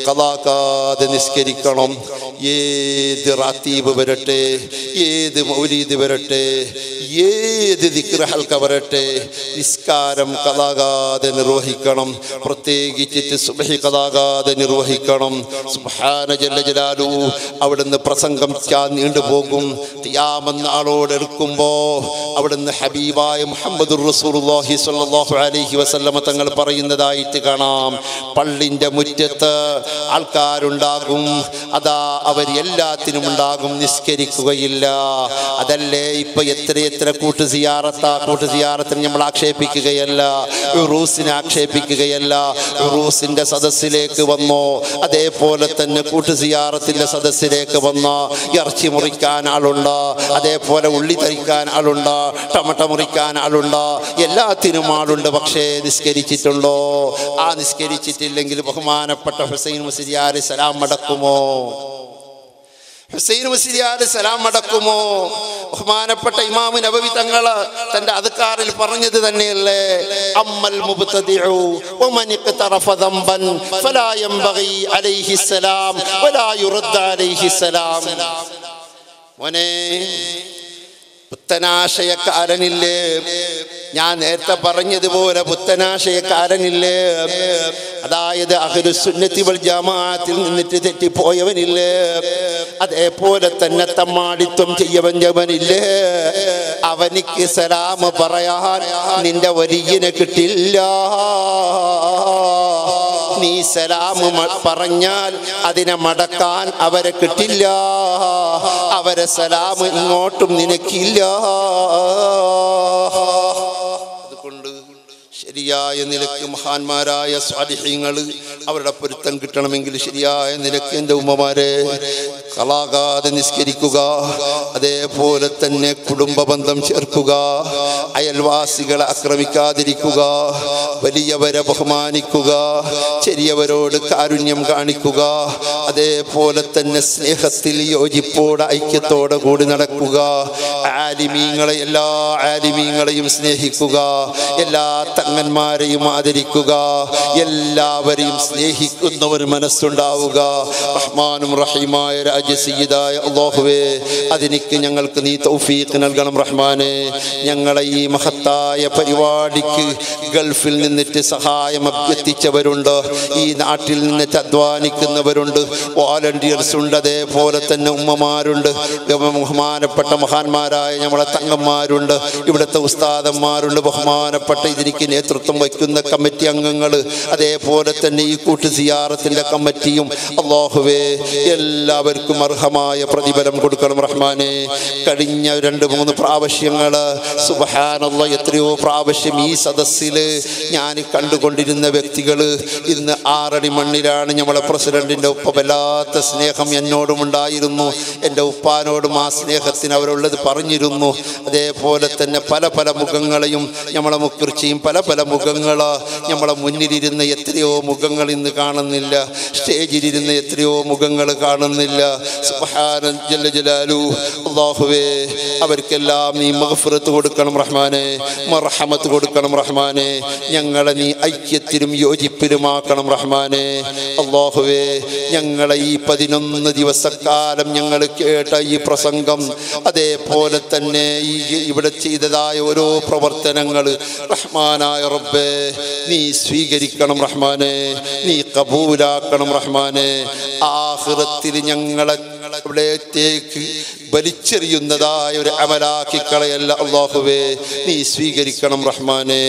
ഖളാക്കാതെ നിസ്കരിക്കണം. ഏത് റാത്തീബ് വരട്ടെ, ഏത് മൗലീദ് വരട്ടെ, ഏത് ദിക്ർ ഹൽക വരട്ടെ, നിസ്കാരം ഖളാകാതെ നിർവഹിക്കണം. പ്രത്യേകിച്ചിട്ട് സുബ്ഹി ഖളാകാതെ നിർവഹിക്കണം. സുബ്ഹാന ജല്ല ജലാലു. അവിടുന്ന് പ്രസംഗം നീണ്ടുപോകും. ഖിയാമത്ത് നാളോട് എടുക്കുമ്പോൾ അവിടുന്ന് ഹബീബായ മുഹമ്മദുർ റസൂലുള്ളാഹി സ്വല്ലല്ലാഹു അലൈഹി വസല്ലമ തങ്ങൾ പറയുന്നതായിട്ട് കാണാം, പള്ളിൻ്റെ മുറ്റത്ത് ആൾക്കാരുണ്ടാകും, അതാ അവർ എല്ലാത്തിനും ഉണ്ടാകും, നിസ്കരിക്കുകയില്ല. അതല്ലേ ഇപ്പൊ എത്ര കൂട്ടു സിയാറത്തിന് നമ്മൾ ആക്ഷേപിക്കുകയല്ല, ഉറൂസിനെ ആക്ഷേപിക്കുകയല്ല. ഉറൂസിന്റെ സദസ്സിലേക്ക് വന്നോ, അതേപോലെ തന്നെ കൂട്ടു സിയാറത്തിന്റെ സദസ്സിലേക്ക് വന്ന ഇറച്ചി മുറിക്കാൻ ആളുണ്ട്, അതേപോലെ ഉള്ളി തരിക്കാൻ ആളുണ്ട്, ടമട്ട മുറിക്കാൻ ആളുണ്ട്, എല്ലാത്തിനും ആളുണ്ട്. പക്ഷേ നിസ്കരിച്ചിട്ടുണ്ടോ? ആ നിസ്കരിച്ചിട്ടില്ലെങ്കിൽ ബഹുമാനപ്പെട്ട ഹുസൈൻ മുസ്ലിയാർ സലാം മടക്കുമോ? ഹുസൈൻ മുസ്ലിയാർ സലാം മടക്കുമോ? ബഹുമാനപ്പെട്ട ഇമാം നബവി തങ്ങൾ തന്റെ അദ്കാറിൽ പറഞ്ഞത് തന്നെയല്ലേ, അമ്മൽ മുബ്തദിഉ വമൻ ഇഖ്തറഫ ദംബൻ ഫലാ യംബഗി അലൈഹി സലാം വലാ യുറദ്ദ അലൈഹി സലാം. മോനെ, പുത്തനാശയക്കാരനില്ലേ, ഞാൻ നേരത്തെ പറഞ്ഞതുപോലെ പുത്തനാശയക്കാരനില്ലേ, അതായത് അഹ്ലുസുന്നത്തി വൽ ജമാഅത്തിൽ നിന്നിട്ട് തെറ്റിപ്പോയവനില്ലേ, അതേപോലെ തന്നെ തമ്മാടിത്വം ചെയ്യവനില്ലേ, അവനിക്ക് സലാം പറയാൻ നിന്റെ വലിയനെ കിട്ടില്ല. നീ സലാം പറഞ്ഞാൽ അതിനെ മടക്കാൻ അവരെ കിട്ടില്ല. അവരെ സലാം ഇങ്ങോട്ടും നിനക്കില്ല. അതുകൊണ്ട് ശരിയായ നിലക്ക് മഹാന്മാരായ സ്വാലിഹീങ്ങൾ അവരുടെ പൊരുത്തം കിട്ടണമെങ്കിൽ ശരിയായ നിലക്ക് എൻ്റെ ഉമ്മമാരെ കളാകാതെ നിസ്കരിക്കുക, അതേപോലെ തന്നെ കുടുംബ ബന്ധം ചേർക്കുക, അയൽവാസികളെ ആക്രമിക്കാതിരിക്കുക, വലിയവരെ ബഹുമാനിക്കുക, ചെറിയവരോട് കാരുണ്യം കാണിക്കുക, അതേപോലെ തന്നെ സ്നേഹത്തിൽ യോജിപ്പോടെ ഐക്യത്തോടെ കൂടി നടക്കുക, ആലിമീങ്ങളെ എല്ലാ ആലിമീങ്ങളെയും സ്നേഹിക്കുക, എല്ലാ തങ്ങന്മാരെയും ആദരിക്കുക, എല്ലാവരെയും സ്നേഹിക്കുന്ന ഒരു മനസ്സുണ്ടാവുക. റഹ്മാനും റഹീമായ രാജസീയതായ അല്ലാഹുവേ, അതിനിക്ക് ഞങ്ങൾക്ക് നീ തൗഫീഖ് നൽകണം റഹ്മാനെ. ഞങ്ങളെ ഈ മഹത്തായ പരിപാടിക്ക് ഗൾഫിൽ നിന്നിട്ട് സഹായം അഭ്യർത്ഥിച്ചവരുണ്ട്, ഈ നാട്ടിൽ നിന്നിട്ട് അധ്വാനിക്കുന്നവരുണ്ട്, വോളണ്ടിയേഴ്സ് ഉണ്ട്, അതേപോലെ തന്നെ ഉമ്മമാരുണ്ട്, ബഹുമാനപ്പെട്ട മഹാന്മാരായ നമ്മളെ തങ്ങന്മാരുണ്ട്, ഇവിടുത്തെ ഉസ്താദന്മാരുണ്ട്, ബഹുമാനപ്പെട്ട ഇതിനിക്ക് നേതൃത്വം വയ്ക്കുന്ന കമ്മിറ്റി അംഗങ്ങൾ, അതേപോലെ തന്നെ ഈ കൂട്ടു സിയാറത്തിൻ്റെ കമ്മിറ്റിയും. അല്ലാഹുവേ, എല്ലാവർക്കും അർഹമായ പ്രതിഫലം കൊടുക്കണം റഹ്മാനെ. കഴിഞ്ഞ 2-3 പ്രാവശ്യങ്ങൾ സുബ്ഹാനല്ലാഹ് എത്രയോ പ്രാവശ്യം ഈ സദസ്സിൽ ഞാൻ കണ്ടുകൊണ്ടിരുന്ന വ്യക്തികൾ ഇന്ന് 6 അടി മണ്ണിലാണ്. നമ്മളെ പ്രസിഡന്റിൻ്റെ ഉപ്പ വല്ലാത്ത സ്നേഹം എന്നോടും ഉണ്ടായിരുന്നു, എൻ്റെ ഉപ്പാനോടും ആ സ്നേഹത്തിന് അവരുള്ളത് പറഞ്ഞിരുന്നു. അതേപോലെ തന്നെ പല പല മുഖങ്ങളെയും നമ്മളെ മുക്കുറിച്ചിയും പല പല മുഖങ്ങൾ നമ്മളെ മുന്നിലിരുന്ന എത്രയോ മുഖങ്ങൾ ഇന്ന് കാണുന്നില്ല, സ്റ്റേജിലിരുന്ന എത്രയോ മുഖങ്ങൾ കാണുന്നില്ല. സുബ്ഹാന ജല്ല ജലാലു. അല്ലാഹുവേ, അവർക്കെല്ലാം നീ മഗ്ഫിറത്ത് കൊടുക്കണം റഹ്മാനെ, മർഹമത്ത് കൊടുക്കണം റഹ്മാനെ. ഞങ്ങളെ നീ ഐക്യത്തിലും യോജിപ്പിലുമാക്കണം റഹ്മാനെ. അല്ലാഹുവേ, ഞങ്ങളെ ഈ 11 ദിവസക്കാലം ഞങ്ങൾ കേട്ട ഈ പ്രസംഗം, അതേപോലെ തന്നെ ഈ ഇവിടെ ചെയ്തതായ ഓരോ പ്രവർത്തനങ്ങൾ റഹ്മാനായ റബ്ബേ നീ സ്വീകരിക്കണം റഹ്മാനെ, നീ കബൂലാക്കണം റഹ്മാനെ. ആഖിറത്തിൽ ഞങ്ങളെ ഇവിടത്തേക്ക് വലിച്ചെറിയുന്നതായ ഒരു അമലാക്കി കളയല്ല അല്ലാഹുവേ, നീ സ്വീകരിക്കണം റഹ്മാനെ.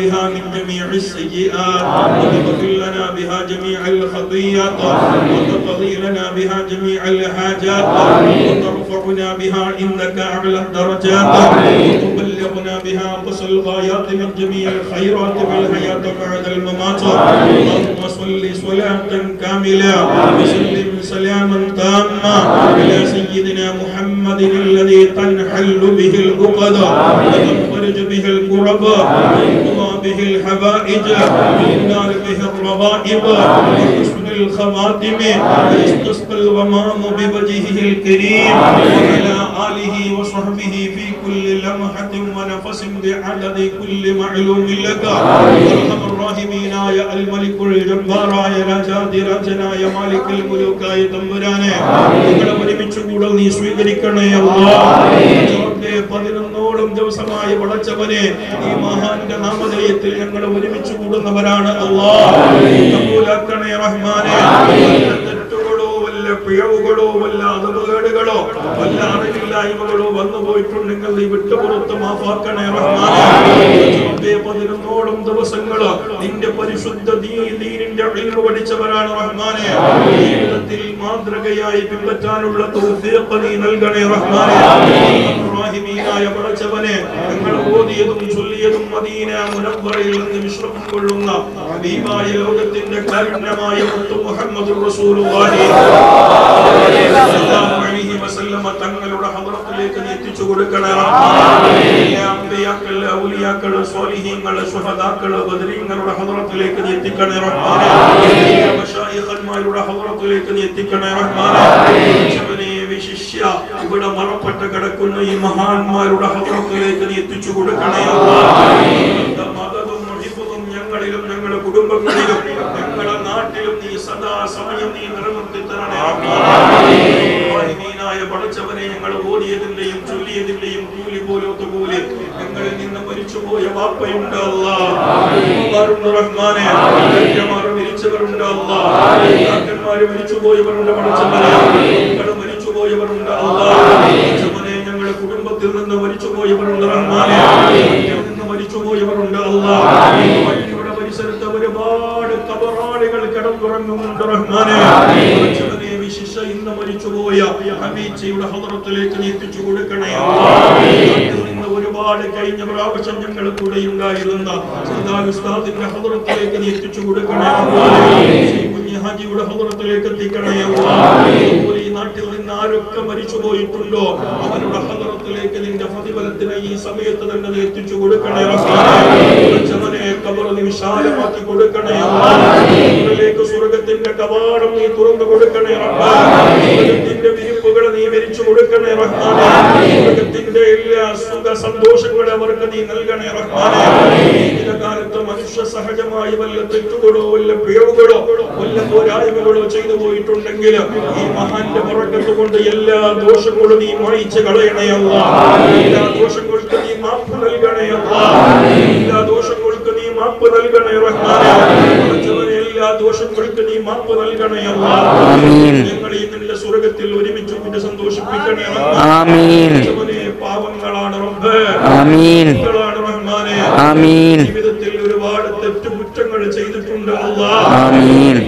بها من جميع السيئات وتغفر لنا بها جميع الخطيئات وتقضي لنا بها جميع الحاجات وترفعنا بها عندك أعلى الدرجات وتبلغنا بها أقصى الغايات من جميع الخيرات والحياة بعد الممات. اللهم صل صلاة كاملة وسلم سلاما تاما على سيدنا محمد الذي تنحل به العقد وتنفرج به الكرب وتقضى به الحوائج وتنال به الرغائب وحسن الخواتم استسقى الغمام بوجهه الكريم وعلى آله وصحبه في كل لمحة ونفس بعدد كل معلوم لك أرحم الراحمين يا الملك الجبار يا രാജാതി രാജനായ മാലിക്കൽ മുലൂക്കായ തമ്പുരാനെ ഞങ്ങളെ ഒരുമിച്ച് കൂടൽ നീ സ്വീകരിക്കണേ അല്ലാഹ്. 11ഓളം ദിവസമായി പടച്ചവനെ ഈ മഹാന്റെ നാമധേയത്തിൽ ഞങ്ങൾ ഒരുമിച്ച് കൂടുന്നവരാണ് അല്ലാഹ്. കബൂലാക്കണേ റഹ്മാനെ. തെറ്റുകളോ വല്ല പിഴവുകളോ വല്ല അപകടങ്ങളോ വല്ല അറിവില്ലായ്മകളോ വന്നു പോയിട്ടുണ്ടെങ്കിൽ നീ വിട്ടുപുറത്ത് മാഫാക്കണേ റഹ്മാനെ. 11ഓളം ദിവസങ്ങൾ നിന്റെ പരിശുദ്ധ ദീനിന്റെ ഇൽമു പഠിച്ചവരാണ് റഹ്മാനെ. ജീവിതത്തിൽ മാതൃകയായി പിൻപറ്റാനുള്ള തൗഫീഖ് നീ നൽകണേ റഹ്മാനെ. റഹീമീനായ പടച്ചവനെ ഞങ്ങൾ ഓതിയതും ചൊല്ലിയതും മദീന മുനവ്വറയിൽ നിന്ന് വിശ്രമം കൊള്ളുന്ന ഹബീബായ ലോകത്തിന്റെ കാരുണ്യമായ മുത്തു മുഹമ്മദുർ റസൂലുള്ളാഹി സ്വല്ലല്ലാഹു അലൈഹി വസല്ലം തങ്ങളുടെ ഹദ്റത്തിലേക്ക് എത്തിച്ചു കൊടുക്കണേ റഹ്മാനെ. അംബിയാക്കൾ ഔലിയാക്കൾ സ്വാലിഹീങ്ങൾ ശുഹദാക്കൾ ബദരീങ്ങളുടെ ഹദ്റത്തിലേക്ക് എത്തിക്കണേ റഹ്മാനെ. മശായിഖന്മാരുടെ ഹദ്റത്തിലേക്ക് എത്തിക്കണേ റഹ്മാനെ. വിശിഷ്യ ഇവിടെ മറപ്പെട്ട് കിടക്കുന്ന ഈ മഹാന്മാരുടെ ഹദ്റത്തിലേക്ക് എത്തിച്ചു കൊടുക്കണേ മദതും ഞങ്ങളിലും ഞങ്ങളുടെ കുടുംബങ്ങളിലും ഞങ്ങളുടെ നാട്ടിലും നീ സദാ സമയം നീ നിലനിർത്തി തരണേ റഹ്മാനായ പടച്ചവനെ. ഞങ്ങൾ ഓടിയതിന്റെയും ചൊല്ലിയതിന്റെയും കൂലി പോലത്തെ കൂലി ഞങ്ങളിൽ നിന്ന് മരിച്ചുപോയ വാപ്പയുണ്ട് അല്ലാഹ് റഹ്മാനെ. മരിച്ചവരുണ്ട് അല്ലാഹ്. മരിച്ചുപോയവരുണ്ട് പടച്ചവനെ. മരിച്ചുപോയവരുണ്ട് അല്ലാഹ്. ഞങ്ങളുടെ കുടുംബത്തിൽ നിന്ന് മരിച്ചുപോയവരുണ്ട് റഹ്മാനെ. നിന്ന് മരിച്ചുപോയവരുണ്ട് അല്ലാഹ്. ഇവിടെ പരിസരത്ത് ഒരുപാട് കബറാളികൾ കിടന്നുറങ്ങുന്നുണ്ട് റഹ്മാനെ. വിശിഷ്ട ഇന്ന് മരിച്ചുപോയ ഹബീബിയുടെ ഹദ്റത്തിലേക്ക് എത്തിച്ചു കൊടുക്കണേ അല്ലാഹ്. ഒരുപാട് കഴിഞ്ഞ പ്രാവശ്യം ഞങ്ങൾ കൂടെ ഉണ്ടായിരുന്ന ഉസ്താദിന്റെ ഹദ്റത്തിലേക്ക് എത്തിച്ചു കൊടുക്കണേ ഹാജിയുടെ ഹദ്റത്തിലേക്ക് എത്തിക്കണേ അല്ലാഹ്. ഈ നാട്ടിൽ നിന്ന് ആരൊക്കെ മരിച്ചു പോയിട്ടുണ്ടോ അവരുടെ ഹദ്റത്തിലേക്ക് നിന്റെ പ്രതിഫലത്തിന് ഈ സമയത്ത് തന്നെ എത്തിച്ചു കൊടുക്കണേ റഹ്മാനെ. ഖബർ നീ വിശാലമാക്കി കൊടുക്കണേ അല്ലാഹ്. സ്വർഗ്ഗത്തിന്റെ കവാടം നീ തുറന്നു കൊടുക്കണേ റഹ്മാനെ. സ്വർഗ്ഗത്തിന്റെ വിരിപ്പുകൾ നീ വിരിച്ചു കൊടുക്കണേ റഹ്മാനെ. സ്വർഗ്ഗത്തിന്റെ എല്ലാ സുഖ സന്തോഷങ്ങളെ അവർക്ക് നീ നൽകണേ റഹ്മാനെ. ജീവിതകാലത്ത് മനുഷ്യ സഹജമായി വല്ല തെറ്റുകളോ വല്ല പിഴവുകളോ വല്ല പോരായ്മകളോ ചെയ്തു പോയിട്ടുണ്ടെങ്കിൽ ഈ മഹാന്റെ ബറക്കത്ത് കൊണ്ട് എല്ലാ ദോഷങ്ങളും നീ മായ്ച്ചു കളയണേ അല്ലാഹ്. എല്ലാ ദോഷങ്ങൾക്ക് നീ മാപ്പ് നൽകണേ അല്ലാഹ്. എല്ലാ ദോഷങ്ങൾക്ക് നീ മാപ്പ് നൽകണേ റഹ്മാനെ. എല്ലാ ദോഷങ്ങൾക്ക് നീ മാപ്പ് നൽകണേ അല്ലാഹ്. ഞങ്ങൾ ഈ നിന്റെ സ്വർഗ്ഗത്തിൽ ഒരുമിച്ച് കൊണ്ട് സന്തോഷിപ്പിക്കണേ റഹ്മാനെ. പാവങ്ങളാണ് റബ്ബേ, പാവങ്ങളാണ് റഹ്മാനെ. ജീവിതത്തിൽ ഒരുപാട് തെറ്റുകുറ്റങ്ങൾ ചെയ്തിട്ടുണ്ട് അല്ലാഹ്.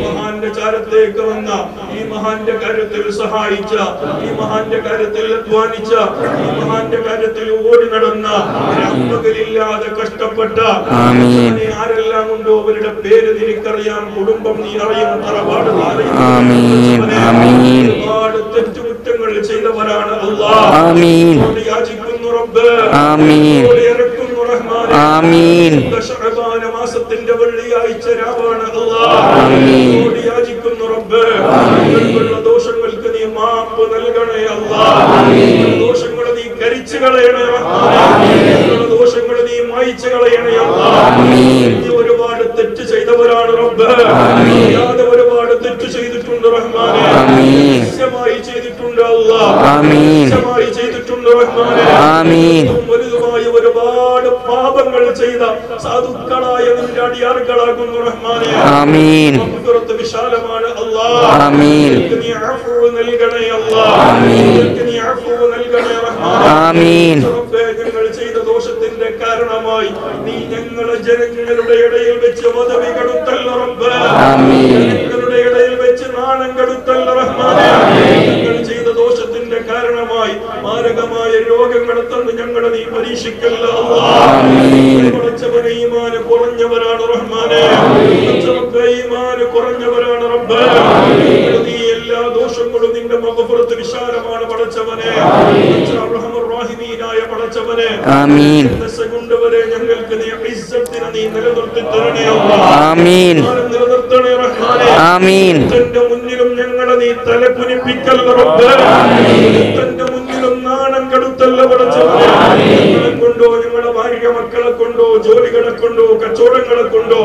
മഹാന്റെ ചാരത്തേക്ക് വന്ന ഈ മഹാന്റെ കാര്യത്തിൽ സഹായിച്ച ഈ മഹാന്റെ കാര്യത്തിൽ അധ്വാനിച്ച ഈ മഹാന്റെ കാര്യത്തിൽ ഓടി നടന്ന പകലില്ലാതെ കഷ്ടപ്പെട്ട ആരെല്ലാം ഉണ്ടോ അവരുടെ പേര് നിനക്കറിയാം, കുടുംബം നീ അറിയും, തറവാട് നീ അറിയും. ഒരുപാട് തെറ്റുകുറ്റങ്ങൾ ചെയ്തവരാണ് അല്ലാഹ്. യാചിക്കുന്നു റബ്ബേ, ഇറക്കുന്നു റഹ്മാനെ. ശഅബാന മാസത്തിന്റെ വെള്ളിയാഴ്ച രാവാണ് അല്ലാഹ്. യാചിക്കുന്നു റബ്ബേ, ഞങ്ങൾക്കുള്ള ദോഷങ്ങൾക്ക് നീ മാപ്പ് നൽകണേ അല്ലാഹ്. ദോഷങ്ങൾ നീ കരിച്ചു കളയണേ റഹ്മാനെ. ദോഷങ്ങൾ നീ മായ്ച്ചു കളയണേ അല്ലാഹ്. ഒരുപാട് തെറ്റ് ചെയ്തവരാണ് റബ്ബേ. ഒരുപാട് തെറ്റ് ചെയ്തിട്ടുണ്ട് റഹ്മാനെ. നിശ്ചയമായി ചെയ്തിട്ടുണ്ട് അല്ലാഹ്. നിശ്ചയമായി ചെയ്തിട്ടുണ്ട് റഹ്മാനെ. വലുതുമായ ഒരുപാട് പാപങ്ങൾ ചെയ്ത സാധുക്കളായ നിന്റെ അടിയാറുകളാകുന്നു റഹ്മാനെ. മഗ്ഫിറത്ത് വിശാലമാണ് അല്ലാഹ്. നീ അഫ്വ നൽകണേ അല്ലാഹ്. നീ അഫ്വ നൽകണേ റഹ്മാനെ. ഞങ്ങൾ ചെയ്ത ദോഷത്തിന്റെ കാരണമായി നീ ഞങ്ങളെ ജനങ്ങളുടെ ഇടയിൽ വെച്ച് വധവി കെടുത്തല്ല റബ്ബേ. ജനങ്ങളുടെ ഇടയിൽ വെച്ച് നാണം കെടുത്തല്ല റഹ്മാനെ. ഞങ്ങൾ ചെയ്ത ദോഷത്തിന്റെ കാരണമായി മാരകമായ രോഗങ്ങളെ തന്ന് ഞങ്ങളെ നീ പരീക്ഷിക്കല്ല അല്ലാഹ്. കുറച്ചവരെ ഈമാന് കുറഞ്ഞവരാണ് റഹ്മാനെ. ഈമാന് കുറഞ്ഞവരാണ് റബ്ബേ. നീ എല്ലാ ദോഷങ്ങളും നിന്റെ മഗ്ഫിറത്ത് വിശാലമാണ് പടച്ചവനെ. റഹീമീനായ പടച്ചവനെ, കൊണ്ടുവരെ ഞങ്ങൾക്ക് നീ ഇസ്സത്തിനെ നീ നിലനിർത്തി തരണേ അല്ലാഹ്. നിലനിർത്തണേ റഹ്മാനെ. ആമീൻ. തന്റെ മുന്നിലും ഞങ്ങളെ നീ തല കുനിപ്പിക്കല്ല റബ്ബേ. തന്റെ മുന്നിലും നാണം കെടുത്തല്ല പടച്ചവനെ. ഞങ്ങളെ കൊണ്ടോ ഞങ്ങളെ ഭാര്യ മക്കളെ കൊണ്ടോ ജോലികളെ കൊണ്ടോ കച്ചവടങ്ങളെ കൊണ്ടോ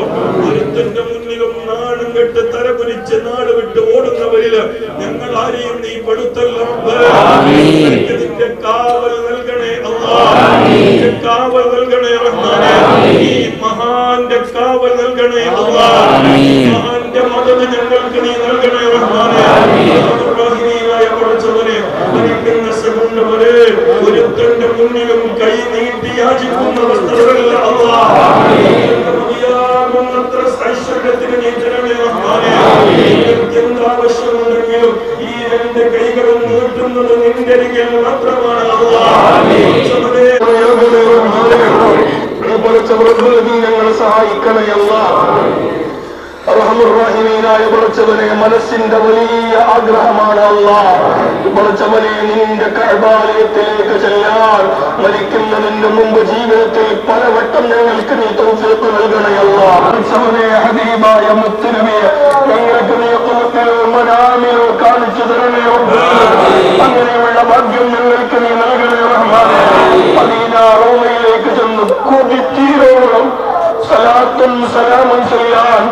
ഒരുത്തന്റെ മുന്നിലും നാണം കെട്ട് തല കുനിച്ച് നാട് വിട്ട് ഓടുന്നവരില് ഞങ്ങൾ ആരെയും നീ പെടുത്തല്ല റബ്ബേ. നിന്റെ കാവൽ നൽകണേ അല്ലാഹ്. നിന്റെ കാവൽ നൽകണേ റഹ്മാനേ. ഈ മഹാന്റെ കാവൽ നൽകണേ അല്ലാഹ്. മഹാന്റെ മദത് ഞങ്ങൾക്ക് നീ നൽകണേ റഹ്മാനേ. റഹീമായ പടച്ചവനെ അനുഗ്രഹ സഹോദരരെ ഒരുത്തന്റെ മുന്നിലും കൈ നീട്ടി യാചിക്കുന്ന അവസ്ഥകളല്ല അല്ലാഹ്. മതിയാകുന്നത്ര ഐശ്വര്യത്തിന് നീ തരണേ റഹ്മാനേ. എന്താവശ്യമുണ്ടെങ്കിലും ഈ രണ്ട് കൈകളും നീട്ടുന്നത് നിന്റെ അരികിൽ മാത്രമാണ് അല്ലാഹ്. ഞങ്ങളെ സഹായിക്കണേ അല്ലാഹ്. റഹ്മാനായ പടച്ചവനെ മനസ്സിന്റെ വലിയ ആഗ്രഹമാണ് അല്ലാഹ്. പടച്ചവനെ നിന്റെ കഅബാലയത്തിലേക്ക് ചെല്ലാൻ മരിക്കുന്നതിന് മുമ്പ് ജീവിതത്തിൽ പലവട്ടം ഞങ്ങൾക്ക് നീ തൗഫീഖ് നൽകണേ അല്ലാഹ്. പടച്ചവനെ ഹബീബായ മുത്തുനബിയെ ഞങ്ങൾക്ക് നീ ഖുൽഖുൽ മനാമിൽ കാണിച്ചു തരണേ റബ്ബേ. അങ്ങനെയുള്ള ഭാഗ്യം ഞങ്ങൾക്ക് നീ നൽകണേ റഹ്മാനേ. മദീന റൗളയിലേക്ക് ചെന്ന് കൊതിത്തീരോളം സലാത്തും സലാമും ചെയ്യാൻ